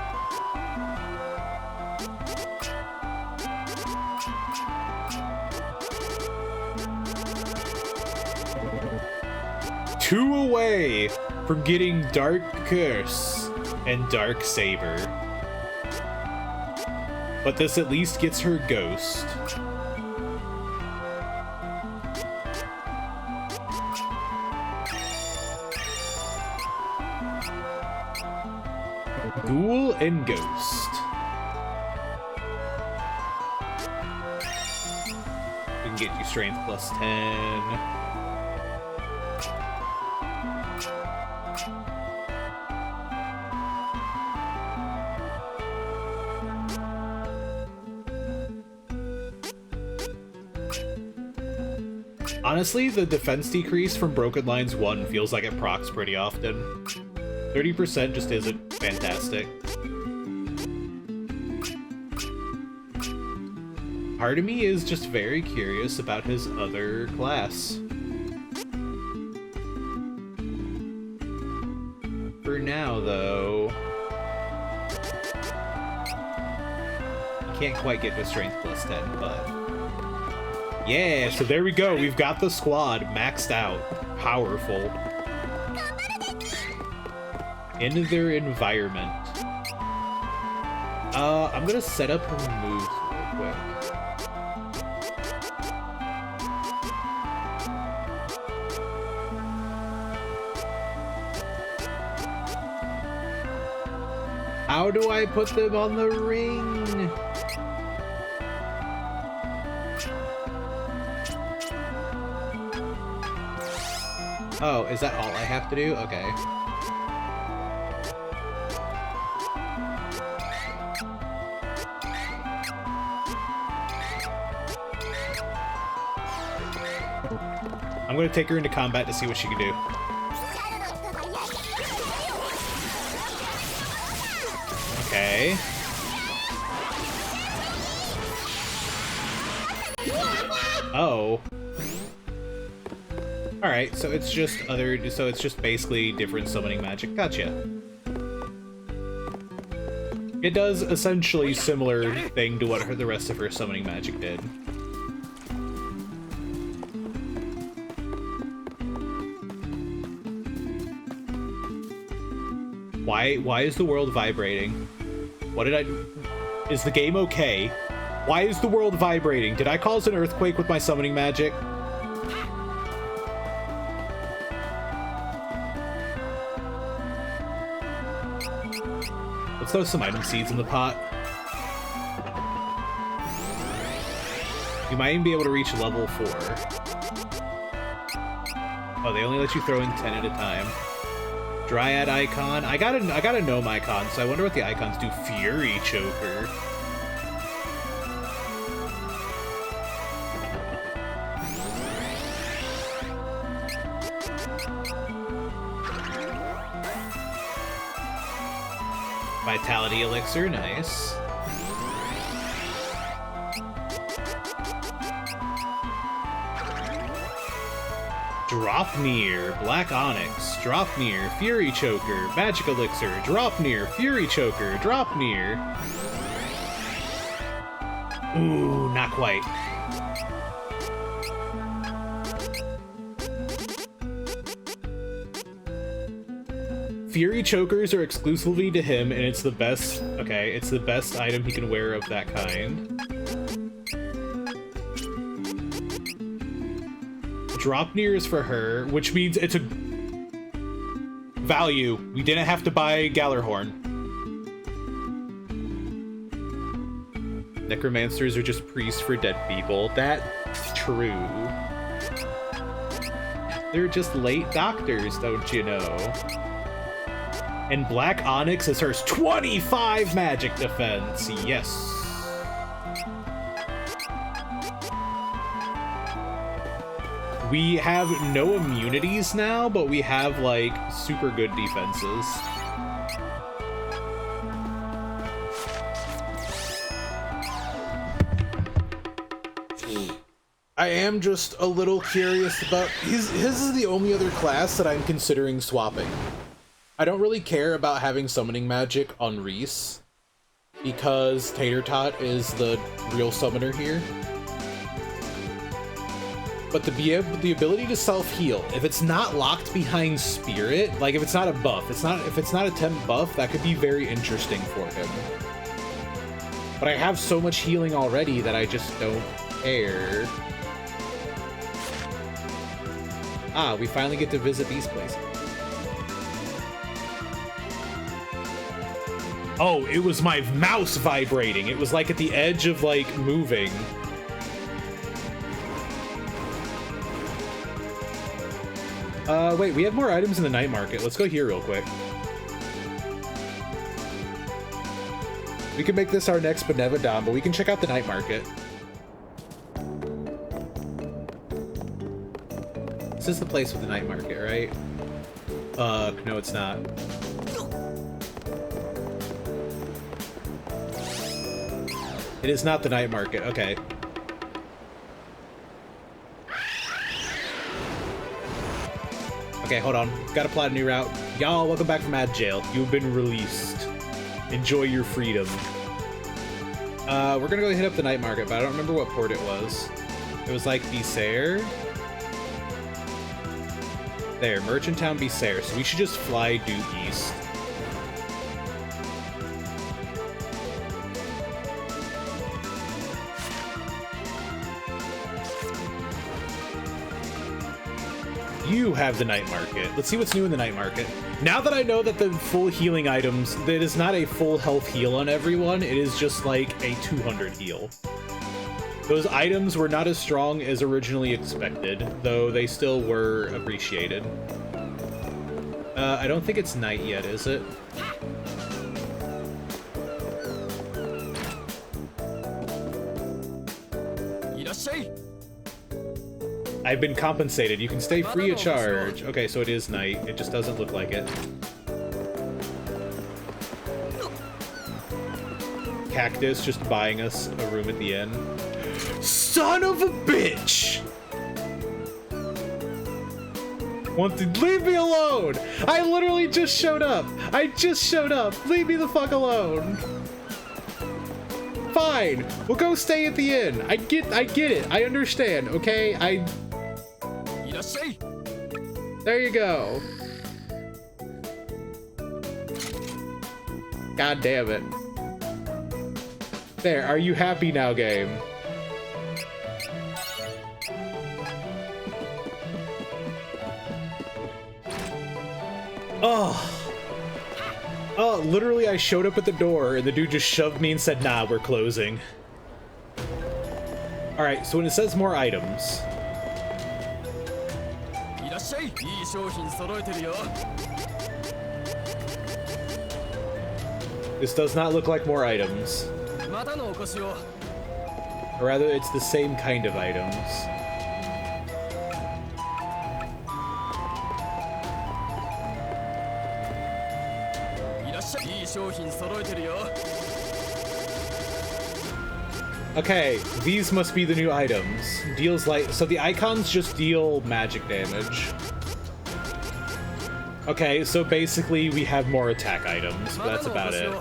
Two away from getting Dark Curse and Dark Saber. But this at least gets her Ghost. Ghoul and Ghost. We can get you Strength plus 10. Honestly, the defense decrease from Broken Lines 1 feels like it procs pretty often. 30% just isn't fantastic. Part of me is just very curious about his other class. For now, though... you can't quite get the Strength plus 10, but... yeah, so there we go. We've got the squad maxed out. Powerful. In their environment. I'm gonna set up her moves real quick. How do I put them on the ring? Oh, is that all I have to do? Okay. I'm gonna take her into combat to see what she can do. Okay. Oh. Alright, so it's just basically different summoning magic. Gotcha. It does essentially similar thing to what the rest of her summoning magic did. Why is the world vibrating? What did I do? Is the game okay? Why is the world vibrating? Did I cause an earthquake with my summoning magic? Let's throw some item seeds in the pot. You might even be able to reach level 4. Oh, they only let you throw in 10 at a time. Dryad icon. I got a gnome icon, so I wonder what the icons do. Fury choker. Vitality elixir, nice. Dropnir, Black Onyx, Dropnir, Fury Choker, Magic Elixir, Dropnir, Fury Choker, Dropnir. Ooh, not quite. Fury Chokers are exclusively to him, and it's the best, okay, it's the best item he can wear of that kind. Dropnir is for her, which means it's a value. We didn't have to buy Gallarhorn. Necromancers are just priests for dead people. That's true. They're just late doctors, don't you know? And Black Onyx is hers 25 magic defense. Yes. We have no immunities now, but we have, like, super good defenses. I am just a little curious about... His is the only other class that I'm considering swapping. I don't really care about having summoning magic on Reese, because Tater Tot is the real summoner here. But the ability to self-heal, if it's not locked behind Spirit, like if it's not a buff, if it's not a temp buff, that could be very interesting for him. But I have so much healing already that I just don't care. Ah, we finally get to visit these places. Oh, it was my mouse vibrating. It was like at the edge of like moving. Wait, we have more items in the night market. Let's go here real quick. We can make this our next Benevodon, but we can check out the night market. This is the place with the night market, right? No, it's not. It is not the night market, okay. Okay, hold on. Gotta plot a new route. Y'all, welcome back from Ad Jail. You've been released. Enjoy your freedom. We're gonna go hit up the night market, but I don't remember what port it was. It was like Besair. There, Merchant Town Besair. So we should just fly due east. You have the night market. Let's see what's new in the night market. Now that I know that the full healing items, that it is not a full health heal on everyone, it is just like a 200 heal. Those items were not as strong as originally expected, though they still were appreciated. I don't think it's night yet, is it? I've been compensated. You can stay free of charge. Okay, so it is night. It just doesn't look like it. Cactus just buying us a room at the inn. Son of a bitch! Leave me alone! I literally just showed up. I just showed up. Leave me the fuck alone. Fine. We'll go stay at the inn. I get it. I understand, okay? There you go. God damn it. There, are you happy now, game? Oh, literally I showed up at the door and the dude just shoved me and said, nah, we're closing. Alright, so when it says more items. This does not look like more items. Or rather, it's the same kind of items. Okay, these must be the new items. Deals light, so the icons just deal magic damage. Okay, so basically we have more attack items, but that's about it.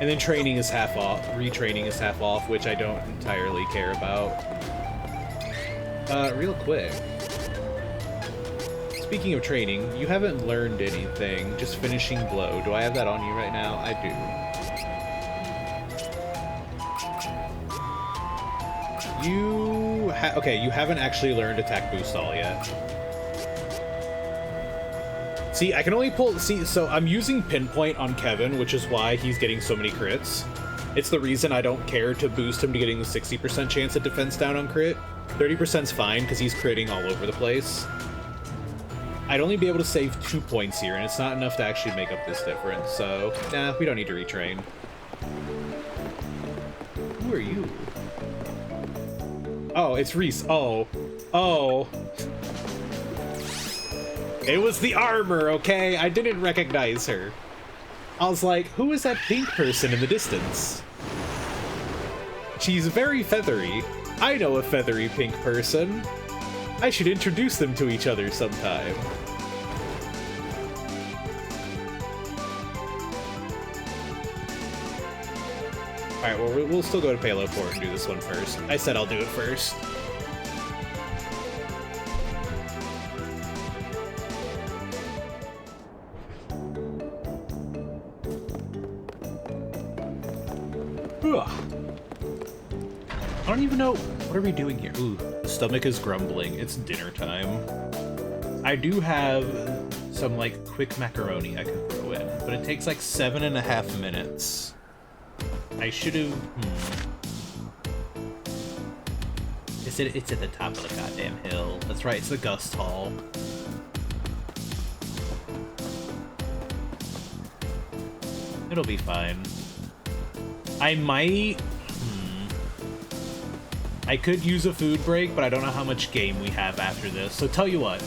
And then training is half off, retraining is half off, which I don't entirely care about. Real quick. Speaking of training, you haven't learned anything, just finishing blow. Do I have that on you right now? I do. Okay, you haven't actually learned attack boost all yet. See, I can only pull, so I'm using pinpoint on Kevin, which is why he's getting so many crits. It's the reason I don't care to boost him to getting a 60% chance at defense down on crit. 30%'s fine, because he's critting all over the place. I'd only be able to save 2 points here, and it's not enough to actually make up this difference, so nah, we don't need to retrain. Who are you? Oh, it's Reese. Oh. It was the armor, okay? I didn't recognize her. I was like, who is that pink person in the distance? She's very feathery. I know a feathery pink person. I should introduce them to each other sometime. Alright, well, we'll still go to Palo Port and do this one first. I said I'll do it first. I don't even know. What are we doing here? Ooh, the stomach is grumbling. It's dinner time. I do have some, like, quick macaroni I can throw in, but it takes, like, 7.5 minutes. I should have... It's at the top of the goddamn hill. That's right, it's the Gust Hall. It'll be fine. I might... I could use a food break, but I don't know how much game we have after this. So tell you what.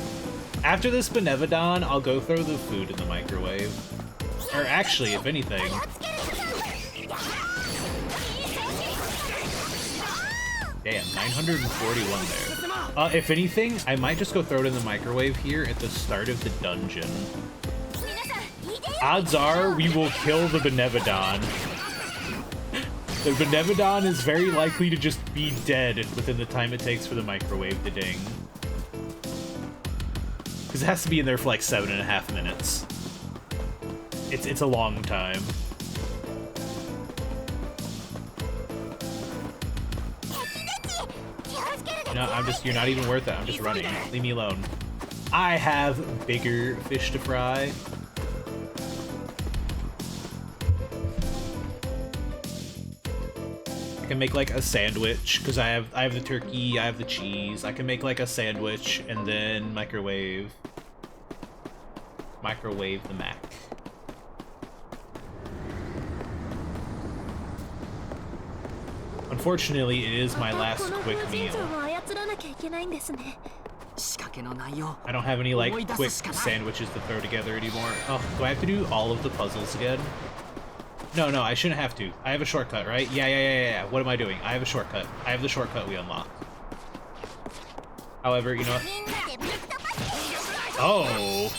After this Benevodon, I'll go throw the food in the microwave. Or actually, if anything... Damn, 941 there. If anything, I might just go throw it in the microwave here at the start of the dungeon. Odds are we will kill the Benevodon. The Benevodon is very likely to just be dead within the time it takes for the microwave to ding. Because it has to be in there for like 7.5 minutes. It's a long time. You're not even worth it. I'm just running. Leave me alone. I have bigger fish to fry. I can make like a sandwich because I have the turkey, I have the cheese. I can make like a sandwich and then microwave the mac. Unfortunately, it is my last quick meal. I don't have any like quick sandwiches to throw together anymore. Oh, do I have to do all of the puzzles again? No, I shouldn't have to. I have a shortcut, right? Yeah. What am I doing? I have a shortcut. I have the shortcut we unlocked. However, you know what? Oh!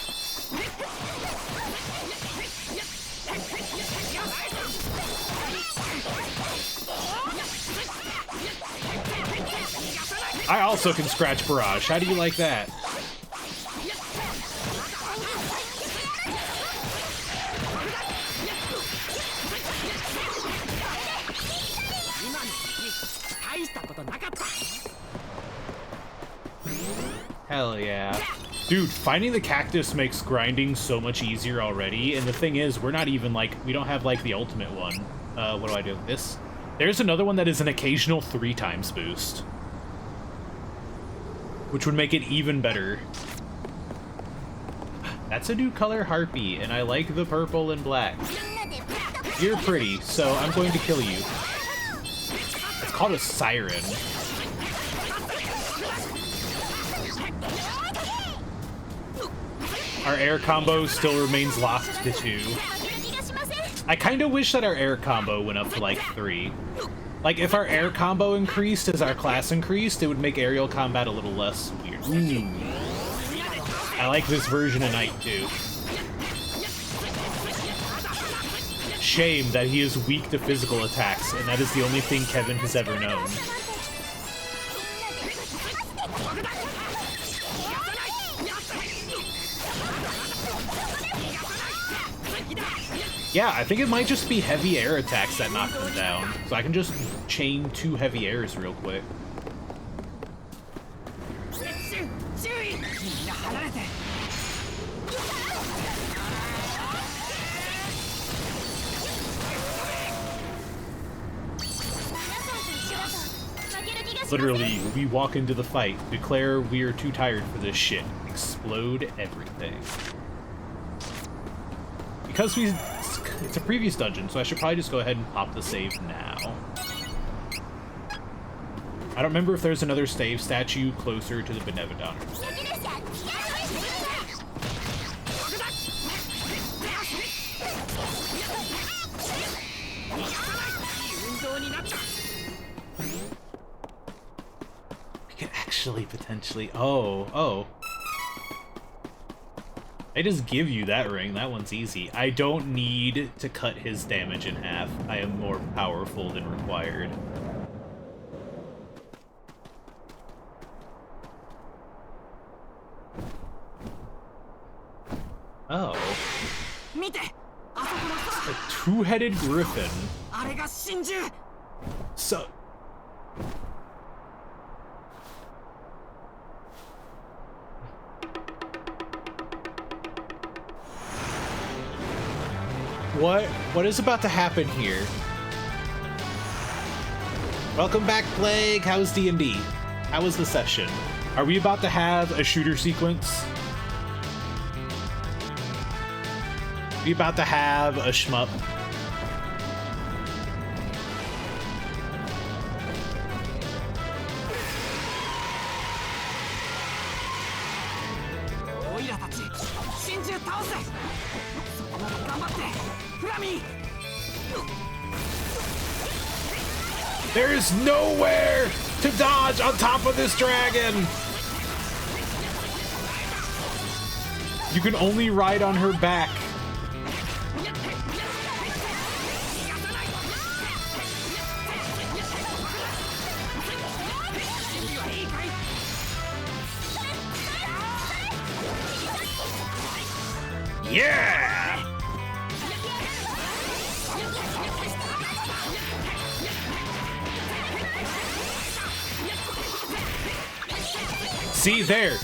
I also can scratch barrage. How do you like that? Hell yeah. Dude, finding the cactus makes grinding so much easier already, and the thing is, we're not even like, we don't have like the ultimate one. What do I do? This? There's another one that is an occasional 3x boost, which would make it even better. That's a new color harpy, and I like the purple and black. You're pretty, so I'm going to kill you. It's called a siren. Our air combo still remains locked to 2. I kind of wish that our air combo went up to like 3. Like, if our air combo increased as our class increased, it would make aerial combat a little less weird. I like this version of Knight too. Shame that he is weak to physical attacks, and that is the only thing Kevin has ever known. Yeah, I think it might just be heavy air attacks that knock them down. So I can just chain 2 heavy airs real quick. Literally, we walk into the fight, declare we are too tired for this shit, explode everything. Because it's a previous dungeon, so I should probably just go ahead and pop the save now. I don't remember if there's another save statue closer to the Benevodon. We could actually potentially... Oh. I just give you that ring. That one's easy. I don't need to cut his damage in half. I am more powerful than required. Oh. A two-headed griffin. So... What is about to happen here? Welcome back, Plague. How's D&D? How was the session? Are we about to have a shooter sequence? Are we about to have a shmup? There is nowhere to dodge on top of this dragon! You can only ride on her back. Yeah! See, there.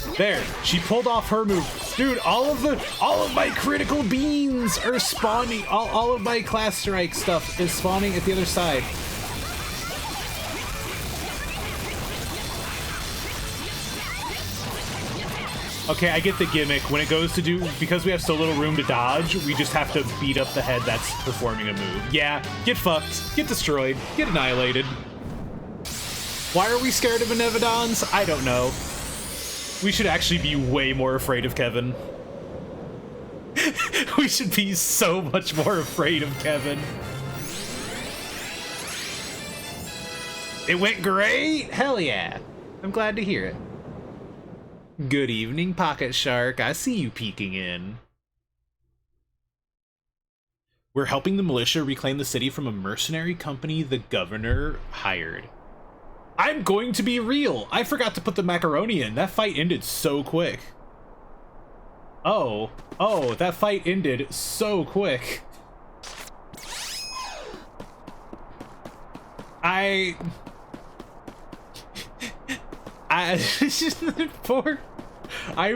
She pulled off her move. Dude, all of my critical beans are spawning. All of my class strike stuff is spawning at the other side. Okay, I get the gimmick. When it goes to do, because we have so little room to dodge, we just have to beat up the head that's performing a move. Yeah, get fucked, get destroyed, get annihilated. Why are we scared of Benevodons? I don't know. We should actually be way more afraid of Kevin. We should be so much more afraid of Kevin. It went great? Hell yeah. I'm glad to hear it. Good evening, Pocket Shark. I see you peeking in. We're helping the militia reclaim the city from a mercenary company the governor hired. I'm going to be real. I forgot to put the macaroni in. That fight ended so quick. Oh, that fight ended so quick. I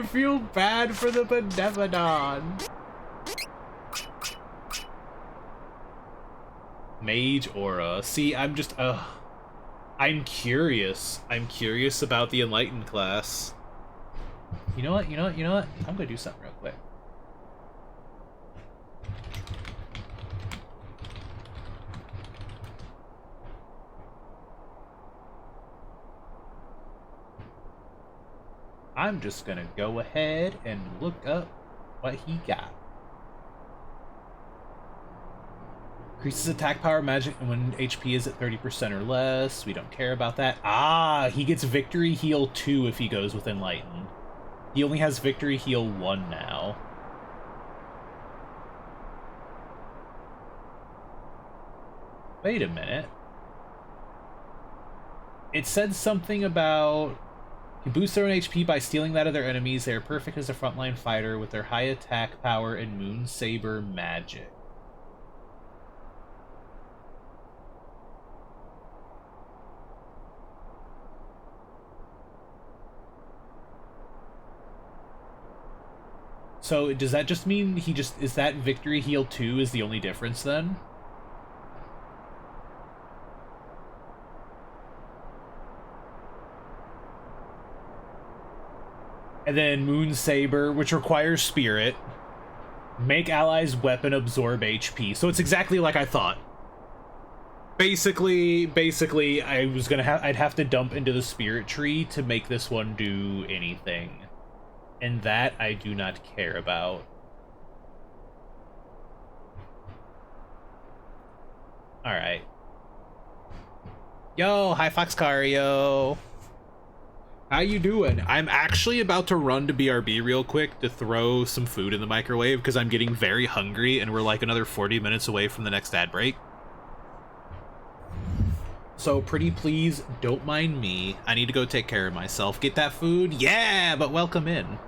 feel bad for the Benevodon. Mage Aura. See, I'm just, I'm curious. I'm curious about the Enlightened class. You know what? I'm gonna do something real quick. I'm just gonna go ahead and look up what he got. Increases attack power, magic, and when HP is at 30% or less. We don't care about that. Ah, he gets Victory Heal 2 if he goes with Enlightened. He only has Victory Heal 1 now. Wait a minute. It said something about... You boost their own HP by stealing that of their enemies. They are perfect as a frontline fighter with their high attack power and Moon Saber magic. So does that just mean he just... Is that Victory Heal 2 is the only difference then? And then Moon Saber, which requires Spirit. Make allies' weapon absorb HP. So it's exactly like I thought. Basically, I'd have to dump into the Spirit Tree to make this one do anything. And that I do not care about. Alright. Yo, hi Foxcario. How you doing? I'm actually about to run to BRB real quick to throw some food in the microwave because I'm getting very hungry and we're like another 40 minutes away from the next ad break. So pretty please don't mind me. I need to go take care of myself. Get that food? Yeah, but welcome in.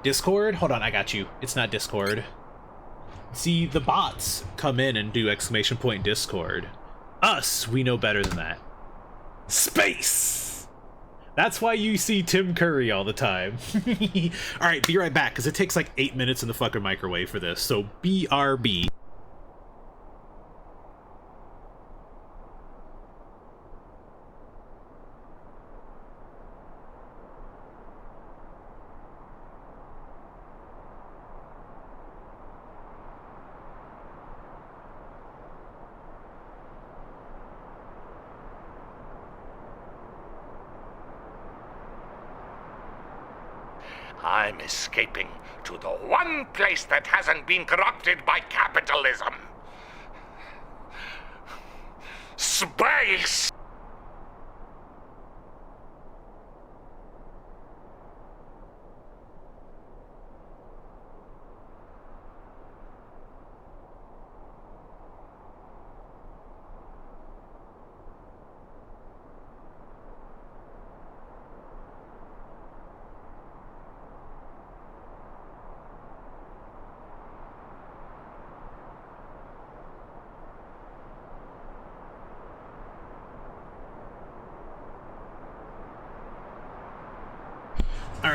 Discord? Hold on, I got you. It's not Discord. See, the bots come in and do ! Discord. Us, we know better than that. Space! That's why you see Tim Curry all the time. Alright, be right back, because it takes like 8 minutes in the fucking microwave for this, so BRB. I'm escaping to the one place that hasn't been corrupted by capitalism. Space!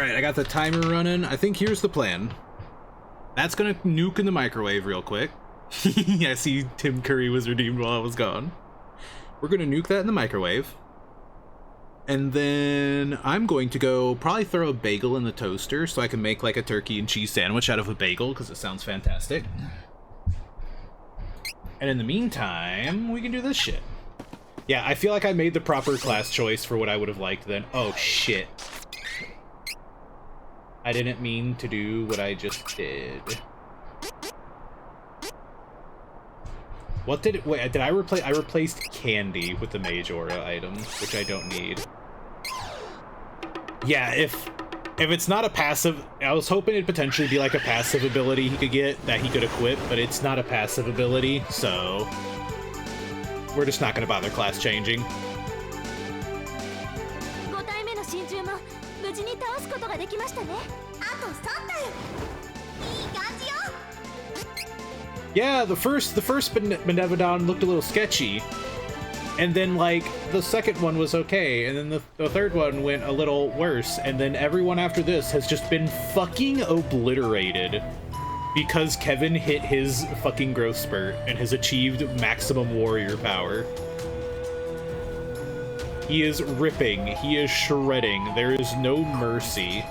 Alright, I got the timer running. I think here's the plan. That's gonna nuke in the microwave real quick. I see Tim Curry was redeemed while I was gone. We're gonna nuke that in the microwave. And then I'm going to go probably throw a bagel in the toaster so I can make like a turkey and cheese sandwich out of a bagel because it sounds fantastic. And in the meantime, we can do this shit. Yeah, I feel like I made the proper class choice for what I would have liked then. Oh, shit. I didn't mean to do what I just did. What did it... Wait, did I replace... I replaced candy with the mage aura item, which I don't need. Yeah, if it's not a passive... I was hoping it'd potentially be like a passive ability he could get that he could equip, but it's not a passive ability, so... We're just not gonna bother class changing. Yeah, the first Benevodon looked a little sketchy. And then, like, the second one was okay, and then the third one went a little worse, and then everyone after this has just been fucking obliterated. Because Kevin hit his fucking growth spurt and has achieved maximum warrior power. He is ripping, he is shredding, there is no mercy.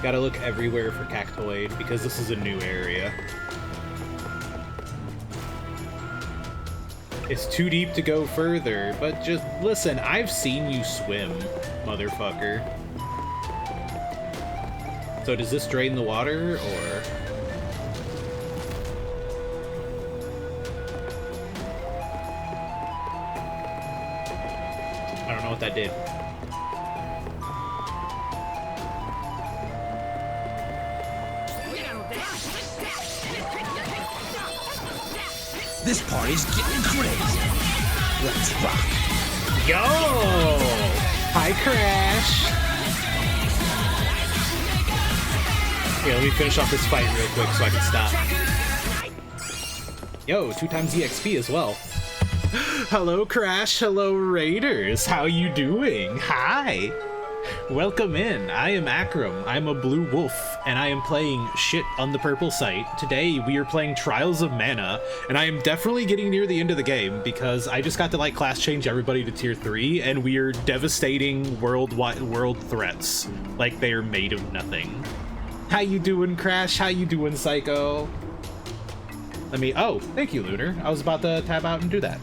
Gotta look everywhere for Cactoid, because this is a new area. It's too deep to go further, but just listen, I've seen you swim, motherfucker. So does this drain the water, or...? I don't know what that did. This party's getting crazy. Let's rock. Yo! Hi, Crash. Yeah, let me finish off this fight real quick so I can stop. Yo, 2 times EXP as well. Hello, Crash. Hello, Raiders. How you doing? Hi. Welcome in. I am Akram. I'm a blue wolf, and I am playing shit on the purple site. Today, we are playing Trials of Mana, and I am definitely getting near the end of the game because I just got to like class change everybody to tier 3, and we are devastating world threats like they are made of nothing. How you doing, Crash? How you doing, Psycho? Let me... Oh, thank you, Lunar. I was about to tab out and do that.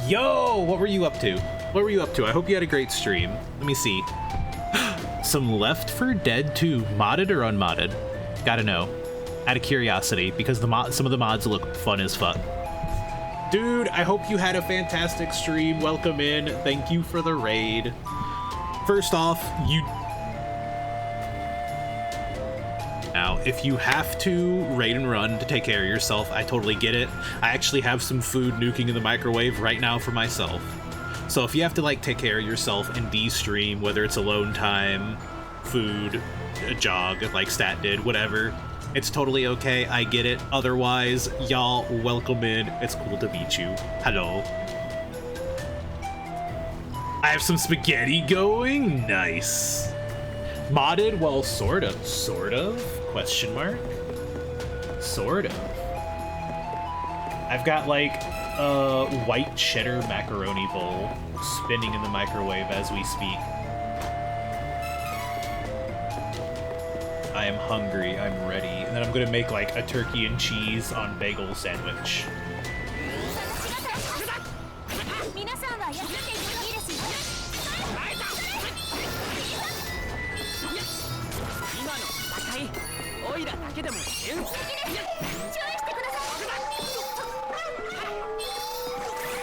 Yo, what were you up to? What were you up to? I hope you had a great stream. Let me see. Some Left 4 Dead 2, modded or unmodded? Gotta know. Out of curiosity, because some of the mods look fun as fuck. Dude, I hope you had a fantastic stream. Welcome in. Thank you for the raid. First off, Now, if you have to raid and run to take care of yourself, I totally get it. I actually have some food nuking in the microwave right now for myself. So if you have to like take care of yourself and de-stream, whether it's alone time, food, a jog, like Stat did, whatever, it's totally okay. I get it. Otherwise, y'all, welcome in. It's cool to meet you. Hello. I have some spaghetti going. Nice. Modded? Well, sort of. Sort of? Question mark? Sort of. I've got like a white cheddar macaroni bowl spinning in the microwave as we speak. I am hungry, I'm ready. And then I'm gonna make like a turkey and cheese on bagel sandwich.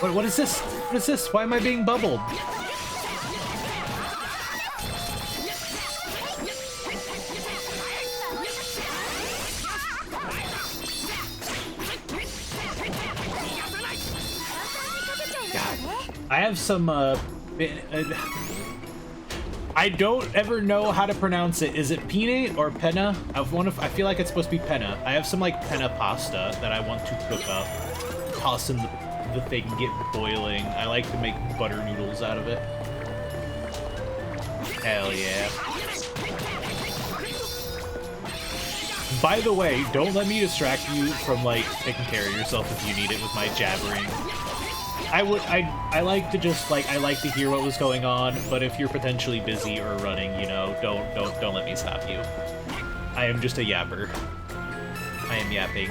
What is this? What is this? Why am I being bubbled? God. I have some I don't ever know how to pronounce it. Is it penne or penna? I feel like it's supposed to be penna. I have some like penna pasta that I want to cook up. Toss in the thing, get boiling. I like to make butter noodles out of it. Hell yeah. By the way, don't let me distract you from like taking care of yourself if you need it with my jabbering. I like to just like I like to hear what was going on, but if you're potentially busy or running, you know, don't let me stop you. I am just a yapper. I am yapping.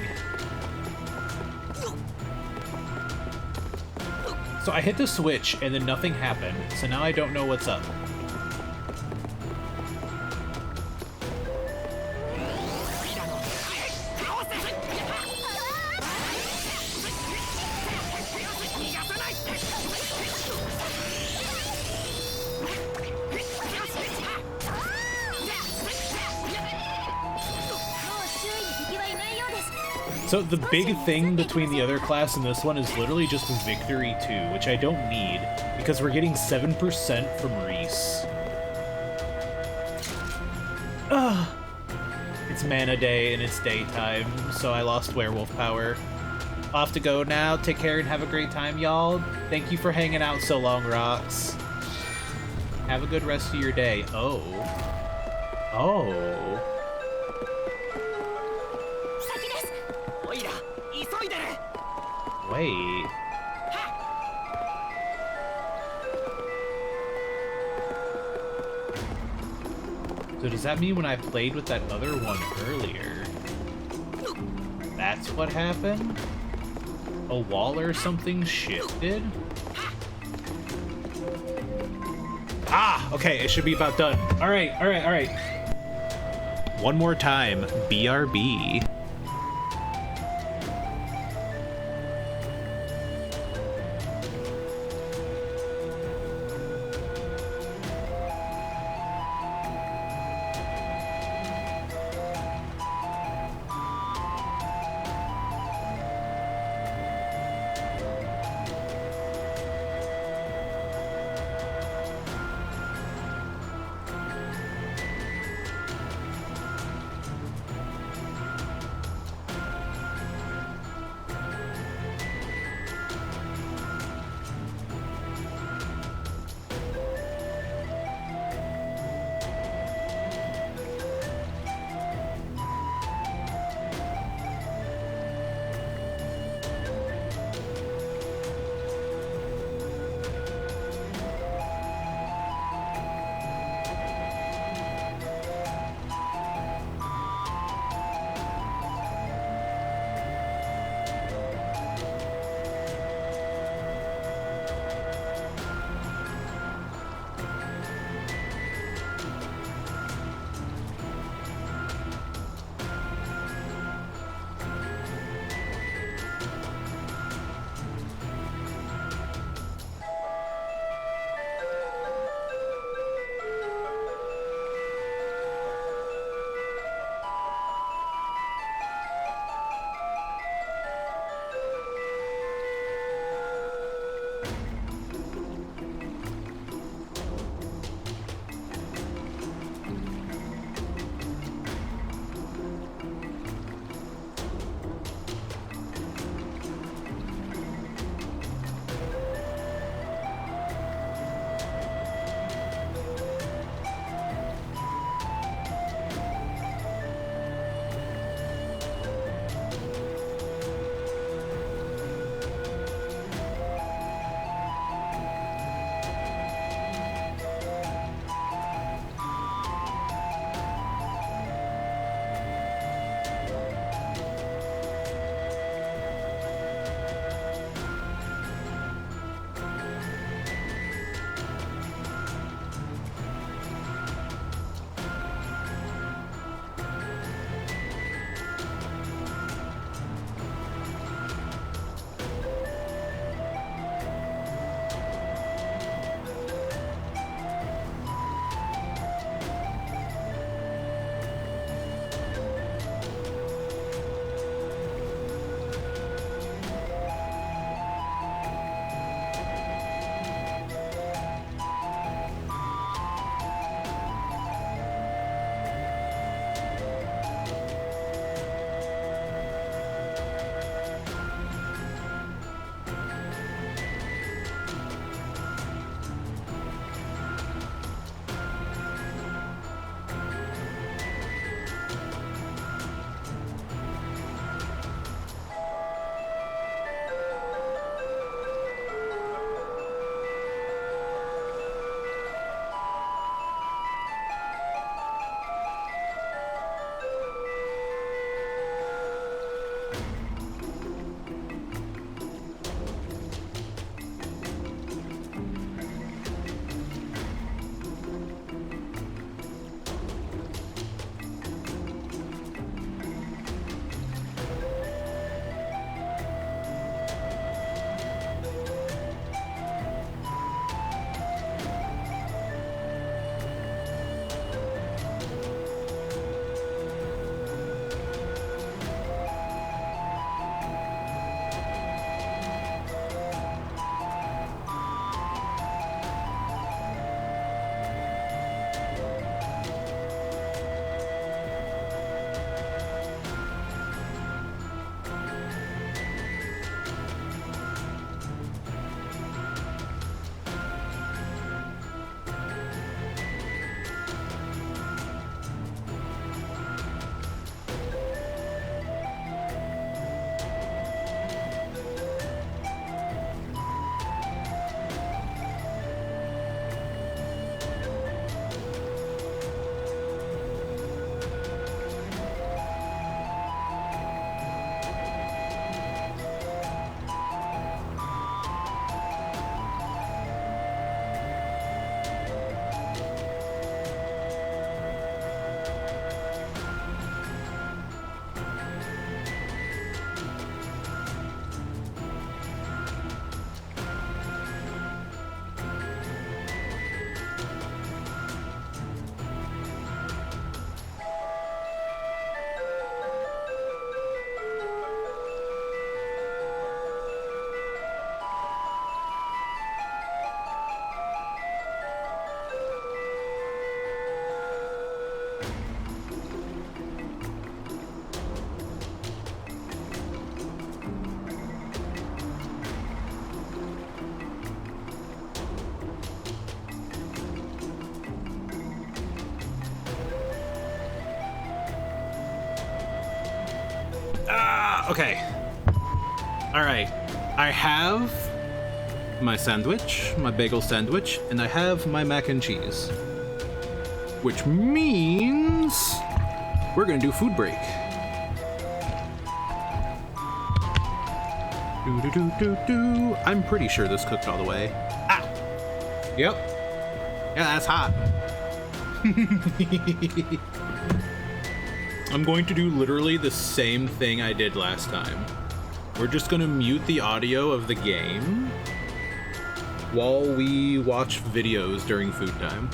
So I hit the switch and then nothing happened, so now I don't know what's up. So the big thing between the other class and this one is literally just Victory 2, which I don't need, because we're getting 7% from Reese. Ugh. It's mana day and it's daytime, so I lost werewolf power. Off to go now. Take care and have a great time, y'all. Thank you for hanging out so long, Rocks. Have a good rest of your day. Oh. Oh. Wait. So does that mean when I played with that other one earlier, that's what happened? A wall or something shifted? Ah, okay, it should be about done. All right. One more time, BRB. Okay. Alright. I have my sandwich, my bagel sandwich, and I have my mac and cheese. Which means we're gonna do food break. Do. I'm pretty sure this cooked all the way. Ah! Yep. Yeah, that's hot. I'm going to do literally the same thing I did last time. We're just gonna mute the audio of the game while we watch videos during food time.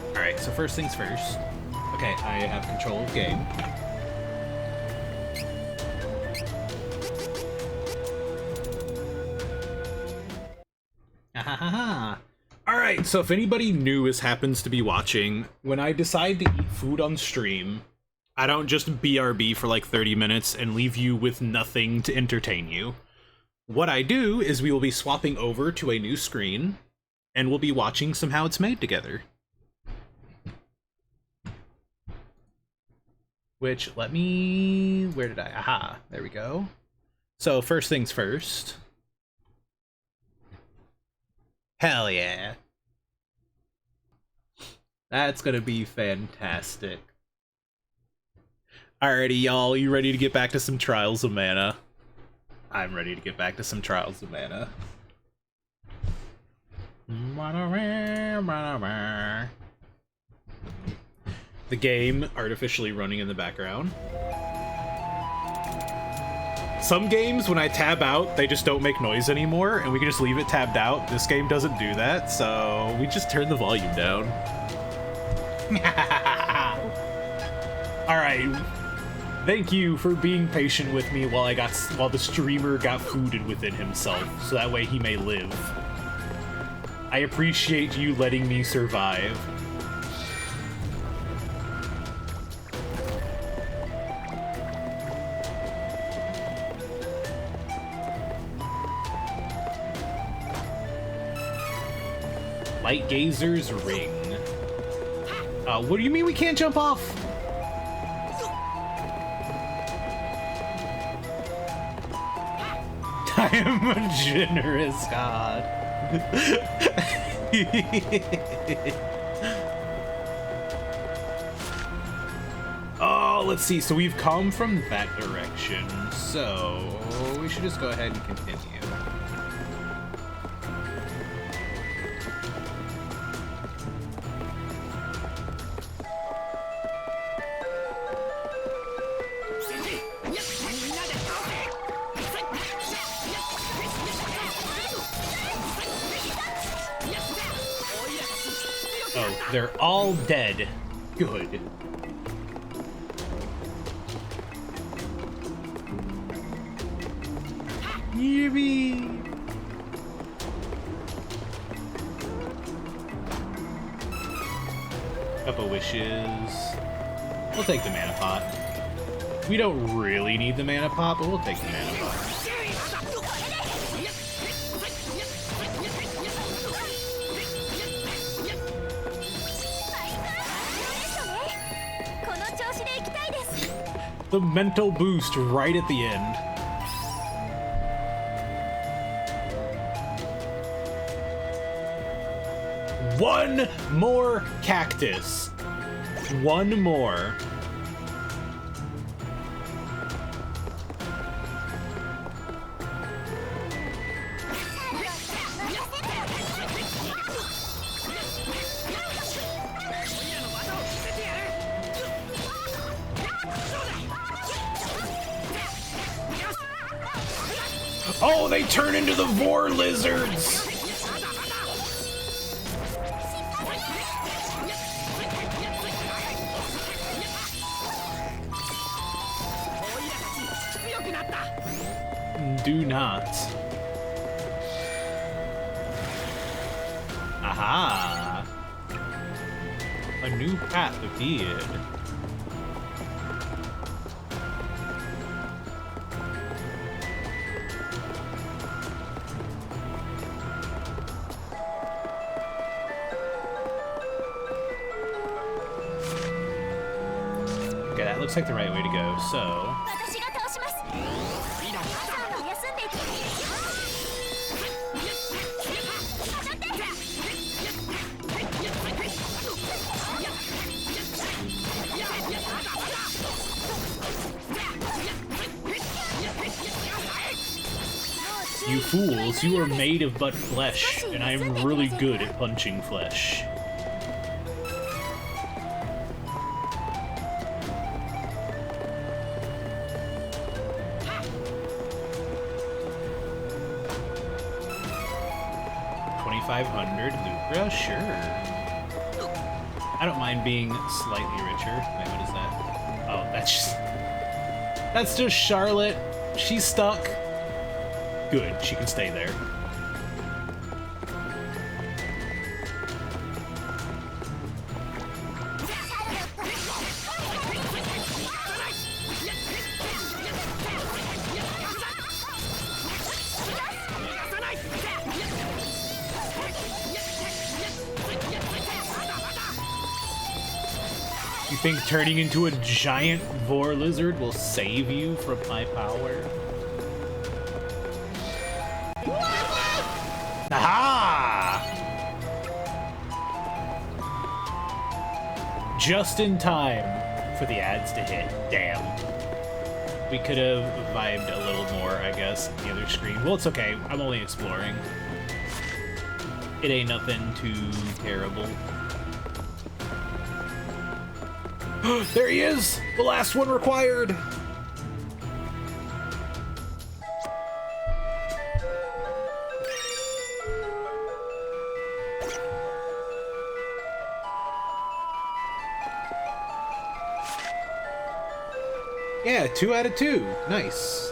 Alright, so first things first. Okay, I have control of game. Alright, so if anybody new happens to be watching, when I decide to eat food on stream, I don't just BRB for like 30 minutes and leave you with nothing to entertain you. What I do is we will be swapping over to a new screen, and we'll be watching some How It's Made together. Which, where did I? Aha, there we go. So first things first. Hell yeah. That's gonna be fantastic. Alrighty, y'all, you ready to get back to some Trials of Mana? I'm ready to get back to some Trials of Mana. The game artificially running in the background. Some games, when I tab out, they just don't make noise anymore, and we can just leave it tabbed out. This game doesn't do that, so we just turn the volume down. Alright. Thank you for being patient with me while the streamer got fooded within himself, so that way he may live. I appreciate you letting me survive. Light Gazer's Ring. What do you mean we can't jump off? I am a generous god. Oh, let's see. So we've come from that direction. So we should just go ahead and continue. Oh, they're all dead. Good. Yippee! Couple wishes. We'll take the mana pot. We don't really need the mana pot, but we'll take the mana pot. The mental boost right at the end. One more cactus. One more. Oh, they turn into the vor lizards! Do not. Aha! A new path appeared. Yeah, it looks like the right way to go, so... You fools, you are made of but flesh, and I am really good at punching flesh. $2,500 Lucra, sure. I don't mind being slightly richer. Wait, what is that? Oh, that's just Charlotte. She's stuck. Good, she can stay there. You think turning into a giant vor lizard will save you from my power? Aha! Just in time for the ads to hit. Damn. We could have vibed a little more, I guess, on the other screen. Well, it's okay. I'm only exploring. It ain't nothing too terrible. There he is! The last one required! Yeah, 2 out of 2. Nice.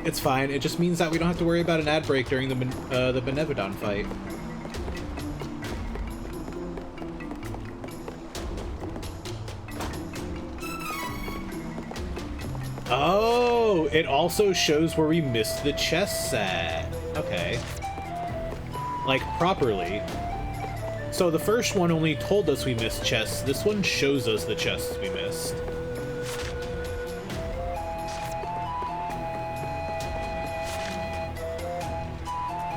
It's fine. It just means that we don't have to worry about an ad break during the Benevodon fight. Oh, it also shows where we missed the chest set. Okay. Like, properly. So the first one only told us we missed chests. This one shows us the chests we missed.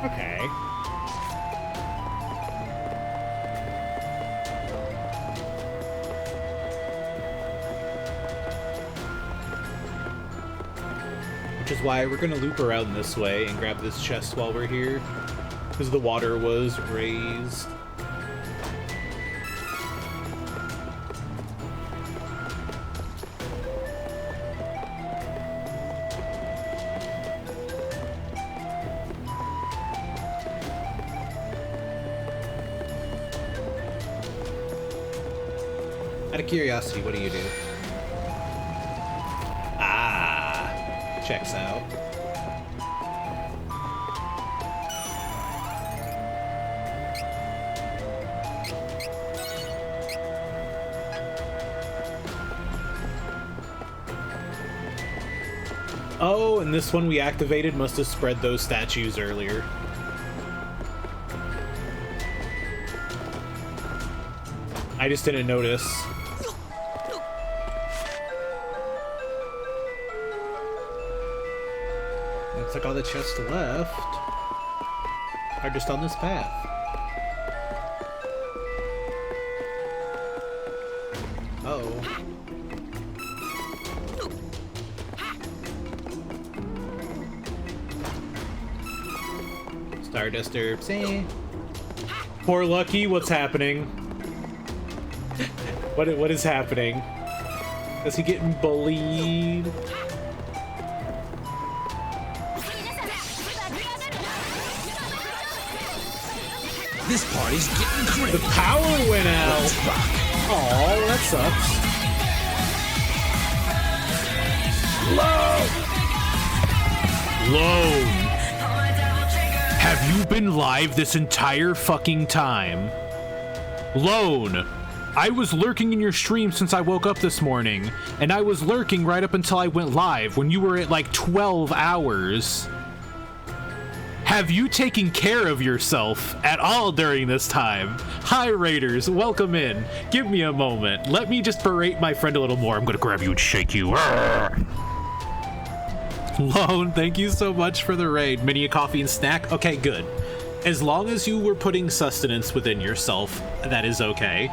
Okay. Which is why we're gonna loop around this way and grab this chest while we're here, because the water was raised. Out of curiosity, what do you do? Checks out. Oh, and this one we activated must have spread those statues earlier. I just didn't notice. Looks like all the chests left are just on this path. Uh-oh. Starduster. See? Poor Lucky, what's happening? What is happening? Is he getting bullied? This party's getting crazy. The power went out. Oh, that sucks. Lone. Have you been live this entire fucking time? Lone. I was lurking in your stream since I woke up this morning, and I was lurking right up until I went live when you were at like 12 hours. Have you taken care of yourself at all during this time? Hi, Raiders. Welcome in. Give me a moment. Let me just berate my friend a little more. I'm gonna grab you and shake you. Lone, thank you so much for the raid. Mini a coffee and snack? Okay, good. As long as you were putting sustenance within yourself, that is okay.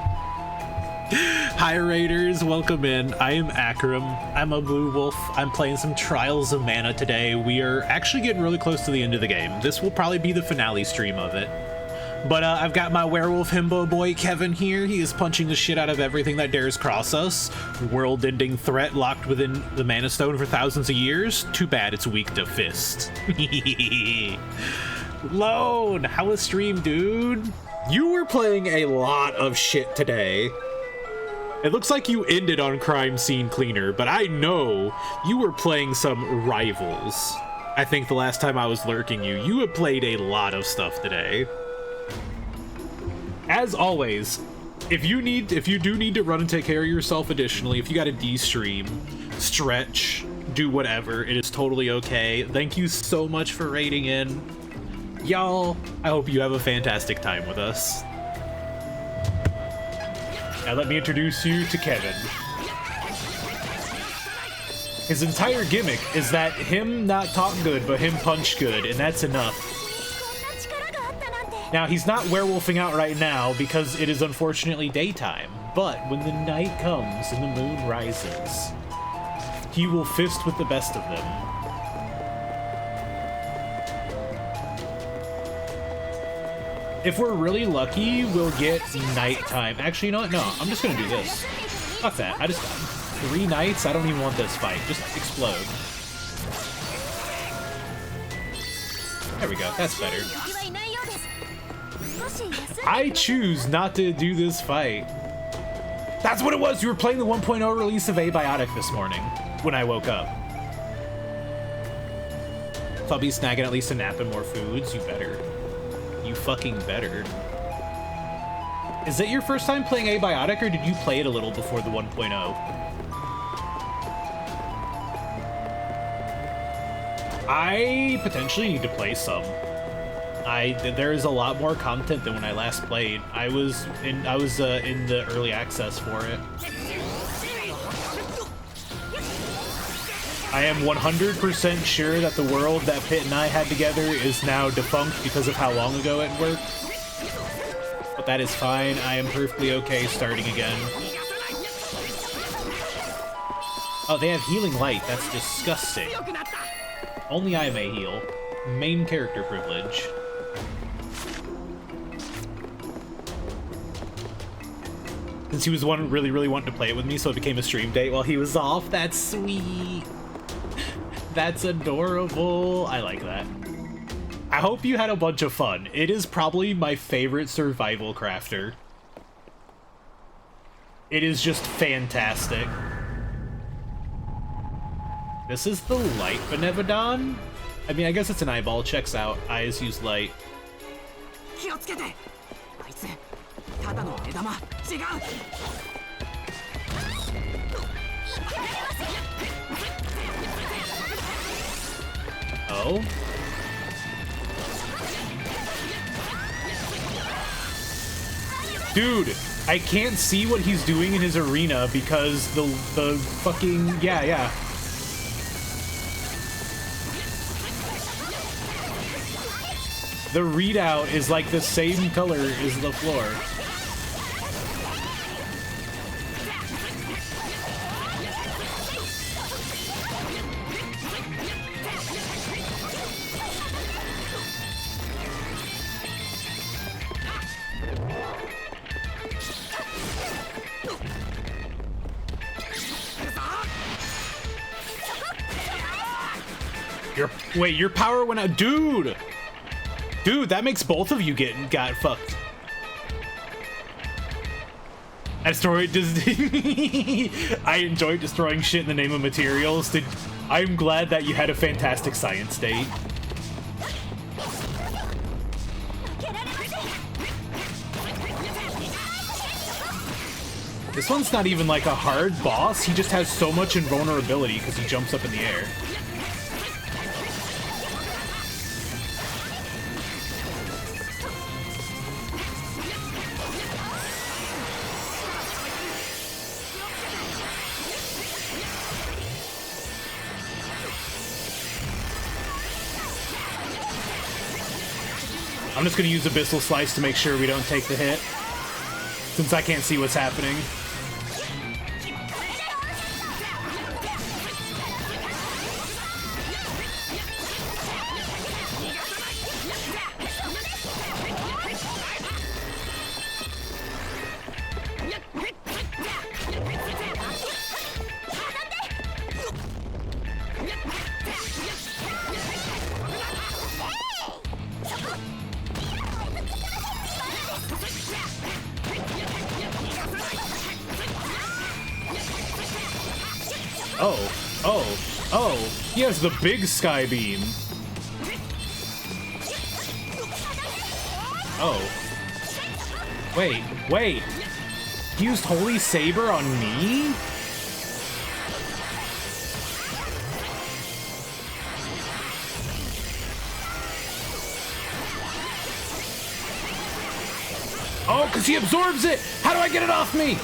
Hi Raiders, welcome in. I am Akram. I'm a blue wolf. I'm playing some Trials of Mana today. We are actually getting really close to the end of the game. This will probably be the finale stream of it. But I've got my werewolf himbo boy Kevin here. He is punching the shit out of everything that dares cross us. World-ending threat locked within the Mana Stone for thousands of years. Too bad it's weak to fist. Lone, how was stream, dude? You were playing a lot of shit today. It looks like you ended on Crime Scene Cleaner, but I know you were playing some Rivals. I think the last time I was lurking you have played a lot of stuff today. As always, if you do need to run and take care of yourself additionally, if you gotta de-stream, stretch, do whatever, it is totally okay. Thank you so much for raiding in. Y'all, I hope you have a fantastic time with us. Now let me introduce you to Kevin. His entire gimmick is that him not talk good, but him punch good, and that's enough. Now, he's not werewolfing out right now because it is unfortunately daytime, but when the night comes and the moon rises, he will fist with the best of them. If we're really lucky, we'll get nighttime. Actually, you know what? No, I'm just gonna do this. Fuck that. I just... 3 nights? I don't even want this fight. Just explode. There we go. That's better. I choose not to do this fight. That's what it was! You were playing the 1.0 release of Abiotic this morning, when I woke up. So I'll be snagging at least a nap and more foods. You better. You fucking better. Is it your first time playing Abiotic, or did you play it a little before the 1.0? I potentially need to play some. There is a lot more content than when I last played. I was in the early access for it. I am 100% sure that the world that Pitt and I had together is now defunct because of how long ago it worked. But that is fine. I am perfectly okay starting again. Oh, they have healing light. That's disgusting. Only I may heal. Main character privilege. Since he was the one really wanting to play it with me, so it became a stream date while he was off. That's sweet. That's adorable. I like that. I hope you had a bunch of fun. It is probably my favorite survival crafter. It is just fantastic. This is the light Benevodon? I mean, I guess it's an eyeball. Checks out. Eyes use light. Oh? Dude, I can't see what he's doing in his arena because the fucking... Yeah. The readout is like the same color as the floor. Wait, your power went out, dude. Dude, that makes both of you got fucked. I enjoyed destroying shit in the name of materials. I'm glad that you had a fantastic science date. This one's not even like a hard boss. He just has so much invulnerability because he jumps up in the air. I'm just gonna use Abyssal Slice to make sure we don't take the hit, since I can't see what's happening. Oh, he has the big sky beam. Oh. Wait. He used Holy Saber on me? Oh, because he absorbs it! How do I get it off me?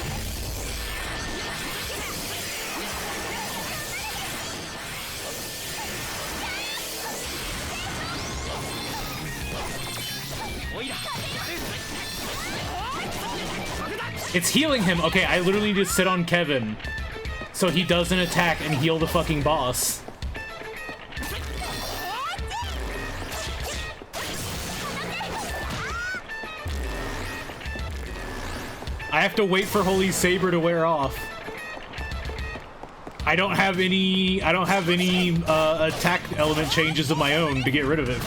It's healing him. Okay, I literally just sit on Kevin so he doesn't attack and heal the fucking boss. I have to wait for Holy Saber to wear off. I don't have any attack element changes of my own to get rid of it.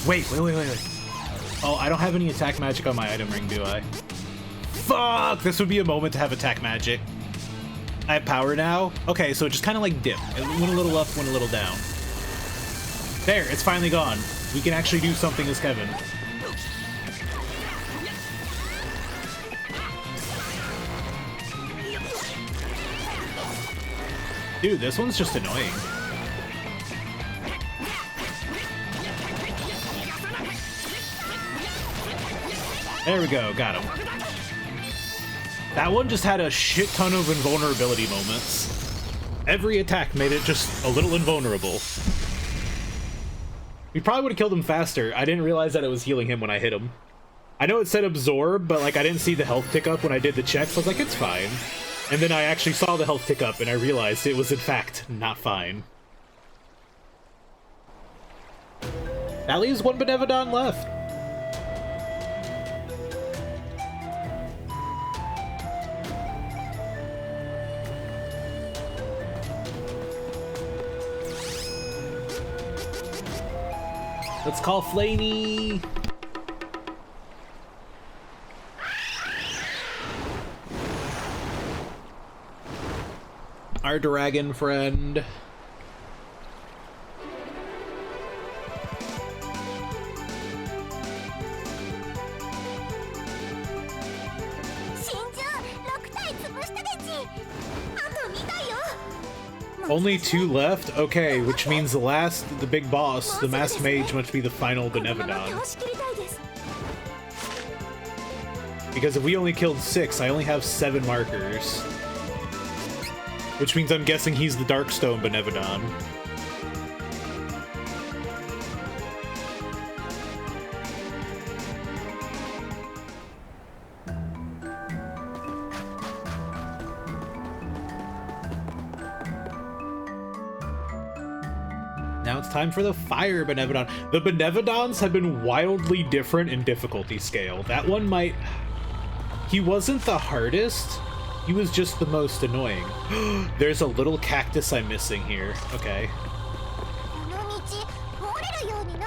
Wait. Oh, I don't have any attack magic on my item ring, do I? Fuck! This would be a moment to have attack magic. I have power now. Okay, so it just kind of like dip. It went a little up, went a little down. There, it's finally gone. We can actually do something as Kevin. Dude, this one's just annoying. There we go, got him. That one just had a shit ton of invulnerability moments. Every attack made it just a little invulnerable. We probably would have killed him faster. I didn't realize that it was healing him when I hit him. I know it said absorb, but like I didn't see the health tick up when I did the checks. I was like, it's fine. And then I actually saw the health tick up and I realized it was in fact not fine. That leaves one Benevodon left. Let's call Flaney. Our dragon friend. Only 2 left? Okay, which means the big boss, the masked mage, must be the final Benevodon. Because if we only killed 6, I only have 7 markers. Which means I'm guessing he's the Darkstone Benevodon. Now it's time for the Fire Benevodon. The Benevodons have been wildly different in difficulty scale. That one might... He wasn't the hardest. He was just the most annoying. There's a little cactus I'm missing here. Okay.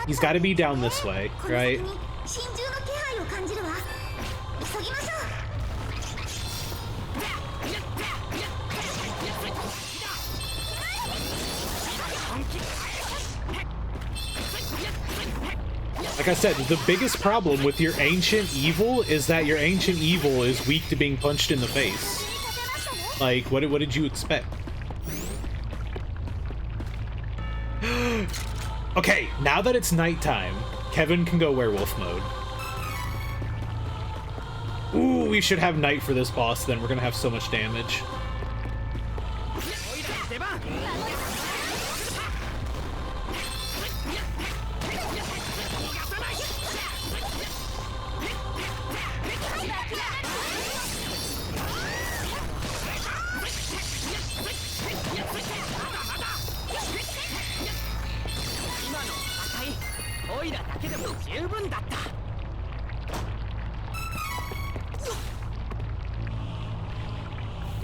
He's got to be down this way, right? Like I said, the biggest problem with your Ancient Evil is that your Ancient Evil is weak to being punched in the face. Like, what did you expect? Okay, now that it's nighttime, Kevin can go werewolf mode. Ooh, we should have night for this boss, then we're gonna have so much damage.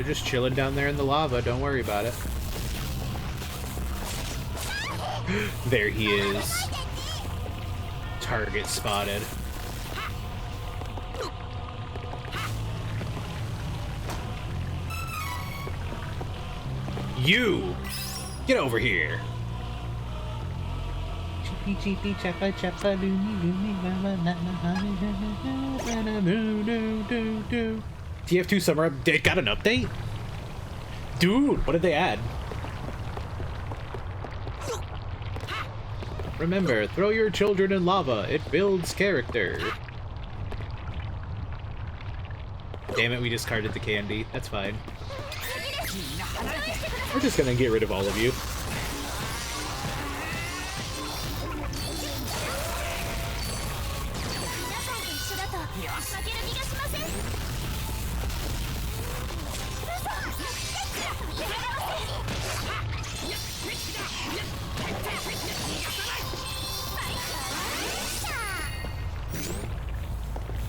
just chilling down there in the lava. Don't worry about it. There he is. Target spotted. You! Get over here! Do TF2 Summer Update got an update? Dude, what did they add? Remember, throw your children in lava. It builds character. Damn it, we discarded the candy. That's fine. We're just gonna get rid of all of you.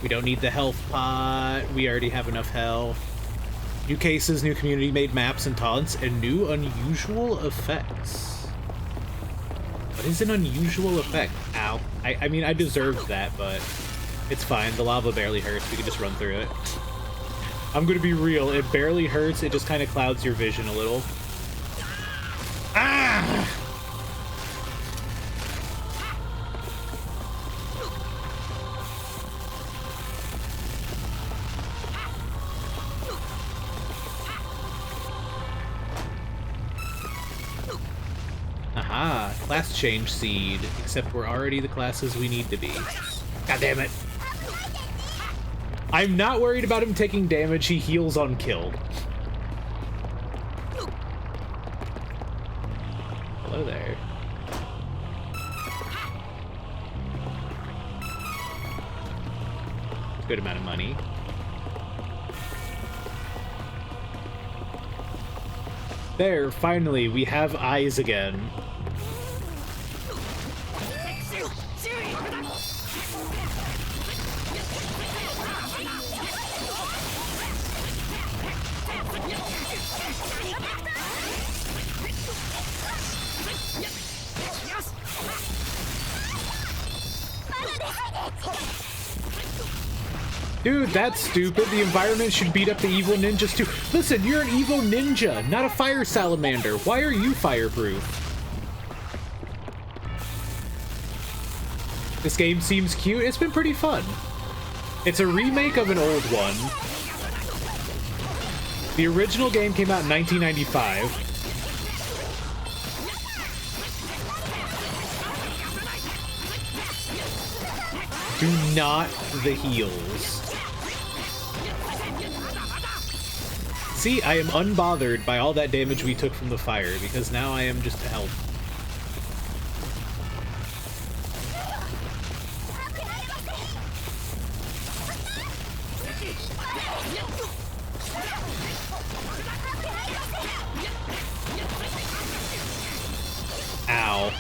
We don't need the health pot. We already have enough health. New cases, new community-made maps and taunts, and new unusual effects. What is an unusual effect? Ow. I mean, I deserved that, but it's fine. The lava barely hurts. We can just run through it. I'm gonna be real. It barely hurts. It just kind of clouds your vision a little. Ah! Aha, class change seed, except we're already the classes we need to be. God damn it. I'm not worried about him taking damage, he heals on kill. Hello there. Good amount of money. There, finally, we have eyes again. Dude, that's stupid. The environment should beat up the evil ninjas too. Listen, you're an evil ninja, not a fire salamander. Why are you fireproof? This game seems cute. It's been pretty fun. It's a remake of an old one. The original game came out in 1995. Do not the heals. See, I am unbothered by all that damage we took from the fire, because now I am just a health. Ow.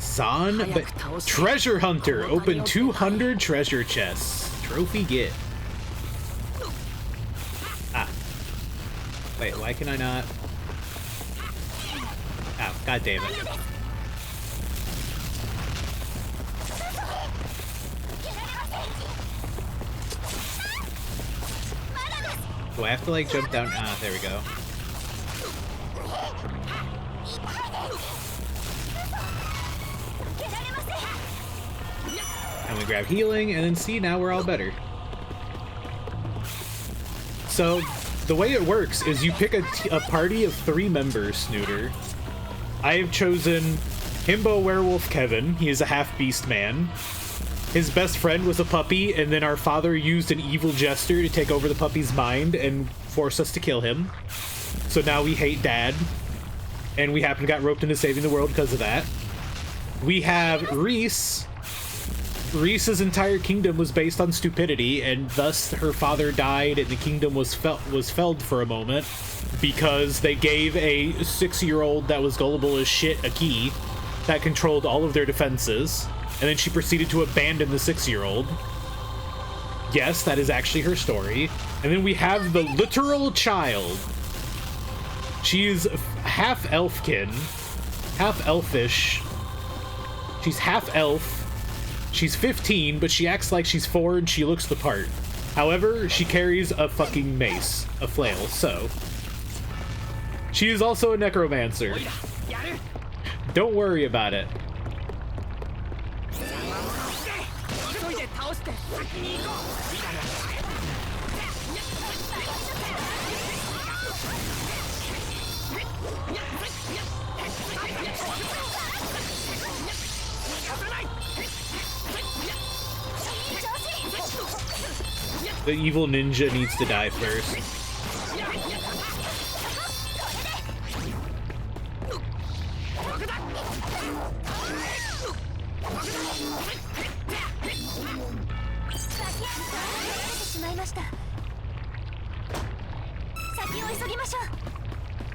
Zon, but treasure hunter, open 200 treasure chests. Trophy get. Ah. Wait, why can I not? Ow, god damn it. Do I have to like jump down? Ah, there we go. And we grab healing, and then see, now we're all better. So, the way it works is you pick a party of 3 members, Snooter. I have chosen himbo werewolf Kevin. He is a half-beast man. His best friend was a puppy, and then our father used an evil jester to take over the puppy's mind and force us to kill him. So now we hate Dad, and we happen to got roped into saving the world because of that. We have Reese, Reese's entire kingdom was based on stupidity, and thus her father died and the kingdom was felled for a moment because they gave a 6-year-old that was gullible as shit a key that controlled all of their defenses, and then she proceeded to abandon the 6-year-old. Yes, that is actually her story. And then we have the literal child. She's half elfkin, half elfish. She's half elf. She's 15, but she acts like she's 4 and she looks the part. However, she carries a fucking mace, a flail, so. She is also a necromancer. Don't worry about it. The evil ninja needs to die first.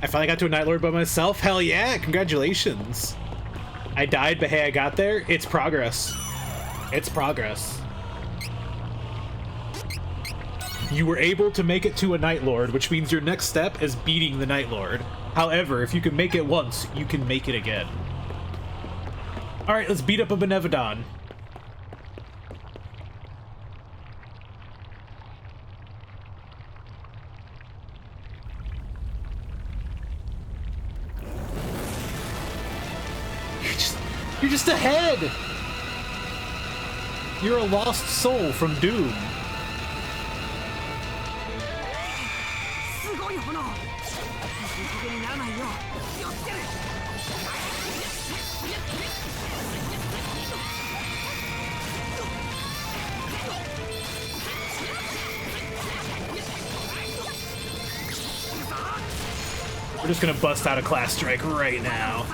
I finally got to a Night Lord by myself? Hell yeah, congratulations. I died, but hey, I got there. It's progress. It's progress. You were able to make it to a Night Lord, which means your next step is beating the Night Lord. However, if you can make it once, you can make it again. Alright, let's beat up a Benevodon. You're just ahead! You're a lost soul from Doom. We're just gonna bust out a class strike right now.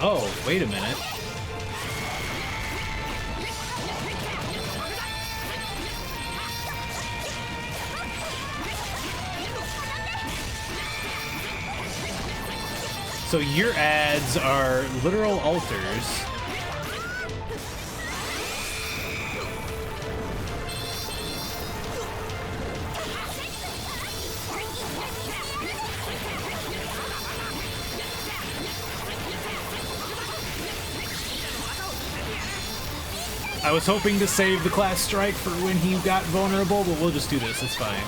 Oh, wait a minute. So your ads are literal altars. I was hoping to save the class strike for when he got vulnerable, but we'll just do this, it's fine.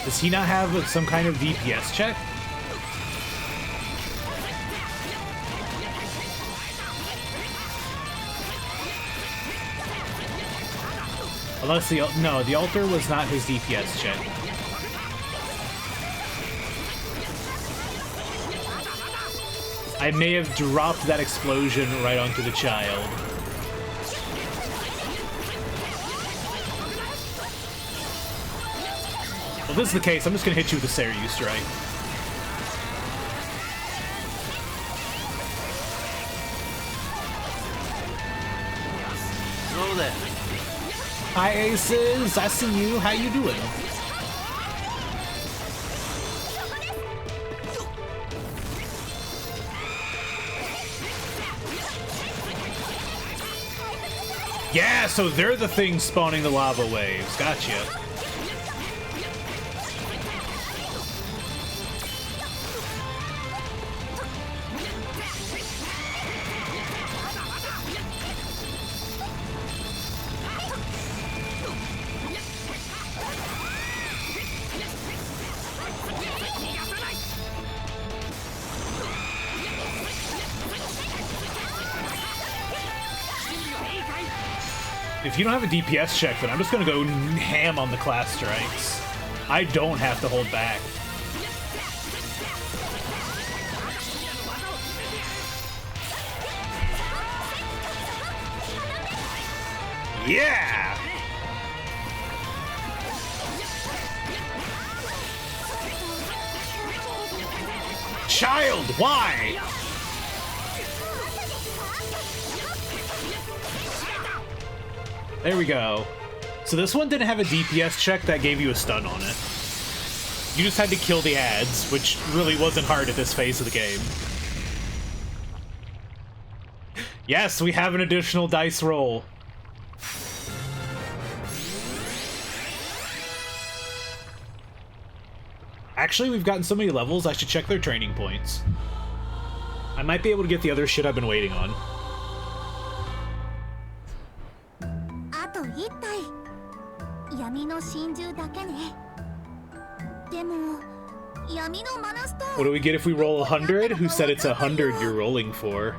Does he not have some kind of DPS check? Unless the altar was not his DPS check. I may have dropped that explosion right onto the child. Well, if this is the case, I'm just gonna hit you with a Seri strike. Hello there. Hi, Aces. I see you. How you doing? Yeah, so they're the things spawning the lava waves. Gotcha. If you don't have a DPS check, then I'm just gonna go ham on the class strikes. I don't have to hold back. Yeah! Child, why? There we go. So this one didn't have a DPS check that gave you a stun on it. You just had to kill the ads, which really wasn't hard at this phase of the game. Yes, we have an additional dice roll. Actually, we've gotten so many levels, I should check their training points. I might be able to get the other shit I've been waiting on. What do we get if we roll 100? Who said it's 100 you're rolling for?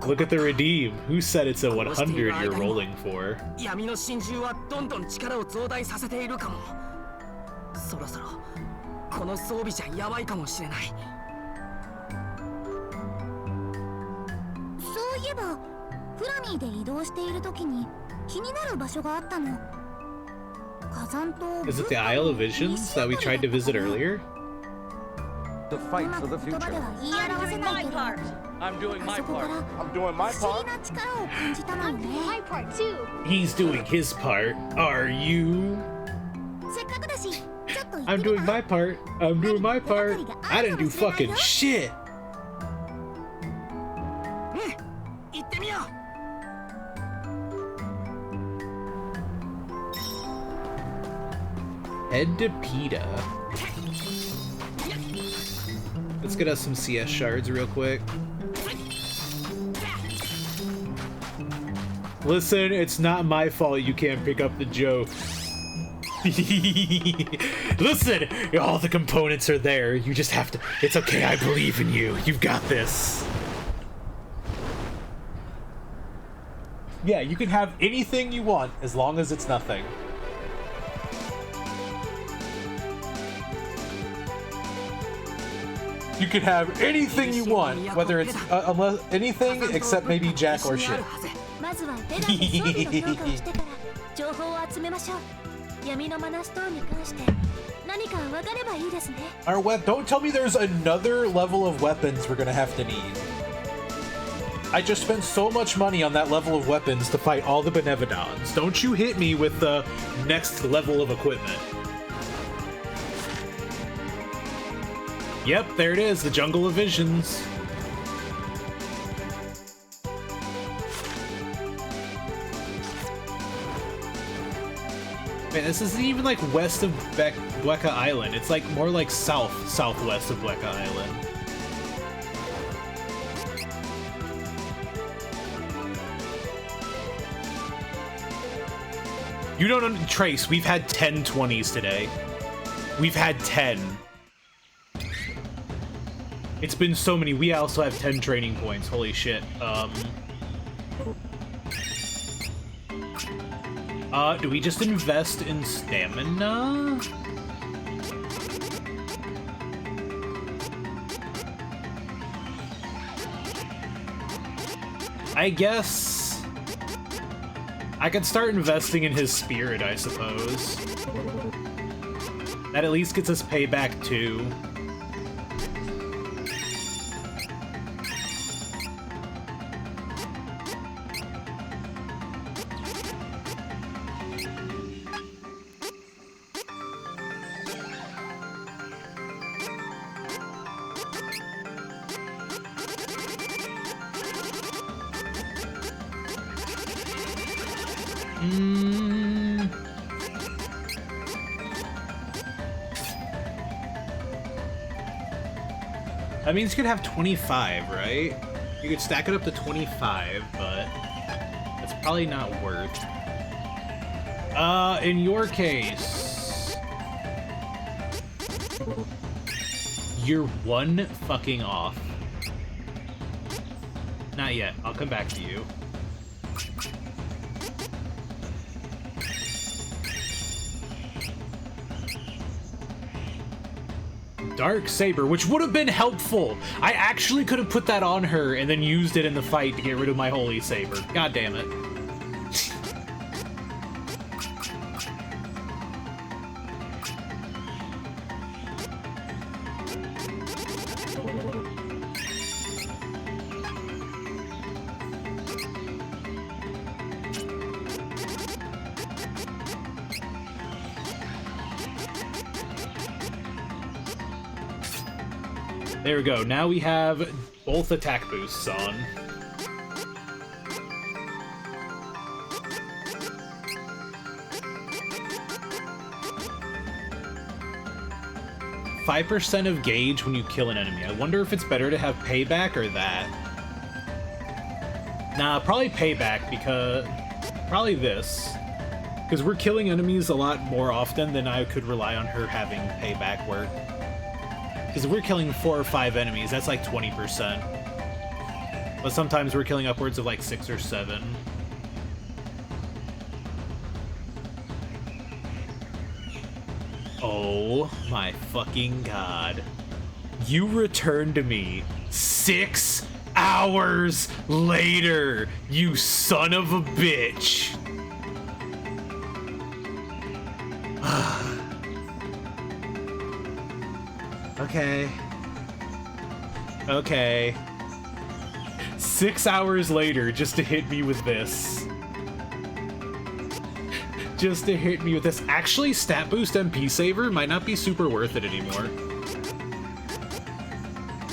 Look at the redeem. Who said it's a 100 you're rolling for? Is it the Isle of Visions that we tried to visit earlier? The fight for the future. I'm doing my part. I'm doing my part. I'm doing my part too. He's doing his part. Are you? I'm doing my part. I'm doing my part. I didn't do fucking shit. Head to PETA. Let's get us some CS shards real quick. Listen, it's not my fault you can't pick up the joke. Listen, all the components are there. You just have to. It's okay, I believe in you. You've got this. Yeah, you can have anything you want as long as it's nothing. You can have anything you want, whether it's unless anything except maybe Jack or shit. Our don't tell me there's another level of weapons we're gonna have to need. I just spent so much money on that level of weapons to fight all the Benevodons. Don't you hit me with the next level of equipment. Yep, there it is, the Jungle of Visions. Man, this isn't even like west of Bweka Island. It's like more like southwest of Bweka Island. You don't Trace, we've had 10 20s today. We've had 10. It's been so many. We also have 10 training points. Holy shit. Do we just invest in stamina? I guess I could start investing in his spirit, I suppose. That at least gets us payback too. That means you could have 25, right? You could stack it up to 25, but that's probably not worth. In your case, you're one fucking off. Not yet. I'll come back to you. Dark Saber, which would have been helpful. I actually could have put that on her and then used it in the fight to get rid of my Holy Saber. God damn it. There we go. Now we have both attack boosts on. %5 of gauge when you kill an enemy. I wonder if it's better to have payback or that. Nah, probably payback because... Probably this. Because we're killing enemies a lot more often than I could rely on her having payback work. Because if we're killing 4 or 5 enemies, that's like 20%. But sometimes we're killing upwards of like 6 or 7. Oh my fucking god. You return to me 6 hours later, you son of a bitch. Okay. Okay. 6 hours later, just to hit me with this. Just to hit me with this. Actually, stat boost MP saver might not be super worth it anymore.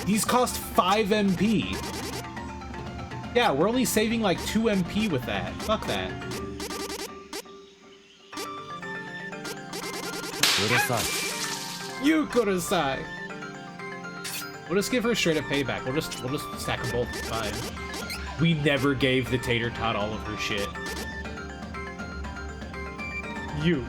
These cost 5 MP. Yeah, we're only saving like 2 MP with that. Fuck that. You Kurosai. We'll just give her straight up payback. We'll just stack them both. It's fine. We never gave the tater tot all of her shit. You.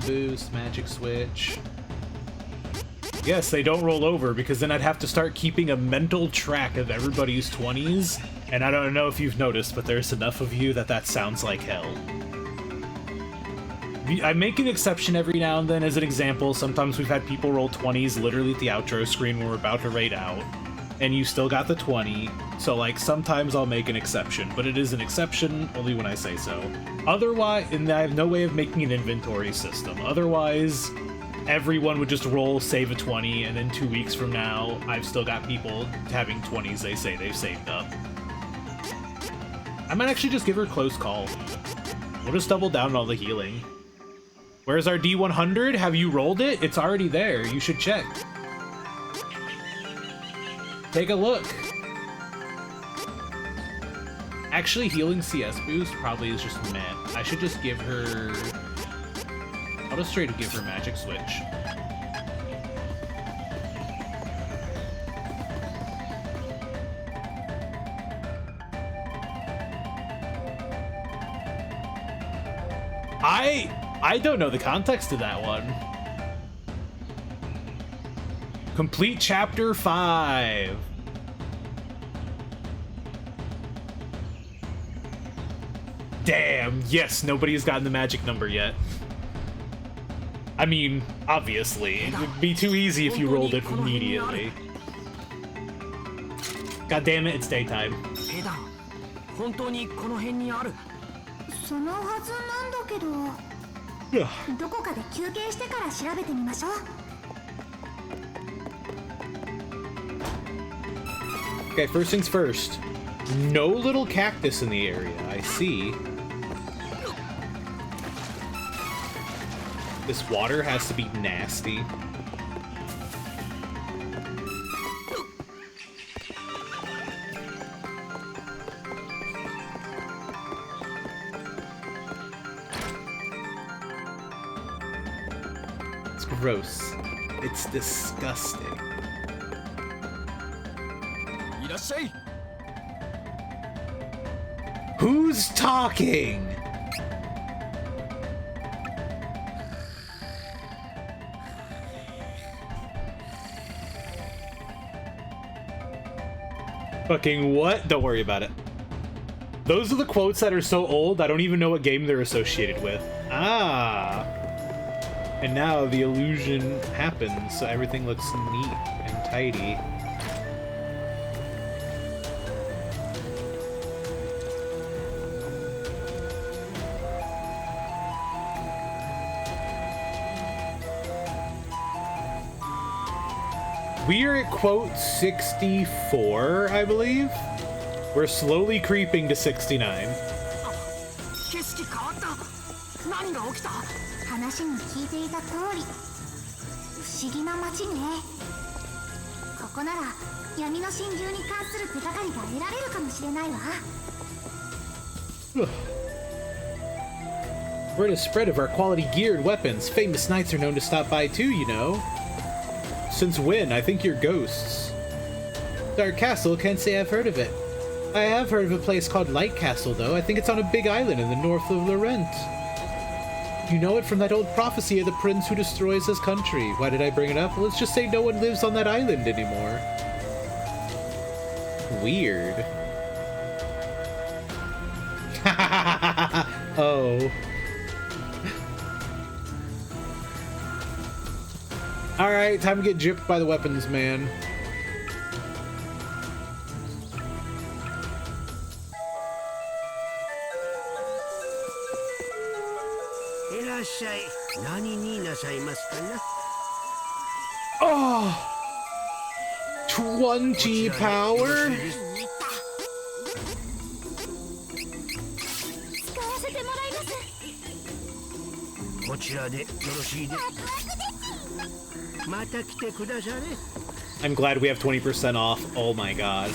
Boost, magic switch. Yes, they don't roll over because then I'd have to start keeping a mental track of everybody's 20s, and I don't know if you've noticed, but there's enough of you that sounds like hell. I make an exception every now and then as an example. Sometimes we've had people roll 20s literally at the outro screen when we're about to raid out, and you still got the 20, so like sometimes I'll make an exception, but it is an exception only when I say so. Otherwise, and I have no way of making an inventory system. Otherwise, everyone would just roll, save a 20, and then 2 weeks from now, I've still got people having 20s they say they've saved up. I might actually just give her close call. We'll just double down on all the healing. Where's our D100? Have you rolled it? It's already there. You should check. Take a look. Actually, healing CS boost probably is just meh. I should just give her... I'll just straight up give her magic switch. I don't know the context of that one. Complete chapter 5. Damn, yes, nobody has gotten the magic number yet. I mean, obviously, it would be too easy if you rolled it immediately. God damn it, it's daytime. そのはずなんだけど、どこかで休憩してから調べてみましょう。Okay, first things first. No little cactus in the area, I see. This water has to be nasty. It's gross. It's disgusting. Who's talking? Fucking what? Don't worry about it. Those are the quotes that are so old, I don't even know what game they're associated with. Ah. And now the illusion happens, so everything looks neat and tidy. We are at quote 64, I believe. We're slowly creeping to 69. 話に聞いていた通り、不思議な街ね。ここなら闇の侵入に関する手がかりが得られるかもしれないわ。We're at a spread of our quality geared weapons. Famous knights are known to stop by too, you know. Since when? I think you're ghosts. Dark Castle, can't say I've heard of it. I have heard of a place called Light Castle, though. I think it's on a big island in the north of Laurent. You know it from that old prophecy of the prince who destroys his country. Why did I bring it up? Let's just say no one lives on that island anymore. Weird. Oh. Alright, time to get gypped by the weapons, man. Oh! 20 power? I'm glad we have 20% off. Oh my god.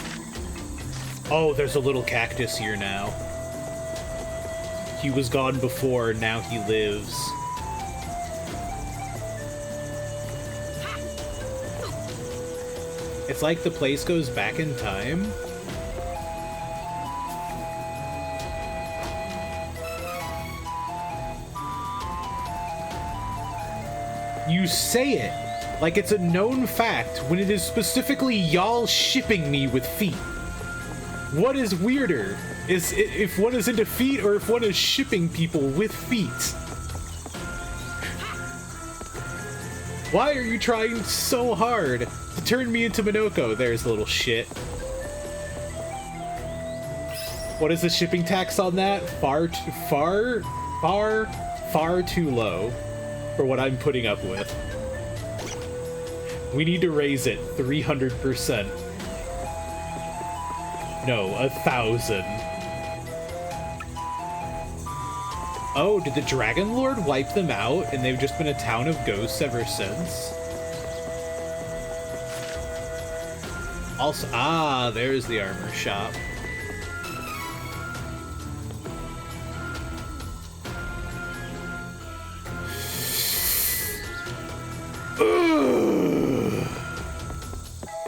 Oh, there's a little cactus here now. He was gone before, now he lives. It's like the place goes back in time. You say it like it's a known fact when it is specifically y'all shipping me with feet. What is weirder? Is if one is into feet or if one is shipping people with feet? Why are you trying so hard to turn me into Minoko? There's a little shit. What is the shipping tax on that? Far too low for what I'm putting up with. We need to raise it 300%. No, 1,000. Oh, did the Dragon Lord wipe them out and they've just been a town of ghosts ever since? Also, there's the armor shop.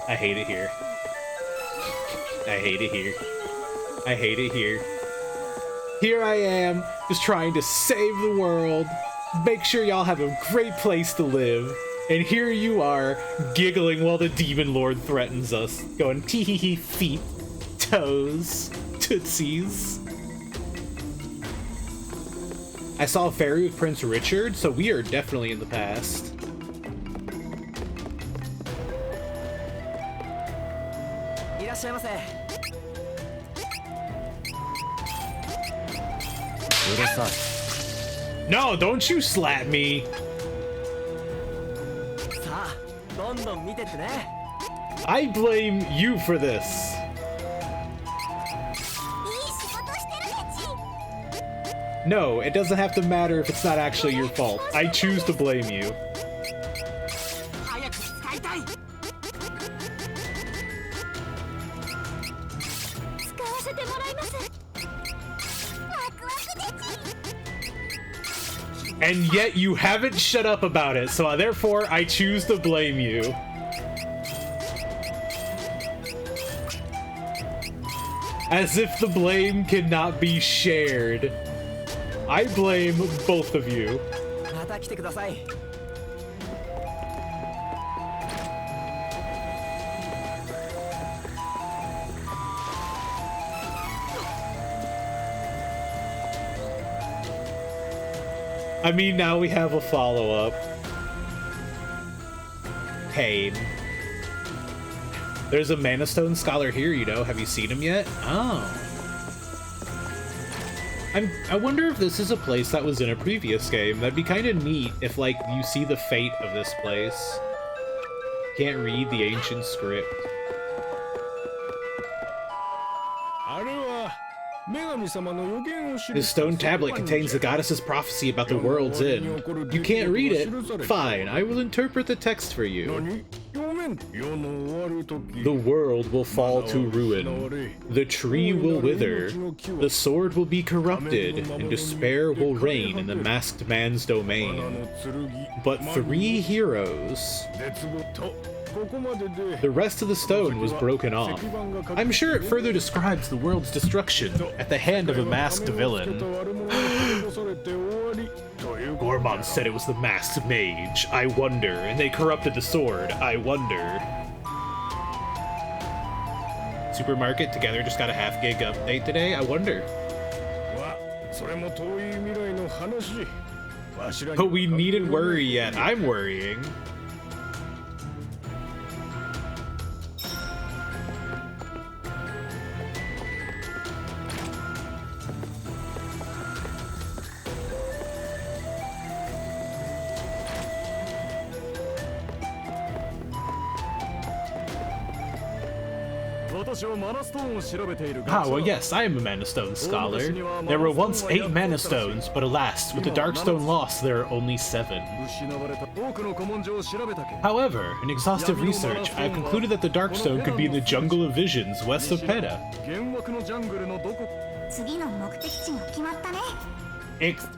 I hate it here. I hate it here. I hate it here. Here I am, just trying to save the world, make sure y'all have a great place to live, and here you are, giggling while the Demon Lord threatens us, going tee-hee-hee, feet, toes, tootsies. I saw a ferry with Prince Richard, so we are definitely in the past. No, don't you slap me. I blame you for this. No, it doesn't have to matter if it's not actually your fault. I choose to blame you. And yet you haven't shut up about it, so therefore I choose to blame you. As if the blame cannot be shared. I blame both of you. I mean, now we have a follow-up. Pain. There's a Mana Stone scholar here, you know. Have you seen him yet? Oh. I wonder if this is a place that was in a previous game. That'd be kind of neat if, like, you see the fate of this place. Can't read the ancient script. This stone tablet contains the goddess's prophecy about the world's end. You can't read it? Fine, I will interpret the text for you. The world will fall to ruin. The tree will wither. The sword will be corrupted, and despair will reign in the masked man's domain. But 3 heroes... The rest of the stone was broken off. I'm sure it further describes the world's destruction at the hand of a masked villain. Gormon said it was the masked mage. I wonder. And they corrupted the sword. I wonder. Supermarket together just got a half gig update today. I wonder. But we needn't worry yet. I'm worrying. Ah, well yes, I am a Mana Stone scholar. There were once 8 Mana Stones, but alas, with the Darkstone lost, there are only 7. However, in exhaustive research, I have concluded that the Darkstone could be in the Jungle of Visions, west of Peta.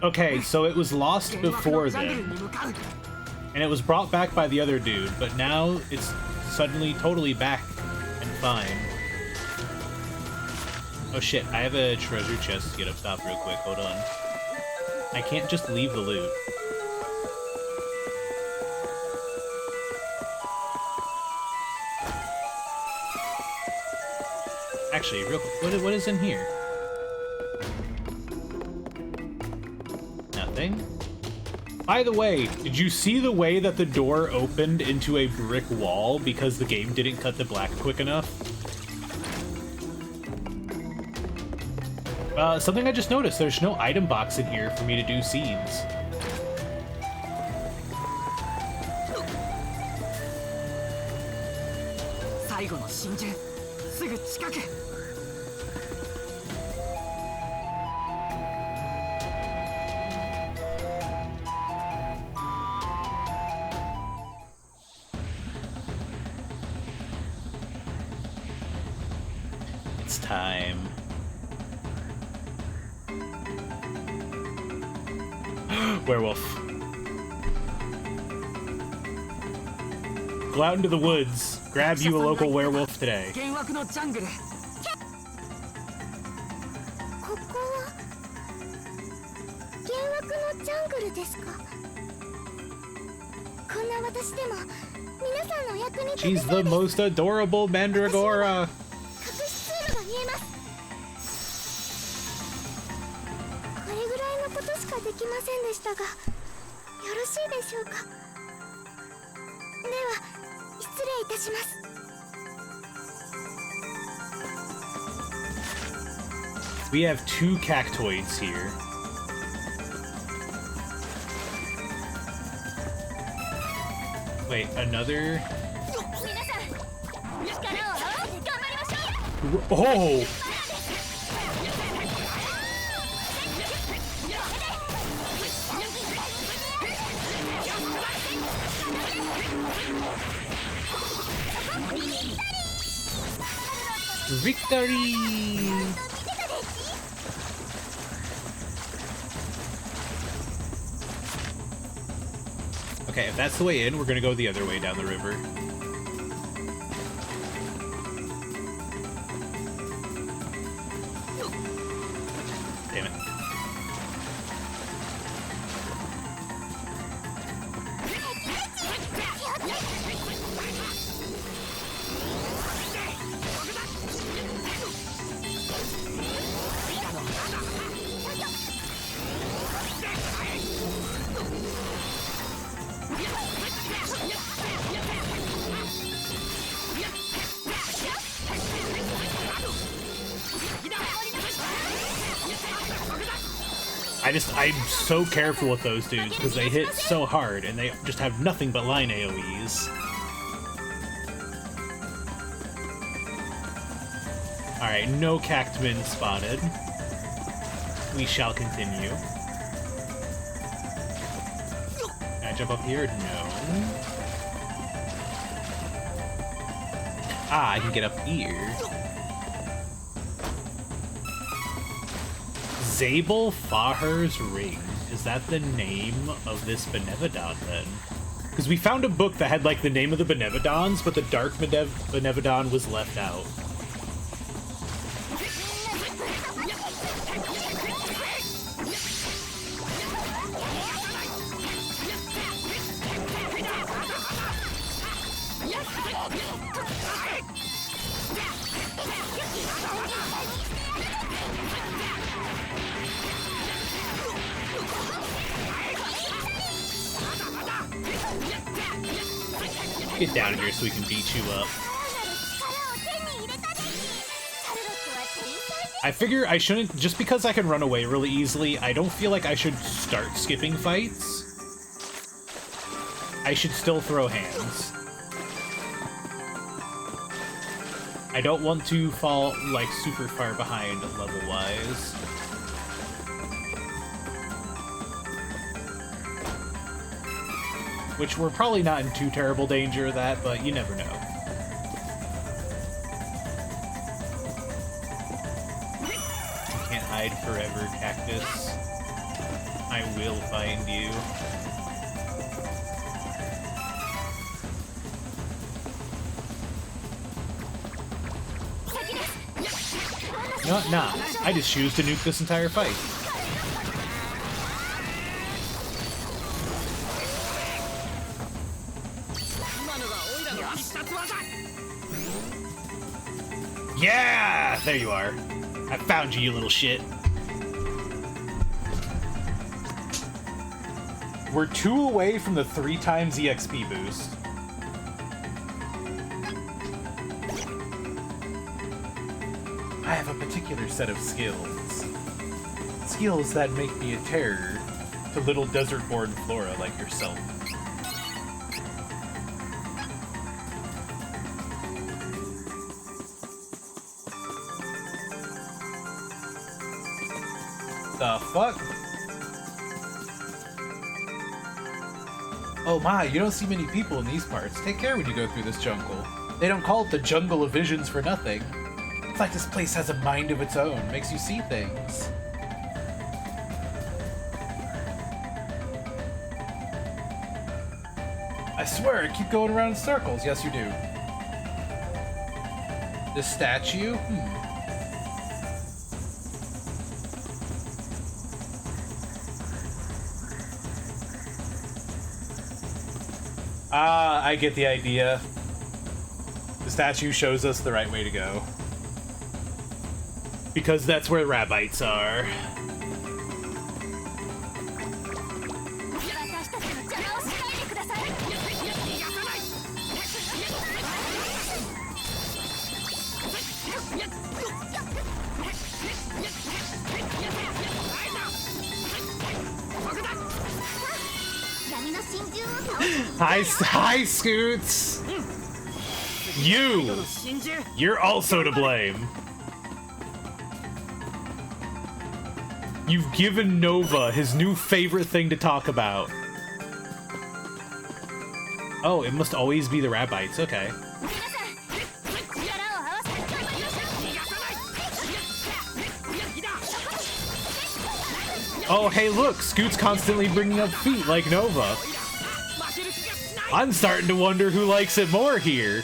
Okay, so it was lost before then. And it was brought back by the other dude, but now it's suddenly totally back and fine. Oh shit, I have a treasure chest to get up top real quick, hold on. I can't just leave the loot. Actually, real quick, what is in here? Nothing? By the way, did you see the way that the door opened into a brick wall because the game didn't cut the black quick enough? Something I just noticed, there's no item box in here for me to do seeds. It's time. Werewolf. Go out into the woods. Grab you a local werewolf today. She's the most adorable Mandragora. We have 2 cactoids here. Wait, another? Oh! Victory! Okay, if that's the way in, we're gonna go the other way down the river. Damn it. I'm so careful with those dudes because they hit so hard and they just have nothing but line AoEs. Alright, no Cactman spotted. We shall continue. Can I jump up here? No. Ah, I can get up here. Zabel Faher's Ring. Is that the name of this Benevodon then? Because we found a book that had like the name of the Benevodons, but the Dark Benevodon was left out. Get down here so we can beat you up. I figure I shouldn't, just because I can run away really easily, I don't feel like I should start skipping fights. I should still throw hands. I don't want to fall, like, super far behind level-wise. Which we're probably not in too terrible danger of that, but you never know. You can't hide forever, Cactus. I will find you. No, nah. I just choose to nuke this entire fight. Yeah! There you are. I found you, you little shit. We're 2 away from the 3 times EXP boost. I have a particular set of skills. Skills that make me a terror to little desert-born flora like yourself. The fuck? Oh my, you don't see many people in these parts. Take care when you go through this jungle. They don't call it the Jungle of Visions for nothing. It's like this place has a mind of its own, makes you see things. I swear, I keep going around in circles. Yes, you do. This statue? Ah, I get the idea. The statue shows us the right way to go. Because that's where Rabbites are. Hi, Scoots! You're also to blame. You've given Nova his new favorite thing to talk about. Oh, it must always be the Rabbites, okay. Oh, hey look, Scoot's constantly bringing up feet like Nova. I'm starting to wonder who likes it more here.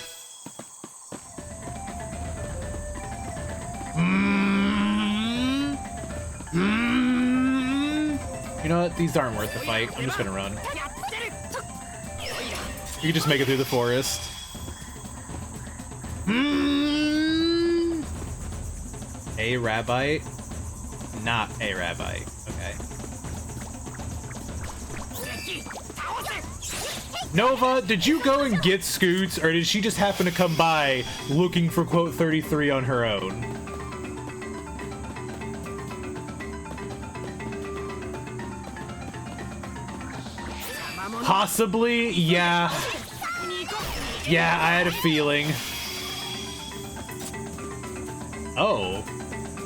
You know what? These aren't worth the fight. I'm just gonna run. You can just make it through the forest. A rabbi? Not a rabbi. Okay. Nova, did you go and get Scoots, or did she just happen to come by looking for quote 33 on her own? Possibly, yeah. Yeah, I had a feeling. Oh.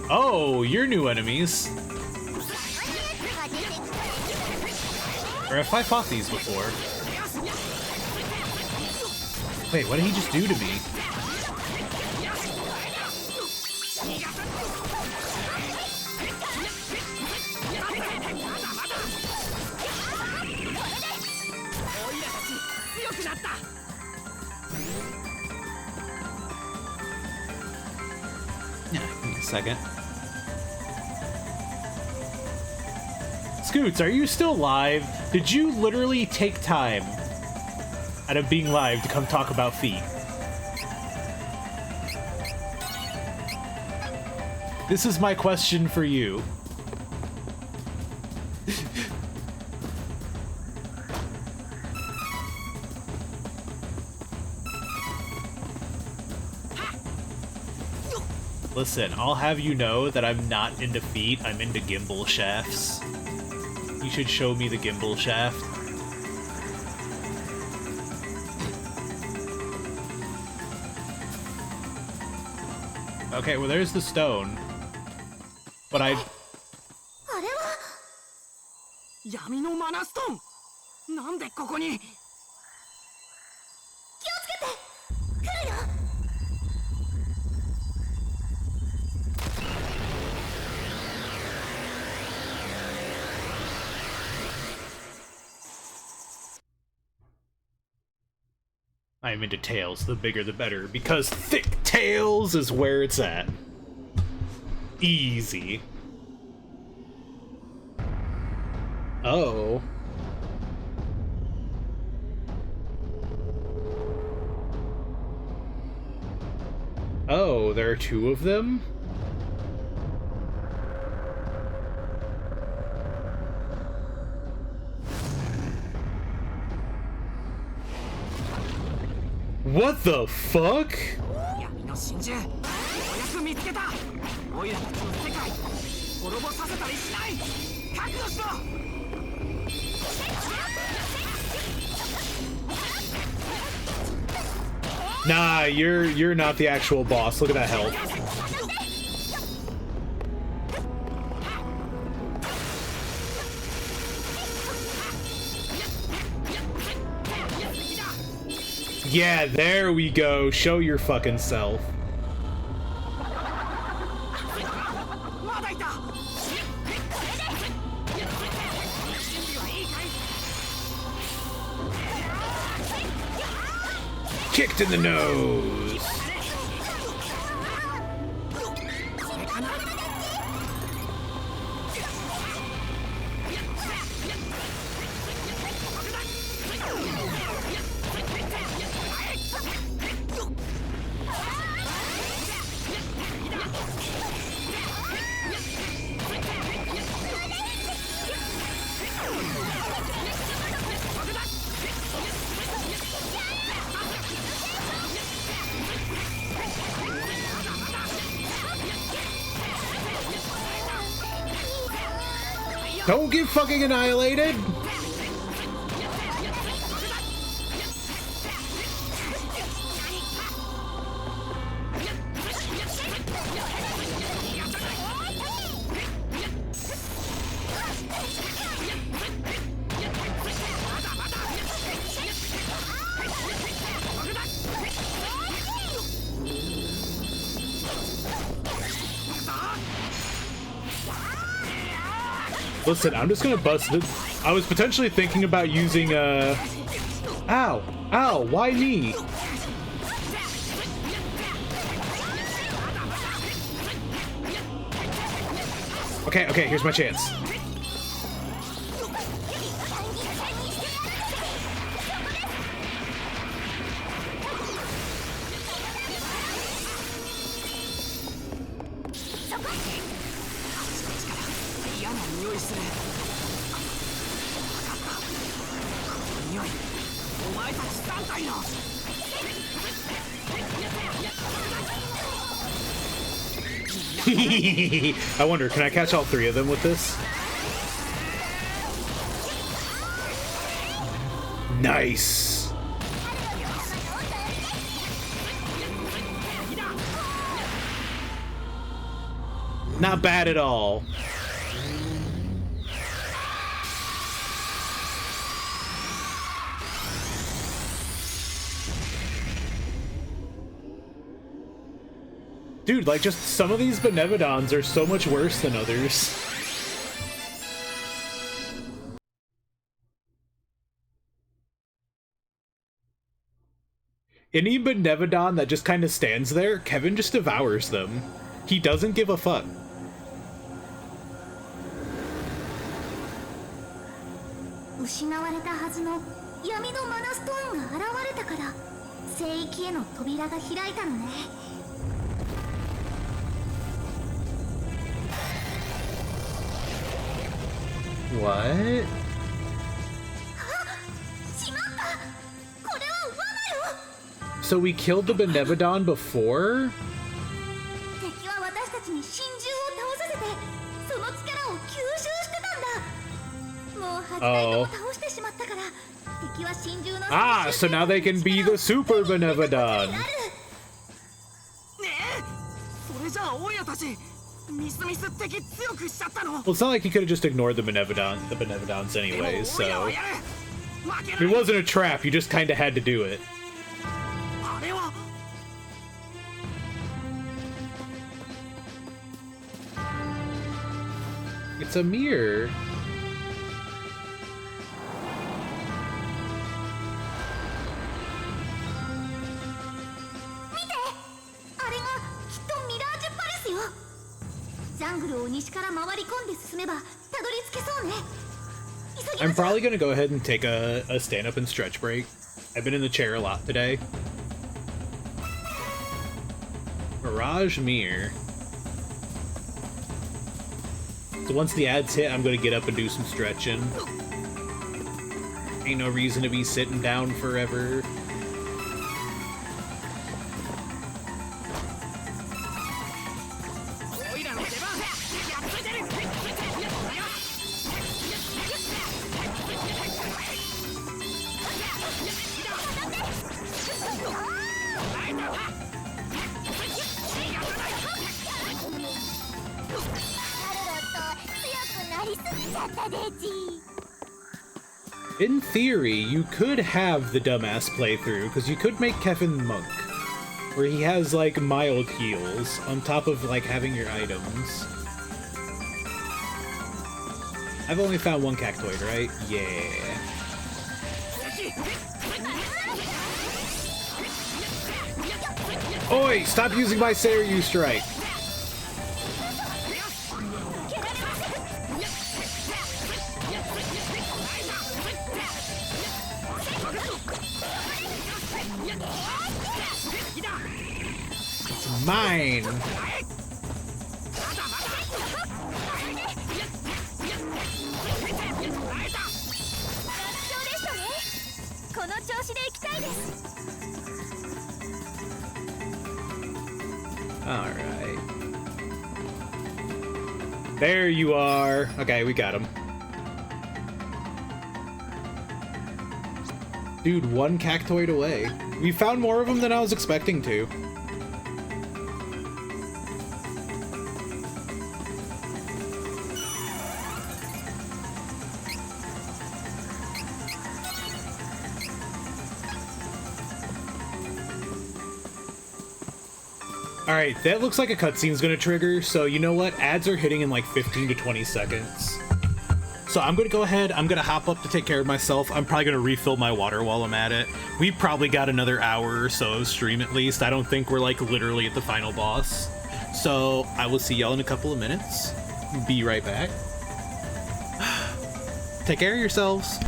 Oh, you're new enemies. Or have I fought these before? Wait, what did he just do to me? Yeah, give me a second. Scoots, are you still live? Did you literally take time out of being live to come talk about feet? This is my question for you. Listen, I'll have you know that I'm not into feet, I'm into gimbal shafts. You should show me the gimbal shaft. Okay, well there's the stone. But I... 闇のマナストーンなんでここに I'm into tails, the bigger the better, because thick tails is where it's at. Easy. Oh. Oh, there are two of them? What the fuck? 闇の真珠ようやく見つけたオイラたちの世界滅ぼさせたりしない覚悟しろ Nah, you're not the actual boss. Look at that health. Yeah, there we go. Show your fucking self. Kicked in the nose. Don't get fucking annihilated! Listen, I'm just gonna bust this. I was potentially thinking about using Ow! Ow! Why me? Okay, here's my chance. I wonder, can I catch all three of them with this? Nice. Not bad at all. Dude, like, just some of these Benevodons are so much worse than others. Any Benevodon that just kind of stands there, Kevin just devours them. He doesn't give a fuck. What? So we killed the Benevodon before? Oh. Ah, so now they can be the Super Benevodon. Well, it's not like he could have just ignored the Benevodons anyways, so... It wasn't a trap, you just kinda had to do it. It's a mirror. I'm probably gonna go ahead and take a stand-up and stretch break. I've been in the chair a lot today. Mirage Mirror. So once the ads hit, I'm gonna get up and do some stretching. Ain't no reason to be sitting down forever. In theory, you could have the dumbass playthrough, because you could make Kevin Monk, where he has, like, mild heals, on top of, like, having your items. I've only found one Cactoid, right? Yeah. Oi! Stop using my Seri strike! Mine. All right. There you are. Okay, we got him. Dude, one Cactoid away. We found more of them than I was expecting to. Alright, that looks like a cutscene's gonna trigger, so you know what? Ads are hitting in like 15 to 20 seconds. So I'm gonna go ahead, I'm gonna hop up to take care of myself. I'm probably gonna refill my water while I'm at it. We probably got another hour or so of stream at least. I don't think we're like literally at the final boss. So I will see y'all in a couple of minutes. Be right back. Take care of yourselves.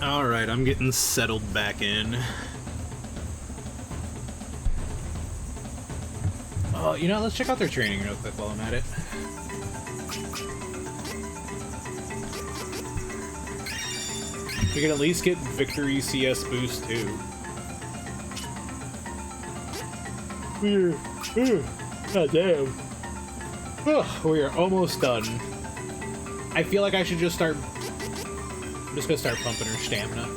Alright, I'm getting settled back in. You know, let's check out their training real quick while I'm at it. We can at least get victory CS boost too. God damn. We are almost done. I feel like I should just start... I'm just gonna start pumping her stamina.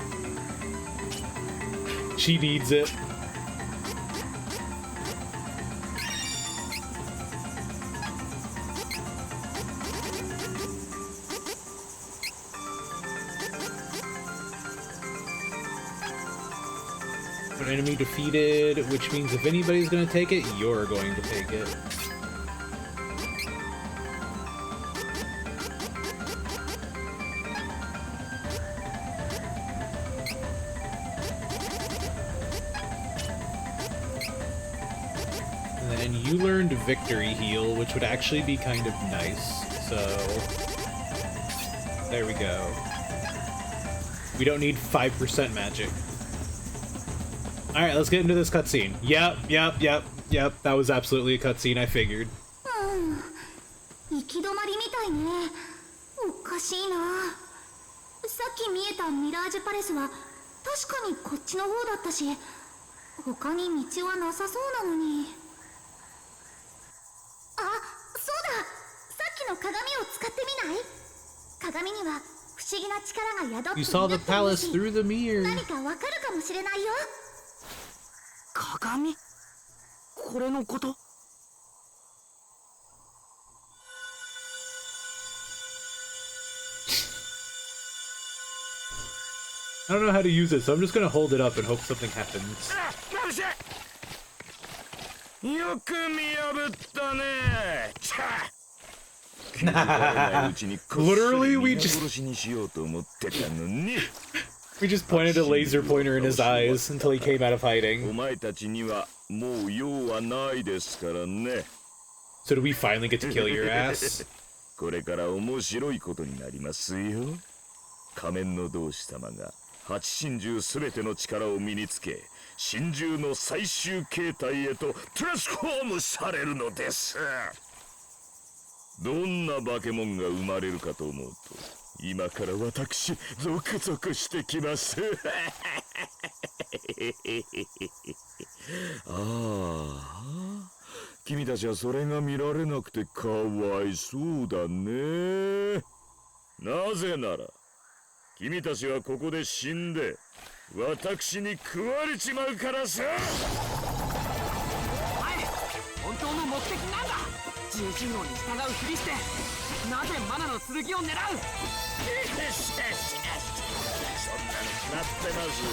She needs it. An enemy defeated, which means if anybody's gonna take it, you're going to take it. And you learned Victory Heal, which would actually be kind of nice. So, there we go. We don't need 5% magic. Alright, let's get into this cutscene. Yep. That was absolutely a cutscene, I figured. 行き止まりみたいね。おかしいな。さっき見えたミラージュパレスは確かにこっちの方だったし、他に道はなさそうなのに。あ、そうだ。さっきの鏡を使ってみない？鏡には不思議な力が宿っているって You saw the palace through the mirror. 何かわかるかもしれないよ。鏡？これのこと？ I don't know how to use it, so I'm just gonna hold it up and hope something happens. Literally, we just pointed a laser pointer in his eyes until he came out of hiding. So do we finally get to kill your ass? これから面白いことになりますよ。仮面の同志様が八神獣すべての力を身につけ、神獣の最終形態へとトランスフォームされるのです。どんな化け物が生まれるかと思うと、今から私ゾクゾクしてきます。ああ。君たちはそれが見られなくてかわいそうだね。なぜなら君たちはここで死んで私に食われちまうからさ。お前、本当の目的なんだ。十字路に従うふりしてなぜマナの剣を狙う。そんなの決まってますよ。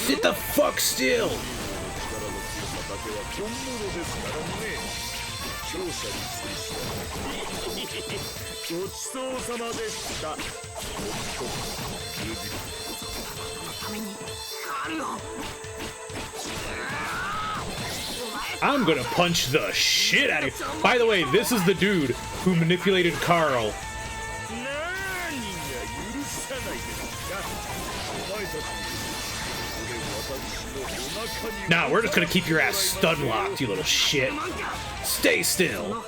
Sit the fuck still! I'm gonna punch the shit out of you. By the way, this is the dude who manipulated Carl. Nah, we're just gonna keep your ass stun locked, you little shit. Stay still.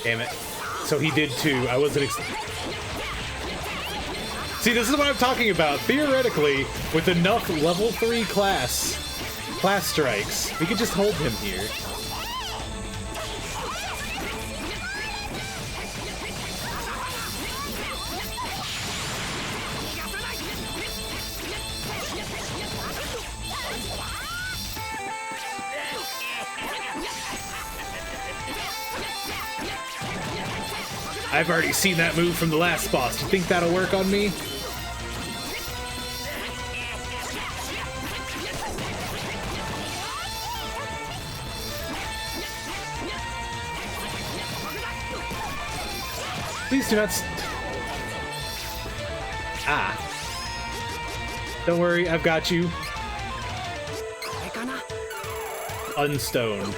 Damn it. So he did too. I wasn't See, this is what I'm talking about. Theoretically, with enough level 3 class strikes, we could just hold him here. I've already seen that move from the last boss. You think that'll work on me? Please do not. Ah. Don't worry, I've got you. Unstone.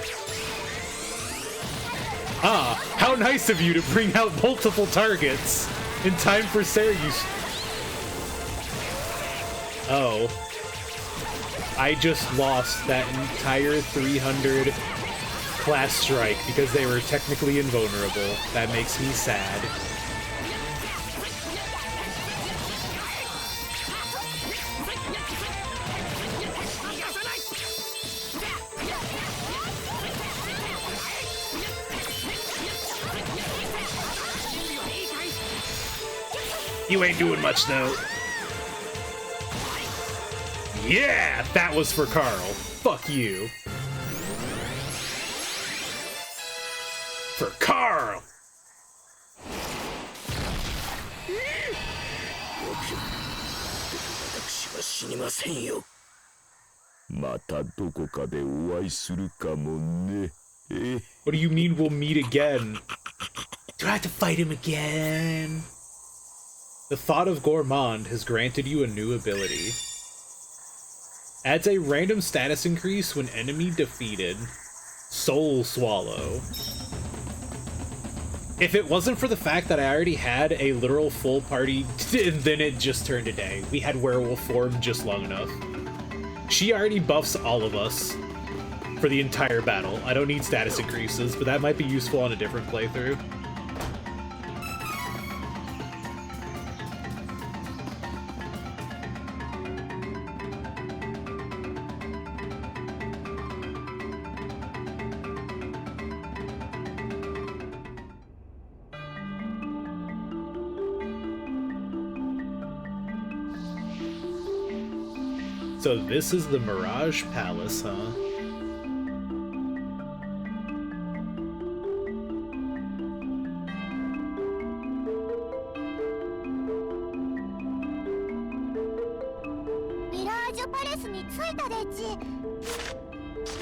Ah, how nice of you to bring out multiple targets in time for Seri. Oh. I just lost that entire 300 class strike because they were technically invulnerable. That makes me sad. You ain't doing much, though. Yeah, that was for Carl. Fuck you. For Carl! What do you mean we'll meet again? Do I have to fight him again? The thought of Gourmand has granted you a new ability. Adds a random status increase when enemy defeated. Soul Swallow. If it wasn't for the fact that I already had a literal full party, then it just turned a day. We had werewolf form just long enough. She already buffs all of us for the entire battle. I don't need status increases, but that might be useful on a different playthrough. So this is the Mirage Palace, huh?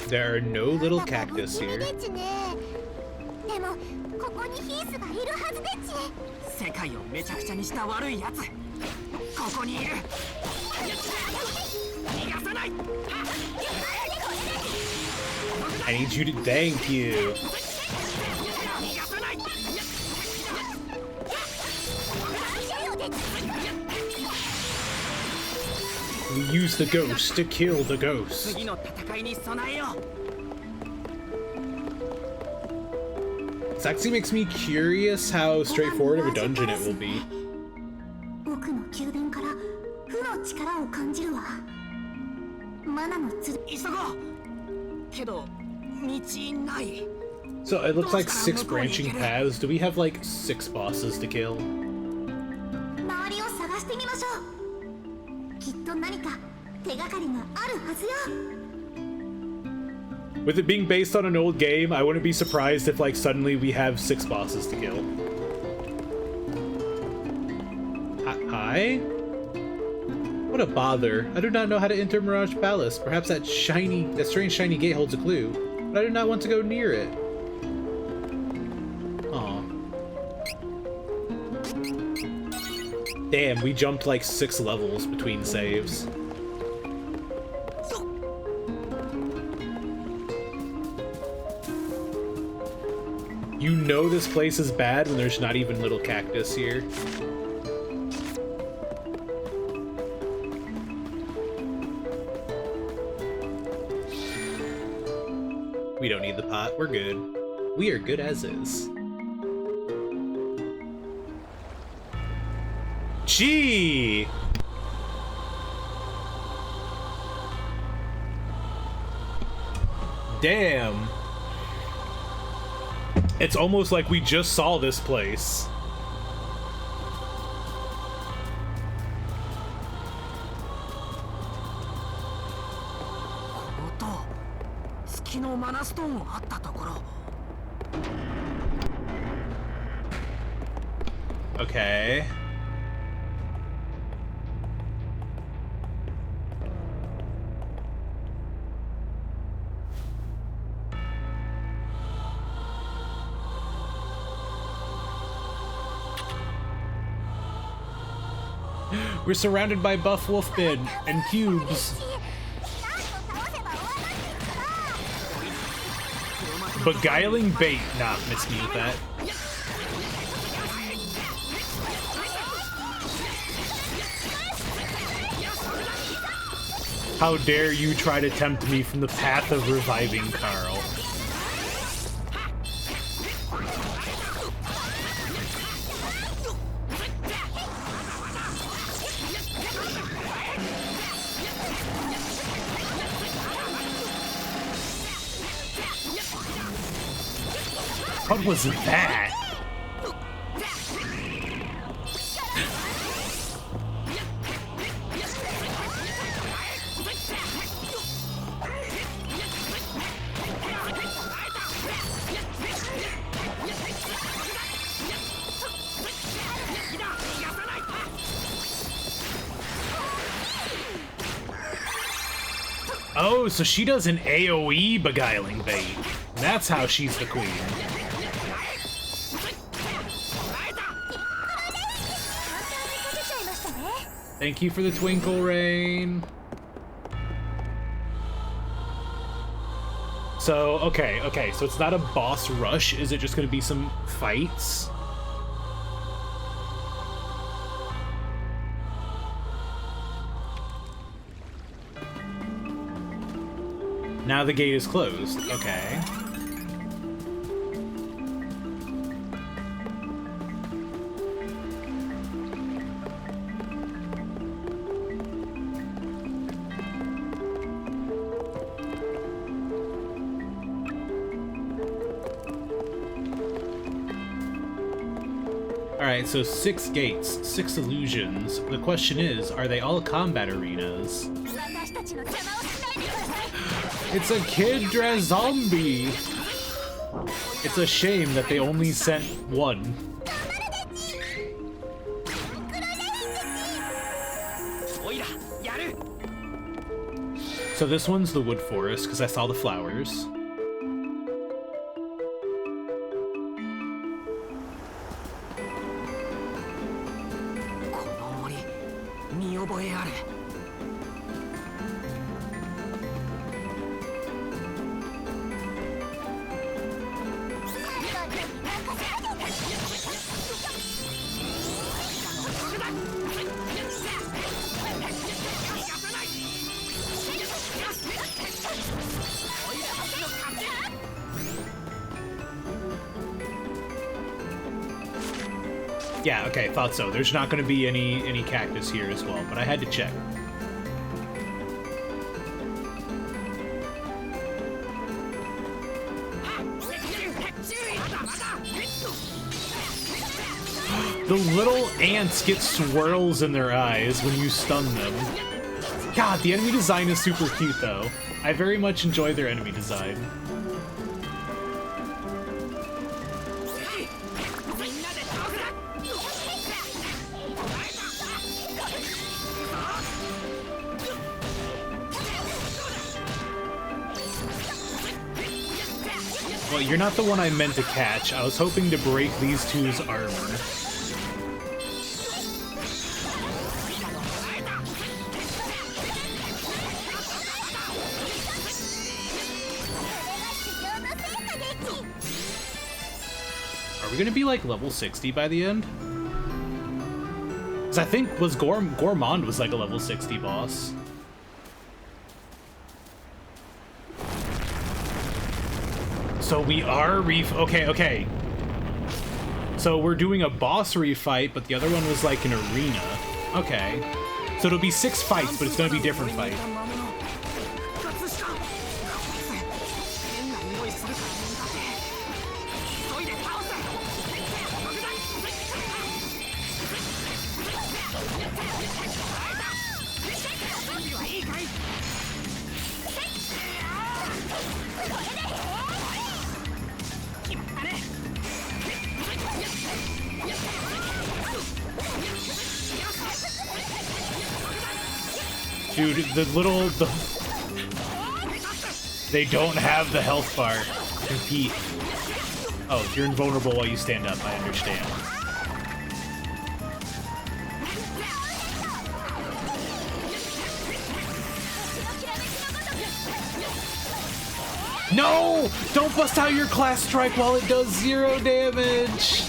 There are no little cactus here. I need you to thank you. We use the ghost to kill the ghost. This actually makes me curious how straightforward of a dungeon it will be. So it looks like 6 branching paths. Do we have like 6 bosses to kill? With it being based on an old game, I wouldn't be surprised if like suddenly we have 6 bosses to kill. Hi? What a bother. I do not know how to enter Mirage Palace. Perhaps that strange shiny gate holds a clue, but I do not want to go near it. Aw. Damn, we jumped like 6 levels between saves. You know this place is bad when there's not even little cactus here. We don't need the pot, we're good. We are good as is. Gee! Damn. It's almost like we just saw this place. Okay. We're surrounded by buff wolfmen and cubes. Beguiling bait. Nah, miss me with that. How dare you try to tempt me from the path of reviving Carl. What was that? Oh, so she does an AoE beguiling bait. That's how she's the queen. Thank you for the twinkle rain. So, okay, so it's not a boss rush. Is it just gonna be some fights? Now the gate is closed. Okay. Alright, so 6 gates, 6 illusions. The question is, are they all combat arenas? It's a kid dressed zombie! It's a shame that they only sent one. So this one's the wood forest, because I saw the flowers. Yeah, okay, thought so. There's not going to be any cactus here as well, but I had to check. The little ants get swirls in their eyes when you stun them. God, the enemy design is super cute, though. I very much enjoy their enemy design. Well, you're not the one I meant to catch. I was hoping to break these two's armor. Are we gonna be like level 60 by the end? Because I think Gourmand was like a level 60 boss. So we are okay. So we're doing a boss refight, but the other one was like an arena. Okay. So it'll be 6 fights, but it's gonna be different fights. Dude, they don't have the health bar to compete. Oh, you're invulnerable while you stand up, I understand. No! Don't bust out your class strike while it does 0 damage!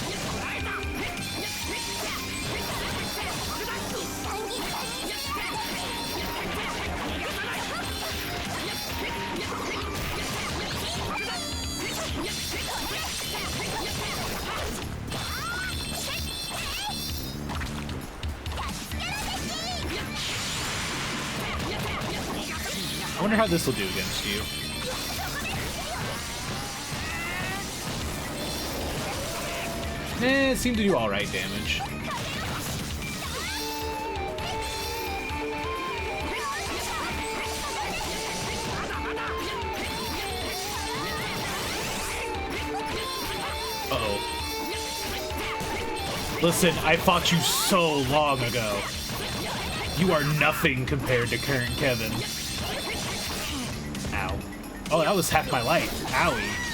I wonder how this will do against you. It seemed to do alright damage. Uh-oh. Listen, I fought you so long ago. You are nothing compared to current Kevin. Ow. Oh, that was half my life. Owie.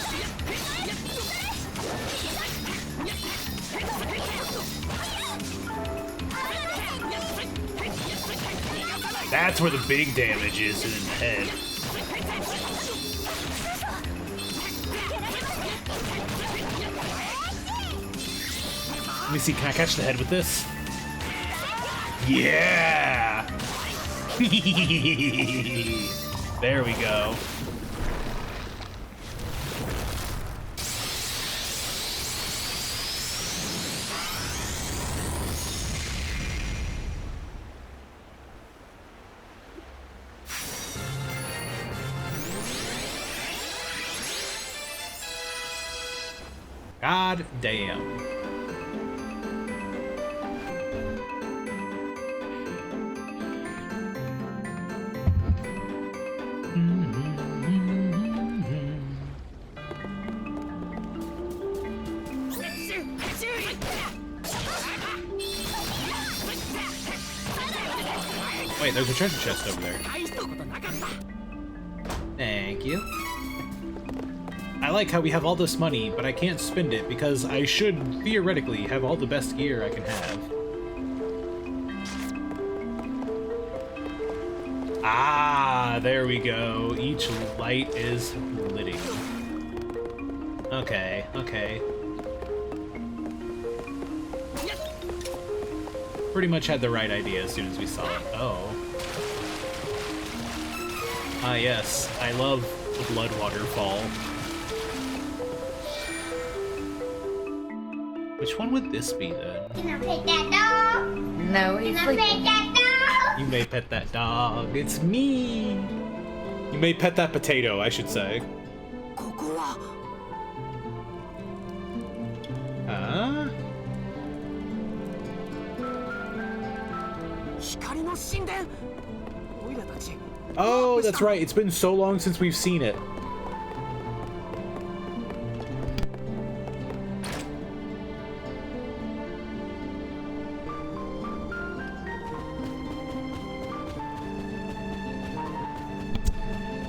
That's where the big damage is in the head. Let me see, can I catch the head with this? Yeah! There we go. God damn. Wait, there's a treasure chest over there. Thank you. I like how we have all this money, but I can't spend it because I should theoretically have all the best gear I can have. Ah, there we go. Each light is litting. Okay, okay. Pretty much had the right idea as soon as we saw it. Oh. Ah, yes. I love the blood waterfall. Which one would this be then? Can I pet that dog? No, he's Can I pet that dog? You may pet that dog. It's me. You may pet that potato, I should say. Huh? Oh, that's right. It's been so long since we've seen it.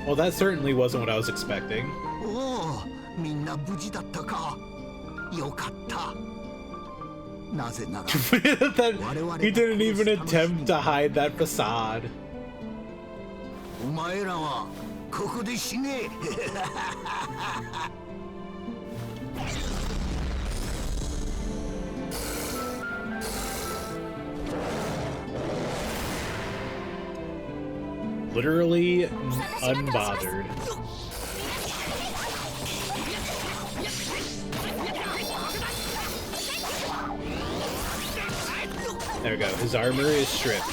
Well, that certainly wasn't what I was expecting. He didn't even attempt to hide that facade. Literally unbothered. There we go. His armor is stripped.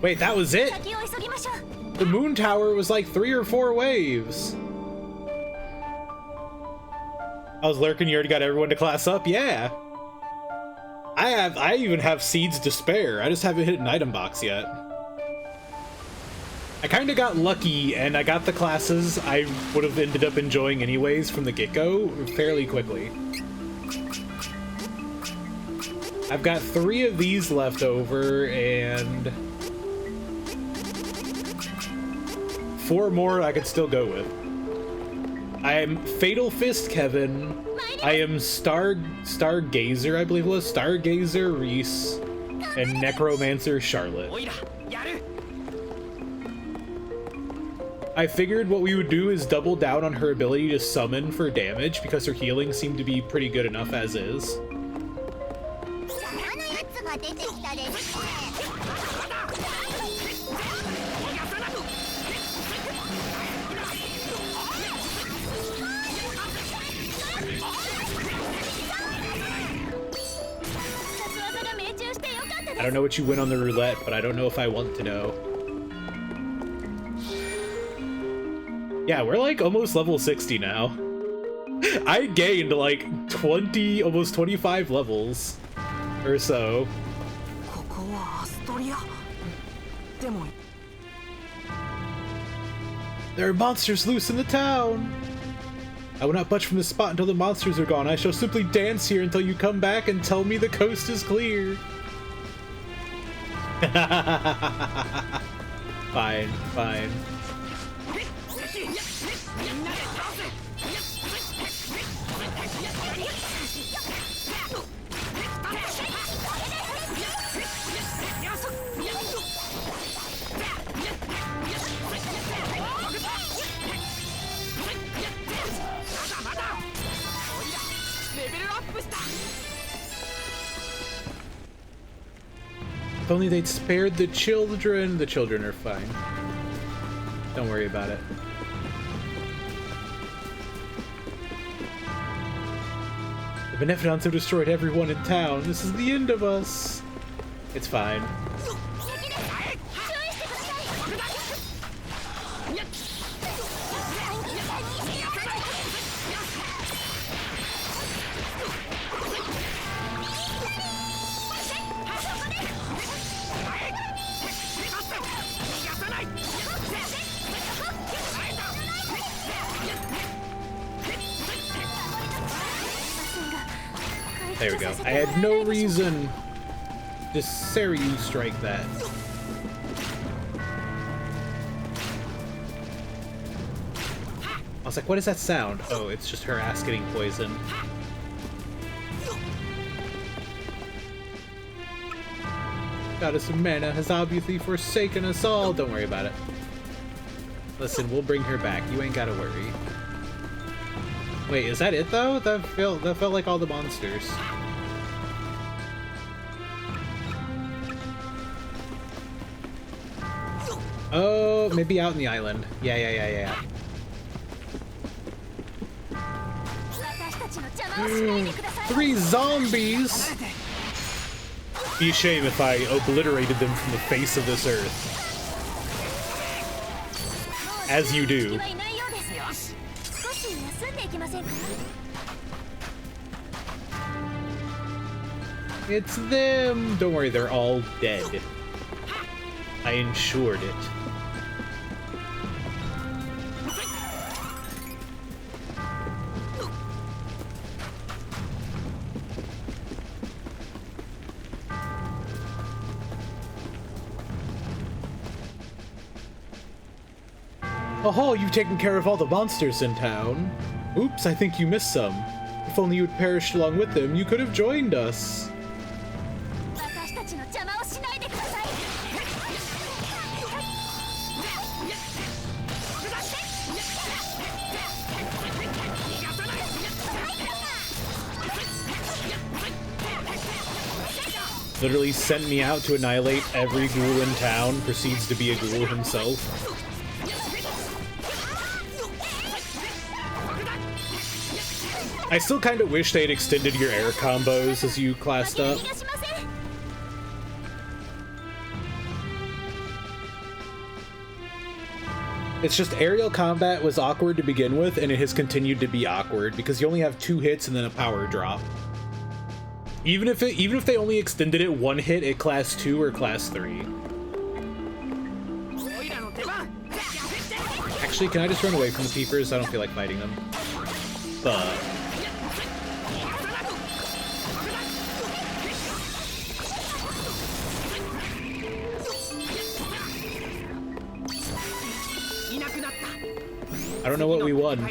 Wait, that was it? The moon tower was like 3 or 4 waves. I was lurking, you already got everyone to class up? Yeah. I even have seeds to spare. I just haven't hit an item box yet. I kind of got lucky and I got the classes I would have ended up enjoying anyways from the get-go fairly quickly. I've got 3 of these left over and 4 more I could still go with. I am Fatal Fist Kevin. I am Stargazer, I believe it was. Stargazer Reese and Necromancer Charlotte. I figured what we would do is double down on her ability to summon for damage because her healing seemed to be pretty good enough as is. I don't know what you win on the roulette, but I don't know if I want to know. Yeah, we're like almost level 60 now. I gained like 20, almost 25 levels or so. There are monsters loose in the town! I will not budge from this spot until the monsters are gone. I shall simply dance here until you come back and tell me the coast is clear. Fine, fine. If only they'd spared the children. The children are fine. Don't worry about it. The Beneficents have destroyed everyone in town. This is the end of us. It's fine. There we go. I had no reason to Seri strike that. I was like, what is that sound? Oh, it's just her ass getting poisoned. Goddess of Mana has obviously forsaken us all. Don't worry about it. Listen, we'll bring her back. You ain't gotta worry. Wait, is that it though? That felt like all the monsters. Oh, maybe out in the island. Yeah. 3 zombies! Be a shame if I obliterated them from the face of this earth. As you do. It's them! Don't worry, they're all dead. I ensured it. Oh, you've taken care of all the monsters in town. Oops, I think you missed some. If only you had perished along with them, you could have joined us. Literally sent me out to annihilate every ghoul in town, proceeds to be a ghoul himself. I still kind of wish they had extended your air combos as you classed up. It's just aerial combat was awkward to begin with, and it has continued to be awkward because you only have 2 hits and then a power drop. Even if they only extended it 1 hit at class 2 or class 3. Actually, can I just run away from the peepers? I don't feel like fighting them. But I don't know what we won.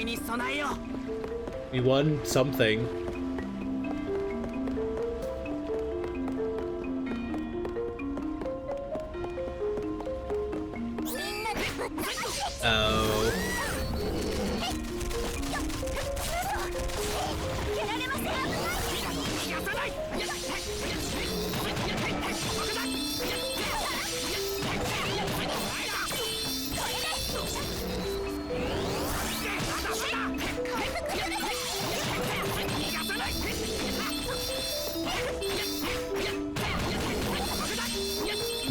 We won something. Oh.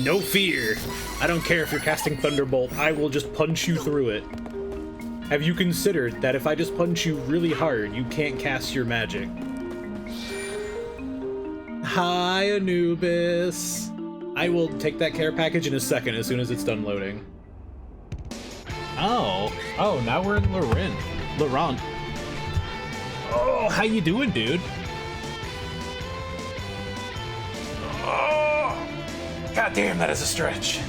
No fear. I don't care if you're casting Thunderbolt. I will just punch you through it. Have you considered that if I just punch you really hard, you can't cast your magic? Hi, Anubis. I will take that care package in a second as soon as it's done loading. Oh, now we're in Laurent. Oh, how you doing, dude? Oh, God damn, that is a stretch.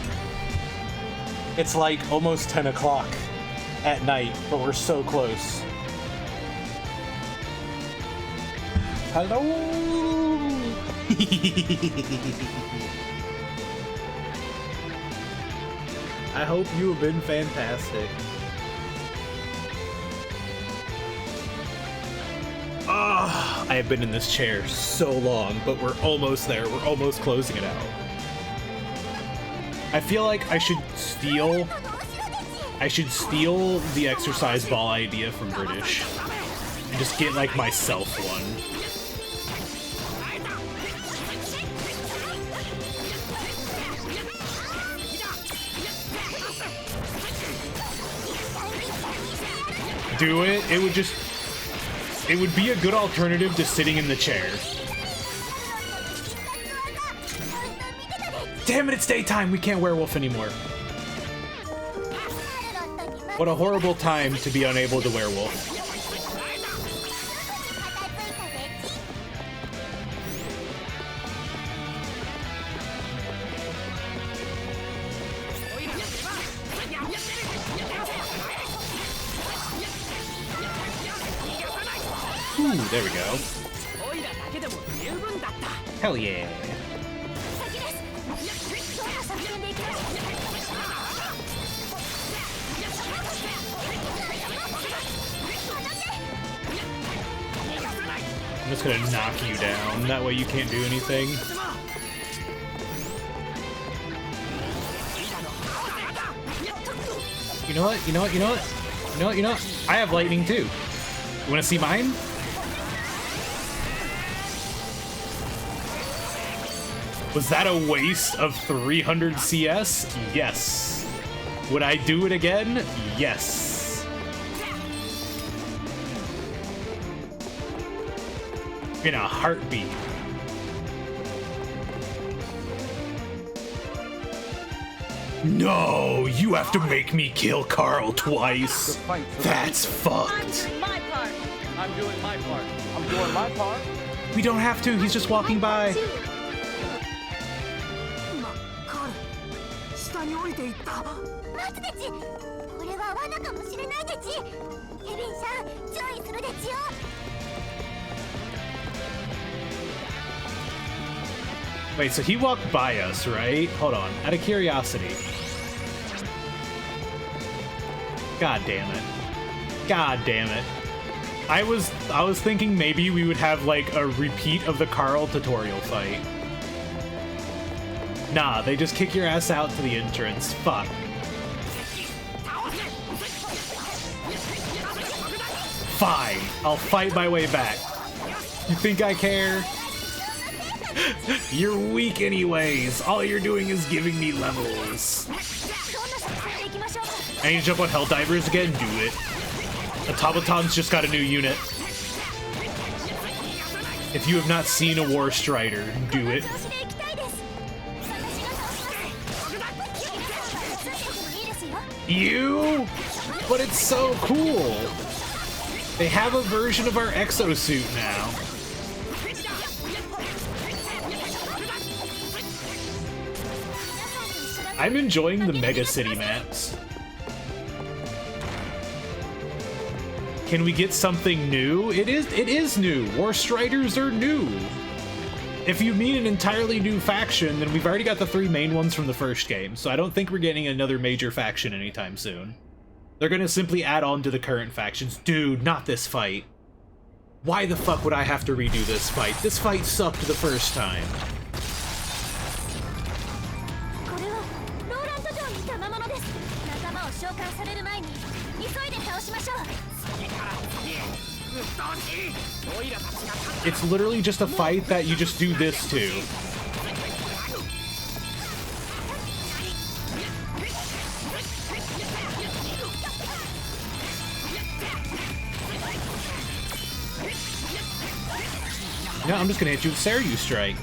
It's like almost 10 o'clock at night, but we're so close. Hello. I hope you have been fantastic. Ah, I have been in this chair so long, but we're almost there. We're almost closing it out. I feel like I should steal the exercise ball idea from British and just get like myself one. Do it. It would be a good alternative to sitting in the chair. Damn it, it's daytime. We can't werewolf anymore. What a horrible time to be unable to werewolf. Ooh, there we go. Hell yeah. I'm just gonna knock you down. That way you can't do anything. You know what? You know what? You know what? You know what? You know what? I have lightning too. You wanna see mine? Was that a waste of 300 CS? Yes. Would I do it again? Yes. In a heartbeat. No, you have to make me kill Carl twice. That's fucked. I'm doing my part. I'm doing my part. We don't have to, he's just walking by. Wait, so he walked by us, right? Hold on, out of curiosity. God damn it. God damn it. I was thinking maybe we would have like a repeat of the Carl tutorial fight. Nah, they just kick your ass out to the entrance. Fuck. Fine, I'll fight my way back. You think I care? You're weak anyways. All you're doing is giving me levels. I need to jump on Helldivers again? Do it. Automaton's just got a new unit. If you have not seen a War Strider, do it. You? But it's so cool. They have a version of our exosuit now. I'm enjoying the Mega City maps. Can we get something new? It is new. War Striders are new. If you mean an entirely new faction, then we've already got the 3 main ones from the first game, so I don't think we're getting another major faction anytime soon. They're gonna simply add on to the current factions. Dude, not this fight. Why the fuck would I have to redo this fight? This fight sucked the first time. It's literally just a fight that you just do this to. No, I'm just gonna hit you with Seri strike.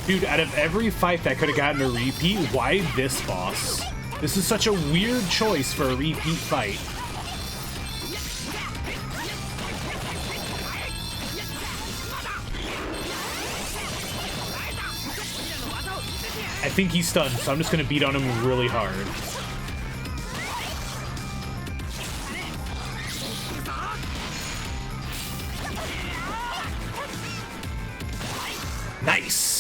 Dude, out of every fight that could have gotten a repeat, why this boss? This is such a weird choice for a repeat fight. I think he's stunned, so I'm just gonna beat on him really hard. Nice!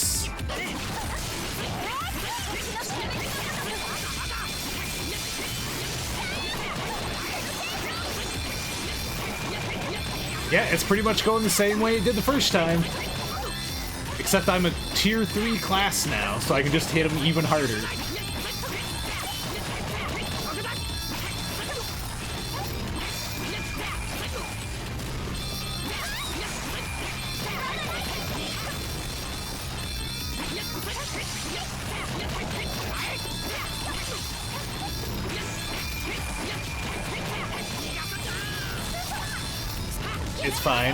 Yeah, it's pretty much going the same way it did the first time. Except I'm a tier 3 class now, so I can just hit him even harder. It's fine.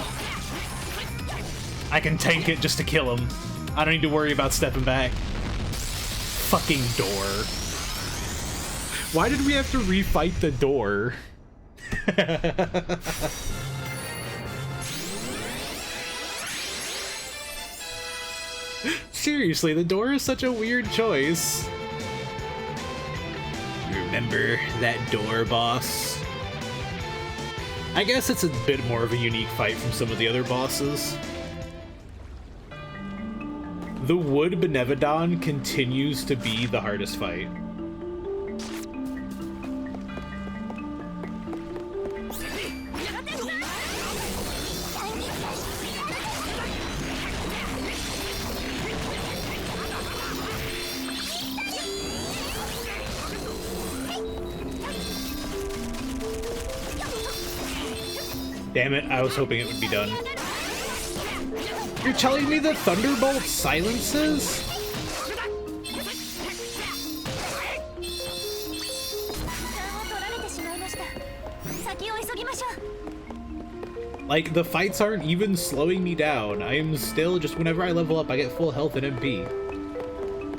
I can tank it just to kill him. I don't need to worry about stepping back. Fucking door. Why did we have to refight the door? Seriously, the door is such a weird choice. Remember that door, boss? I guess it's a bit more of a unique fight from some of the other bosses. The Wood Benevodon continues to be the hardest fight. Damn it, I was hoping it would be done. You're telling me the Thunderbolt silences? Like, the fights aren't even slowing me down. I am still, just whenever I level up, I get full health and MP.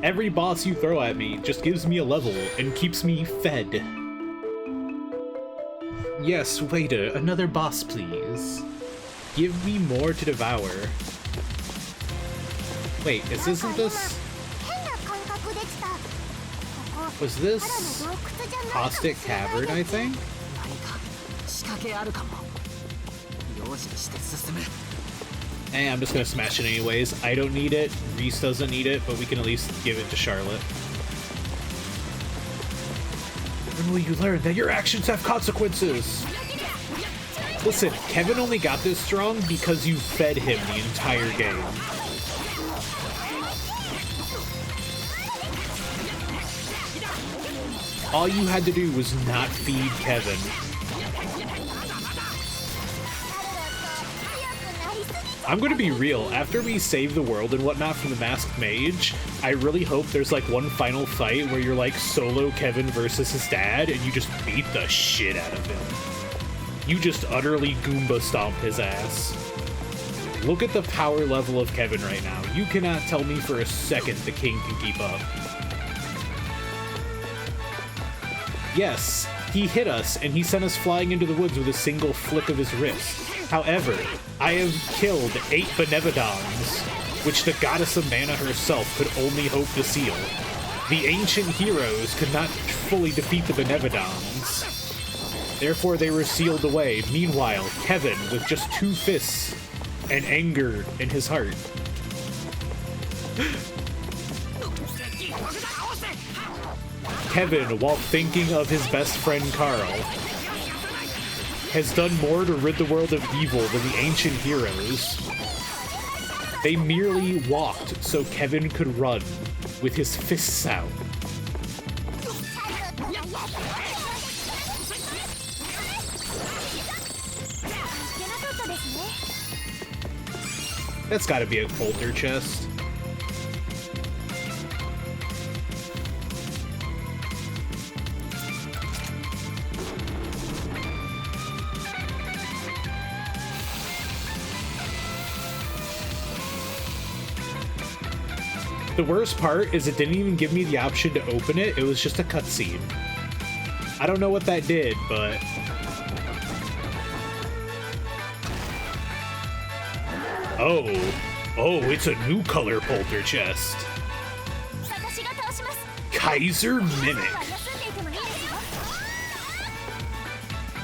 Every boss you throw at me just gives me a level and keeps me fed. Yes, waiter, another boss, please. Give me more to devour. Wait, isn't this... Was this... Caustic Cavern, I think? Eh, I'm just gonna smash it anyways. I don't need it, Reese doesn't need it, but we can at least give it to Charlotte. When will you learn that your actions have consequences? Listen, Kevin only got this strong because you fed him the entire game. All you had to do was not feed Kevin. I'm gonna be real, after we save the world and whatnot from the Masked Mage, I really hope there's like one final fight where you're like solo Kevin versus his dad and you just beat the shit out of him. You just utterly Goomba stomp his ass. Look at the power level of Kevin right now. You cannot tell me for a second the king can keep up. Yes, he hit us and he sent us flying into the woods with a single flick of his wrist. However, I have killed 8 Benevodons, which the goddess of mana herself could only hope to seal. The ancient heroes could not fully defeat the Benevodons. Therefore, they were sealed away. Meanwhile, Kevin, with just 2 fists and anger in his heart. Kevin, while thinking of his best friend Carl, has done more to rid the world of evil than the ancient heroes. They merely walked so Kevin could run with his fists out. That's gotta be a polter chest. The worst part is it didn't even give me the option to open it. It was just a cutscene. I don't know what that did, but... Oh, it's a new color polter chest. Kaiser Mimic.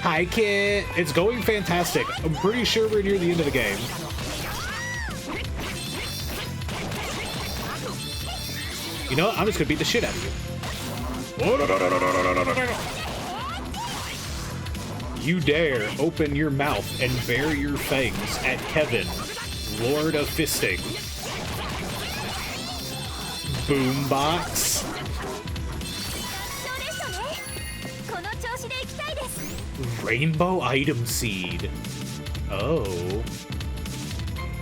Hi, Kit. It's going fantastic. I'm pretty sure we're near the end of the game. You know what? I'm just gonna beat the shit out of you. You dare open your mouth and bare your fangs at Kevin, Lord of Fisting. Boombox. Rainbow Item Seed. Oh.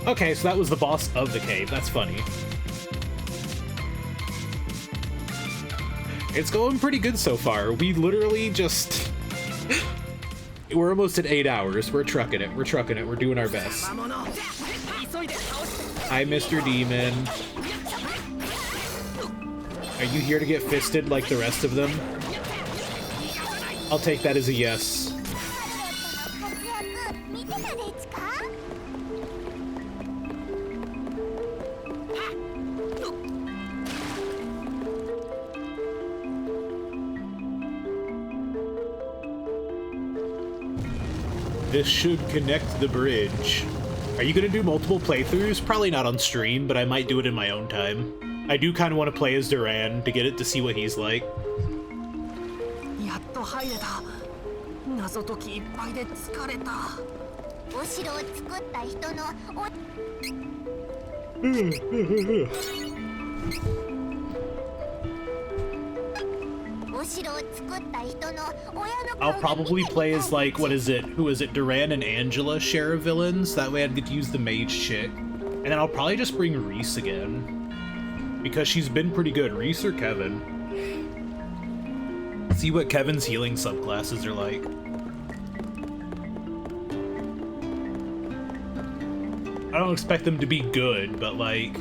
Okay, so that was the boss of the cave. That's funny. It's going pretty good so far. We literally just... We're almost at 8 hours. We're trucking it. We're trucking it. We're doing our best. Hi, Mr. Demon. Are you here to get fisted like the rest of them? I'll take that as a yes. This should connect the bridge. Are you gonna do multiple playthroughs? Probably not on stream, but I might do it in my own time. I do kind of want to play as Duran to get it to see what he's like. I'll probably play as, like, what is it? Who is it? Duran and Angela share villains. That way I'd get to use the mage chick. And then I'll probably just bring Reese again. Because she's been pretty good. Reese or Kevin. See what Kevin's healing subclasses are like. I don't expect them to be good, but like...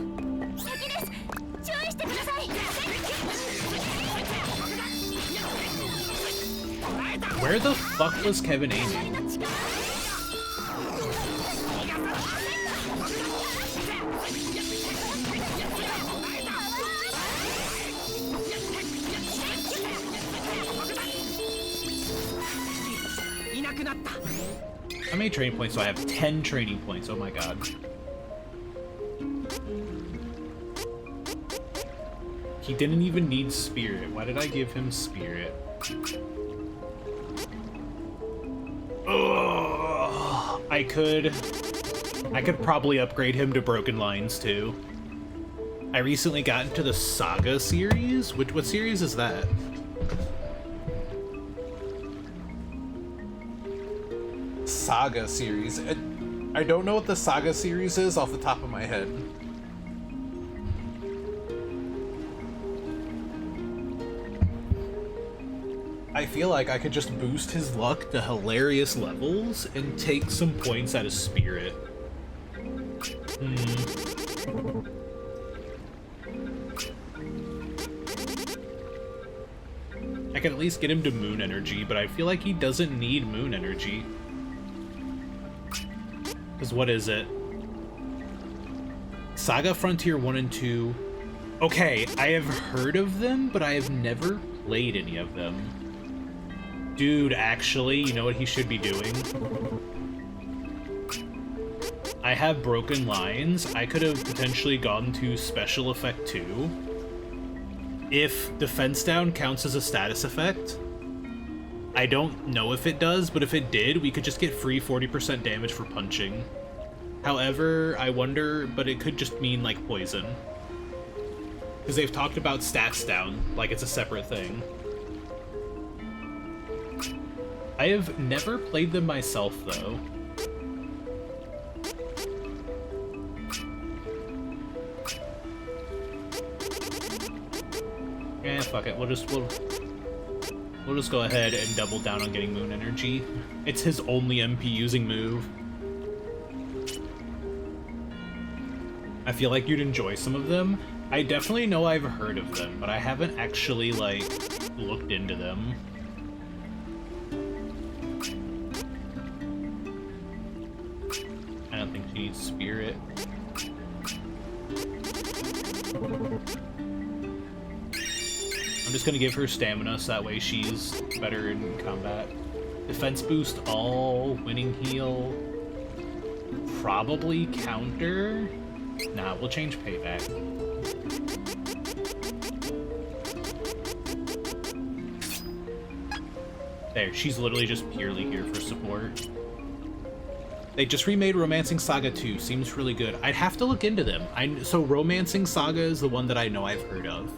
Where the fuck was Kevin aiming? How many training points do I have? 10 training points. Oh my god. He didn't even need spirit. Why did I give him spirit? Ugh. I could probably upgrade him to Broken Lines too. I recently got into the Saga series. What series is that? Saga series. I don't know what the Saga series is off the top of my head. I feel like I could just boost his luck to hilarious levels and take some points out of spirit. I can at least get him to moon energy, but I feel like he doesn't need moon energy. Because what is it? Saga Frontier 1 and 2. Okay, I have heard of them, but I have never played any of them. Dude, actually, you know what he should be doing? I have Broken Lines. I could have potentially gone to Special Effect 2. If Defense Down counts as a status effect. I don't know if it does, but if it did, we could just get free 40% damage for punching. However, I wonder, but it could just mean, like, poison. Because they've talked about stats down, like it's a separate thing. I have never played them myself, though. Eh, fuck it. We'll just go ahead and double down on getting Moon Energy. It's his only MP using move. I feel like you'd enjoy some of them. I definitely know I've heard of them, but I haven't actually, like, looked into them. I don't think she needs Spirit. I'm just gonna give her stamina so that way she's better in combat. Defense boost all, winning heal, probably counter. Nah, we'll change payback. There, she's literally just purely here for support. They just remade Romancing Saga 2, seems really good. I'd have to look into them. So Romancing Saga is the one that I know I've heard of.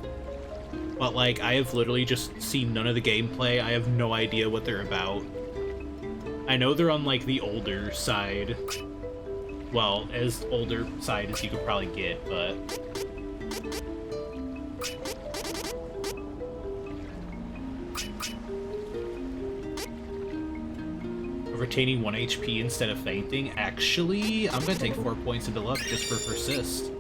But like, I have literally just seen none of the gameplay. I have no idea what they're about. I know they're on like the older side. Well, as older side as you could probably get, but... Retaining 1 HP instead of fainting. Actually, I'm gonna take 4 points into luck just for persist.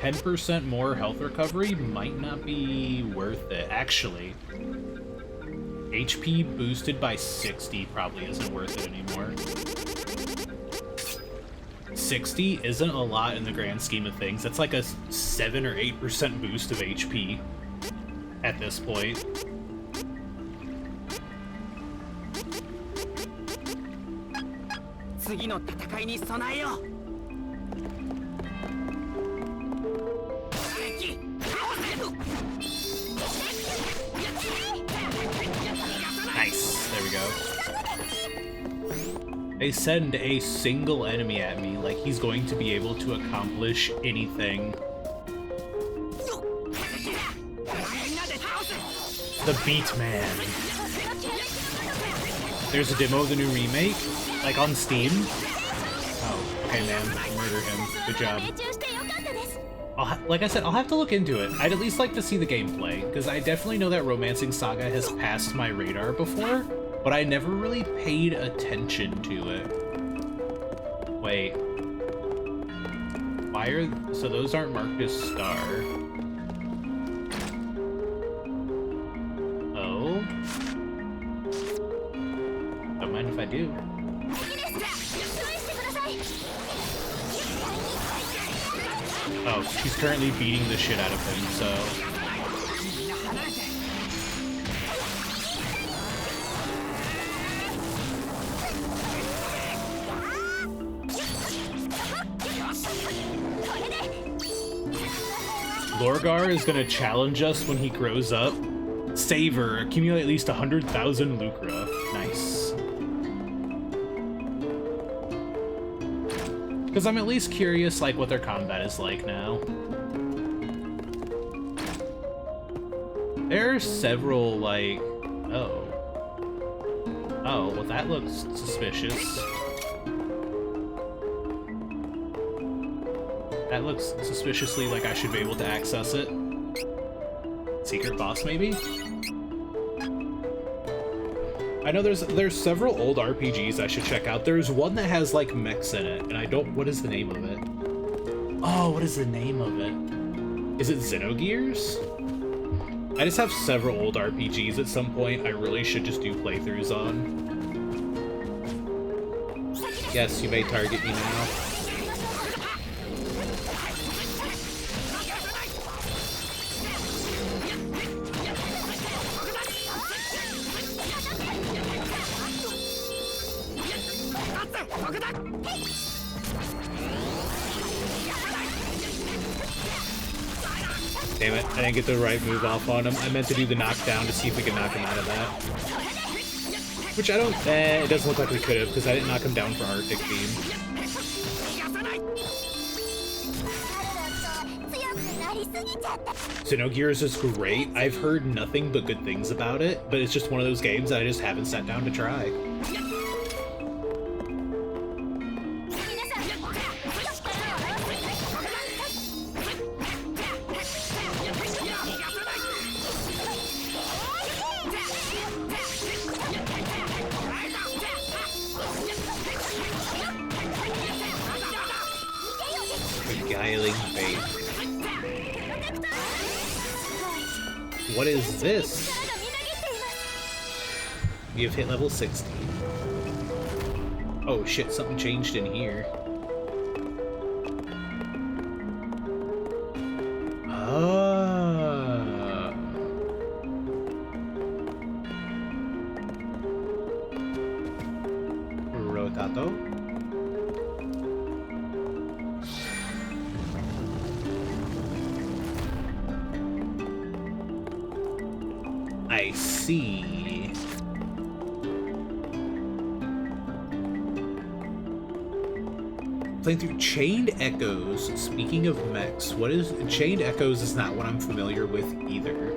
%10 more health recovery might not be worth it. Actually, HP boosted by 60 probably isn't worth it anymore. 60 isn't a lot in the grand scheme of things. That's like a 7 or 8% boost of HP at this point. Nice, there we go. They send a single enemy at me like he's going to be able to accomplish anything. The Beat Man. There's a demo of the new remake, like on Steam. Oh, okay, man. Murder him. Good job. Like I said, I'll have to look into it. I'd at least like to see the gameplay, because I definitely know that Romancing Saga has passed my radar before, but I never really paid attention to it. Wait. Why are... So those aren't marked as star. Oh? Don't mind if I do. Oh, she's currently beating the shit out of him, so... Lorgar is gonna challenge us when he grows up. Savor, accumulate at least 100,000 Lucra. Nice. Because I'm at least curious, like, what their combat is like now. There are several, like... Oh. Oh, well that looks suspicious. That looks suspiciously like I should be able to access it. Secret boss, maybe? I know there's several old RPGs I should check out. There's one that has, like, mechs in it, and I don't... What is the name of it? Oh, what is the name of it? Is it Xenogears? I just have several old RPGs at some point I really should just do playthroughs on. Yes, you may target me now. Damn it, I didn't get the right move off on him. I meant to do the knockdown to see if we could knock him out of that. Which I don't... it doesn't look like we could have, because I didn't knock him down for Arctic Beam. Xenogears is great. I've heard nothing but good things about it, but it's just one of those games that I just haven't sat down to try. Beguiling bait. What is this? We have hit level 60. Oh shit, something changed in here. Ah. Rotato. I see. Playing through Chained Echoes. Speaking of mechs, what is Chained Echoes is not what I'm familiar with either.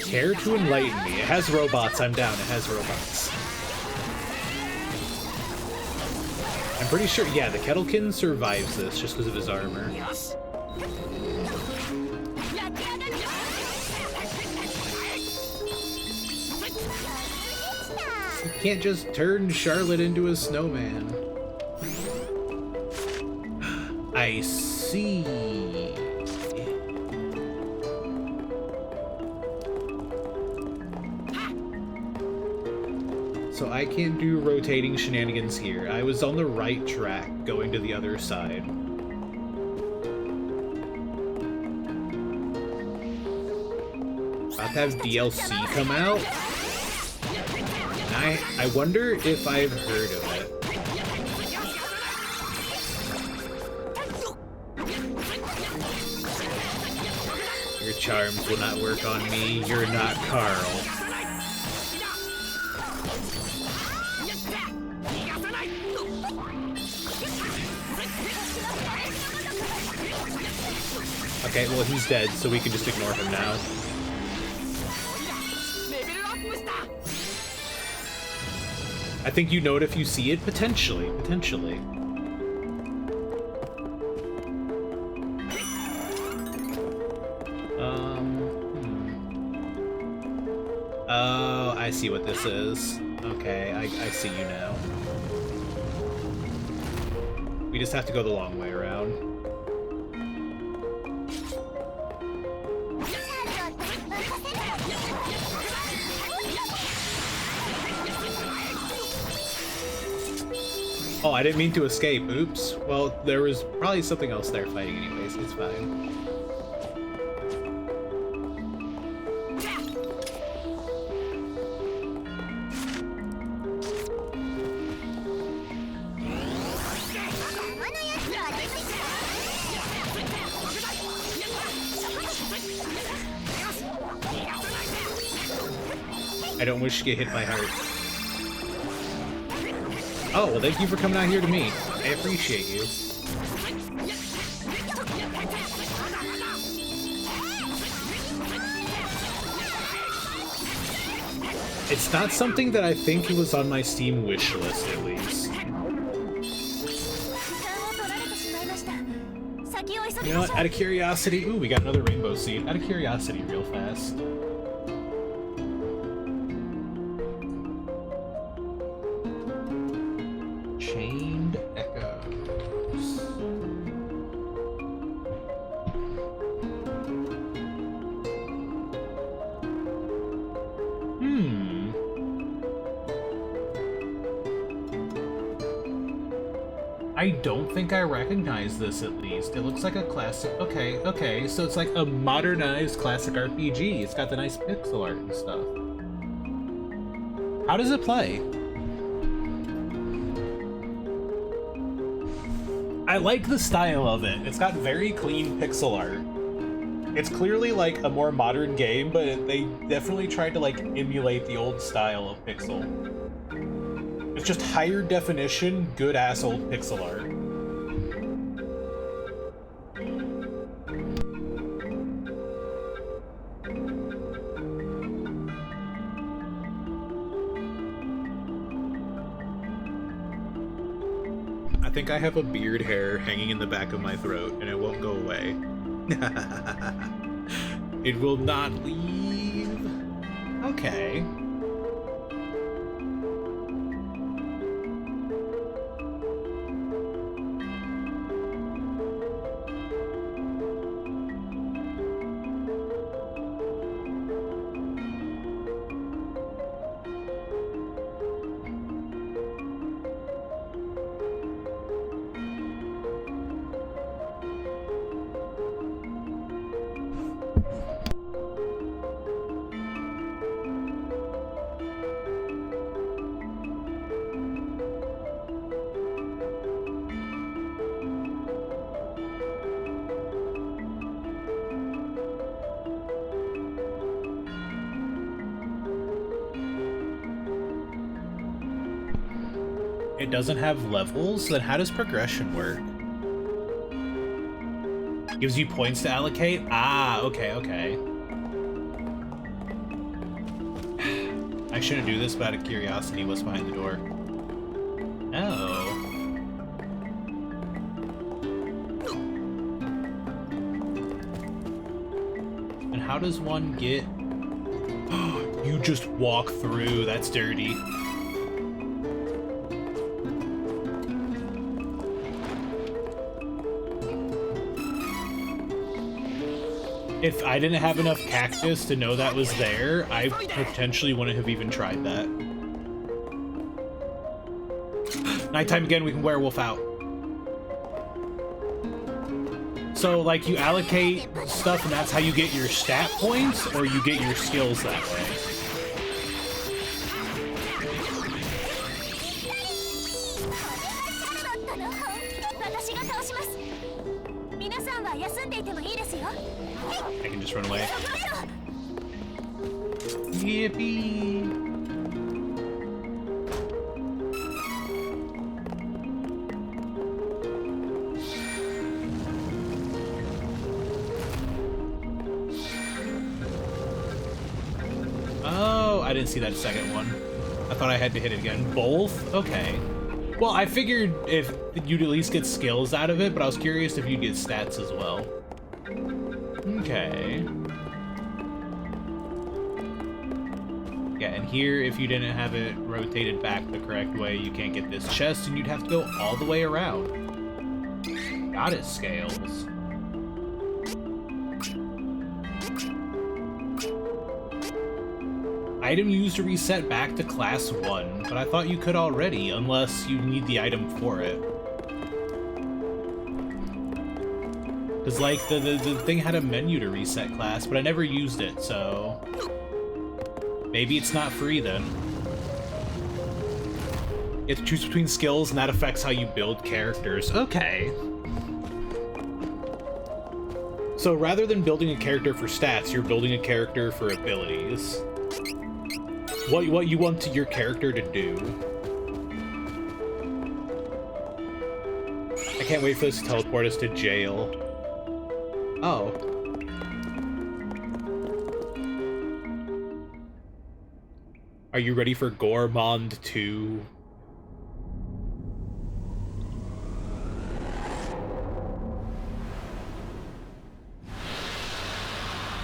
Care to enlighten me? It has robots, I'm down. It has robots. I'm pretty sure, yeah, the Kettlekin survives this just because of his armor. You can't just turn Charlotte into a snowman. I see. So I can't do rotating shenanigans here. I was on the right track going to the other side. About to have DLC come out? And I wonder if I've heard of it. Your charms will not work on me. You're not Carl. Okay, well he's dead, so we can just ignore him now. I think you know it if you see it, potentially. Potentially. Oh, I see what this is. Okay, I see you now. We just have to go the long way around. Oh, I didn't mean to escape. Oops. Well, there was probably something else there fighting anyways. It's fine. I don't wish to get hit by heart. Oh, well, thank you for coming out here to me. I appreciate you. It's not something that I think was on my Steam wish list, at least. You know what? Out of curiosity... Ooh, we got another rainbow seed. Out of curiosity, real fast. Chained Echoes. I don't think I recognize this, at least. It looks like a classic... Okay, so it's like a modernized classic RPG. It's got the nice pixel art and stuff. How does it play? I like the style of it. It's got very clean pixel art. It's clearly like a more modern game, but they definitely tried to like emulate the old style of pixel. It's just higher definition, good ass old pixel art. I think I have a beard hair hanging in the back of my throat, and it won't go away. It will not leave. Okay. It doesn't have levels? Then how does progression work? Gives you points to allocate? Ah, okay, okay. I shouldn't do this, but out of curiosity, what's behind the door? Oh. And how does one get... You just walk through, that's dirty. If I didn't have enough cactus to know that was there, I potentially wouldn't have even tried that. Nighttime again, we can werewolf out. So, like, you allocate stuff and that's how you get your stat points, or you get your skills that way? I can just run away. Yippee! Oh, I didn't see that second one. I thought I had to hit it again. Both? Okay. Well, I figured if you'd at least get skills out of it, but I was curious if you'd get stats as well. Okay. Yeah, and here, if you didn't have it rotated back the correct way, you can't get this chest, and you'd have to go all the way around. Got it, scales. Item used to reset back to class 1, but I thought you could already, unless you need the item for it. Because, like, the thing had a menu to reset class, but I never used it, so... Maybe it's not free, then. You have to choose between skills, and that affects how you build characters. Okay. So, rather than building a character for stats, you're building a character for abilities. What you want your character to do. I can't wait for this to teleport us to jail. Oh. Are you ready for Gourmand 2?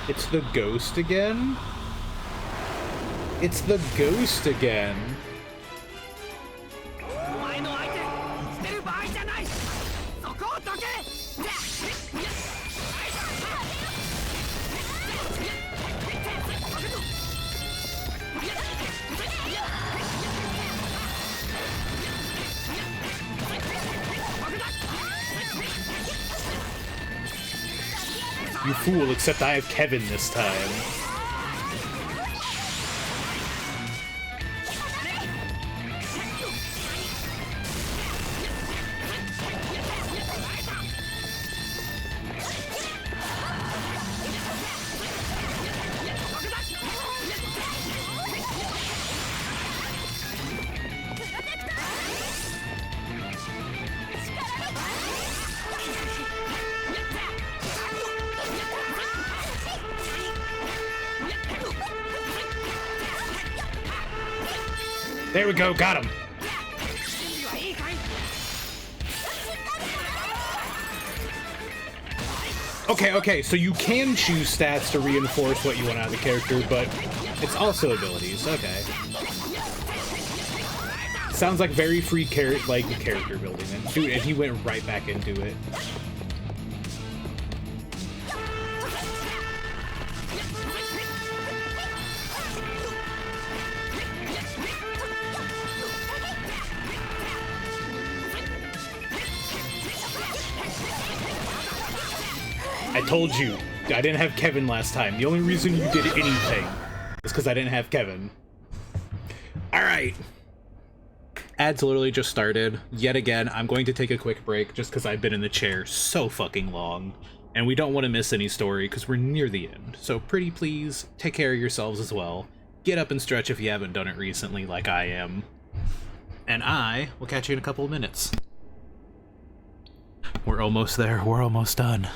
It's the ghost again? It's the ghost again. You fool, except I have Kevin this time. There we go, got him. Okay, so you can choose stats to reinforce what you want out of the character, but it's also abilities. Okay. Sounds like very free character building. And dude, and he went right back into it. I told you, I didn't have Kevin last time. The only reason you did anything is because I didn't have Kevin. Alright. Ads literally just started. Yet again, I'm going to take a quick break just because I've been in the chair so fucking long. And we don't want to miss any story because we're near the end. So pretty please, take care of yourselves as well. Get up and stretch if you haven't done it recently like I am. And I will catch you in a couple of minutes. We're almost there. We're almost done.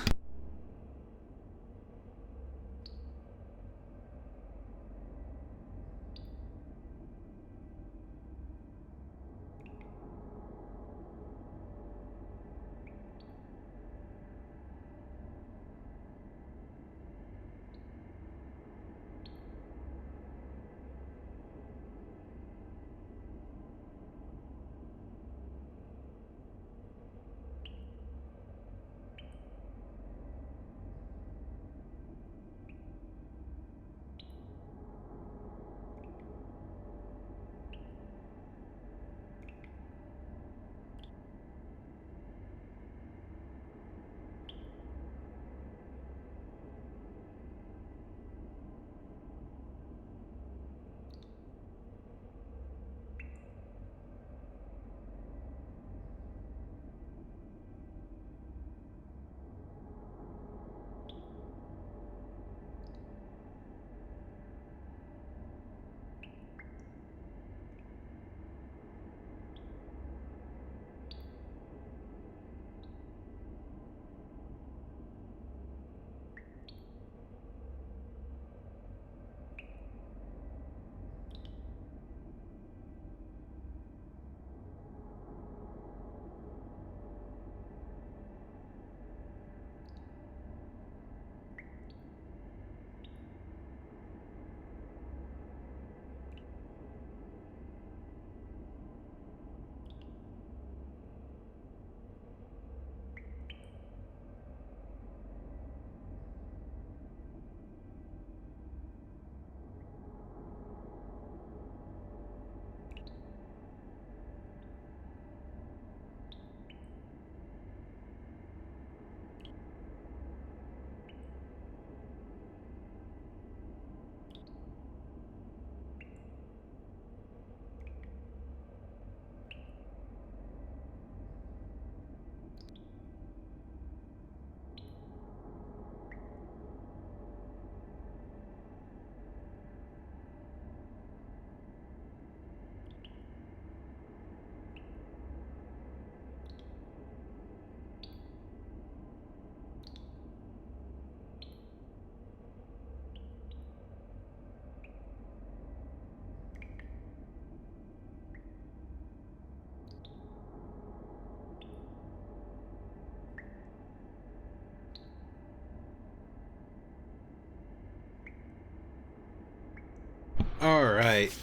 Alright.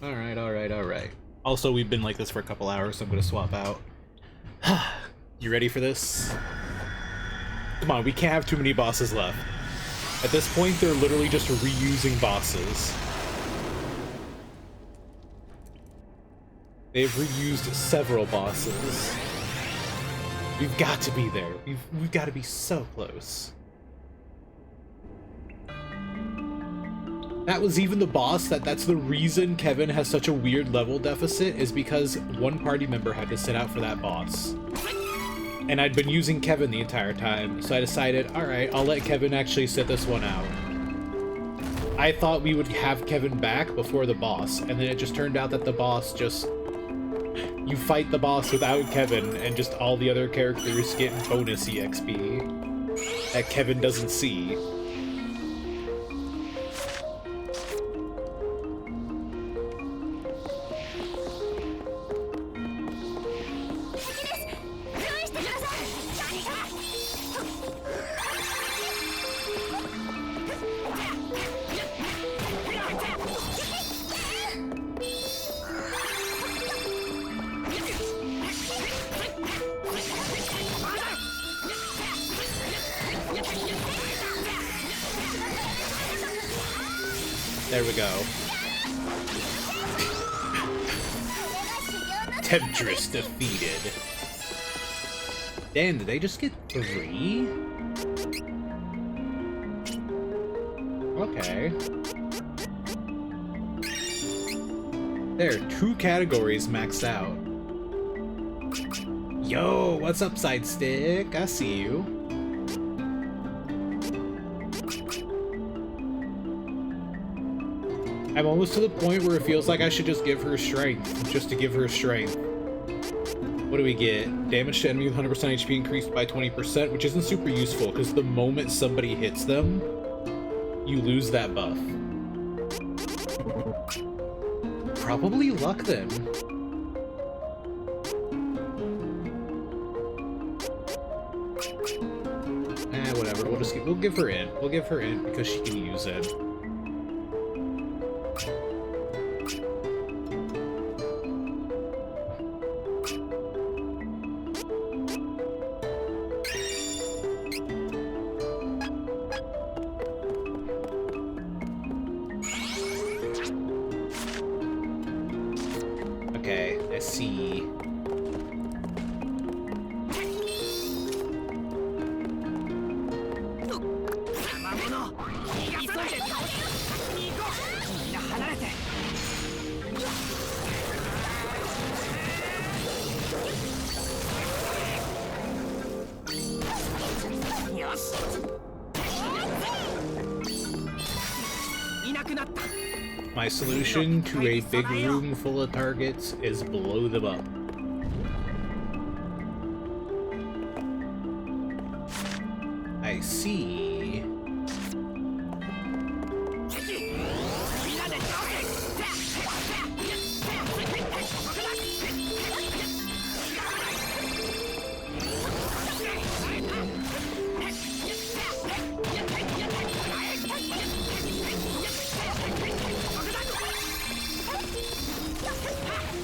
Alright. Also, we've been like this for a couple hours, so I'm gonna swap out. You ready for this? Come on, we can't have too many bosses left. At this point, they're literally just reusing bosses. They've reused several bosses. We've got to be there. We've got to be so close. That was even the boss. That's the reason Kevin has such a weird level deficit, is because one party member had to sit out for that boss. And I'd been using Kevin the entire time, so I decided, alright, I'll let Kevin actually sit this one out. I thought we would have Kevin back before the boss, and then it just turned out that the boss just... You fight the boss without Kevin, and just all the other characters get bonus EXP that Kevin doesn't see. There we go. Temptress defeated. Damn, did they just get 3? Okay. There, 2 categories maxed out. Yo, what's up, Side Stick? I see you. I'm almost to the point where it feels like I should just give her strength, just to give her strength. What do we get? Damage to enemy with 100% HP increased by 20%, which isn't super useful, because the moment somebody hits them, you lose that buff. Probably luck then. Whatever, we'll give her in. We'll give her in because she can use it. Okay, let's see. My solution to a big room full of targets is blow them up. I see.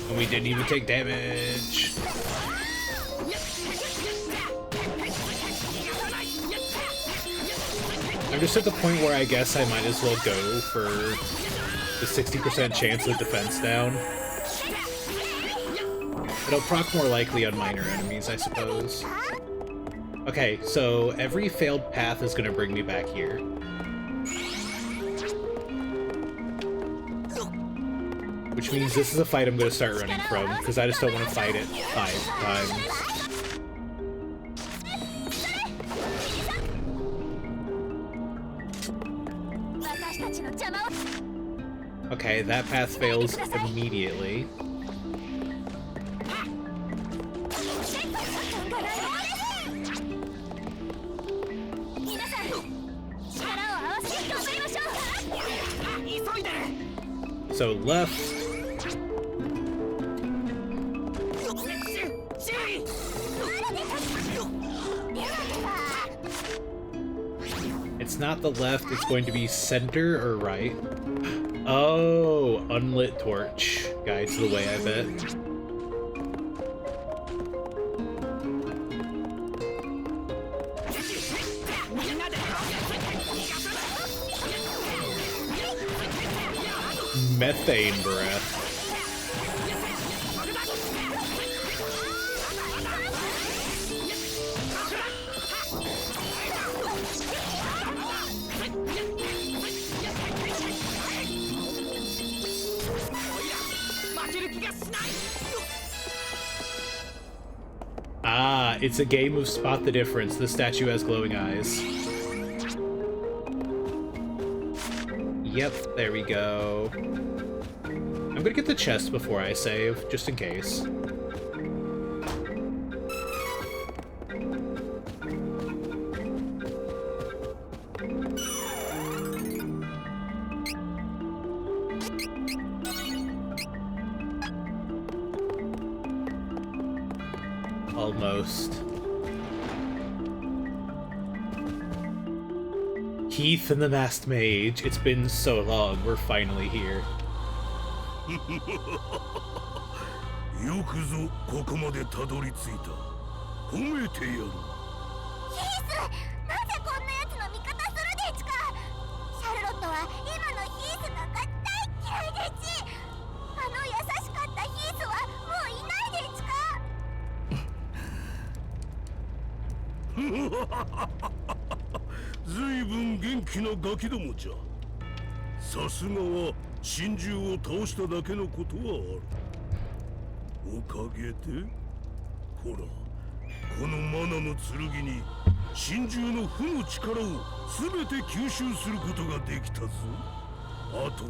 And we didn't even take damage. I'm just at the point where I guess I might as well go for the 60% chance of defense down. It'll proc more likely on minor enemies, I suppose. Okay, so every failed path is gonna bring me back here. Which means this is a fight I'm gonna start running from, because I just don't want to fight it 5 times. Okay, that path fails immediately. So left. It's not the left, it's going to be center or right. Oh, unlit torch guides the way, I bet. Methane breath. Ah, it's a game of spot the difference. The statue has glowing eyes. Yep, there we go. I'm gonna get the chest before I save, just in case. Almost. Keith and the Masked Mage. It's been so long. We're finally here. よくぞここまでたどり着いた。褒めてやる。ヒース、なぜこんな奴の味方するでちか。シャルロットは今のヒースが勝ち、あの優しかったヒースはもういないでちか。ずいぶん元気なガキどもじゃ。さすがは神獣を倒しただけのことはある。おかげでほら、このマナの剣に神獣の負の力を全て吸収することができたぞ。あとは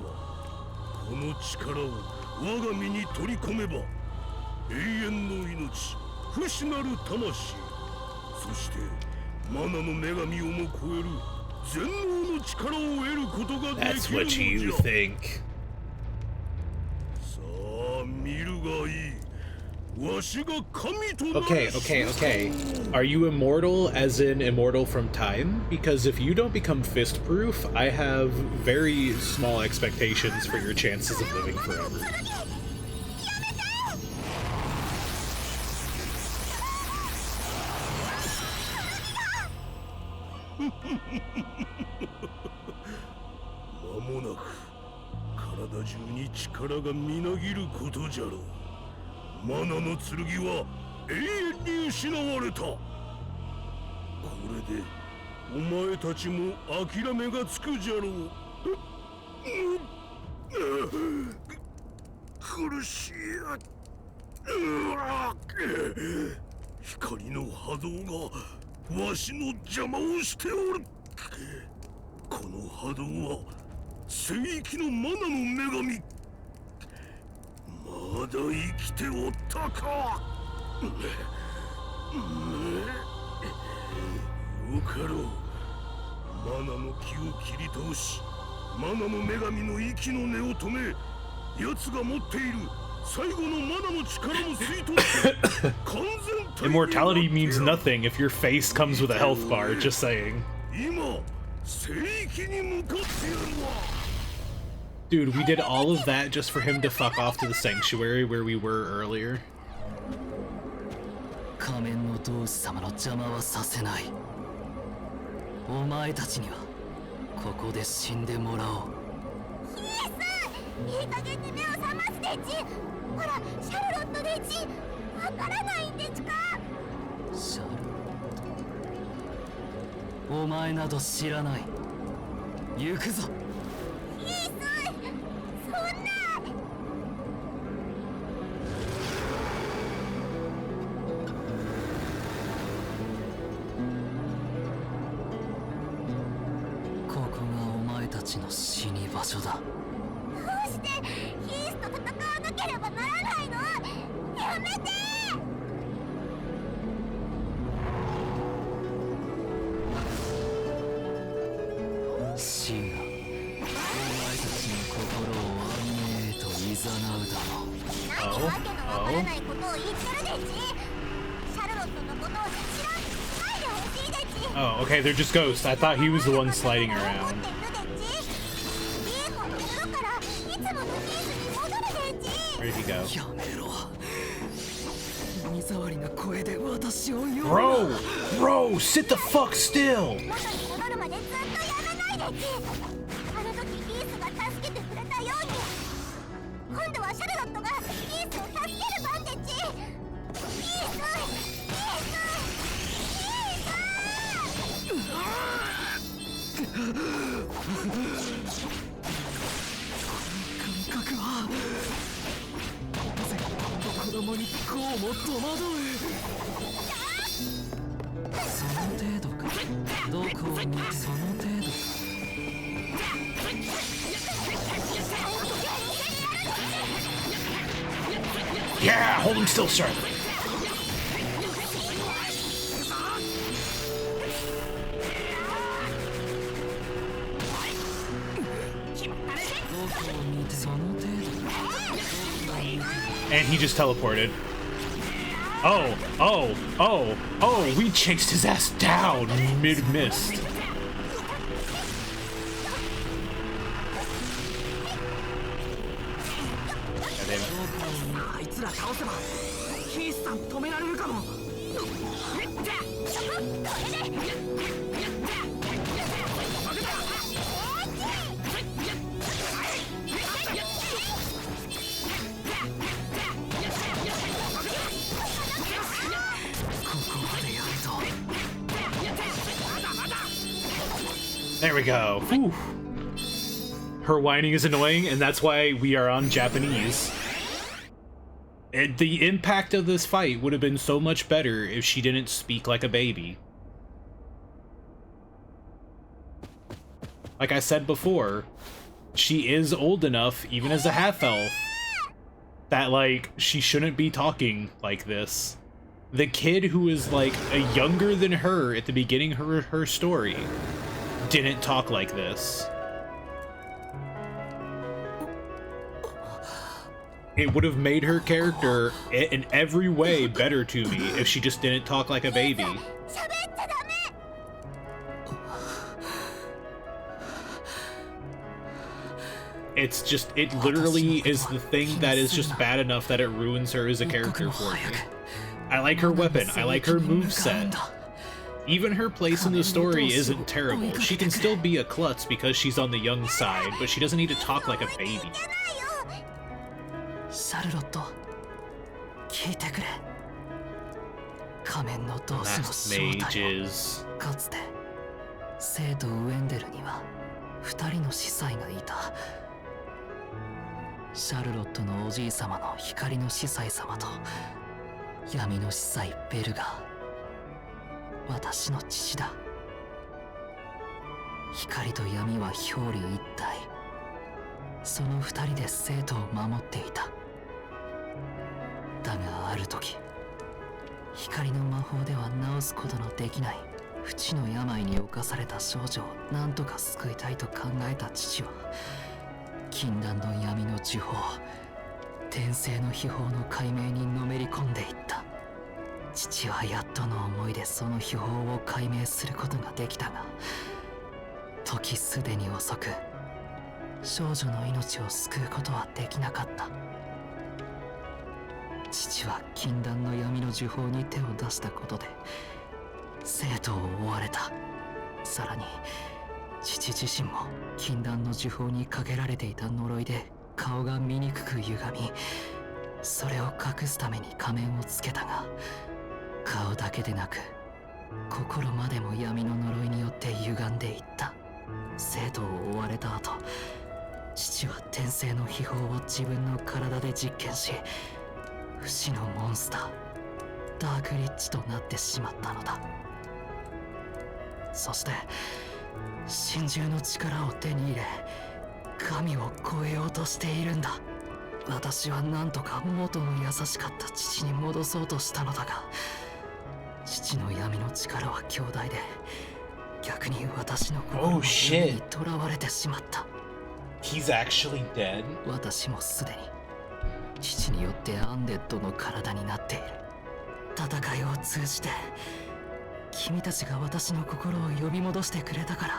この力を我が身に取り込めば永遠の命、不死なる魂、そしてマナの女神をも超える全能の力を得ることができるのじゃ。さあ見るがいい。Okay. Are you immortal as in immortal from time? Because if you don't become fist-proof, I have very small expectations for your chances of living forever. Manaの剣は永遠に失われた。これでお前たちも諦めがつくじゃろう。苦しい。光の波動がわしの邪魔をしておる。この波動は聖域のマナの女神。まだ生きておったか。よかろう。マナの気を切り通し、マナの女神の息の根を止め、奴が持っている最後のマナの力も吸い取って完全。Immortality means nothing if your face comes with a health bar, just saying. 今、聖域に向かってやるわ。Dude, we did all of that just for him to fuck off to the sanctuary where we were earlier. 仮面の同志様の邪魔はさせない。お前たちにはここで死んでもらおう。ヒース、いい加減に目を覚ますでち。ほら、シャルロットでち。わからないんでちか。シャルロット、お前など知らない。行くぞ。の死に場所だ。どうしてヒースと戦わなければならないの？やめて！死がお前たちの心を安寧へと誘うだろう。何わけのわからないことを言ってるでち。シャルロットのことを知らないでほしいでち。Oh, okay, they're just ghosts. I thought he was the one sliding around. Where did he go? Bro, sit the fuck still! Yeah, hold him still, sir. And he just teleported. Oh, we chased his ass down mid-mist. There we go. Whew. Her whining is annoying, and that's why we are on Japanese. The impact of this fight would have been so much better if she didn't speak like a baby. Like I said before, she is old enough, even as a half-elf, that, like, she shouldn't be talking like this. The kid who is, like, younger than her at the beginning of her story didn't talk like this. It would have made her character in every way better to me if she just didn't talk like a baby. It's just, it literally is the thing that is just bad enough that it ruins her as a character for me. I like her weapon, I like her moveset. Even her place in the story isn't terrible. She can still be a klutz because she's on the young side, but she doesn't need to talk like a baby. Last mage is... かつて生とウェンデルには2人の司祭がいた。シャルロットのおじい様の光の司祭様と闇の司祭ベルが私の父だ。光と闇は表裏一体。その2人で生徒を守っていた。だがある時、光の魔法では治すことのできない不治の病に侵された少女を何とか救いたいと考えた父は、禁断の闇の呪法、転生の秘宝の解明にのめり込んでいった。父はやっとの思いでその秘宝を解明することができたが、時すでに遅く、少女の命を救うことはできなかった。父は禁断の闇の呪法に手を出したことで生徒を追われた。さらに父自身も禁断の呪法にかけられていた呪いで顔が醜く歪み、それを隠すために仮面をつけたが、顔だけでなく心までも闇の呪いによって歪んでいった。生徒を追われた後、父は転生の秘宝を自分の体で実験し、不死のモンスターダークリッチとなってしまったのだ。そして神獣の力を手に入れ、神を超えようとしているんだ。私は何とか元の優しかった父に戻そうとしたのだが、父の闇の力は強大で、逆に私の心の闇に囚われてしまった。He's actually dead? 私もすでに父によってアンデッドの体になっている。戦いを通じて君たちが私の心を呼び戻してくれたから、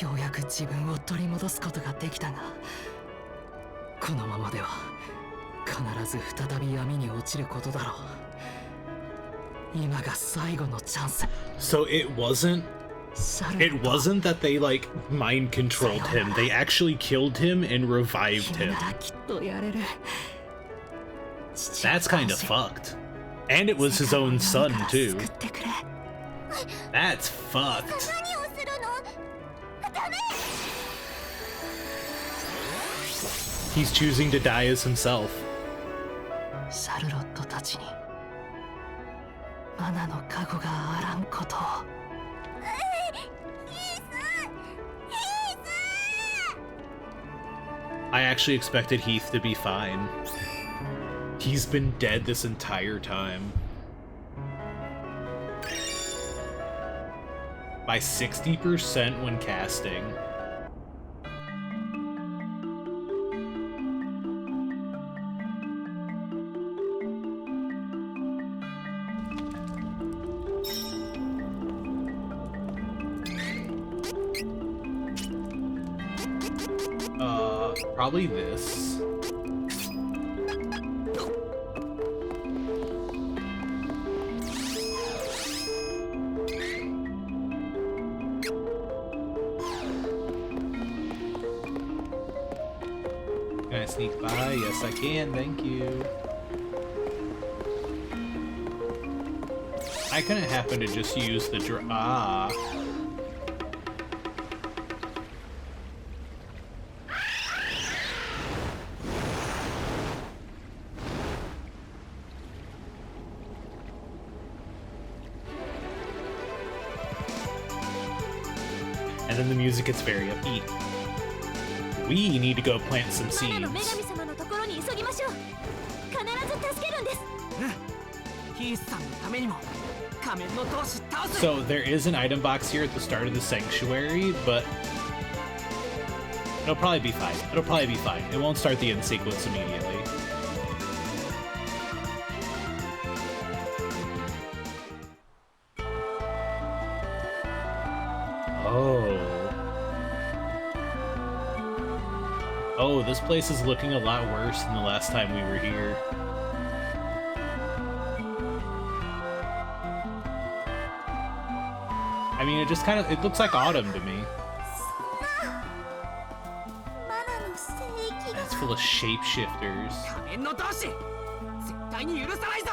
ようやく自分を取り戻すことができたが、このままでは必ず再び闇に落ちることだろう。今が最後のチャンス。 So it wasn't that they like mind controlled him. They actually killed him and revived him. That's kind of fucked. And it was his own son too. That's fucked. He's choosing to die as himself. シャルロットたちにマナの加護があらんことを。I actually expected Heath to be fine. He's been dead this entire time. By 60% when casting. Probably this. Can I sneak by? Yes, I can. Thank you. I couldn't happen to just use the and then the music gets very upbeat. We need to go plant some 我らの女 seeds. 神様のところに急ぎましょう。必ず助けるんです。ヒースさんのためにも仮面の闘士倒す。 So there is an item box here at the start of the sanctuary, but it'll probably be fine. It'll probably be fine. It won't start the end sequence immediately. Oh, this place is looking a lot worse than the last time we were here. I mean, it just kind of, it looks like autumn to me. It's full of shapeshifters. 仮面の闘士絶対に許さないぞ。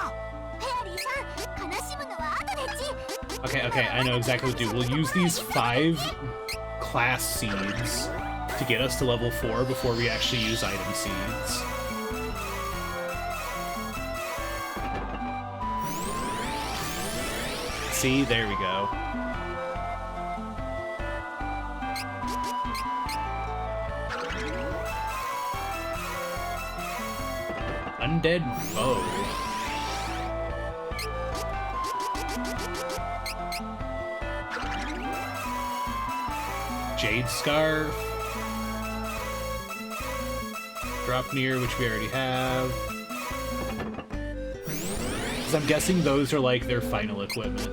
Okay, okay, I know exactly what to do. We'll use these 5 class seeds to get us to level 4 before we actually use item seeds. See, there we go. Undead bow. Jade Scarf. Drop near, which we already have. Because I'm guessing those are like their final equipment.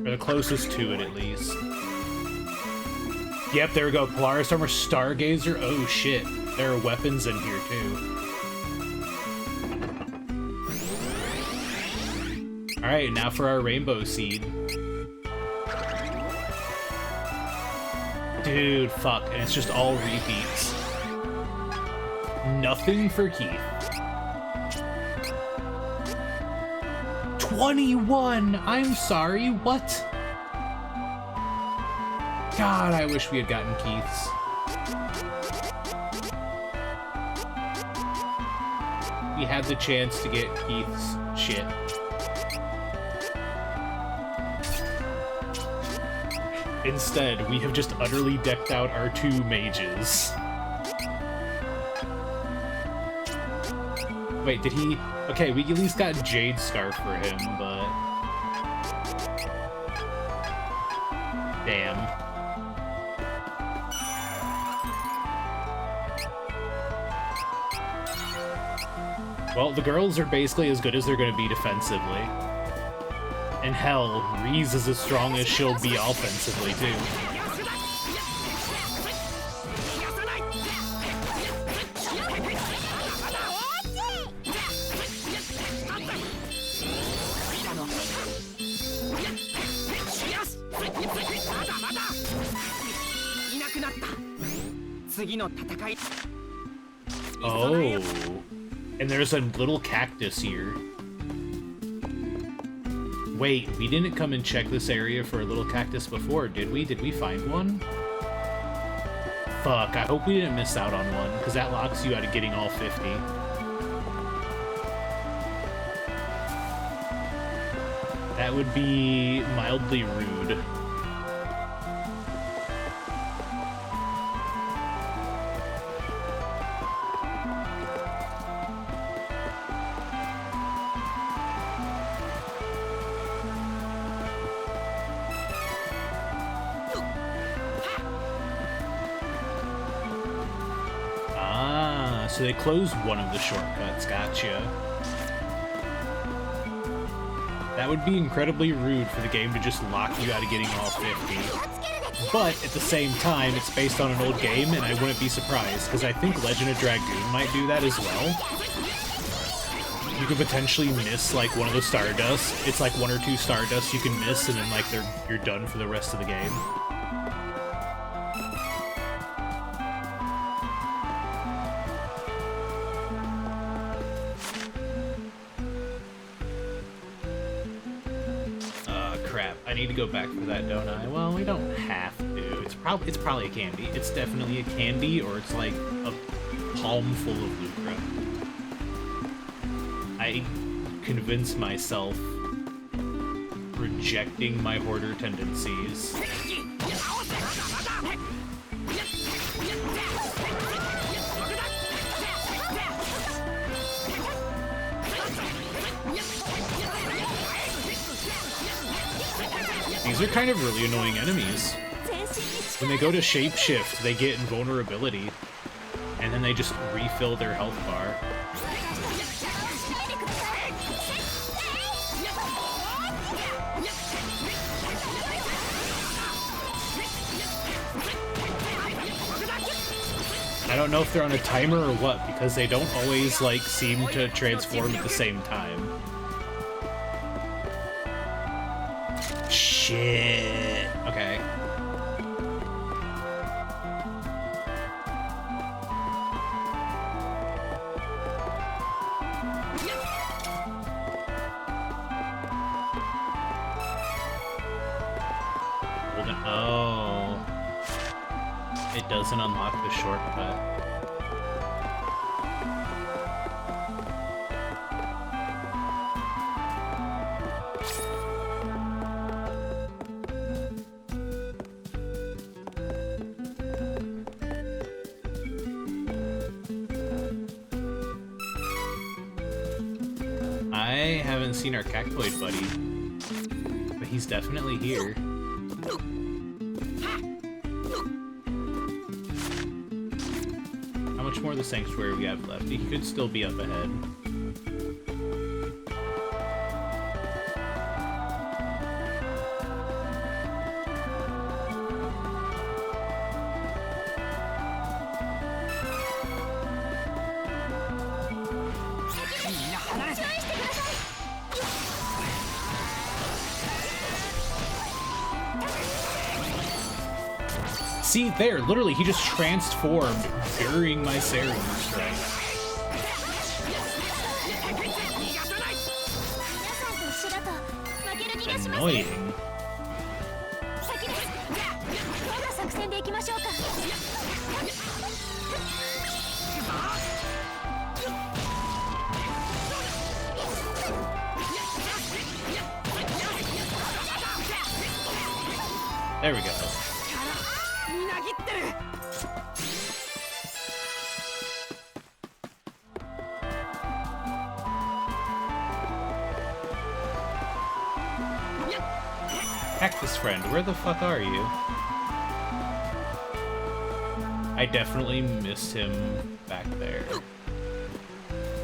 Or the closest to it, at least. Yep, there we go. Polaris Armor, Stargazer. Oh shit. There are weapons in here too. Alright, now for our Rainbow Seed. Dude, fuck. And it's just all repeats. Nothing for Keith. 21! I'm sorry, what? God, I wish we had gotten Keith's. We had the chance to get Keith's shit. Instead, we have just utterly decked out our 2 mages. Wait, did he... Okay, we at least got Jade Scarf for him, but... Damn. Well, the girls are basically as good as they're going to be defensively. And hell, Reese is as strong as she'll be offensively, too. Oh, and there's a little cactus here. Wait, we didn't come and check this area for a little cactus before, did we? Did we find one? Fuck, I hope we didn't miss out on one, because that locks you out of getting all 50. That would be mildly rude. So they closed one of the shortcuts, gotcha. That would be incredibly rude for the game to just lock you out of getting all 50. But at the same time, it's based on an old game, and I wouldn't be surprised, because I think Legend of Dragoon might do that as well. You could potentially miss like one of the Stardust. It's like 1 or 2 Stardust you can miss, and then like you're done for the rest of the game. I need to go back for that, don't I? Well, we don't have to. It's probably a candy. It's definitely a candy, or it's like a palm full of Lucra. I convinced myself rejecting my hoarder tendencies. These are kind of really annoying enemies. When they go to shapeshift, they get invulnerability, and then they just refill their health bar. I don't know if they're on a timer or what, because they don't always, like, seem to transform at the same time. Shit. Okay. Oh. It doesn't unlock the shortcut. I haven't seen our cactoid buddy, but he's definitely here. How much more of the sanctuary we have left? He could still be up ahead. See, there, literally, he just transformed during my Seri strike. Annoying. There we go. Cactus friend, where the fuck are you? I definitely missed him back there.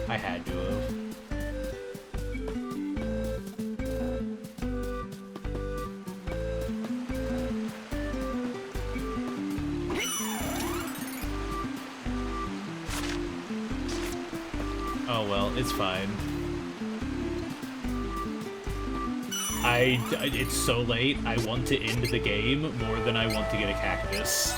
I had to have. Oh well, it's fine. It's so late, I want to end the game more than I want to get a cactus.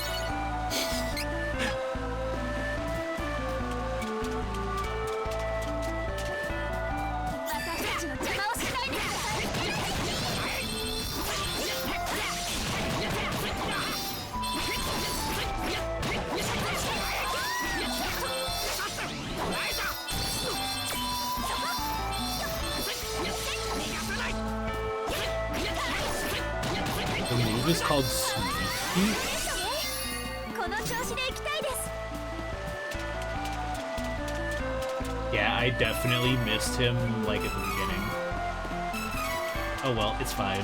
Is called Sneaky. Yeah, I definitely missed him, like, at the beginning. Oh well, it's fine.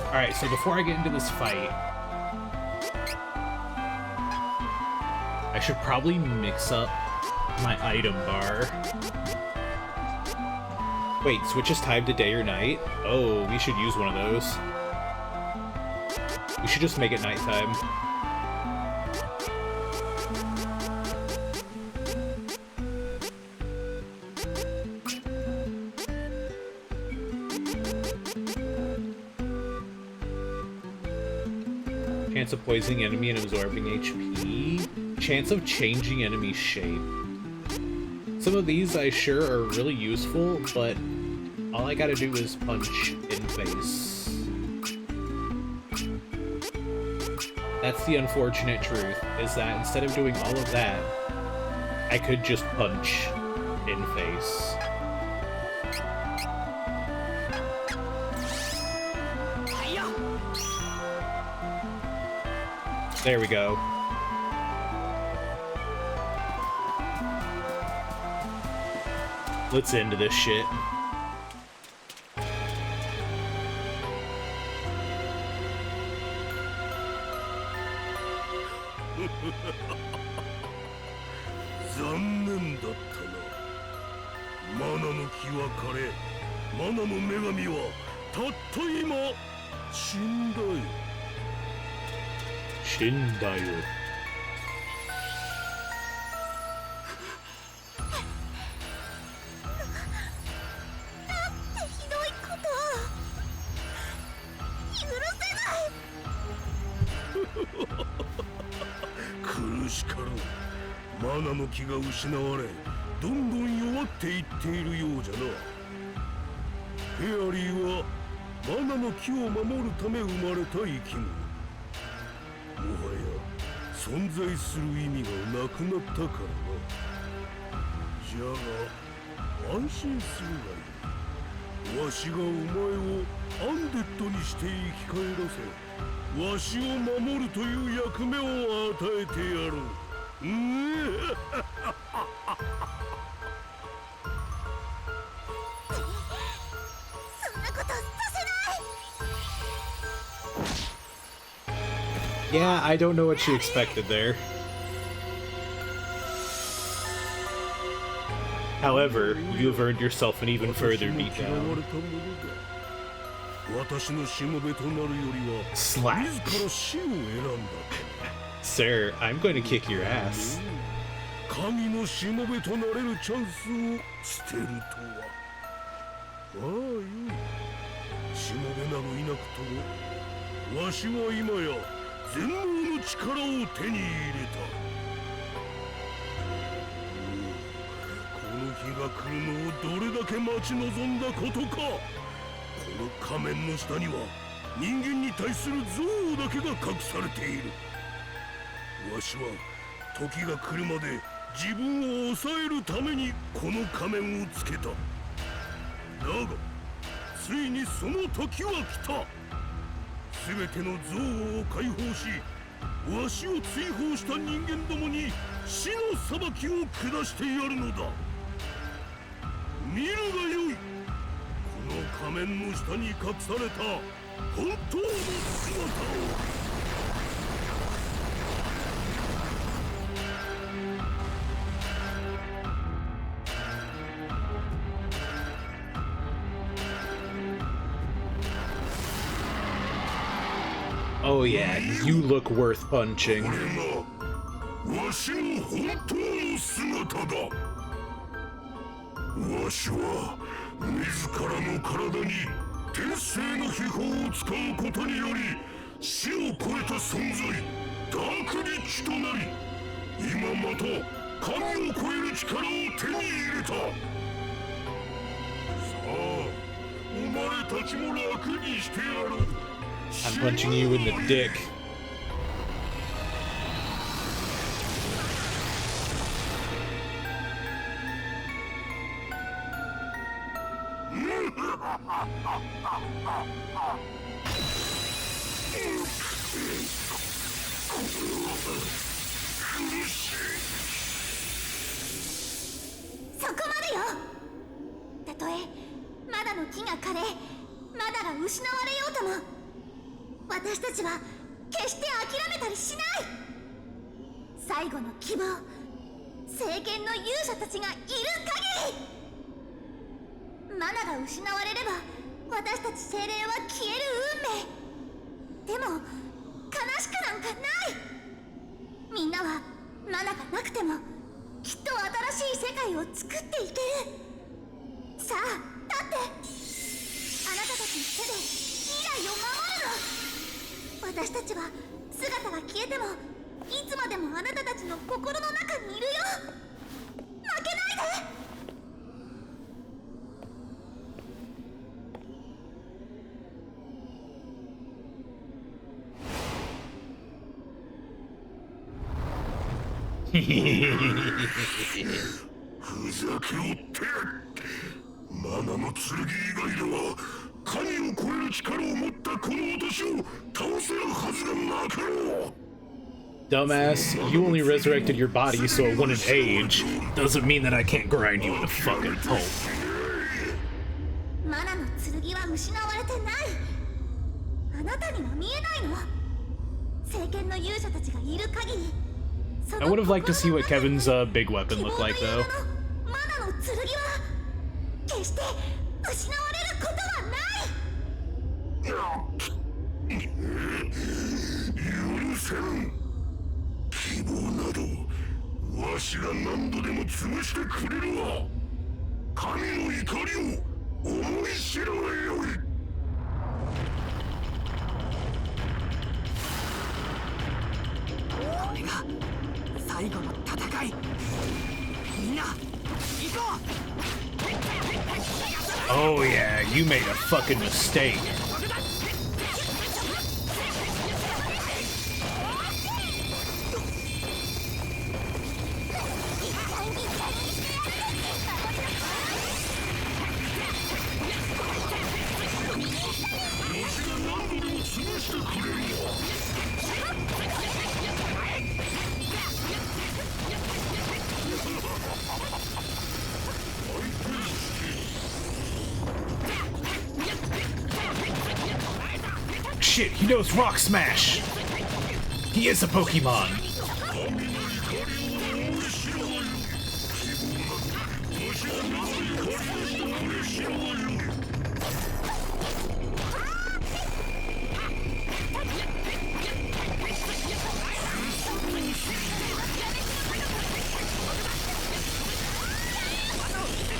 Alright, so before I get into this fight, I should probably mix up my item bar. Wait, switches time to day or night? Oh, we should use one of those. We should just make it nighttime. Chance of poisoning enemy and absorbing HP. Chance of changing enemy shape. Some of these I sure are really useful, but all I gotta do is punch in face. That's the unfortunate truth, is that instead of doing all of that, I could just punch in face. There we go. Let's end this shit.残念だったな。マナの木は枯れ、マナの女神はたった今死んだよ。死んだよ。なんてひどいことを。許せない。苦しかろう。マナの木が失われ、どんどん弱っていっているようじゃな。フェアリーはマナの木を守るため生まれた生き物。もはや存在する意味がなくなったからな。じゃが安心するがいい。わしがお前をアンデッドにして生き返らせ、わしを守るという役目を与えてやろう。そんなことさせない。 Yeah, I don't know what she expected there. However, you have earned yourself an even further beatdown. Slap. Sir, I'm going to kick your ass. 神のしもべとなれるチャンスを捨てるとは。まあよい。しもべなどいなくとも、わしは今や全能の力を手に入れた。この日が来るのをどれだけ待ち望んだことか。この仮面の下には人間に対する憎悪だけが隠されている。わしは時が来るまで自分を抑えるためにこの仮面をつけた。だがついにその時は来た。全ての憎悪を解放し、わしを追放した人間どもに死の裁きを下してやるのだ。見るがよい。この仮面の下に隠された本当の姿を。Oh yeah, you look worth punching. わしの本当の姿だ。わしは自らの体に天性の秘宝を使うことにより死を超えた存在ダークリッチとなり、今また神を超える力を手に入れた。さあお前たちも楽にしてやろう。I'm punching you in the dick.ふざけおって。マナの剣以外では神を超える力を持ったこの私を倒せるはずがなかろう。Dumbass, you only resurrected your body so it wouldn't age. Doesn't mean that I can't grind you into fucking pulp. マナの剣は失われてない。あなたには見えないの。聖剣の勇者たちがいる限り。 I would have liked to see what Kevin's big weapon looked like, though. マナの剣は決して失われることはない。許せん。希望などわしが何度でも潰してくれるわ。神の怒りを思い知らえよい。これが最後の戦い。みんな行こう。 Oh yeah, you made a fucking mistake. Shit, he knows Rock Smash! He is a Pokemon!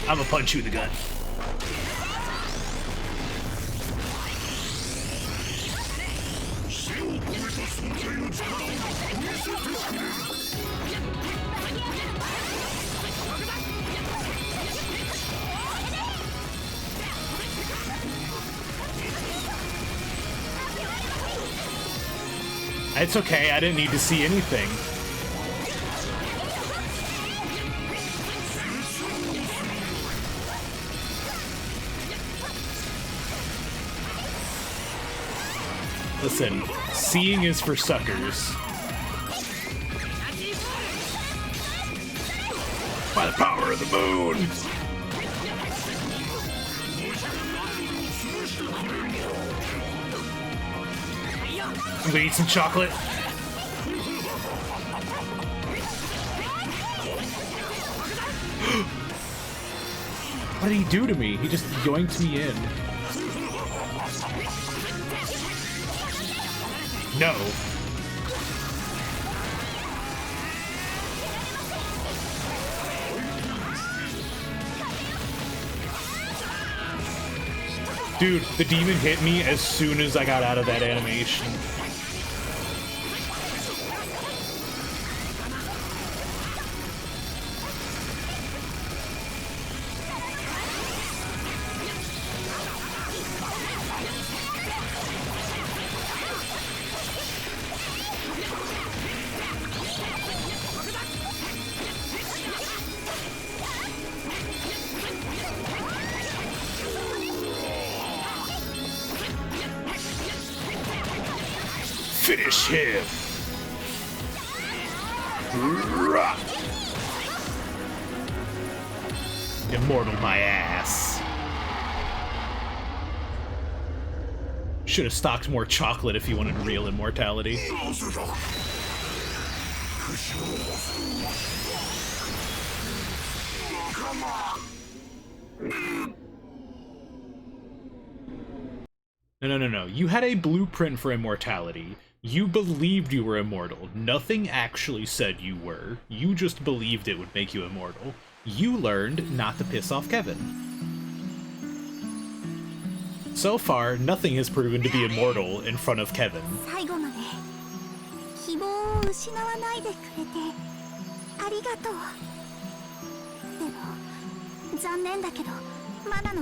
I'm gonna punch you in the gut. It's okay, I didn't need to see anything. Listen, seeing is for suckers. By the power of the moon! I'm gonna eat some chocolate. What did he do to me? He just yoinked me in. No. Dude, the demon hit me as soon as I got out of that animation. Finish him! Immortal my ass. Should have stocked more chocolate if you wanted real immortality. No. You had a blueprint for immortality. You believed you were immortal. Nothing actually said you were. You just believed it would make you immortal. You learned not to piss off Kevin. So far, nothing has proven to be immortal in front of Kevin.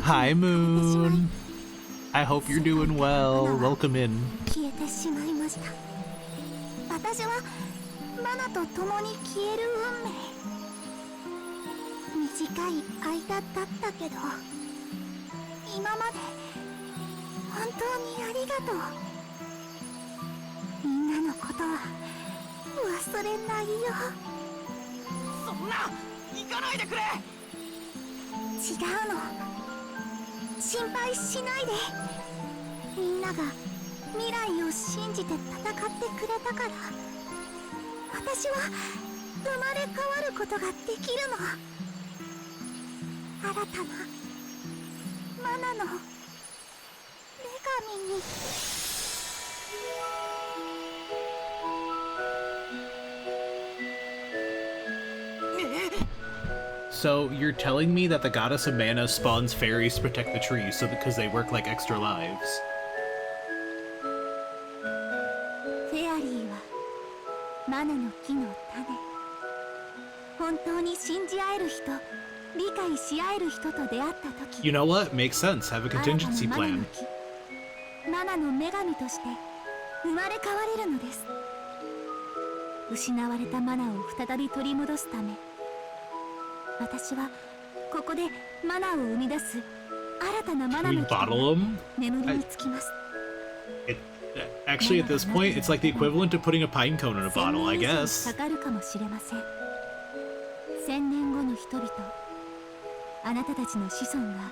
Hi, Moon. I hope you're doing well. Welcome in. 私はマナと共に消える運命。短い間だったけど、今まで本当にありがとう。みんなのことは忘れないよ。そんな行かないでくれ。違うの、心配しないで。みんなが未来を信じて戦ってくれたから、私は生まれ変わることができるの。新たなマナの女神に。So you're telling me that the goddess of mana spawns fairies to protect the trees so because they work like extra lives? フェアリーはマナの木の種。本当に信じ合える人、理解し合える人と出会った時、 You know what? Makes sense. Have a contingency 新たなマナの plan. 木、マナの女神として生まれ変われるのです。失われたマナを再び取り戻すため、私はここでマナを生み出す新たなマナ Can we の木と bottle them? 眠りにつきます。 Actually, at this point, it's like the equivalent of putting a pine cone in a bottle, I guess. かかるかもしれません。1000年後の人々、あなたたちの子孫が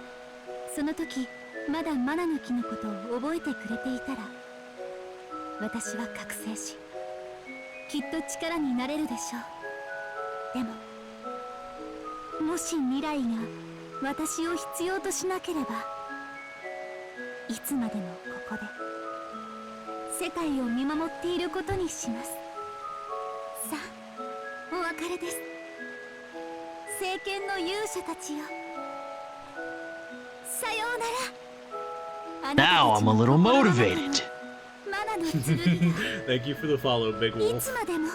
その時まだマナの木のことを覚えてくれていたら、私は覚醒し、きっと力になれるでしょう。でももし未来が私を必要としなければ、いつまでもここで世界を見守っていることにします。さあ、お別れです。聖剣の勇者たちよ、さようなら。 Now I'm a little motivated. マナの剣 Thank you for the follow, Big がい Wolf. つまでも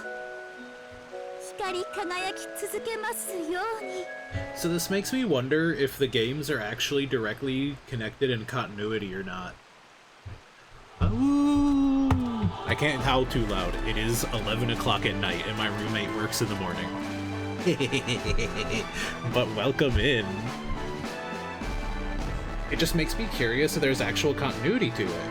光り輝き続けますように。 So this makes me wonder if the games are actually directly connected in continuity or not. Ooh. I can't howl too loud. It is 11 o'clock at night and my roommate works in the morning. But welcome in. It just makes me curious if there's actual continuity to it.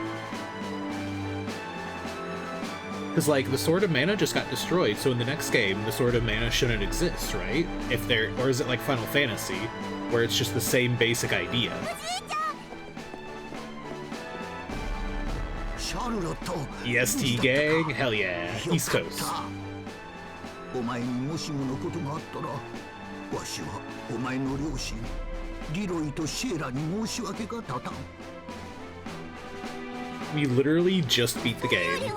Because, like, the Sword of Mana just got destroyed, so in the next game, the Sword of Mana shouldn't exist, right? If there, or is it like Final Fantasy, where it's just the same basic idea? EST gang? Hell yeah. East Coast. お前にもしものことがあったら、わしはお前の両親リロイとシエラに申し訳が立たん。 We literally just beat the game.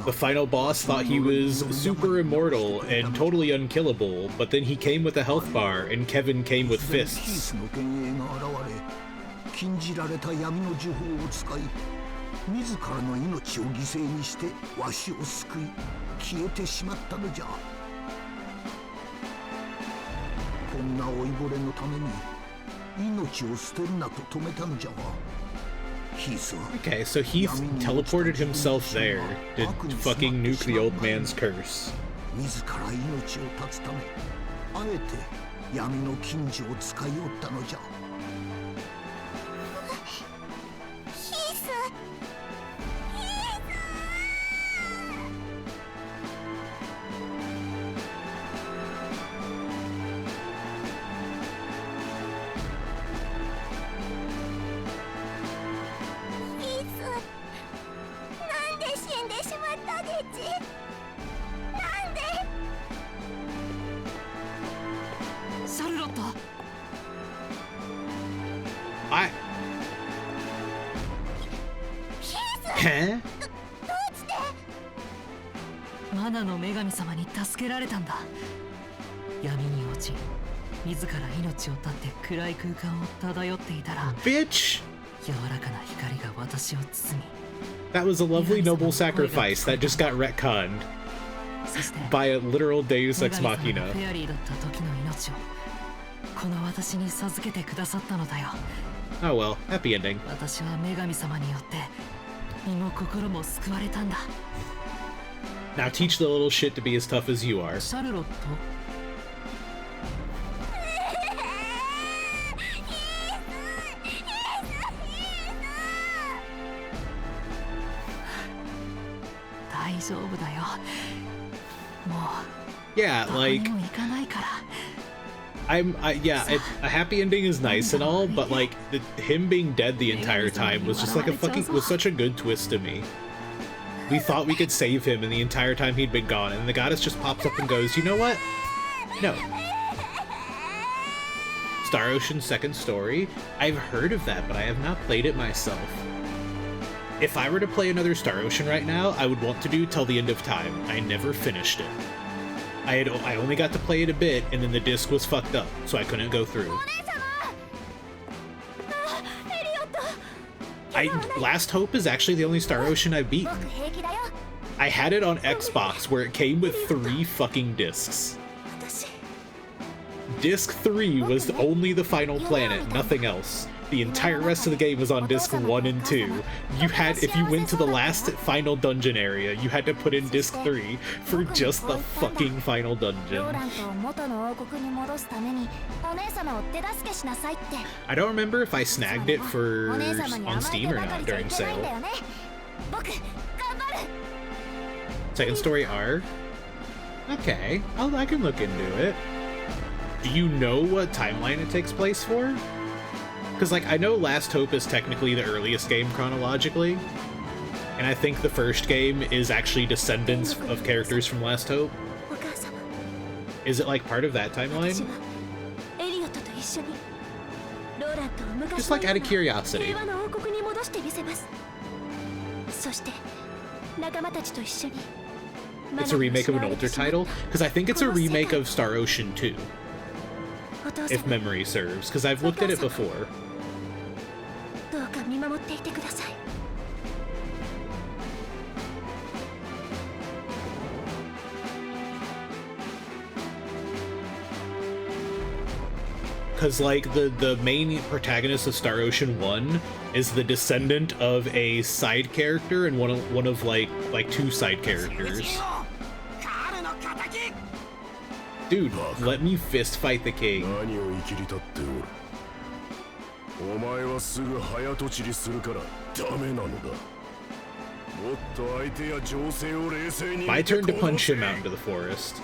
The final boss thought he was super immortal and totally unkillable, but then he came with a health bar and Kevin came with fists. 禁じられた闇の呪法を使い、自らの命を犠牲にしてわしを救い、消えてしまったのじゃ。こんな老いぼれのために命を捨てるなと止めたのじゃが。Okay, so he teleported himself there to fucking nuke the old man's curse. 自ら命を絶つため、あえて闇の禁呪を使いおったのじゃ。 Huh? マナの女神様に助けられたんだ。闇に落ち、自ら命を絶って暗い空間を漂っていたら、 Bitch! 柔らかな光が私を包み。 That was a lovely noble sacrifice that just got retconned by a literal Deus Ex Machina. フェアリーだった時の命をこの私に授けてくださったのだよ。 Oh well, happy ending. 私は女神様によって身も心も救われたんだ。 Now teach the little shit to be as tough as you are. シャルロット。Yeah, like a happy ending is nice and all, but like him being dead the entire time was just like was such a good twist to me. We thought we could save him, and the entire time he'd been gone, and the goddess just pops up and goes, "You know what? No." Star Ocean Second Story. I've heard of that, but I have not played it myself. If I were to play another Star Ocean right now, I would want to do Till the End of Time. I never finished it. I only got to play it a bit, and then the disc was fucked up, so I couldn't go through. Last Hope is actually the only Star Ocean I've beaten. I had it on Xbox where it came with 3 fucking discs. Disc 3 was only the final planet, nothing else. The entire rest of the game was on disc 1 and 2. If you went to the last final dungeon area, you had to put in disc 3 for just the fucking final dungeon. I don't remember if I snagged it on Steam or not during sale. Second Story R? Okay, I can look into it. Do you know what timeline it takes place for? Because, like, I know Last Hope is technically the earliest game chronologically, and I think the first game is actually descendants of characters from Last Hope. Is it, like, part of that timeline? Just, like, out of curiosity. It's a remake of an older title? Because I think it's a remake of Star Ocean 2. If memory serves, because I've looked at it before. Because, like, the main protagonist of Star Ocean 1 is the descendant of a side character and one of like 2 side characters. Dude, let me fist fight the king. My turn to punch him out into the forest.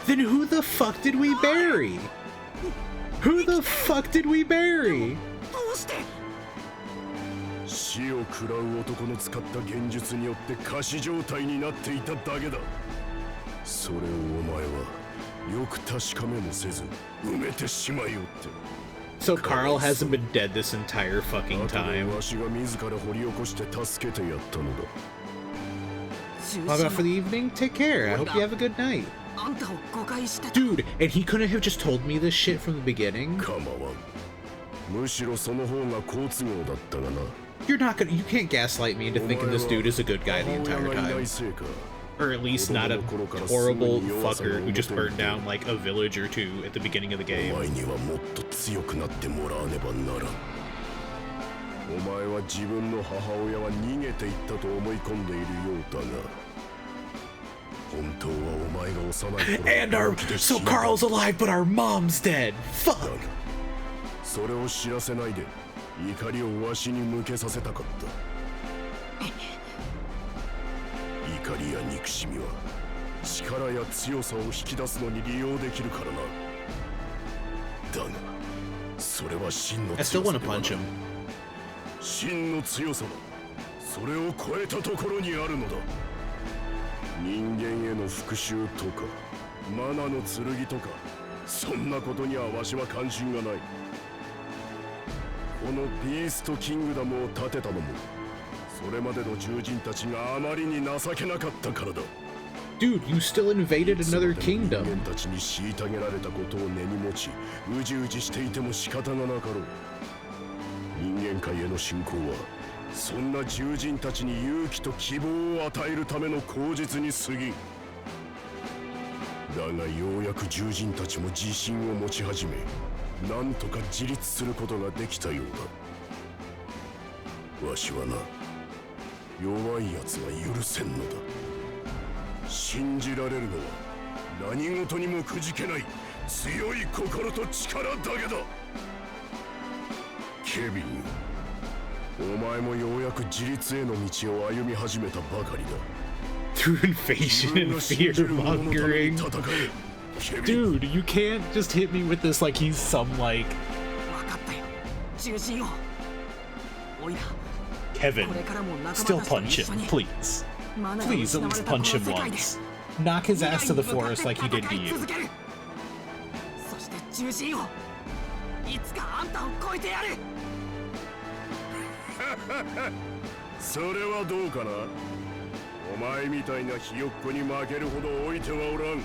Then who the fuck did we bury? Who the fuck did we bury? 死を食らう男の使った幻術によって仮死状態になっていただけだ。それをお前はよく確かめもせず埋めてしまいよって。So Carl hasn't been dead this entire fucking time. How about for the evening? Take care. I hope you have a good night. Dude, and he couldn't have just told me this shit from the beginning? You can't gaslight me into thinking this dude is a good guy the entire time. Or at least not a horrible fucker who just burnt down like a village or 2 at the beginning of the game. And so Carl's alive, but our mom's dead. Fuck. それを知らせないで怒りをわしに向けさせたかった。怒りや憎しみは力や強さを引き出すのに利用できるからな。だがそれは真の強さではない。真の強さはそれを超えたところにあるのだ。人間への復讐とかマナの剣とかそんなことにはわしは関心がない。このビーストキングダムを建てたのもそれまでの獣人たちがあまりに情けなかったからだ。 Dude, you still invaded another kingdom. 人間たちに虐げられたことを根に持ちうじうじしていても仕方がなかろう。人間界への侵攻はそんな獣人たちに勇気と希望を与えるための口実に過ぎん。だがようやく獣人たちも自信を持ち始めなんとか自立することができたようだ。わしはな弱いやつは許せんのだ。信じられるのは何事にもくじけない強い心と力だけだ。ケビン、お前もようやく自立への道を歩み始めたばかりだ。 Through invasion and fear mongering. Dude, you can't just hit me with this like he's some like Kevin. Still punch him, please. Please at least punch him once. Knock his ass to the forest like he did to you. それはどうかな。お前みたいなひよっこに負けるほど置いてはおらん。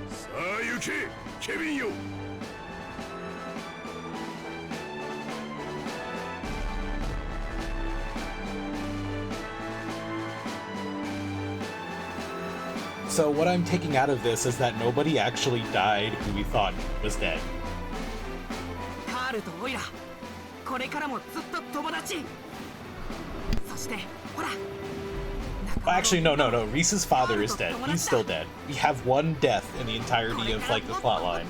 さあ行け、ケビンよ。So what I'm taking out of this is that nobody actually died who we thought was dead. カールとオイラ、これからもずっと友達。そしてほら。 Well, actually, no. Reese's father is dead. He's still dead. We have one death in the entirety of like the plotline.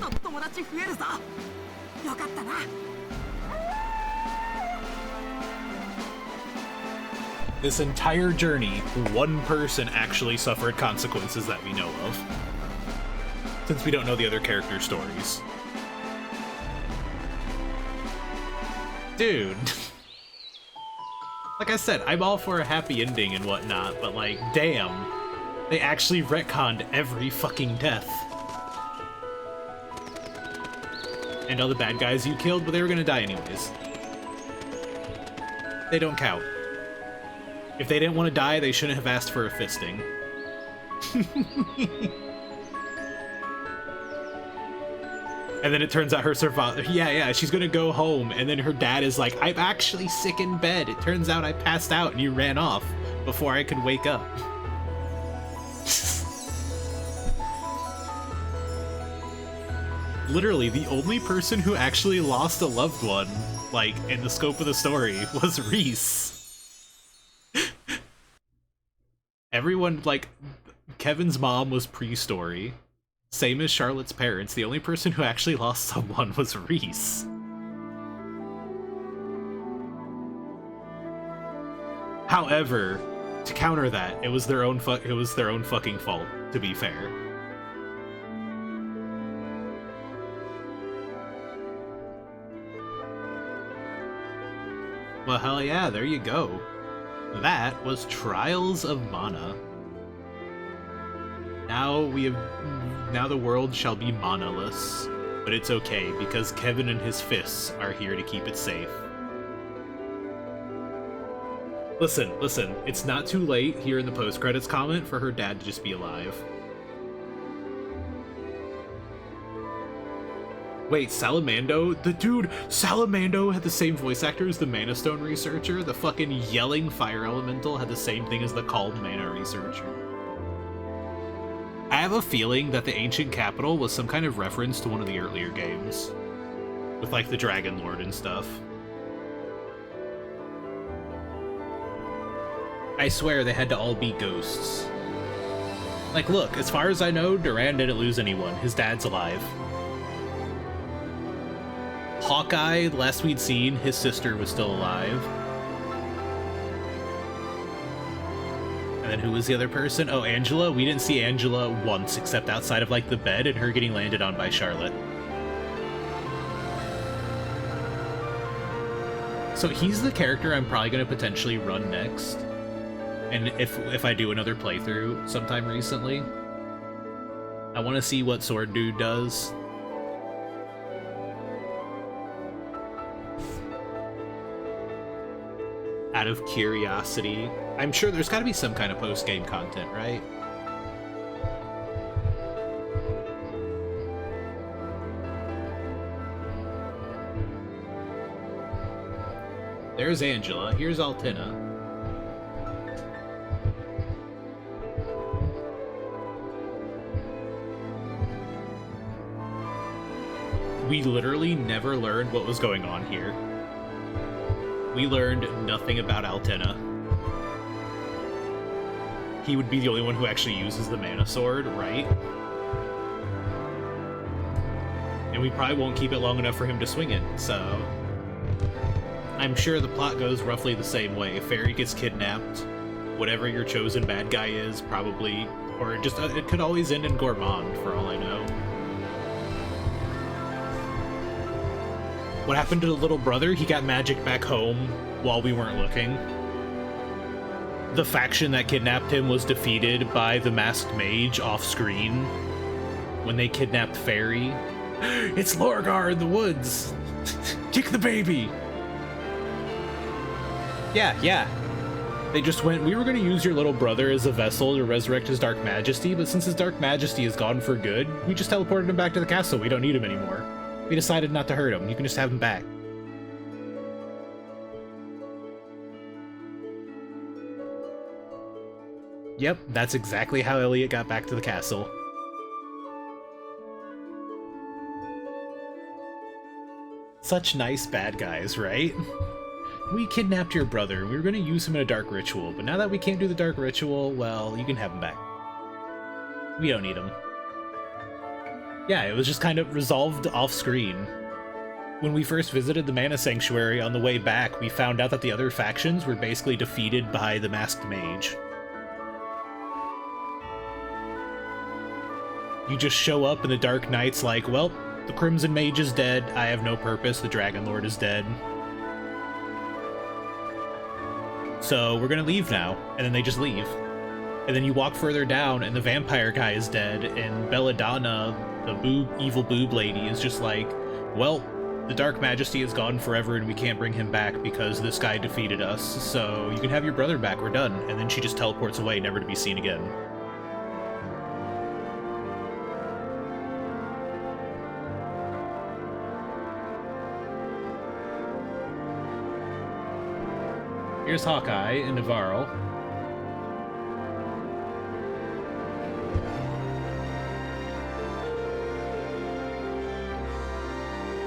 This entire journey, one person actually suffered consequences that we know of. Since we don't know the other character stories. Dude. Like I said, I'm all for a happy ending and whatnot, but like, damn. They actually retconned every fucking death. And all the bad guys you killed, but they were gonna die anyways. They don't count. If they didn't want to die, they shouldn't have asked for a fisting. And then it turns out her survivor. Yeah, she's gonna go home, and then her dad is like, I'm actually sick in bed. It turns out I passed out and you ran off before I could wake up. Literally, the only person who actually lost a loved one, like, in the scope of the story, was Reese. Everyone, like, Kevin's mom was pre-story. Same as Charlotte's parents, the only person who actually lost someone was Reese. However, to counter that, it was their own fucking fault, to be fair. Well, hell yeah, there you go. That was Trials of Mana. Now the world shall be manaless, but it's okay because Kevin and his fists are here to keep it safe. Listen, it's not too late here in the post-credits comment for her dad to just be alive. Wait, Salamando? Salamando had the same voice actor as the Mana Stone researcher? The fucking yelling fire elemental had the same thing as the calm mana researcher. I have a feeling that the Ancient Capital was some kind of reference to one of the earlier games. With, like, the Dragon Lord and stuff. I swear they had to all be ghosts. Like, look, as far as I know, Duran didn't lose anyone. His dad's alive. Hawkeye, the last we'd seen, his sister was still alive. And then who was the other person? Oh, Angela? We didn't see Angela once, except outside of, like, the bed and her getting landed on by Charlotte. So he's the character I'm probably going to potentially run next. And if I do another playthrough sometime recently. I want to see what Sword Dude does. Out of curiosity. I'm sure there's got to be some kind of post-game content, right? There's Angela. Here's Altina. We literally never learned what was going on here. We learned nothing about Altina. he would be the only one who actually uses the mana sword, right? And we probably won't keep it long enough for him to swing it, so... I'm sure the plot goes roughly the same way. Fairy gets kidnapped, whatever your chosen bad guy is, probably... Or just, it could always end in Gourmand, for all I know. What happened to the little brother? He got magic back home while we weren't looking. The faction that kidnapped him was defeated by the masked mage off-screen when they kidnapped Fairy. It's Lorgar in the woods! Kick the baby! Yeah. They just went, we were going to use your little brother as a vessel to resurrect his Dark Majesty, but since his Dark Majesty is gone for good, we just teleported him back to the castle. We don't need him anymore. We decided not to hurt him. You can just have him back. Yep, that's exactly how Elliot got back to the castle. Such nice bad guys, right? We kidnapped your brother. We were going to use him in a dark ritual, but now that we can't do the dark ritual, well, you can have him back. We don't need him. Yeah, it was just kind of resolved off-screen. When we first visited the Mana Sanctuary on the way back, we found out that the other factions were basically defeated by the Masked Mage. You just show up and the Dark Knight's like, well, the Crimson Mage is dead, I have no purpose, the Dragon Lord is dead. So we're gonna leave now, and then they just leave. And then you walk further down and the vampire guy is dead, and Belladonna, the evil boob lady, is just like, well, the Dark Majesty is gone forever and we can't bring him back because this guy defeated us, so you can have your brother back, we're done. And then she just teleports away, never to be seen again. Here's Hawkeye and Navarro.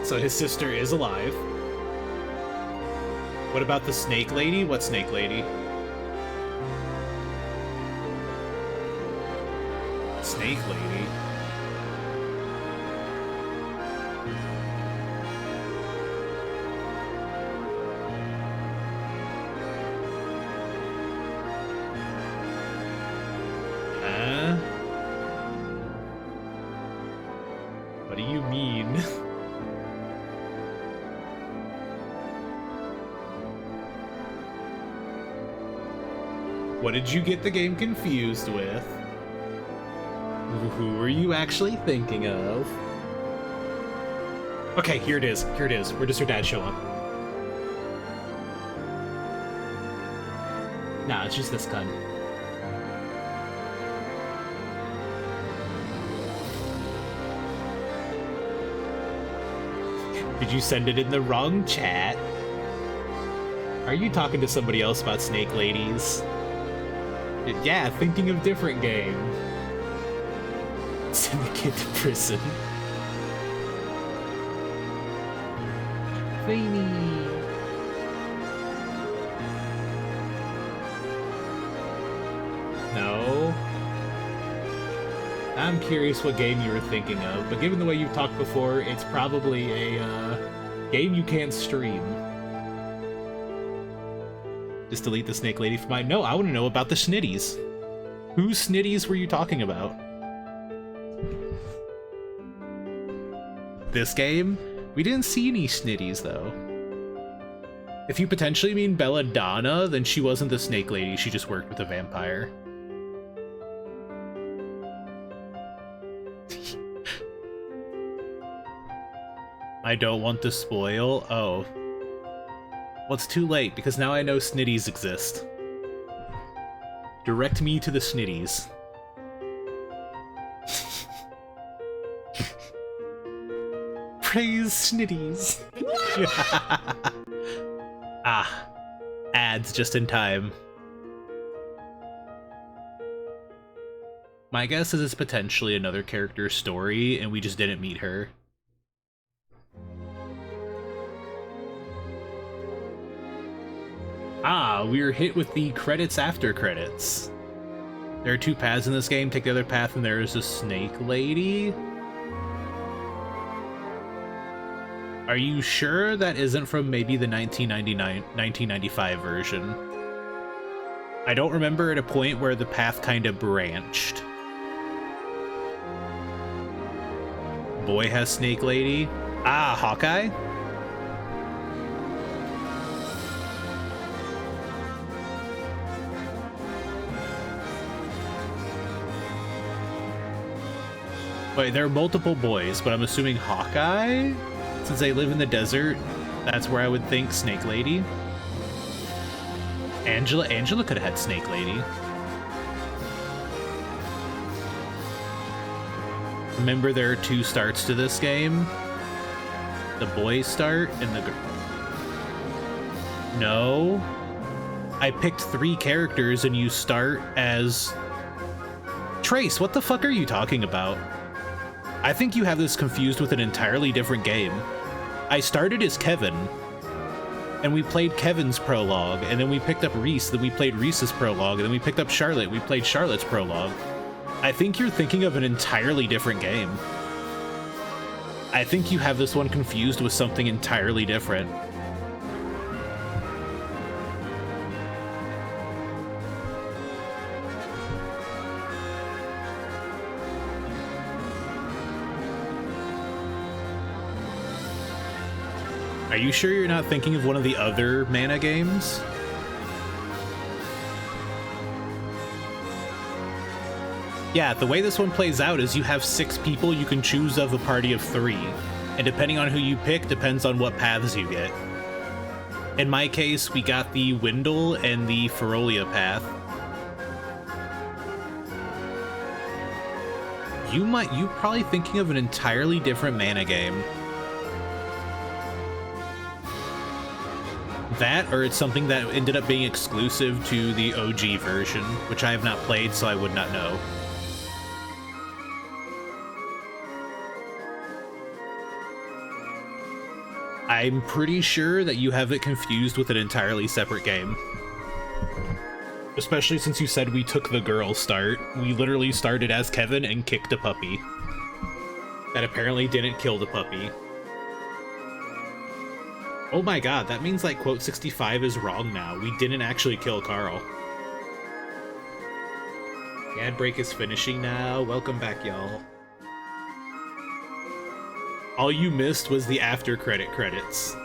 So his sister is alive. What about the Snake Lady? What Snake Lady? Snake Lady? What do you mean? What did you get the game confused with? Who are you actually thinking of? Okay, here it is. Here it is. Where does her dad show up? Nah, it's just this cunt. Did you send it in the wrong chat? Are you talking to somebody else about Snake Ladies? Yeah, thinking of different game. Send the kid to prison. Feiny. No. I'm curious what game you were thinking of, but given the way you've talked before, it's probably a game you can't stream. Just delete the Snake Lady from my... No, I want to know about the Snitties. Whose Snitties were you talking about? This game? We didn't see any Snitties, though. If you potentially mean Belladonna, then she wasn't the Snake Lady, she just worked with a vampire. I don't want to spoil. Oh. Well, it's too late, because now I know Snitties exist. Direct me to the Snitties. Praise Snitties! Ah. Ads just in time. My guess is it's potentially another character's story, and we just didn't meet her. Ah, we were hit with the credits after credits. There are 2 paths in this game. Take the other path and there is a snake lady. Are you sure that isn't from maybe the 1995 version? I don't remember at a point where the path kind of branched. Boy has snake lady. Ah, Hawkeye? Wait, there are multiple boys, but I'm assuming Hawkeye? Since they live in the desert, that's where I would think Snake Lady. Angela could have had Snake Lady. Remember, there are 2 starts to this game. The boys start and the girl. No. I picked 3 characters and you start as... Trace, what the fuck are you talking about? I think you have this confused with an entirely different game. I started as Kevin, and we played Kevin's prologue, and then we picked up Reese, then we played Reese's prologue, and then we picked up Charlotte, we played Charlotte's prologue. I think you're thinking of an entirely different game. I think you have this one confused with something entirely different. Are you sure you're not thinking of one of the other Mana games? Yeah, the way this one plays out is you have 6 people you can choose of a party of 3, and depending on who you pick depends on what paths you get. In my case, we got the Wendell and the Ferolia path. You're probably thinking of an entirely different Mana game. That, or it's something that ended up being exclusive to the OG version, which I have not played, so I would not know. I'm pretty sure that you have it confused with an entirely separate game. Especially since you said we took the girl start. We literally started as Kevin and kicked a puppy. That apparently didn't kill the puppy. Oh my god, that means like quote 65 is wrong now. We didn't actually kill Carl. The ad break is finishing now. Welcome back, y'all. All you missed was the after credits.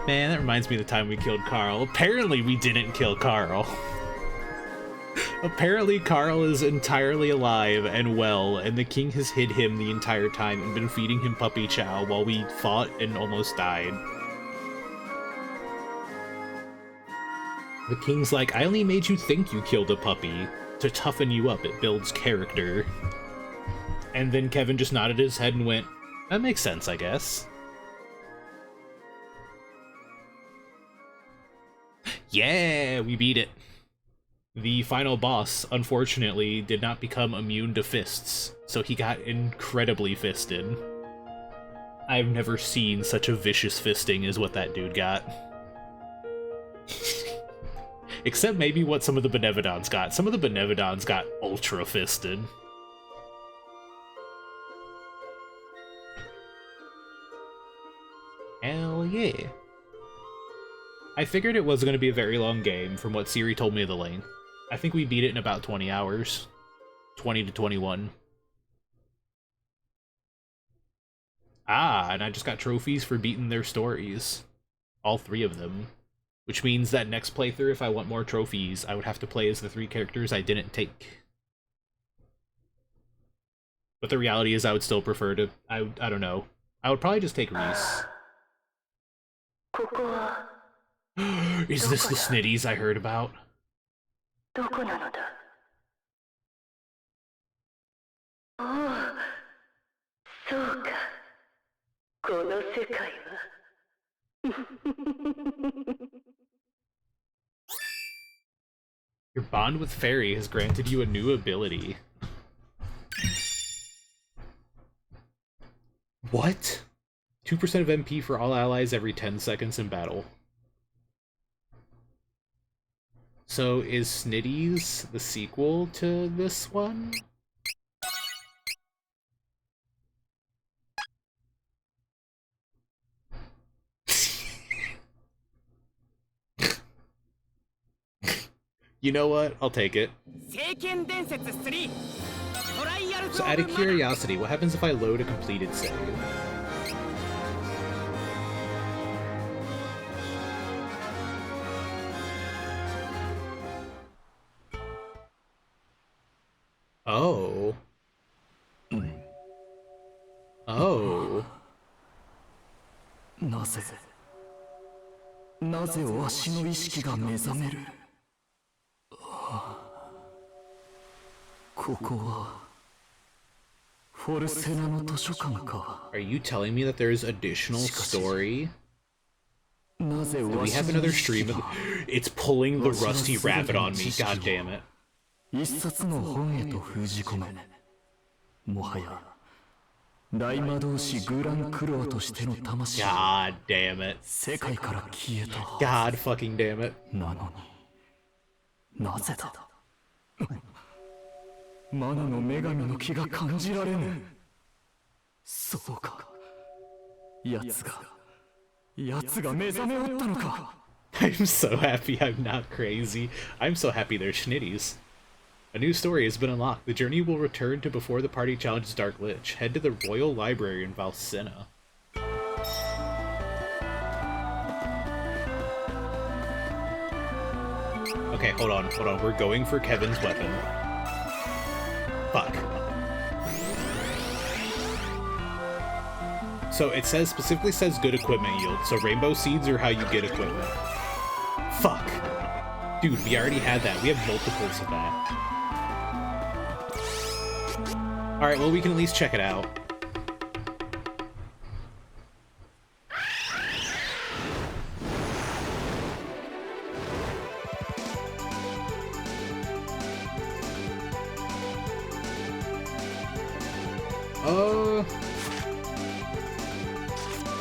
Man, that reminds me of the time we killed Carl. Apparently we didn't kill Carl. Apparently Carl is entirely alive and well, and the king has hid him the entire time and been feeding him puppy chow while we fought and almost died. The king's like, I only made you think you killed a puppy to toughen you up. It builds character. And then Kevin just nodded his head and went, that makes sense, I guess. Yeah, we beat it. The final boss, unfortunately, did not become immune to fists, so he got incredibly fisted. I've never seen such a vicious fisting as what that dude got. Except maybe what some of the Benevodons got. Some of the Benevodons got ultra fisted. Hell yeah. I figured it wasn't going to be a very long game from what Seri told me of the length. I think we beat it in about 20 hours. 20 to 21. Ah, and I just got trophies for beating their stories. All 3 of them. Which means that next playthrough, if I want more trophies, I would have to play as the 3 characters I didn't take. But the reality is I would still prefer to... I don't know. I would probably just take Reese. Is this the Snitties I heard about? Your bond with Fairy has granted you a new ability. What? 2% of MP for all allies every 10 seconds in battle. So is Snitties the sequel to this one? You know what? I'll take it. So out of curiosity, what happens if I load a completed save? Oh. Oh. なぜわしの意識が目覚める？ここはフォルセナの図書館か。 Are you telling me that there's additional story? Do we have another stream of It's pulling the rusty rabbit on me, god damn it. 一冊の本へと封じ込め、もはや大魔導士グランクローとしての魂が God damn it. 世界から消えた。 God fucking damn it. なのになぜだ。マナの女神の気が感じられぬ。そうか。奴が目覚めおったのか。I'm so happy I'm not crazy. I'm so happy they're Schnitties. A new story has been unlocked. The journey will return to before the party challenges Dark Lich. Head to the Royal Library in Valsena. Okay, hold on. We're going for Kevin's weapon. Fuck. So it specifically says good equipment yield, so rainbow seeds are how you get equipment. Fuck. Dude, we already had that. We have multiples of that. Alright, well, we can at least check it out.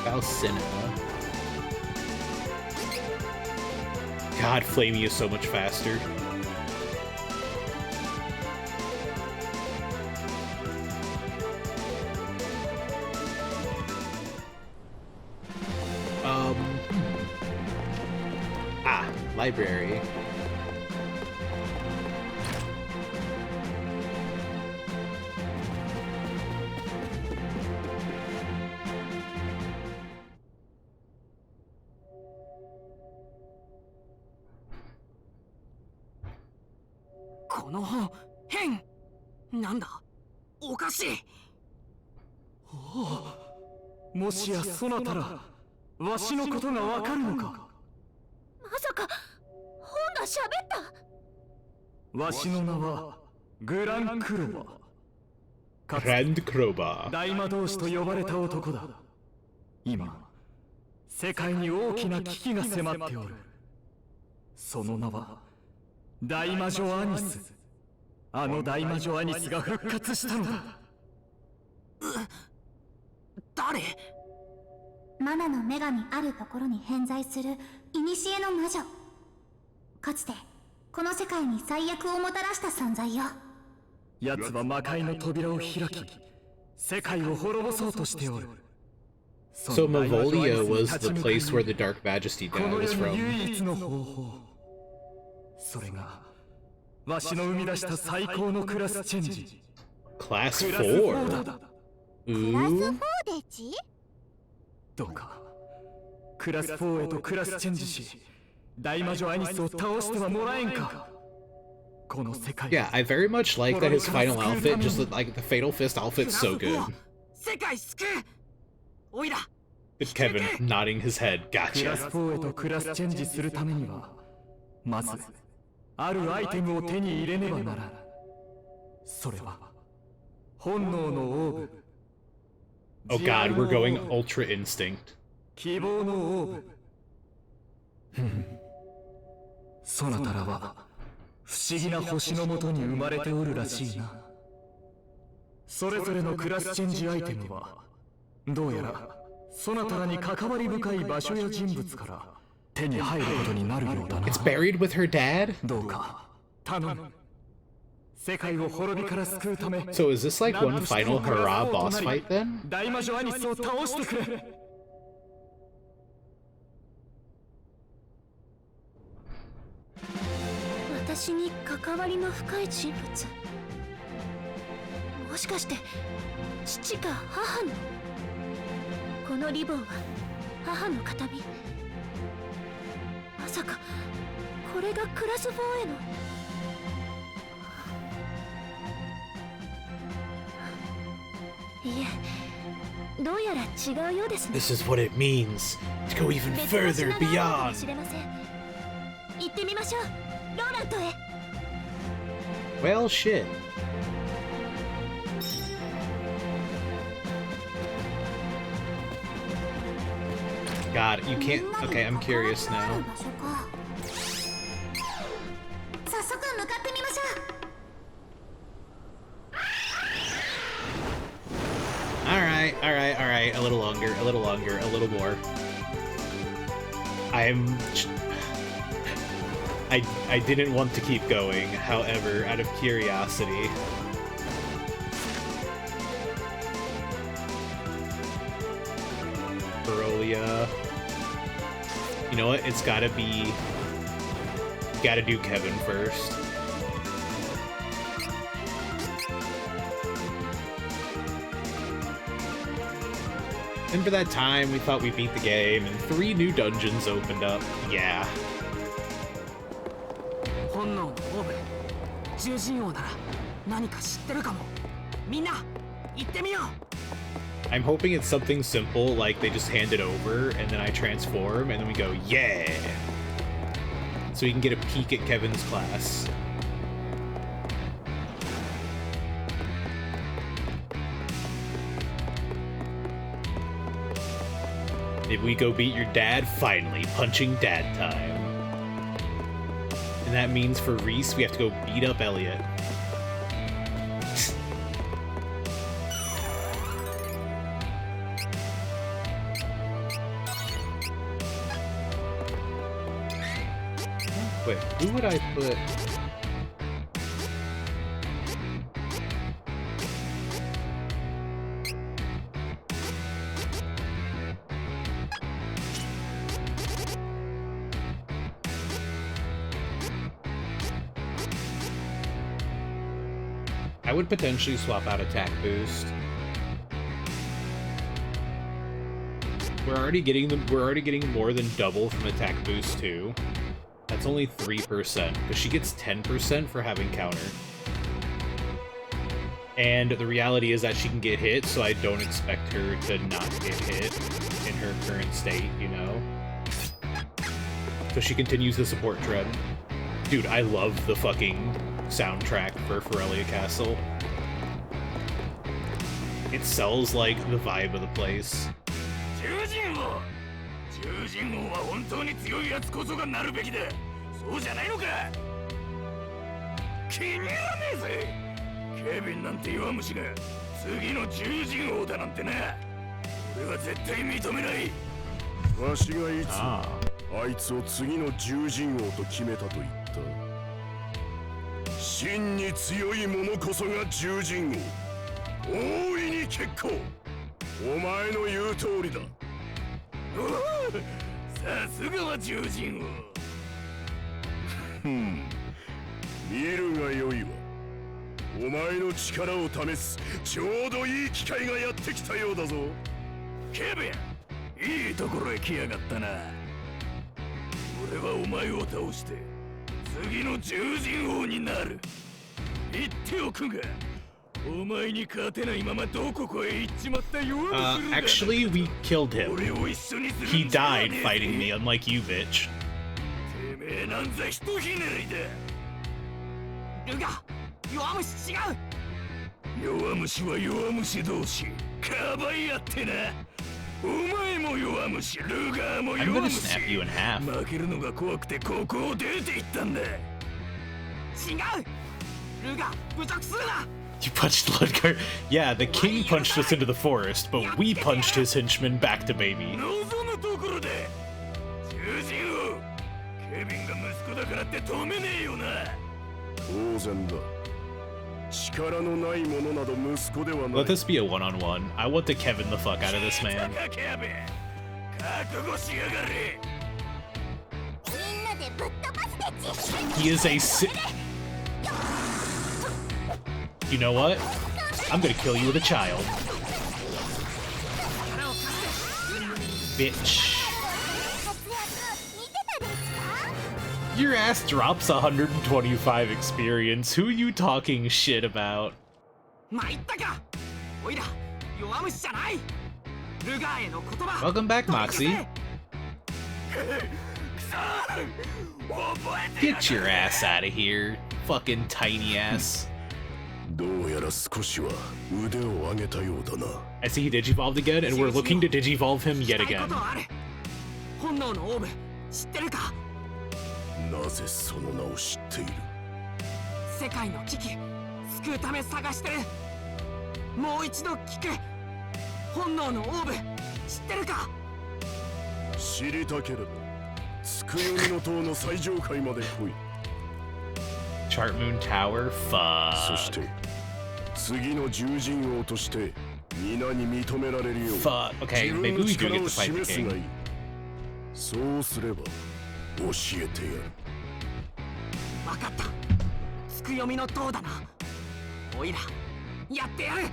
Valsena. God, Flamey is so much faster. Library. Oh, もしやそなたらわしのことがわかるのか。まさか本が喋った。わしの名はグランクロバー。グランクロバー。大魔導士と呼ばれた男だ。今世界に大きな危機が迫っておる。その名は大魔女アニス。あの大魔女アニスが復活したのだ。誰？マナの女神あるところに偏在する古の魔女。かつてこの世界に最悪をもたらした存在よ。奴は魔界の扉を開き、世界を滅ぼそうとしておる。So Mavolia was the place where the Dark Majesty died was from. 唯一の方法。それがわしの生み出した最高のクラスチェンジ。Class 4? クラス4でち？どうかクラス4へとクラスチェンジし、大魔女アニスを倒してはもらえんか。この世界。Yeah, I very much like that his final outfit, just like the Fatal Fist outfit's so good. 世界救う。おいら。Kevin nodding his head. クラ Gotcha. ス4へとクラスチェンジするためには、まずあるアイテムを手に入れねばならん。それは本能のオーブ。Oh god, we're going Ultra Instinct. 希望のオーブ。そなたらは不思議な星のもとに生まれておるらしいな。それぞれのクラスチェンジアイテムはどうやらそなたらに関わり深い場所や人物から手に入ることになるようだな。 It's buried with her dad? どうか頼む。世界を滅びから救うため。 So is this like one final hurrah boss fight then? 大魔女アニスを倒してくれ。私に関わりの深い人物。もしかして父か母の。このリボンは母の形見。まさかこれがクラス4への。いえ、どうやら違うようですね。 This is what it means to go even further 別の品があるかも beyond. しれません。行ってみましょう、ローラントへ。 Well, shit. God, you can't. Okay, I'm curious now. 早速向かってみましょう。 Alright, alright, alright. A little longer, a little longer, a little more. I didn't want to keep going, however, out of curiosity. Barolia. You know what? It's gotta be... Gotta do Kevin first. Remember that time we thought we beat the game and 3 new dungeons opened up? Yeah. 本能のオーブ、獣人王なら何か知ってるかも。みんな行ってみよう。 I'm hoping it's something simple, like they just hand it over and then I transform and then we go, yeah! So we can get a peek at Kevin's class. Did we go beat your dad? Finally, punching dad time. And that means for Reese, we have to go beat up Elliot. Wait, who would I put? I would potentially swap out attack boost. We're already getting more than double from attack boost too. That's only 3%, because she gets 10% for having counter. And the reality is that she can get hit, so I don't expect her to not get hit in her current state, you know? So she continues the support trend. Dude, I love the fucking soundtrack for Ferelia Castle. It sells, like, the vibe of the place. 獣人王は本当に強いやつこそがなるべきだ。そうじゃないのか。気に入らねえぜ。ケビンなんて弱虫が次の獣人王だなんてな。俺は絶対認めない。わしがいつあいつを次の獣人王と決めたと言った。真に強い者こそが獣人王。大いに結構。お前の言う通りだ。さすがは獣人王。見るがよいわ。お前の力を試すちょうどいい機会がやってきたようだぞ。ケビン、いいところへ来やがったな。俺はお前を倒して次の獣人王になる。言っておくが、お前に勝てないままどここへ行っちまったよ。Actually, we killed him. He died fighting me, unlike you, bitch. てめえなんざひとひねりだ。ルガ、弱虫違う。弱虫は弱虫同士かばい合ってな。お前も弱虫、ルガーも弱虫。負けるのが怖くてここを出て行ったんだ。違う。ルガ、侮辱するな。 You punched Ludgar. Yeah, the king punched us into the forest, but we punched his henchman back to baby. 望むところで。獣人王、然だ。力のない者など息子ではない。 Let this be a one-on-one. I want to Kevin the fuck out of this man. 覚悟しやがれ。 He is a You know what? I'm gonna kill you with a child. Bitch. Your ass drops 125 experience. Who are you talking shit about? Welcome back, Moxie. Get your ass out of here, fucking tiny ass. I see he digivolved again, and we're looking to digivolve him yet again. なぜその名を知っている？世界の危機救うため探してる。もう一度聞く。本能のオーブ知ってるか？知りたければつくよみの塔の最上階まで来い。 Chart Moon Tower? Fuck. そして次の獣人王として皆に認められるよう Fuck. Okay, maybe we do get to fight the king. そうすれば教えてやる。わかった。つくよみの塔だな。おいらやってやる。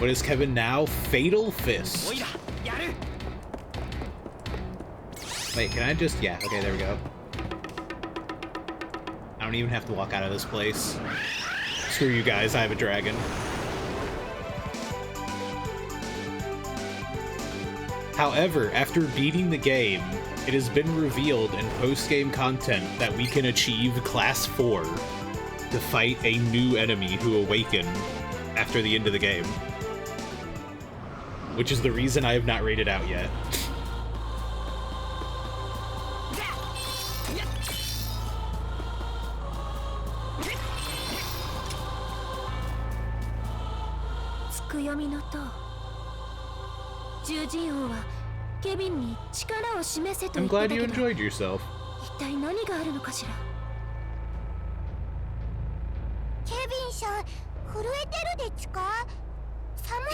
What is Kevin now? Fatal Fist. Wait, can I just... Yeah, okay, there we go. I don't even have to walk out of this place. Screw you guys, I have a dragon. However, after beating the game, it has been revealed in post-game content that we can achieve Class 4 to fight a new enemy who awakened after the end of the game. Which is the reason I have not rated out yet. I'm glad you enjoyed yourself.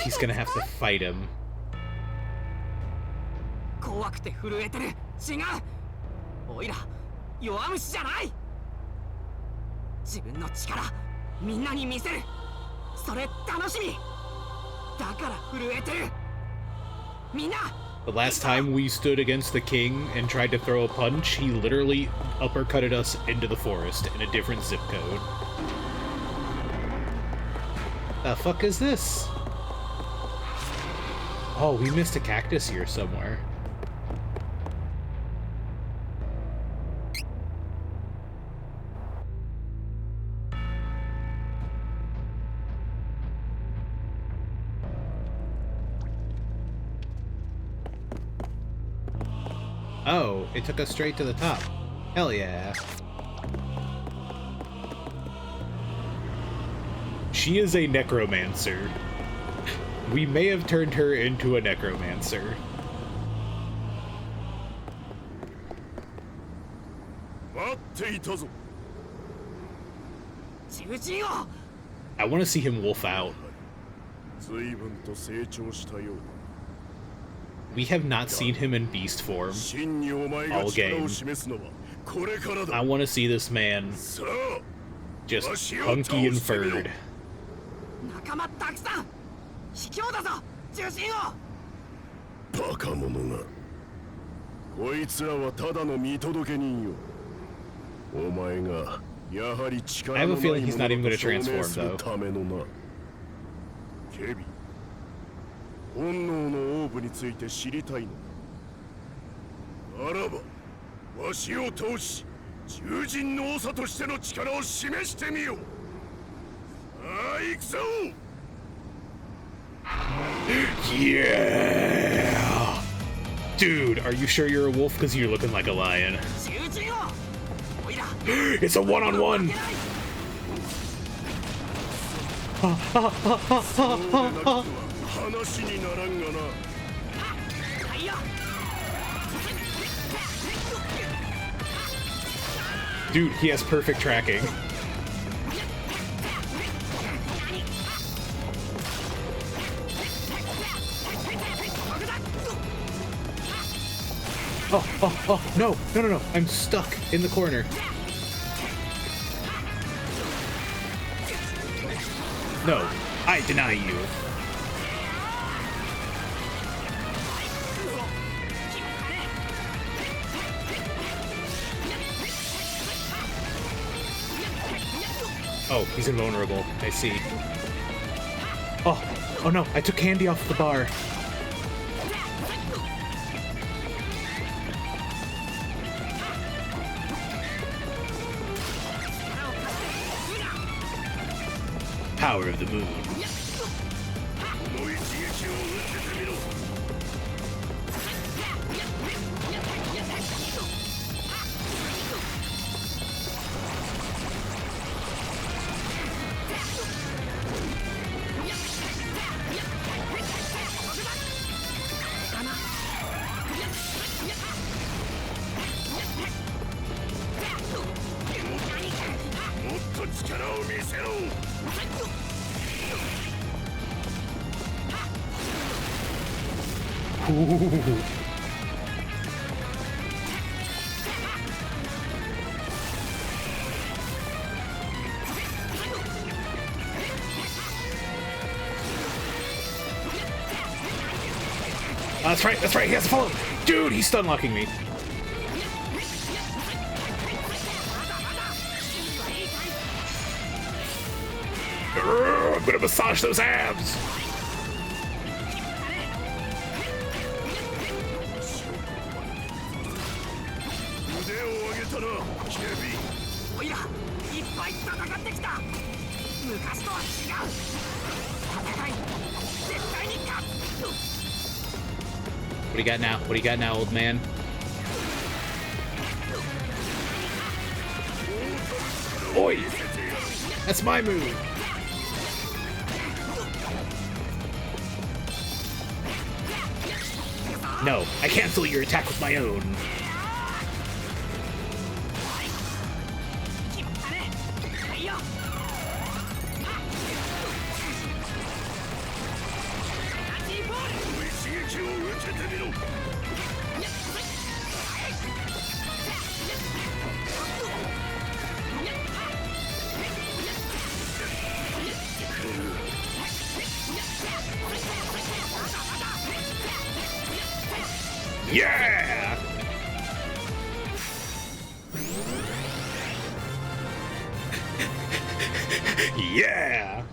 He's gonna have to fight him. 怖くて震えてる。違う。おいら弱虫じゃない。自分の力みんなに見せる。それ楽しみ。だから震えてる。みんな。 The last time we stood against the king and tried to throw a punch, he literally uppercutted us into the forest in a different zip code. The fuck is this? Oh, we missed a cactus here somewhere. Oh, it took us straight to the top. Hell yeah. She is a necromancer. We may have turned her into a necromancer. I want to see him wolf out. We have not seen him in beast form all game. I want to see this man just hunky and furred. 仲間たくさん卑怯だぞ獣人王。バカ者が。こいつらはただの見届け人よ。お前がやはり力のない者だと証明するためのな。ケビン、本能のオーブについて知りたいのか。ならば、わしを通し、獣人の長としての力を示してみよう。 Yeah! Dude, are you sure you're a wolf? Because you're looking like a lion. It's a one-on-one! Dude, he has perfect tracking. Oh, no, I'm stuck in the corner. No, I deny you. Oh, he's invulnerable. I see. Oh no, I took candy off the bar. Power of the moon. Ooh. That's right, he has to follow. Dude, he's stun locking me. I'm gonna massage those abs. What do you got now? What do you got now, old man? Oi! That's my move! No, I cancel your attack with my own. Yeah! Yeah!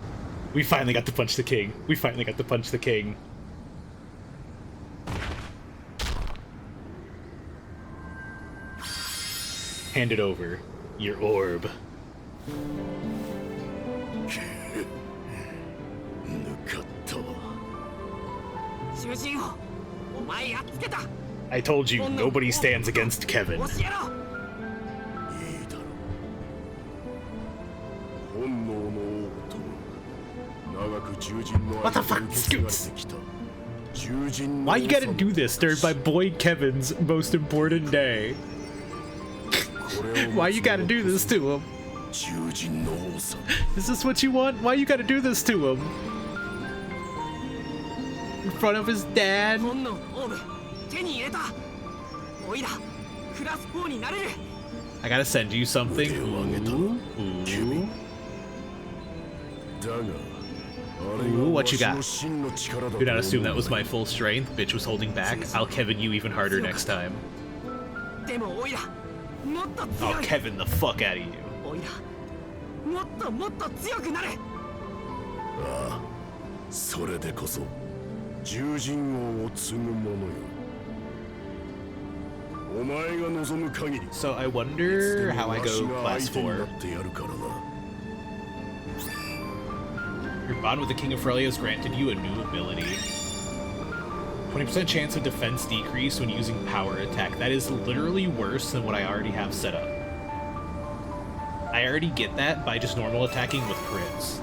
We finally got to punch the king. We finally got to punch the king. Hand it over. Your orb. I told you, nobody stands against Kevin. What the fuck, Scoots? Why you gotta do this during my boy Kevin's most important day? Why you gotta do this to him? Is this what you want? Why you gotta do this to him? In front of his dad? I gotta send you something. Ooh. Ooh, what you got? Do not assume that was my full strength. Bitch was holding back. I'll Kevin you even harder next time. I'll Kevin the fuck out of you. So I wonder how I go class 4. Your bond with the King of Frelia has granted you a new ability. 20% chance of defense decrease when using power attack. That is literally worse than what I already have set up. I already get that by just normal attacking with crits.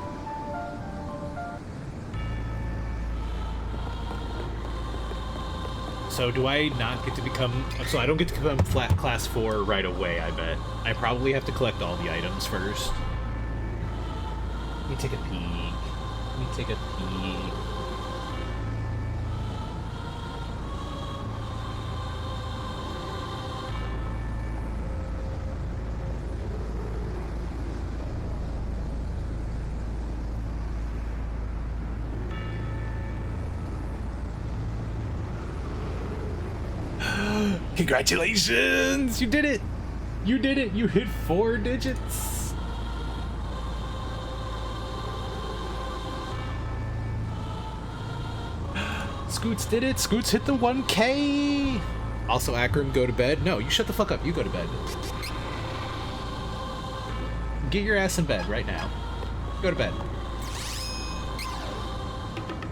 So do I not get to become... So I don't get to become flat class 4 right away, I bet. I probably have to collect all the items first. Let me take a peek. Let me take a peek. Congratulations! You did it! You did it! You hit 4 digits! Scoots did it! Scoots hit the 1K! Also, Akram, go to bed. No, you shut the fuck up. You go to bed. Get your ass in bed right now. Go to bed.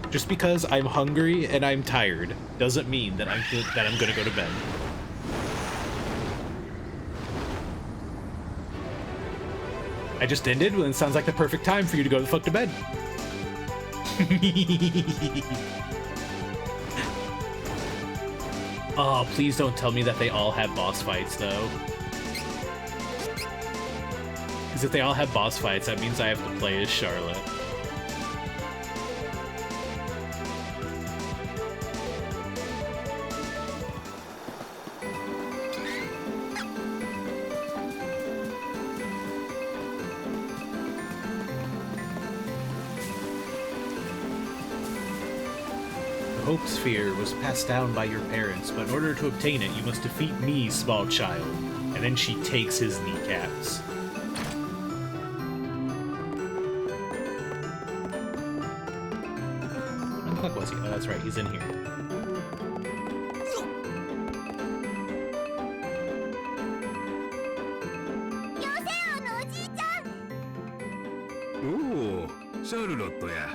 Just because I'm hungry and I'm tired doesn't mean that I'm gonna go to bed. I just ended, well, it sounds like the perfect time for you to go the fuck to bed. Oh, please don't tell me that they all have boss fights, though. Because if they all have boss fights, that means I have to play as Charlotte. Hope Sphere was passed down by your parents, but in order to obtain it, you must defeat me, small child. And then she takes his kneecaps. When the fuck was he? Oh, that's right, he's in here. Oh, シャルロットや。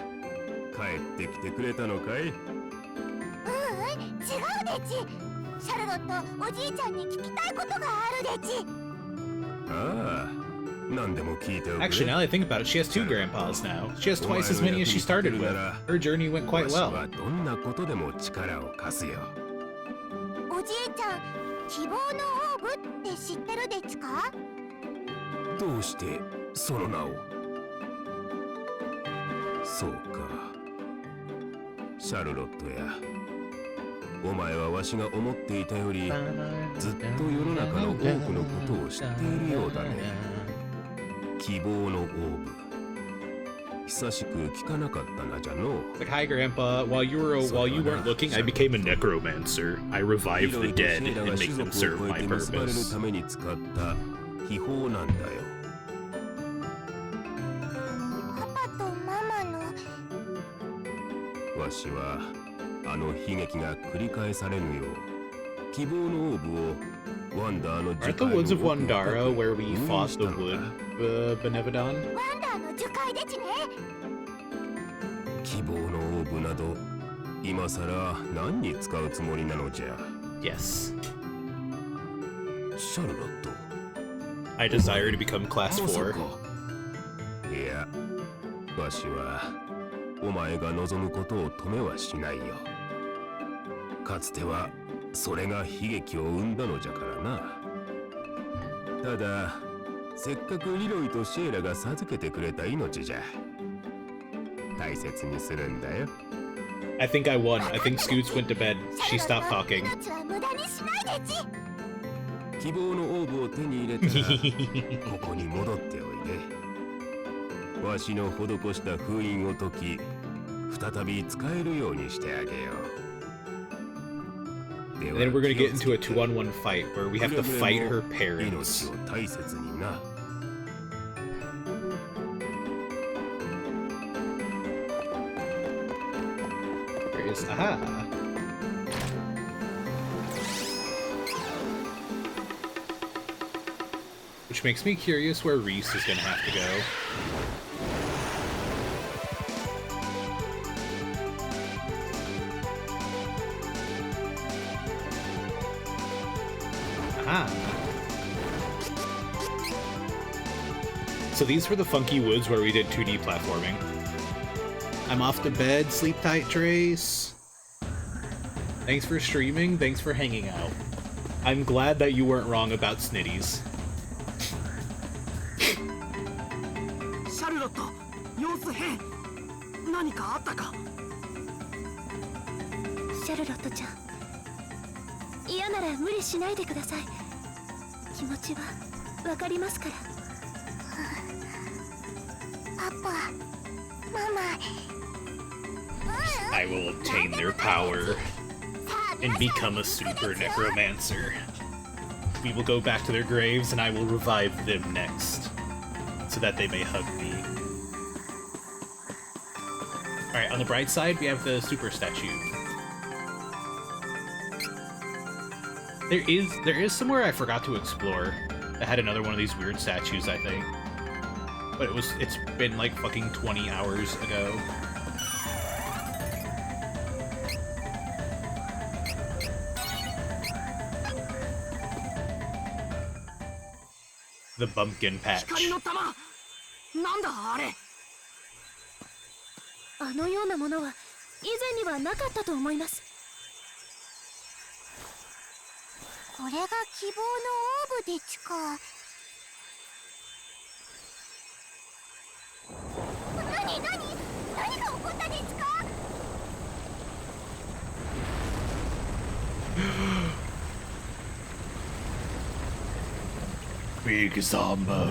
帰ってきてくれたのかい？違うでち。シャルロット、おじいちゃんに聞きたいことがあるでち。ああ、何でも聞いておくれ。Actually, now that I think about it, she has 2 grandpas now. She has twice as many as she started with. Her journey went quite well. わしはどんなことでも力を貸すよ。おじいちゃん、希望のオーブって知ってるでちか？どうしてその名を？そうか。シャルロットや。お前はわしが思っていたよりずっと世の中の多くのことを知っているようだね。希望のオーブ。久しく聞かなかったなじゃの。Like, hi, Grandpa. While you weren't looking, I became a necromancer. I revived the dead and make them serve my purpose. ために使った秘宝なんだよ。パパとママの。わしは。あの悲劇が繰り返されぬよう希望のオーブをワンダーの Aren't the woods of Wandara where we fought the wood Benevodon? ワンダーの樹海でちね。希望のオーブなど今さら何に使うつもりなのじゃ。 Yes. シャルロット。 I desire to become class 4. いや、わしはお前が望むことを止めはしないよ。かつてはそれが悲劇を生んだのじゃからな。ただせっかくリロイとシエラが授けてくれた命じゃ。大切にするんだよ。I think I won. I think Scoots went to bed. She stopped talking. 希望のオーブを手に入れたらここに戻っておいで。わしの施した封印を解き再び使えるようにしてあげよう。And then we're gonna get into a 2-on-1 fight where we have to fight her parents. 命を大切にな。There is aha. Which makes me curious where Reese is gonna have to go. So these were the funky woods where we did 2D platforming. I'm off to bed. Sleep tight, Trace. Thanks for streaming, thanks for hanging out. I'm glad that you weren't wrong about Snitties. シャルロット、様子変。何かあったか。シャルロットちゃん、嫌なら無理しないでください。気持ちはわかりますから。パパ、ママ。I will obtain their power and become a super necromancer. We will go back to their graves and I will revive them next, so that they may hug me. Alright, on the bright side, we have the super statue. There is somewhere I forgot to explore that had another one of these weird statues, I think. But it's been like fucking 20 hours ago. The bumpkin patch. 光の玉。なんだあれ。あのようなものは以前にはなかったと思います。これが希望のオーブでちか。何が起こったですか。Big Zombo.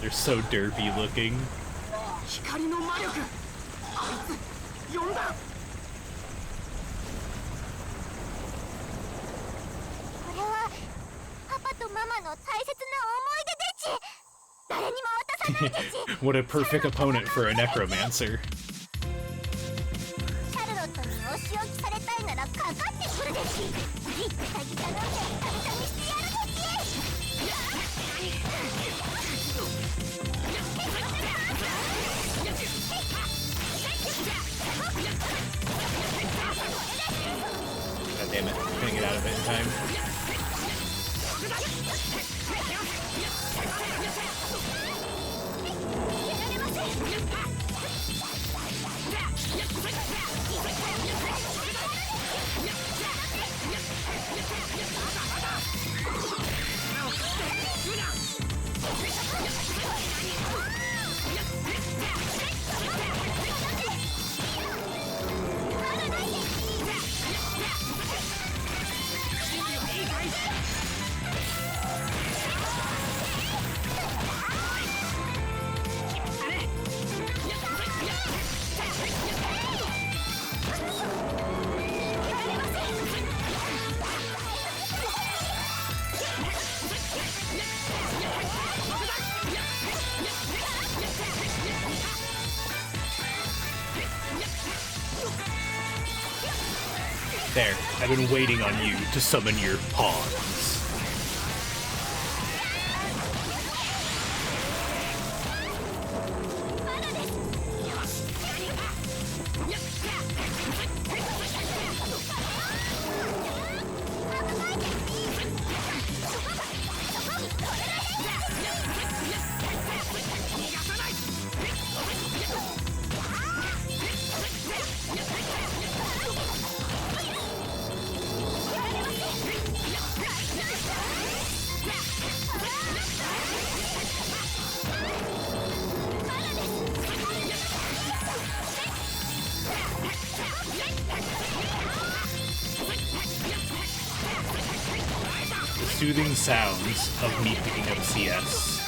They're so derpy looking. 光の魔力。あいつ呼んだ。これはパパとママの大切な思い出でち。誰にも渡さないでち。 What a perfect opponent for a necromancer. シャルロットにお仕置きされたいならかかってくるでち。ギッタギタ飲んでカミカミしてやるでち。God damn it, couldn't get out of it in time. There, I've been waiting on you to summon your pawns. Soothing sounds of me picking up CS.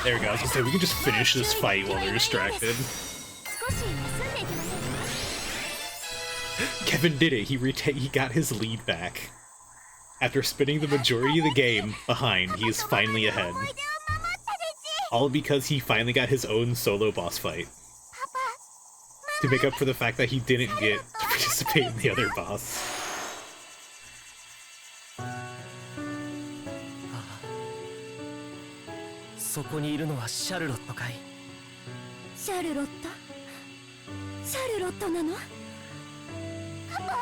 There we go, I was gonna say, we can just finish this fight while they're distracted. Kevin did it, he got his lead back. After spending the majority of the game behind, he is finally ahead. All because he finally got his own solo boss fight. To make up for the fact that he didn't get to participate in the other boss. そこにいるのはシャルロットかい？シャルロット？シャルロットなの？パパ？マ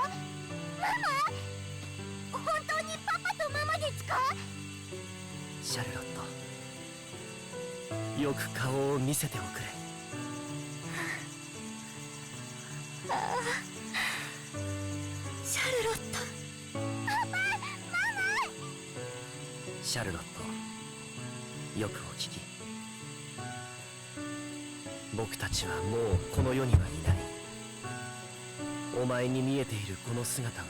マ？本当にパパとママですか？シャルロット、よく顔を見せておくれ。シャルロット。パパ、ママ。シャルロット、よくお聞き。僕たちはもうこの世にはいない。お前に見えているこの姿は、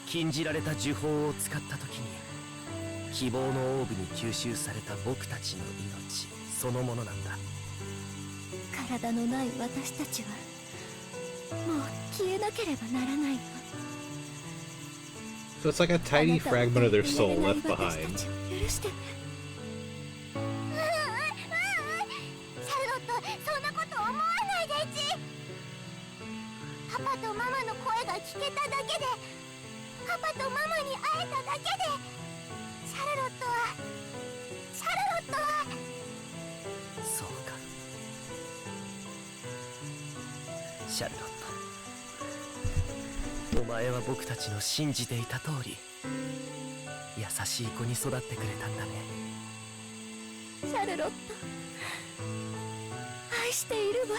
禁じられた呪法を使った時に希望のオーブに吸収された僕たちの命そのものなんだ。体のない私たちはもう消えなければならないの。 So it's like a tiny fragment of their soul left behind. シャルロット、そんなこと思わないでち。パパとママの声が聞けただけで、パパとママに会えただけで、シャルロットはそうか。シャルロット、お前は僕たちの信じていた通り優しい子に育ってくれたんだね。シャルロット、愛しているわ。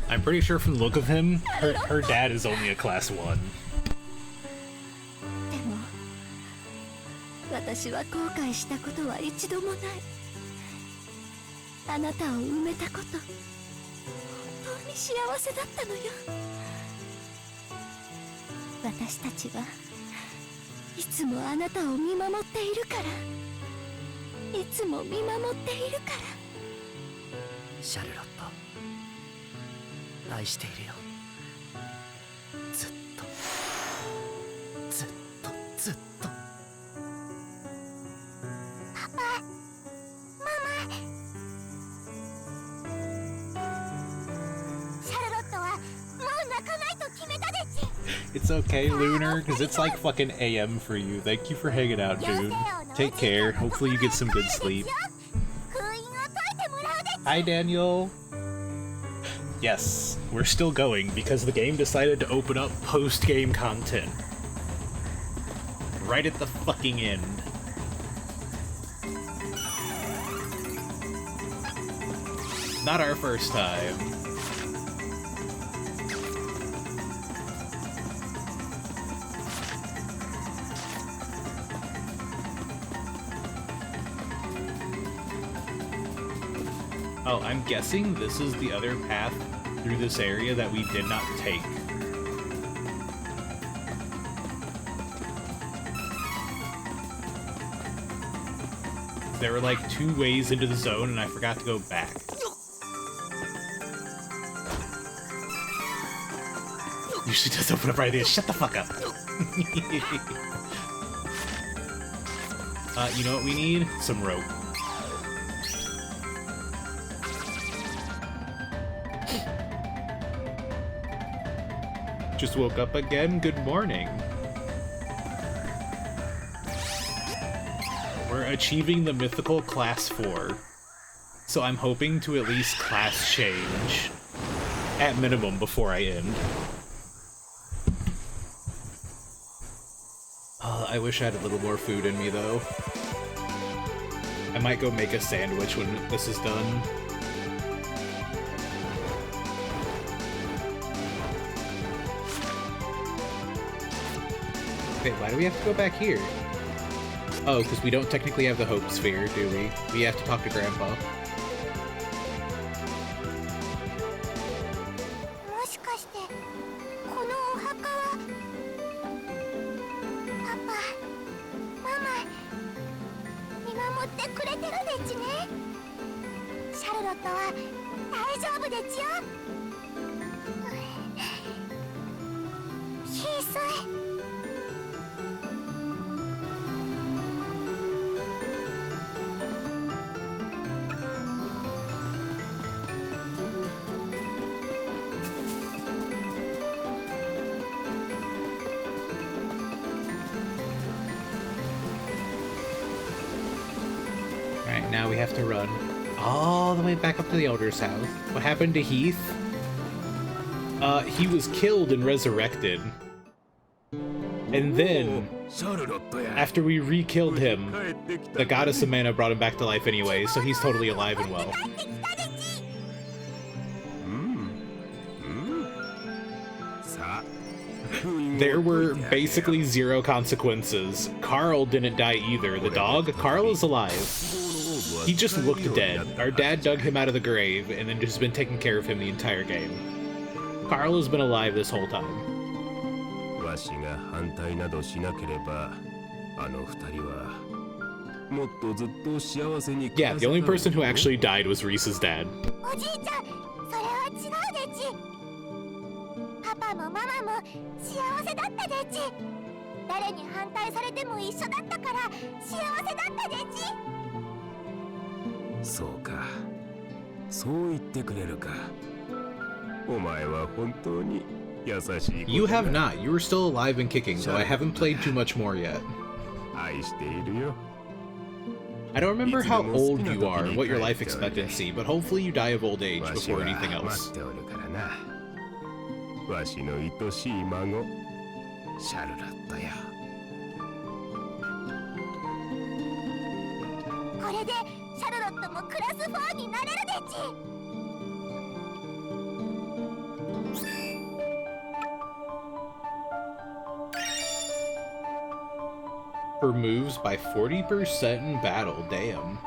I'm pretty sure from the look of him, her dad is only a class 1. でも私は後悔したことは一度もない。あなたを埋めたこと、本当に幸せだったのよ。私たちはいつもあなたを見守っているから、いつも見守っているから。シャルロット、愛しているよ。ずっとずっとずっと。パパ、ママ。シャルロットはもう泣かないと決めたでち。 It's okay, Lunar, because it's like fucking AM for you. Thank you for hanging out, dude. Take care. Hopefully you get some good sleep. Hi, Daniel. Yes, we're still going because the game decided to open up post-game content. Right at the fucking end. Not our first time. Oh, I'm guessing this is the other path through this area that we did not take. There were like 2 ways into the zone and I forgot to go back. Usually does open up right there. Shut the fuck up. You know what we need? Some rope. Just woke up again. Good morning. We're achieving the mythical class 4. So I'm hoping to at least class change. At minimum before I end. I wish I had a little more food in me though. I might go make a sandwich when this is done. Wait, why do we have to go back here? Oh, because we don't technically have the Hope Sphere, do we? We have to talk to Grandpa. もしかしてこのお墓はパパ、ママ見守ってくれてるでちね。シャルロットは大丈夫でちよ。小さい。 シ we have to run all the way back up to the Elder's house. What happened to Heath? He was killed and resurrected. And then, after we re-killed him, the goddess of mana brought him back to life anyway, so he's totally alive and well. There were basically 0 consequences. Carl didn't die either. The dog, Carl is alive. He just looked dead. Our dad dug him out of the grave and then just been taking care of him the entire game. Carl has been alive this whole time. Yeah, the only person who actually died was Reese's dad. パパもママも幸せだったでち。誰に反対されても一緒だったから幸せだったでち。そうか。そう言ってくれるか。お前は本当に優しい。You have not. You are still alive and kicking, though I haven't played too much more yet. 愛しているよ。 I don't remember how old you are, what your life expectancy, but hopefully you die of old age before anything else. わしの愛しい孫、シャルロットよ。これでシャルロットもクラス4になれるでち。Her moves by 40% in battle, damn.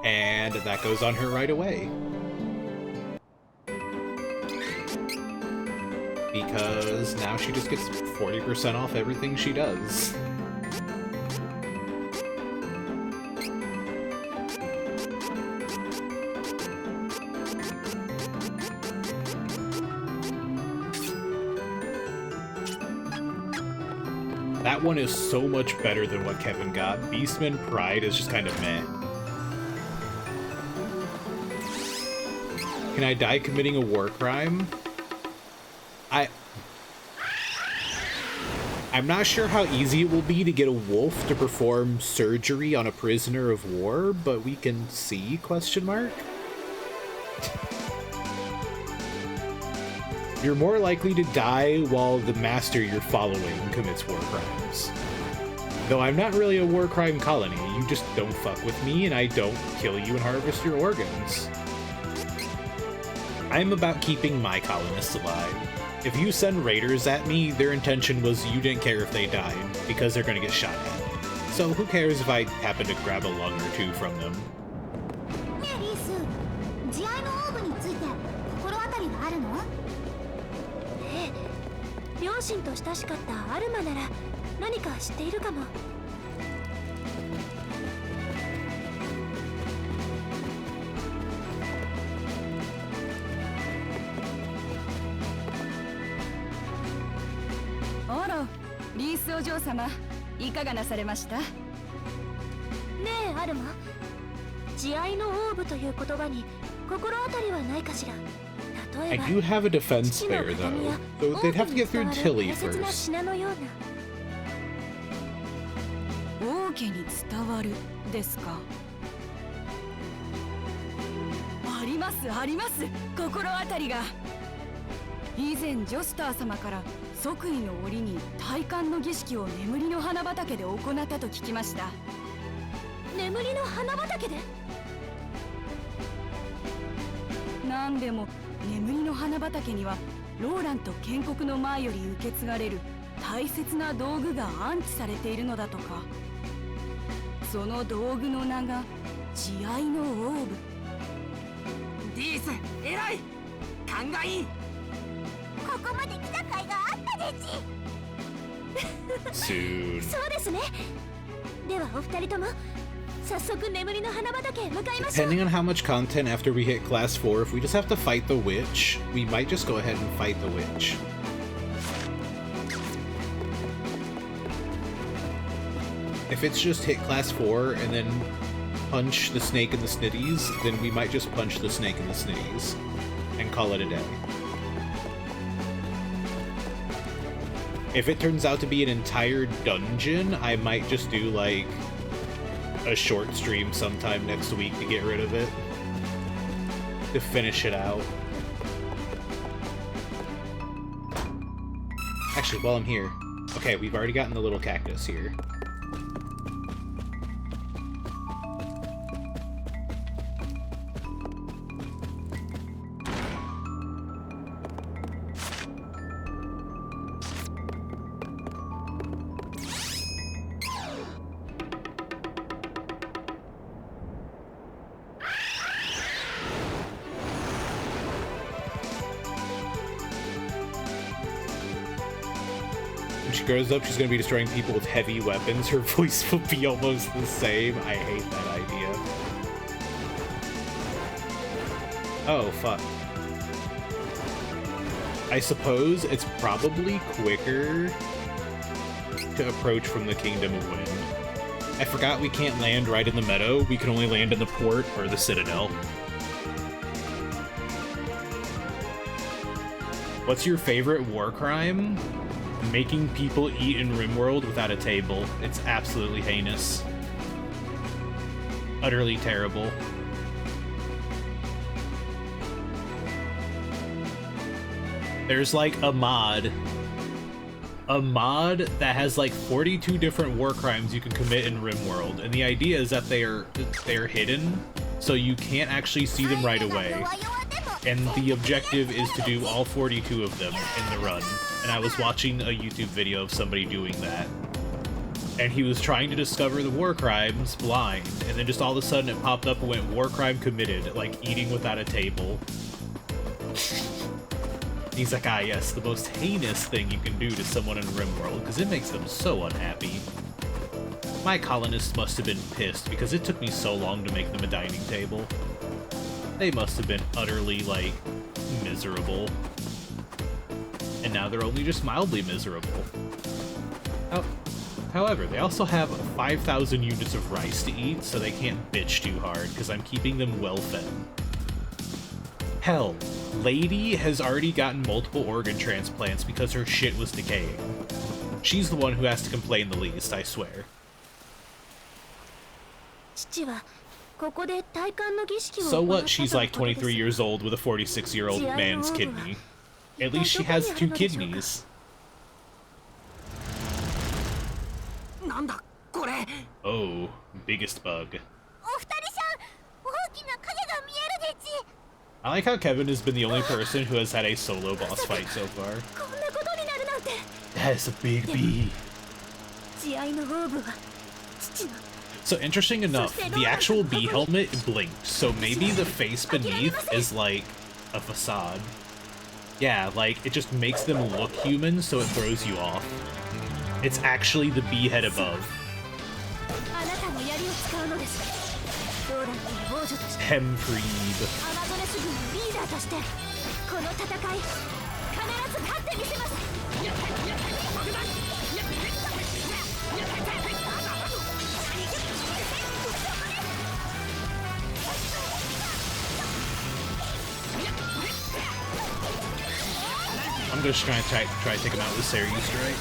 And that goes on her right away. Because now she just gets 40% off everything she does. That one is so much better than what Kevin got. Beastman Pride is just kind of meh. Can I die committing a war crime? I'm not sure how easy it will be to get a wolf to perform surgery on a prisoner of war, but we can see, question mark? You're more likely to die while the master you're following commits war crimes. Though I'm not really a war crime colony, you just don't fuck with me and I don't kill you and harvest your organs. I'm about keeping my colonists alive. If you send raiders at me, their intention was you didn't care if they died, because they're gonna get shot at. So who cares if I happen to grab a lung or two from them? ねえリース、慈愛のオーブについて心当たりはあるの？ええ、両親と親しかったアルマなら何か知っているかも。あら、リースお嬢様、いかがなされました？ねえアルマ、慈愛のオーブという言葉に心当たりはないかしら。 I do have a defense spare though, so they'd have to get through Tilly first. 王家に伝わるですか？ありますあります、心当たりが。以前ジョスター様から即位の折に戴冠の儀式を眠りの花畑で行ったと聞きました。眠りの花畑で？なんでも眠りの花畑にはローランと建国の前より受け継がれる大切な道具が安置されているのだとか。その道具の名が慈愛のオーブ。ディース、偉い！勘がいい！ここまで来た甲斐があったでち。Soon. そうですね。ではお二人とも早速眠りの花畑へ向かいましょう。 Depending on how much content after we hit class 4, if we just have to fight the witch, we might just go ahead and fight the witch. If it's just hit class 4 and then punch the snake and the snitties, then we might just punch the snake and the snitties and call it a day. If it turns out to be an entire dungeon, I might just do like a short stream sometime next week to get rid of it. To finish it out. Actually, while I'm here... Okay, we've already gotten the little cactus here. Grows up, she's going to be destroying people with heavy weapons. Her voice will be almost the same. I hate that idea. Oh, fuck. I suppose it's probably quicker to approach from the Kingdom of Wind. I forgot we can't land right in the meadow. We can only land in the port or the Citadel. What's your favorite war crime? Making people eat in RimWorld without a table. It's absolutely heinous. Utterly terrible. There's like a mod that has like 42 different war crimes you can commit in RimWorld, and the idea is that they're hidden, so you can't actually see them right away. And the objective is to do all 42 of them in the run. And I was watching a YouTube video of somebody doing that. And he was trying to discover the war crimes blind, and then just all of a sudden it popped up and went, war crime committed, like eating without a table. He's like, ah yes, the most heinous thing you can do to someone in RimWorld, because it makes them so unhappy. My colonists must have been pissed, because it took me so long to make them a dining table. They must have been utterly, like, miserable. And now they're only just mildly miserable. Oh, however, they also have 5,000 units of rice to eat, so they can't bitch too hard, because I'm keeping them well-fed. Hell, Lady has already gotten multiple organ transplants because her shit was decaying. She's the one who has to complain the least, I swear. So what, she's like 23 years old with a 46-year-old man's kidney. At least she has 2 kidneys. Oh, biggest bug. I like how Kevin has been the only person who has had a solo boss fight so far. That's a big bee. So interesting enough, the actual bee helmet blinked, so maybe the face beneath is like a facade. Yeah, like it just makes them look human, so it throws you off. It's actually the bee head above. Hempreed. I'm just trying to take him out with Seri strike.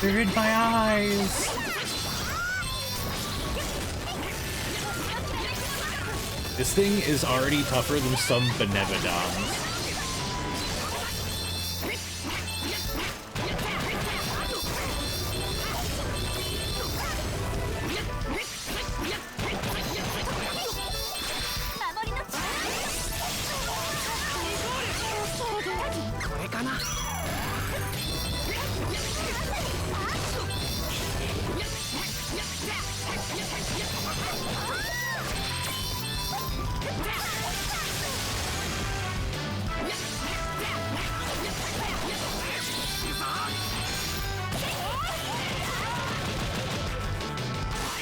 They're in my eyes! This thing is already tougher than some Benevodons.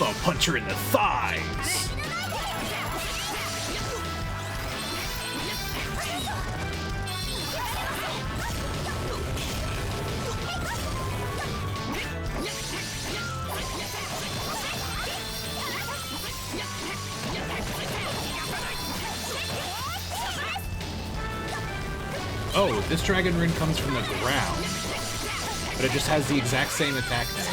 I'll punch her in the thighs! Oh, this dragon rune comes from the ground, but it just has the exact same attack name.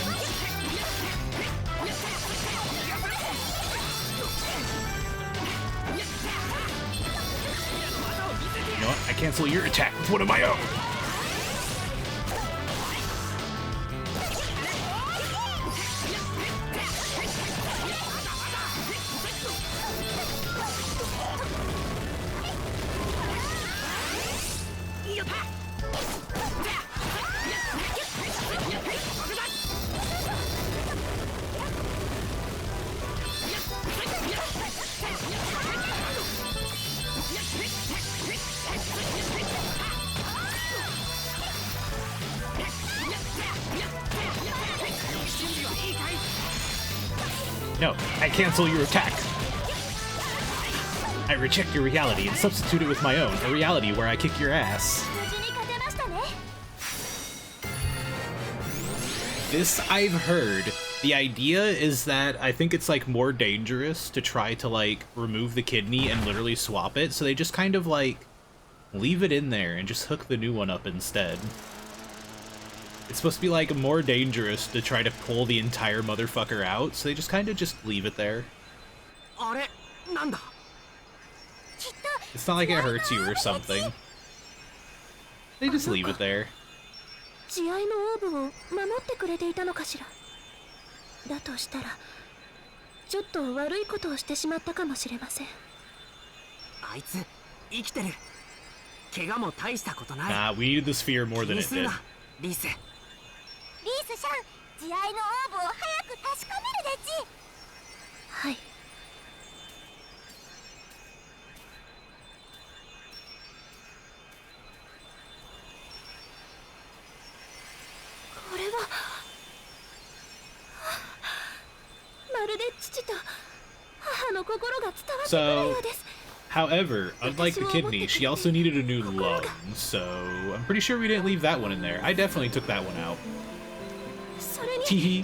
You know what? I cancel your attack with one of my own. No, I cancel your attack. I reject your reality and substitute it with my own, a reality where I kick your ass. This I've heard. The idea is that I think it's like more dangerous to try to like remove the kidney and literally swap it, so they just kind of like leave it in there and just hook the new one up instead. It's supposed to be like more dangerous to try to pull the entire motherfucker out, so they just kind of just leave it there. It's not like it hurts you or something. They just leave it there. 慈愛のオーブを守ってくれていたのかしら。だとしたら、ちょっと悪いことをしてしまったかもしれません。あいつ生きてる。怪我も大したことない。Nah, we needed the sphere more than it did. リス。リースさん、慈愛のオーブを早く確かめるでち。はい。これはまるで父と母の心が伝わってくるようです。However, unlike the kidney, she also needed a new lung, so I'm pretty sure we didn't leave that one in there. I definitely took that one out. Teehee.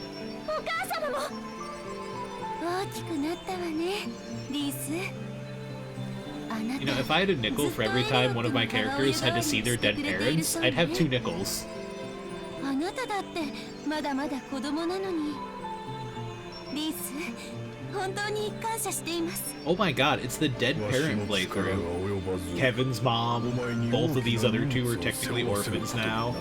You know, if I had a nickel for every time one of my characters had to see their dead parents, I'd have 2 nickels. Oh my god, it's the dead parent playthrough. Kevin's mom, both of these other 2 are technically orphans now.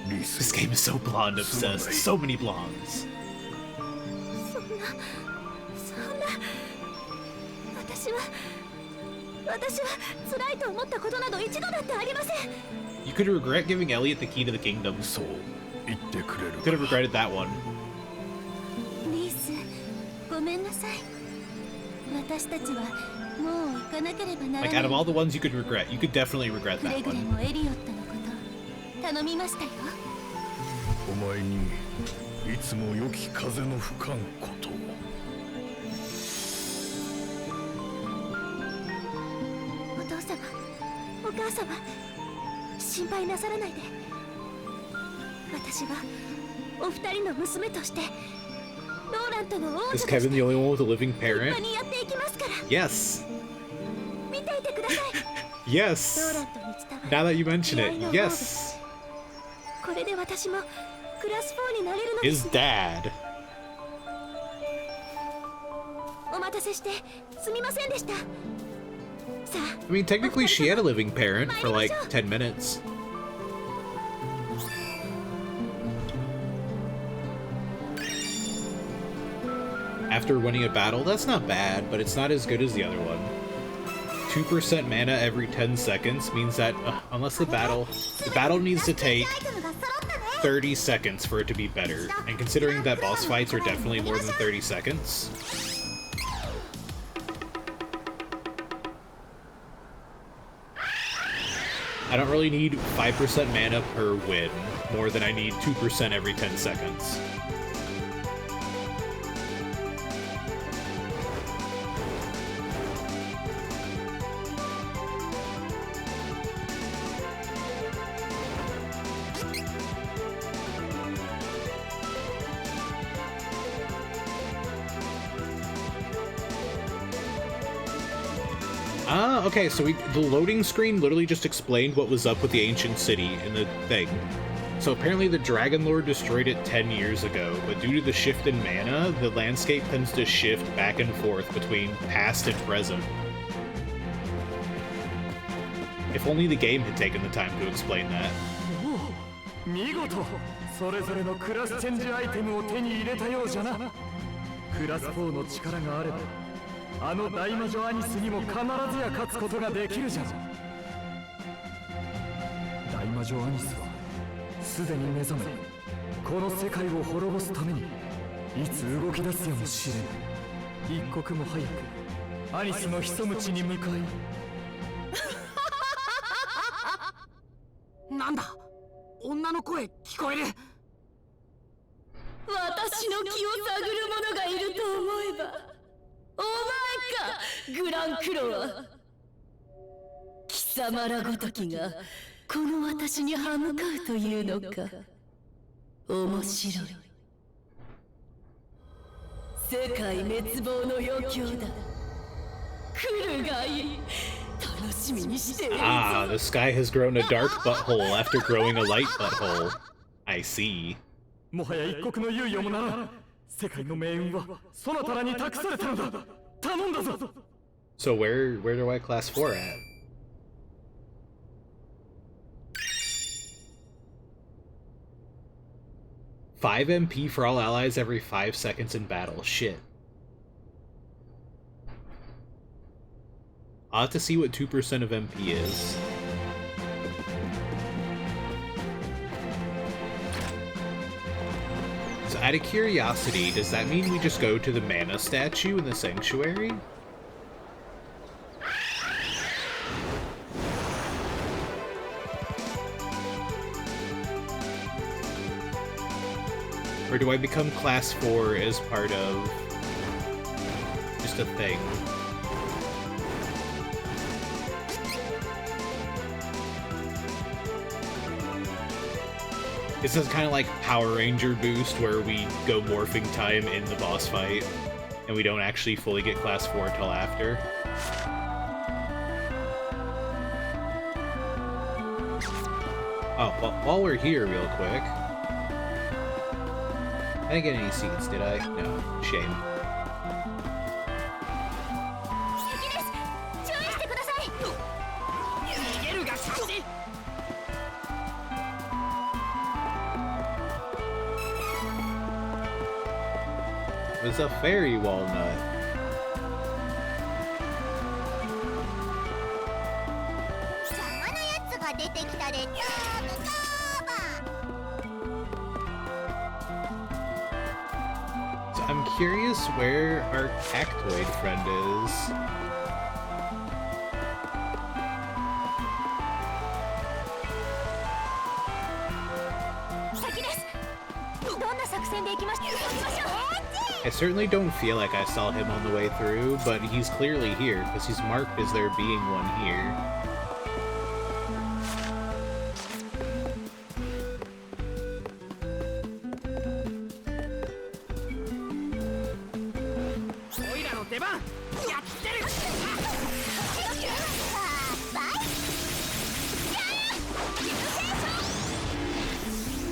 This game is so blonde obsessed. So many blondes. You could regret giving Elliot the key to the kingdom. Could have regretted that one. Like, out of all the ones you could regret, you could definitely regret that one. 頼みましたよ。お前にいつも良き風の吹かんことを。お父様、お母様、心配なさらないで。私はお二人の娘としてローラントの王女として Is Kevin the only one with a living parent? 立派にやっていきますから。Yes. 見ていてください。Yes. Now that you mention it, yes. これで私もクラス4になれるのです。 His dad. お待たせしてすみませんでした。さあ。I mean, technically she had a living parent for like 10 minutes. After winning a battle, that's not bad, but it's not as good as the other one. 2% mana every 10 seconds means that unless the battle needs to take 30 seconds for it to be better, and considering that boss fights are definitely more than 30 seconds. I don't really need 5% mana per win, more than I need 2% every 10 seconds. Ah, okay, so the loading screen literally just explained what was up with the ancient city in the thing. So apparently the Dragon Lord destroyed it 10 years ago, but due to the shift in mana, the landscape tends to shift back and forth between past and present. If only the game had taken the time to explain that. 見事それぞれのクラスチェンジアイテムを手に入れたようじゃな。クラス4の力があればあの大魔女アニスにも必ずや勝つことができるじゃん。大魔女アニスはすでに目覚めこの世界を滅ぼすためにいつ動き出すやもしれない。一刻も早くアニスの潜む地に向かいなんだ女の声聞こえる。私の気を探る者がいると思えばお前かグランクロワ。貴様らごときがこの私に歯向かうというのか。面白い。世界滅亡の余興だ。来るがいい。楽しみにしているぞ。 Ah, the sky has grown a dark butthole after growing a light butthole. I see. もはや一国の猶予もならん。世界の命運はそなたらに託されたのだ。頼んだぞ。 So where do I class 4 at? Five MP for all allies every 5 seconds in battle. Shit. I'll have to see what 2% of MP is. So out of curiosity, does that mean we just go to the mana statue in the sanctuary? Or do I become class 4 as part of just a thing? This is kind of like Power Ranger boost where we go morphing time in the boss fight and we don't actually fully get class 4 till after. Oh, well, while we're here real quick. I didn't get any seeds, did I? No. Shame. It was a fairy walnut. So I'm curious where our cactoid friend is. I certainly don't feel like I saw him on the way through, but he's clearly here, because he's marked as there being one here.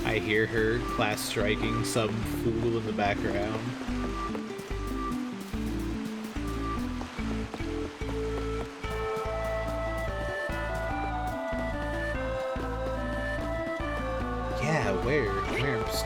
I hear her class striking some fool in the background. Yeah, where? Where's...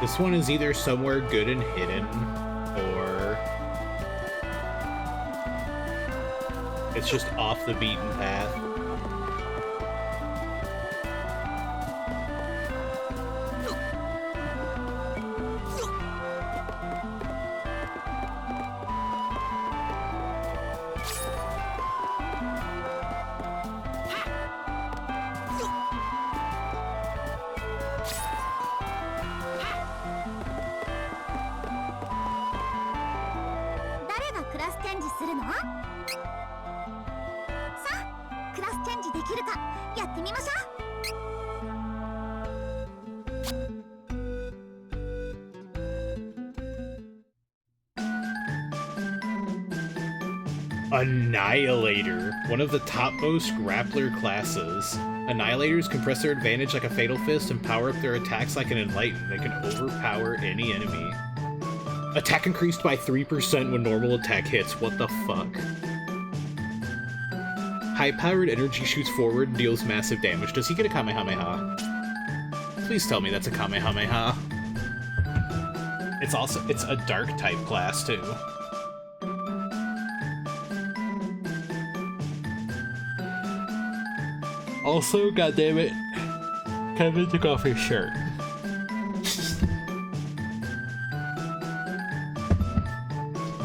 This one is either somewhere good and hidden, or it's just off the beaten path. きるかやってみましょう。 Annihilator, one of the topmost grappler classes. Annihilators compress their advantage like a Fatal Fist and power up their attacks like an Enlighten. They can overpower any enemy. Attack increased by 3% when normal attack hits. What the fuck? High-powered energy shoots forward and deals massive damage. Does he get a Kamehameha? Please tell me that's a Kamehameha. It's a dark type class too. Also, goddammit, Kevin took off his shirt.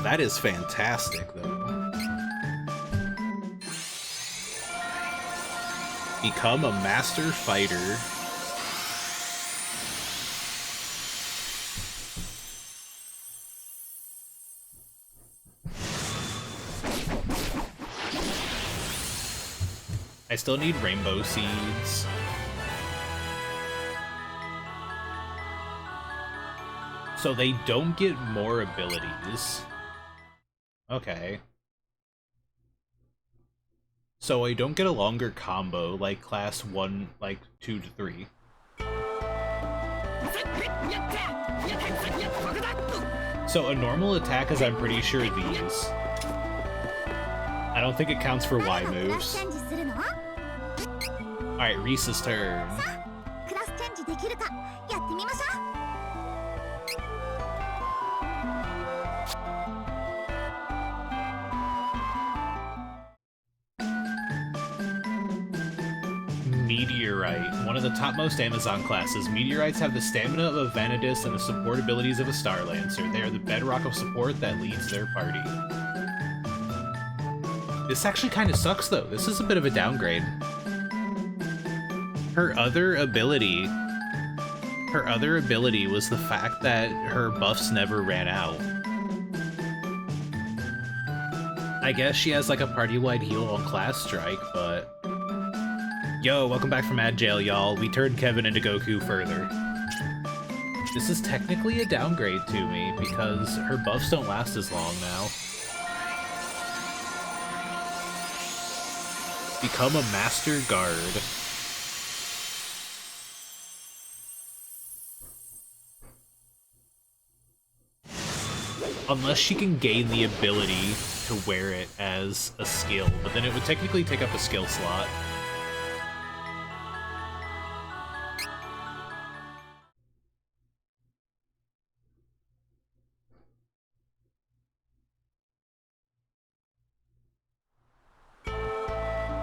That is fantastic, though. Become a master fighter. I still need rainbow seeds. So they don't get more abilities. Okay. So I don't get a longer combo like class 1, like 2 to 3. So a normal attack is, I'm pretty sure, these. I don't think it counts for Y moves. Alright, Reese's turn. Meteorite, one of the topmost Amazon classes. Meteorites have the stamina of a Vanadis and the support abilities of a Star Lancer. They are the bedrock of support that leads their party. This actually kind of sucks, though. This is a bit of a downgrade. Her other ability was the fact that her buffs never ran out. I guess she has like a party-wide heal on Class Strike, but... Yo, welcome back from Ad Jail, y'all. We turned Kevin into Goku further. This is technically a downgrade to me, because her buffs don't last as long now. Become a Master Guard. Unless she can gain the ability to wear it as a skill, but then it would technically take up a skill slot.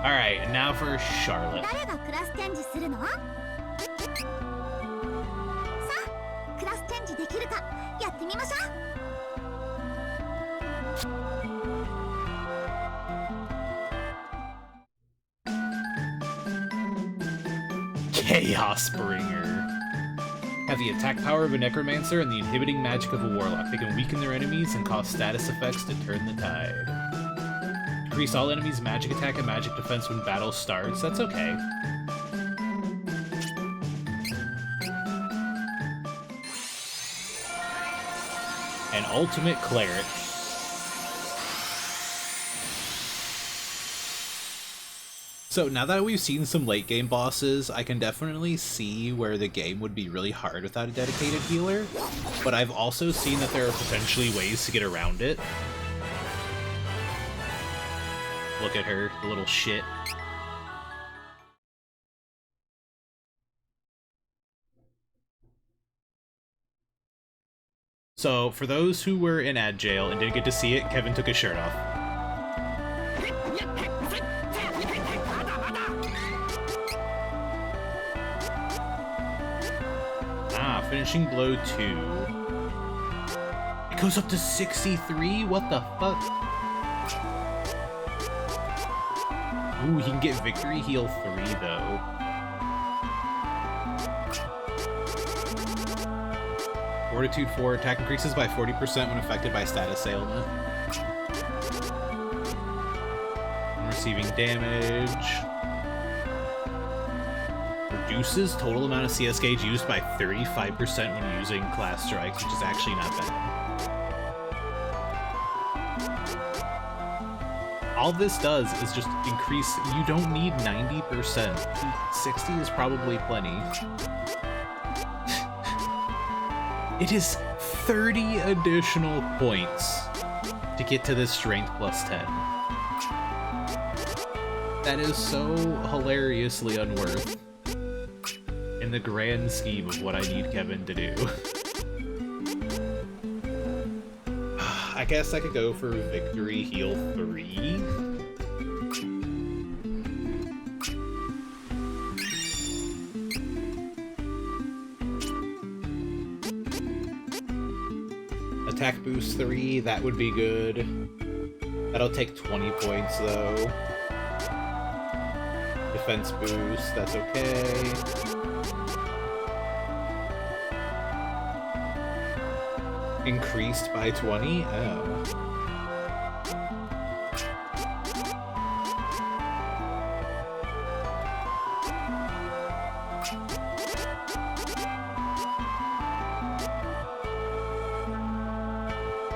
Alright, now for Charlotte. Chaos Bringer. Have the attack power of a Necromancer and the inhibiting magic of a Warlock. They can weaken their enemies and cause status effects to turn the tide. Increase all enemies' magic attack and magic defense when battle starts. That's okay. An ultimate cleric. So now that we've seen some late game bosses, I can definitely see where the game would be really hard without a dedicated healer, but I've also seen that there are potentially ways to get around it. Look at her, the little shit. So, for those who were in Ad Jail and didn't get to see it, Kevin took his shirt off. Ah, finishing blow 2. It goes up to 63? What the fuck? Ooh, he can get Victory Heal 3, though. Fortitude 4, attack increases by 40% when affected by status ailment. And receiving damage. reduces total amount of CS gauge used by 35% when using class strikes, which is actually not bad. All this does is just increase. You don't need 90%. 60 is probably plenty. It is 30 additional points to get to this strength plus 10. That is so hilariously unworth in the grand scheme of what I need Kevin to do. I guess I could go for Victory Heal 3. Attack Boost 3, that would be good. That'll take 20 points though. Defense Boost, that's okay. Increased by 20? Oh.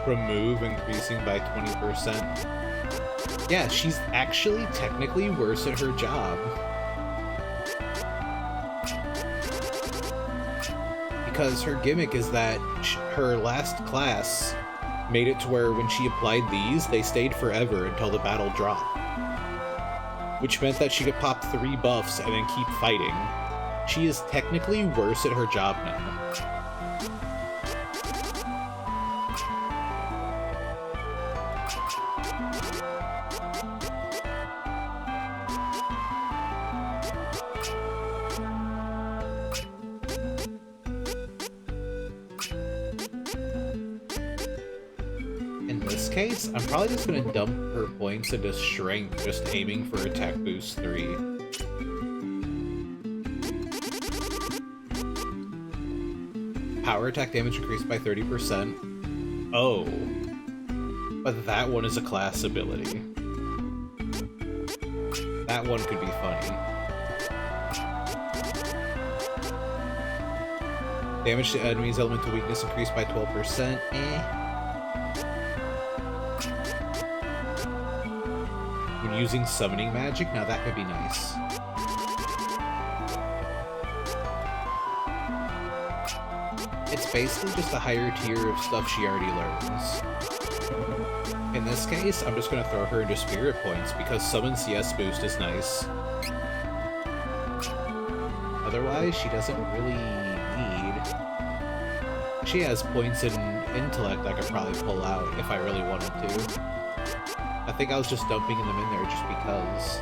Remove increasing by 20%. Yeah, she's actually technically worse at her job. Because her gimmick is that her last class made it to where when she applied these, they stayed forever until the battle dropped. Which meant that she could pop 3 buffs and then keep fighting. She is technically worse at her job now. I'm probably just gonna dump her points into strength, just aiming for attack boost 3. Power attack damage increased by 30%. Oh. But that one is a class ability. That one could be funny. Damage to enemies elemental weakness increased by 12%. Using summoning magic, now that could be nice. It's basically just a higher tier of stuff she already learns. In this case, I'm just going to throw her into spirit points because summon CS boost is nice. Otherwise, she doesn't really need. She has points in intellect I could probably pull out if I really wanted to. I think I was just dumping them in there just because.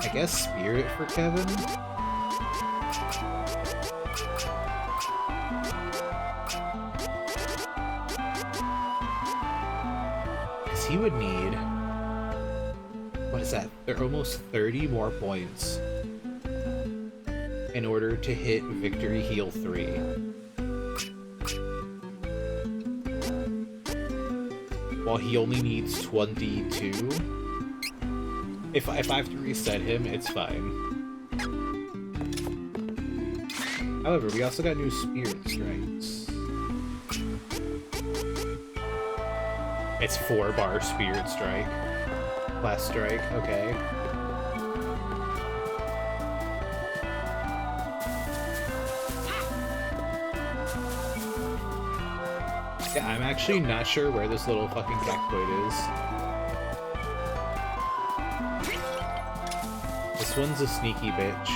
I guess Spirit for Kevin? Because he would need... What is that? They're almost 30 more points in order to hit Victory Heal 3. While he only needs 22. If I have to reset him, it's fine. However, we also got new Spirit Strikes. It's 4-bar Spirit Strike. Class Strike, okay. Yeah, I'm actually not sure where this little fucking cactoid is. This one's a sneaky bitch.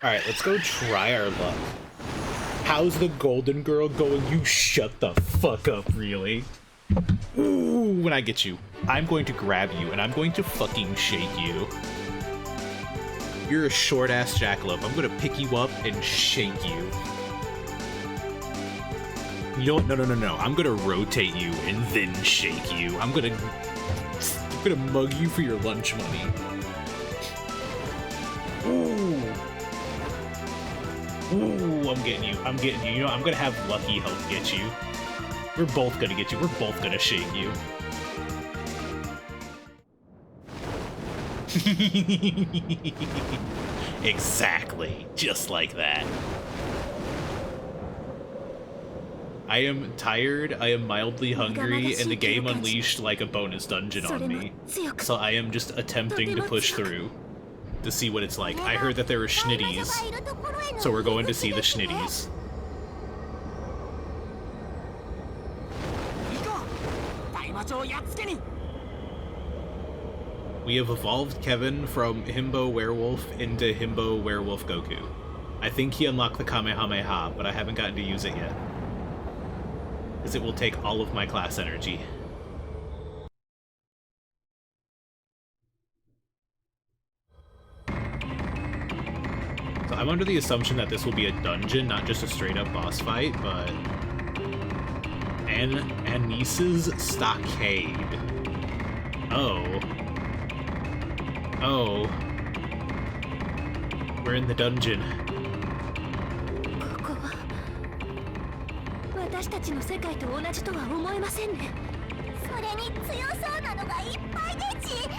Alright, let's go try our luck. How's the golden girl going? You shut the fuck up, really? Ooh, when I get you, I'm going to grab you and I'm going to fucking shake you. You're a short-ass jackalope. I'm gonna pick you up and shake you. You know what? No. I'm gonna rotate you and then shake you. I'm gonna gonna mug you for your lunch money. Ooh. Ooh, I'm getting you. I'm getting you. You know, I'm gonna have Lucky help get you. We're both gonna get you. We're both gonna shake you. Exactly. Just like that. I am tired, I am mildly hungry, and the game unleashed like a bonus dungeon on me. So I am just attempting to push through to see what it's like. I heard that there were schnitties, so we're going to see the schnitties. We have evolved Kevin from himbo werewolf into himbo werewolf Goku. I think he unlocked the Kamehameha, but I haven't gotten to use it yet, because it will take all of my class energy. So I'm under the assumption that this will be a dungeon, not just a straight-up boss fight, but... Anice's Stockade. Oh. Oh. We're in the dungeon. 私たちの世界と同じとは思えませんね。それに強そうなのがいっぱいでち。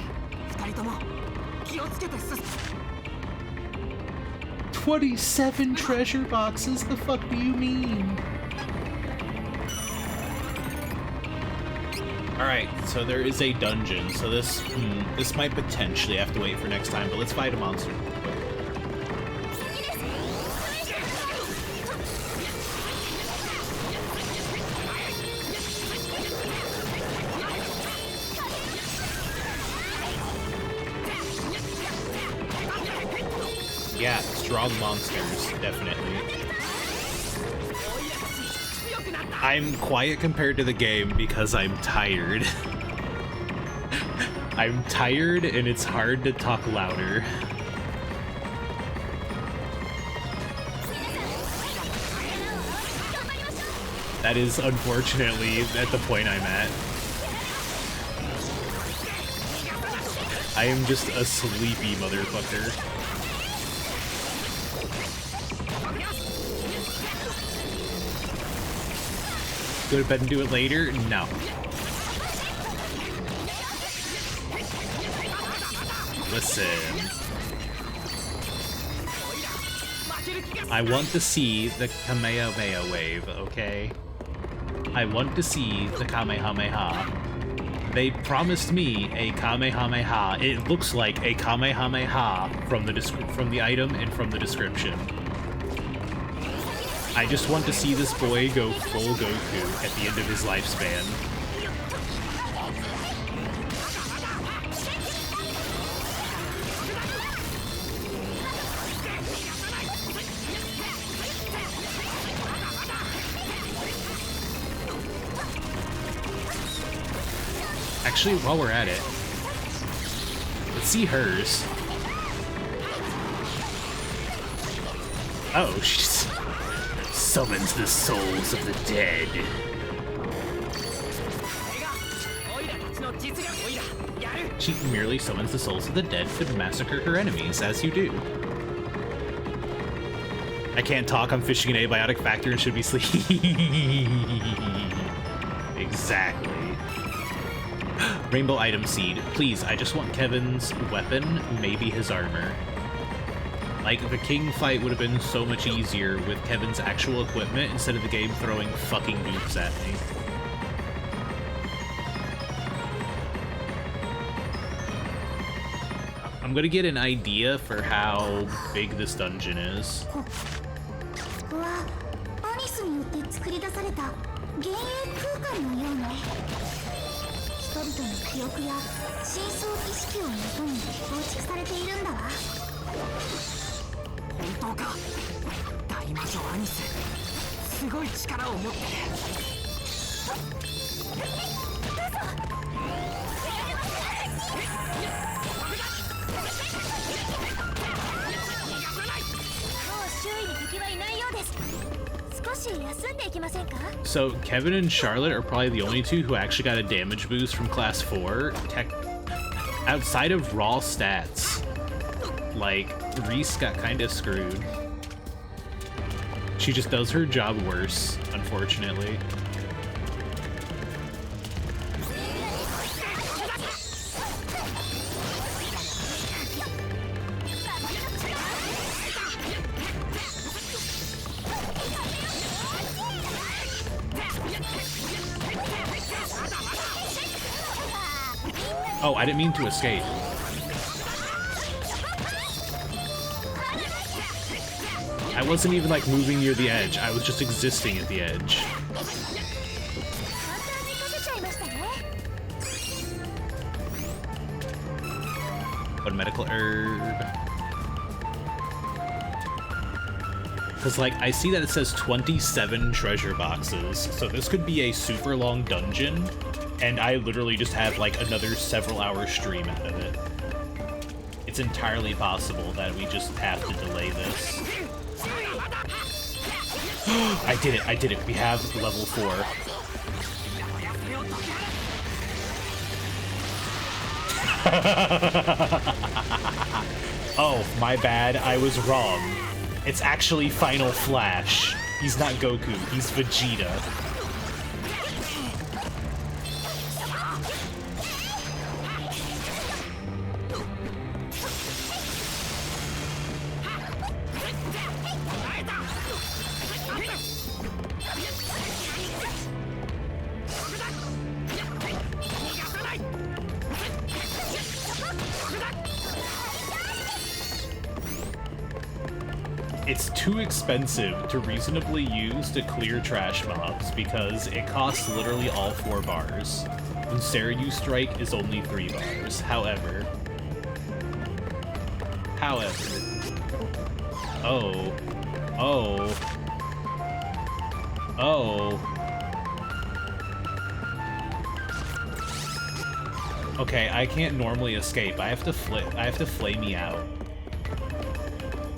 二人とも気をつけて進。27 treasure boxes? The fuck do you mean? Alright, so there is a dungeon, so this might potentially have to wait for next time, but let's fight a monster real quick. Yeah, strong monsters, definitely. I'm quiet compared to the game because I'm tired. I'm tired and it's hard to talk louder. That is unfortunately at the point I'm at. I am just a sleepy motherfucker. Go to bed and do it later? No. Listen. I want to see the Kamehameha wave, okay? I want to see the Kamehameha. They promised me a Kamehameha. It looks like a Kamehameha from the item and from the description. I just want to see this boy go full Goku at the end of his lifespan. Actually, while we're at it, let's see hers. Oh, she's... summons the souls of the dead. She merely summons the souls of the dead to massacre her enemies, as you do. I can't talk, I'm fishing an abiotic factor and should be sleep. Exactly. Rainbow item seed. Please, I just want Kevin's weapon, maybe his armor. Like, the king fight would have been so much easier with Kevin's actual equipment instead of the game throwing fucking dupes at me. I'm gonna get an idea for how big this dungeon is. So Kevin and Charlotte are probably the only two who actually got a damage boost from class 4. Outside of raw stats, like, Reese got kind of screwed. She just does her job worse, unfortunately. Oh, I didn't mean to escape. I wasn't even like moving near the edge, I was just existing at the edge. One medical herb. Because like, I see that it says 27 treasure boxes, so this could be a super long dungeon, and I literally just have like another several hour stream out of it. It's entirely possible that we just have to delay this. I did it, we have level 4. Oh, my bad, I was wrong. It's actually Final Flash. He's not Goku, he's Vegeta. It's too expensive to reasonably use to clear trash mobs because it costs literally all 4 bars. And Seri Strike is only 3 bars. However. Oh. Okay, I can't normally escape. I have to flay me out.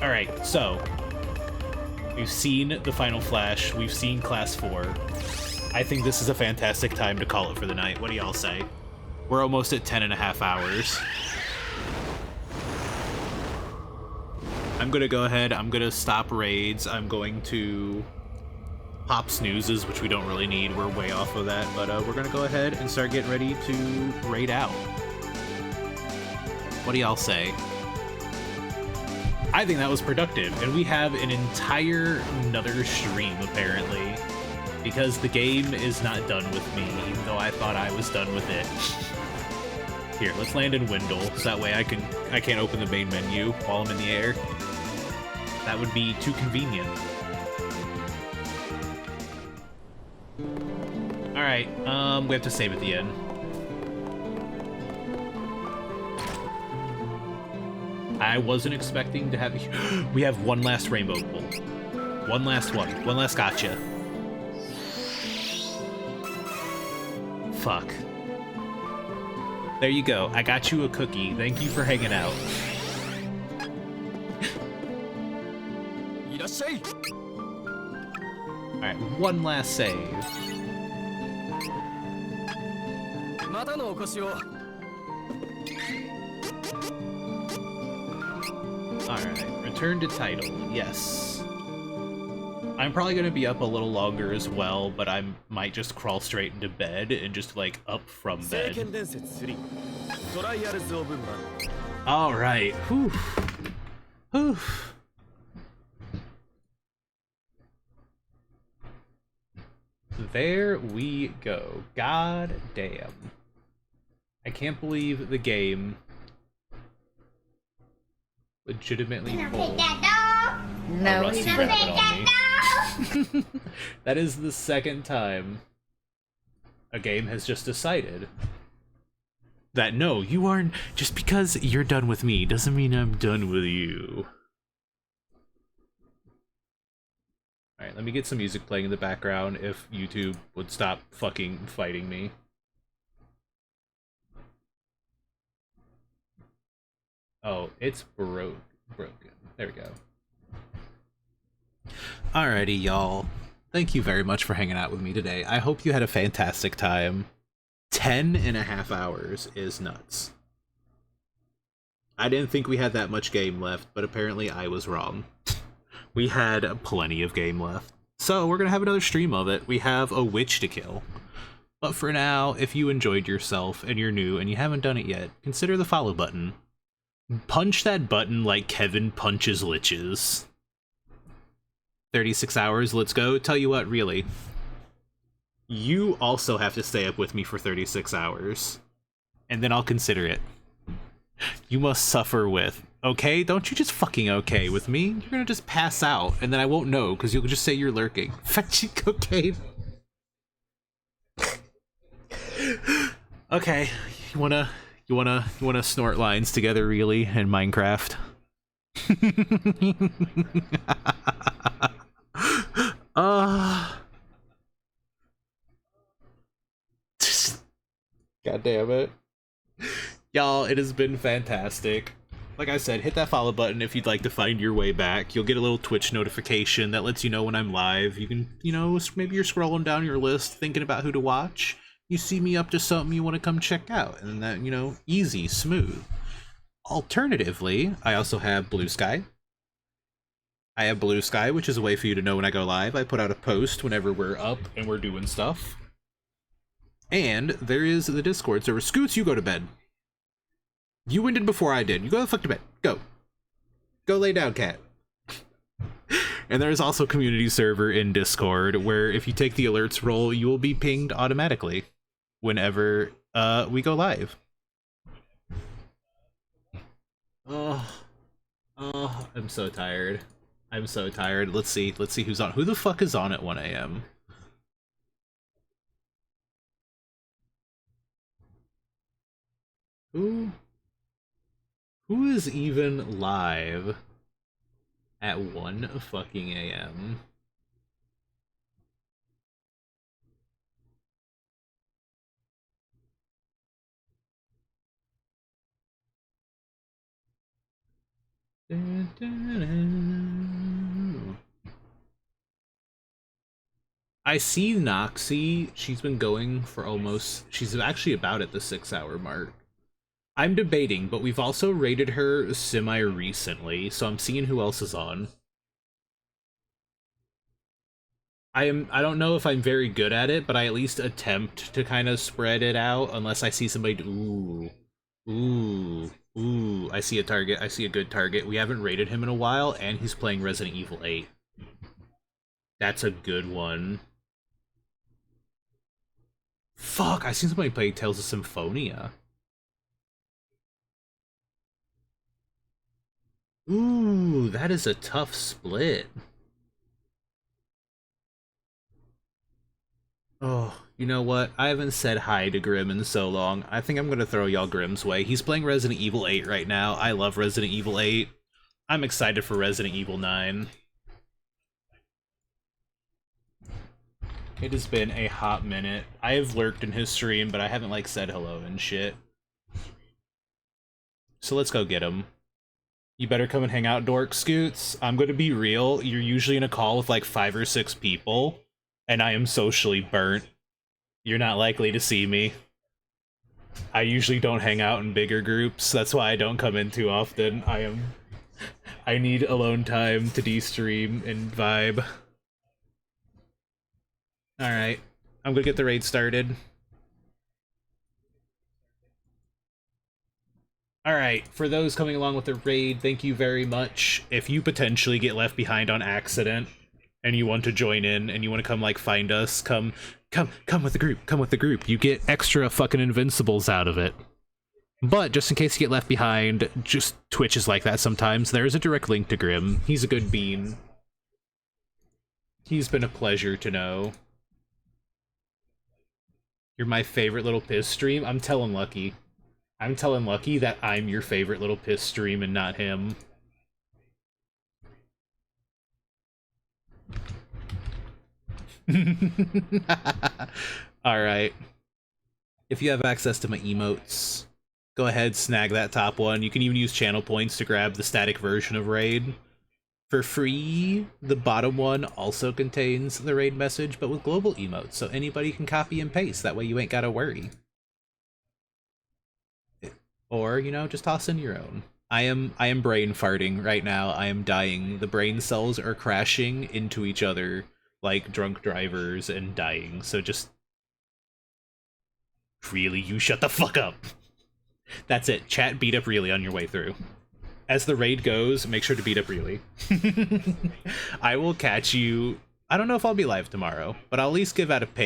Alright, so we've seen the Final Flash, we've seen Class 4. I think this is a fantastic time to call it for the night. What do y'all say? We're almost at 10.5 hours. I'm gonna go ahead, I'm gonna stop raids, I'm going to pop snoozes, which we don't really need, we're way off of that, but we're gonna go ahead and start getting ready to raid out. What do y'all say? I think that was productive, and we have an entire another stream, apparently, because the game is not done with me, even though I thought I was done with it. Here, let's land in Wendell, so that way I can't open the main menu while I'm in the air. That would be too convenient. Alright, we have to save at the end. I wasn't expecting to have... We have one last rainbow pull. One last one. One last gotcha. Fuck. There you go. I got you a cookie. Thank you for hanging out. Alright, one last save. Alright, return to title, yes. I'm probably gonna be up a little longer as well, but I might just crawl straight into bed and just, like, up from bed. Alright, whew. Whew. There we go. God damn. I can't believe the game legitimately pulled a Rusty Rabbit on me. That is the second time a game has just decided that no, you aren't, just because you're done with me doesn't mean I'm done with you. Alright, let me get some music playing in the background if YouTube would stop fucking fighting me. Oh, it's broken. There we go. Alrighty, y'all. Thank you very much for hanging out with me today. I hope you had a fantastic time. 10.5 hours is nuts. I didn't think we had that much game left, but apparently I was wrong. We had plenty of game left. So we're gonna have another stream of it. We have a witch to kill. But for now, if you enjoyed yourself and you're new and you haven't done it yet, consider the follow button. Punch that button like Kevin punches liches. 36 hours, let's go. Tell you what, really. You also have to stay up with me for 36 hours. And then I'll consider it. You must suffer with. Okay? Don't you just fucking okay with me? You're gonna just pass out, and then I won't know, because you'll just say you're lurking. Fetching cocaine. Okay. You wanna snort lines together, really, in Minecraft? God damn it. Y'all, it has been fantastic. Like I said, hit that follow button if you'd like to find your way back. You'll get a little Twitch notification that lets you know when I'm live. You can, you know, maybe you're scrolling down your list thinking about who to watch. You see me up to something you want to come check out. And that, you know, easy, smooth. Alternatively, I also have Blue Sky. I have Blue Sky, which is a way for you to know when I go live. I put out a post whenever we're up and we're doing stuff. And there is the Discord server. Scoots, you go to bed. You ended before I did. You go the fuck to bed. Go. Go lay down, cat. And there's also a community server in Discord where if you take the alerts role, you will be pinged automatically whenever we go live. Oh, I'm so tired. I'm so tired. Let's see who's on. Who the fuck is on at 1 a.m.? Who is even live at 1 fucking a.m.? I see Noxie. She's been going for almost... She's actually about at the 6-hour mark. I'm debating, but we've also rated her semi-recently, so I'm seeing who else is on. I don't know if I'm very good at it, but I at least attempt to kind of spread it out, unless I see somebody... Ooh, I see a target. I see a good target. We haven't rated him in a while, and he's playing Resident Evil 8. That's a good one. Fuck, I seen somebody play Tales of Symphonia. Ooh, that is a tough split. Oh, you know what? I haven't said hi to Grim in so long. I think I'm gonna throw y'all Grim's way. He's playing Resident Evil 8 right now. I love Resident Evil 8. I'm excited for Resident Evil 9. It has been a hot minute. I have lurked in his stream, but I haven't, like, said hello and shit. So let's go get him. You better come and hang out, Dork Scoots. I'm gonna be real. You're usually in a call with like 5 or 6 people, and I am socially burnt. You're not likely to see me. I usually don't hang out in bigger groups. That's why I don't come in too often. I need alone time to de-stream and vibe. Alright. I'm gonna get the raid started. Alright, for those coming along with the raid, thank you very much. If you potentially get left behind on accident, and you want to join in, and you want to come, like, find us, come with the group, come with the group. You get extra fucking invincibles out of it. But, just in case you get left behind, just Twitch is like that sometimes. There is a direct link to Grim. He's a good bean. He's been a pleasure to know. You're my favorite little piss stream? I'm telling Lucky. I'm telling Lucky that I'm your favorite little piss stream and not him. Alright. If you have access to my emotes, go ahead, snag that top one. You can even use channel points to grab the static version of Raid. For free, the bottom one also contains the Raid message, but with global emotes, so anybody can copy and paste. That way you ain't gotta worry. Or, you know, just toss in your own. I am brain farting right now. I am dying. The brain cells are crashing into each other like drunk drivers and dying. So just really, you shut the fuck up. That's it. Chat beat up really on your way through. As the raid goes, make sure to beat up really. I will catch you. I don't know if I'll be live tomorrow, but I'll at least give out a ping.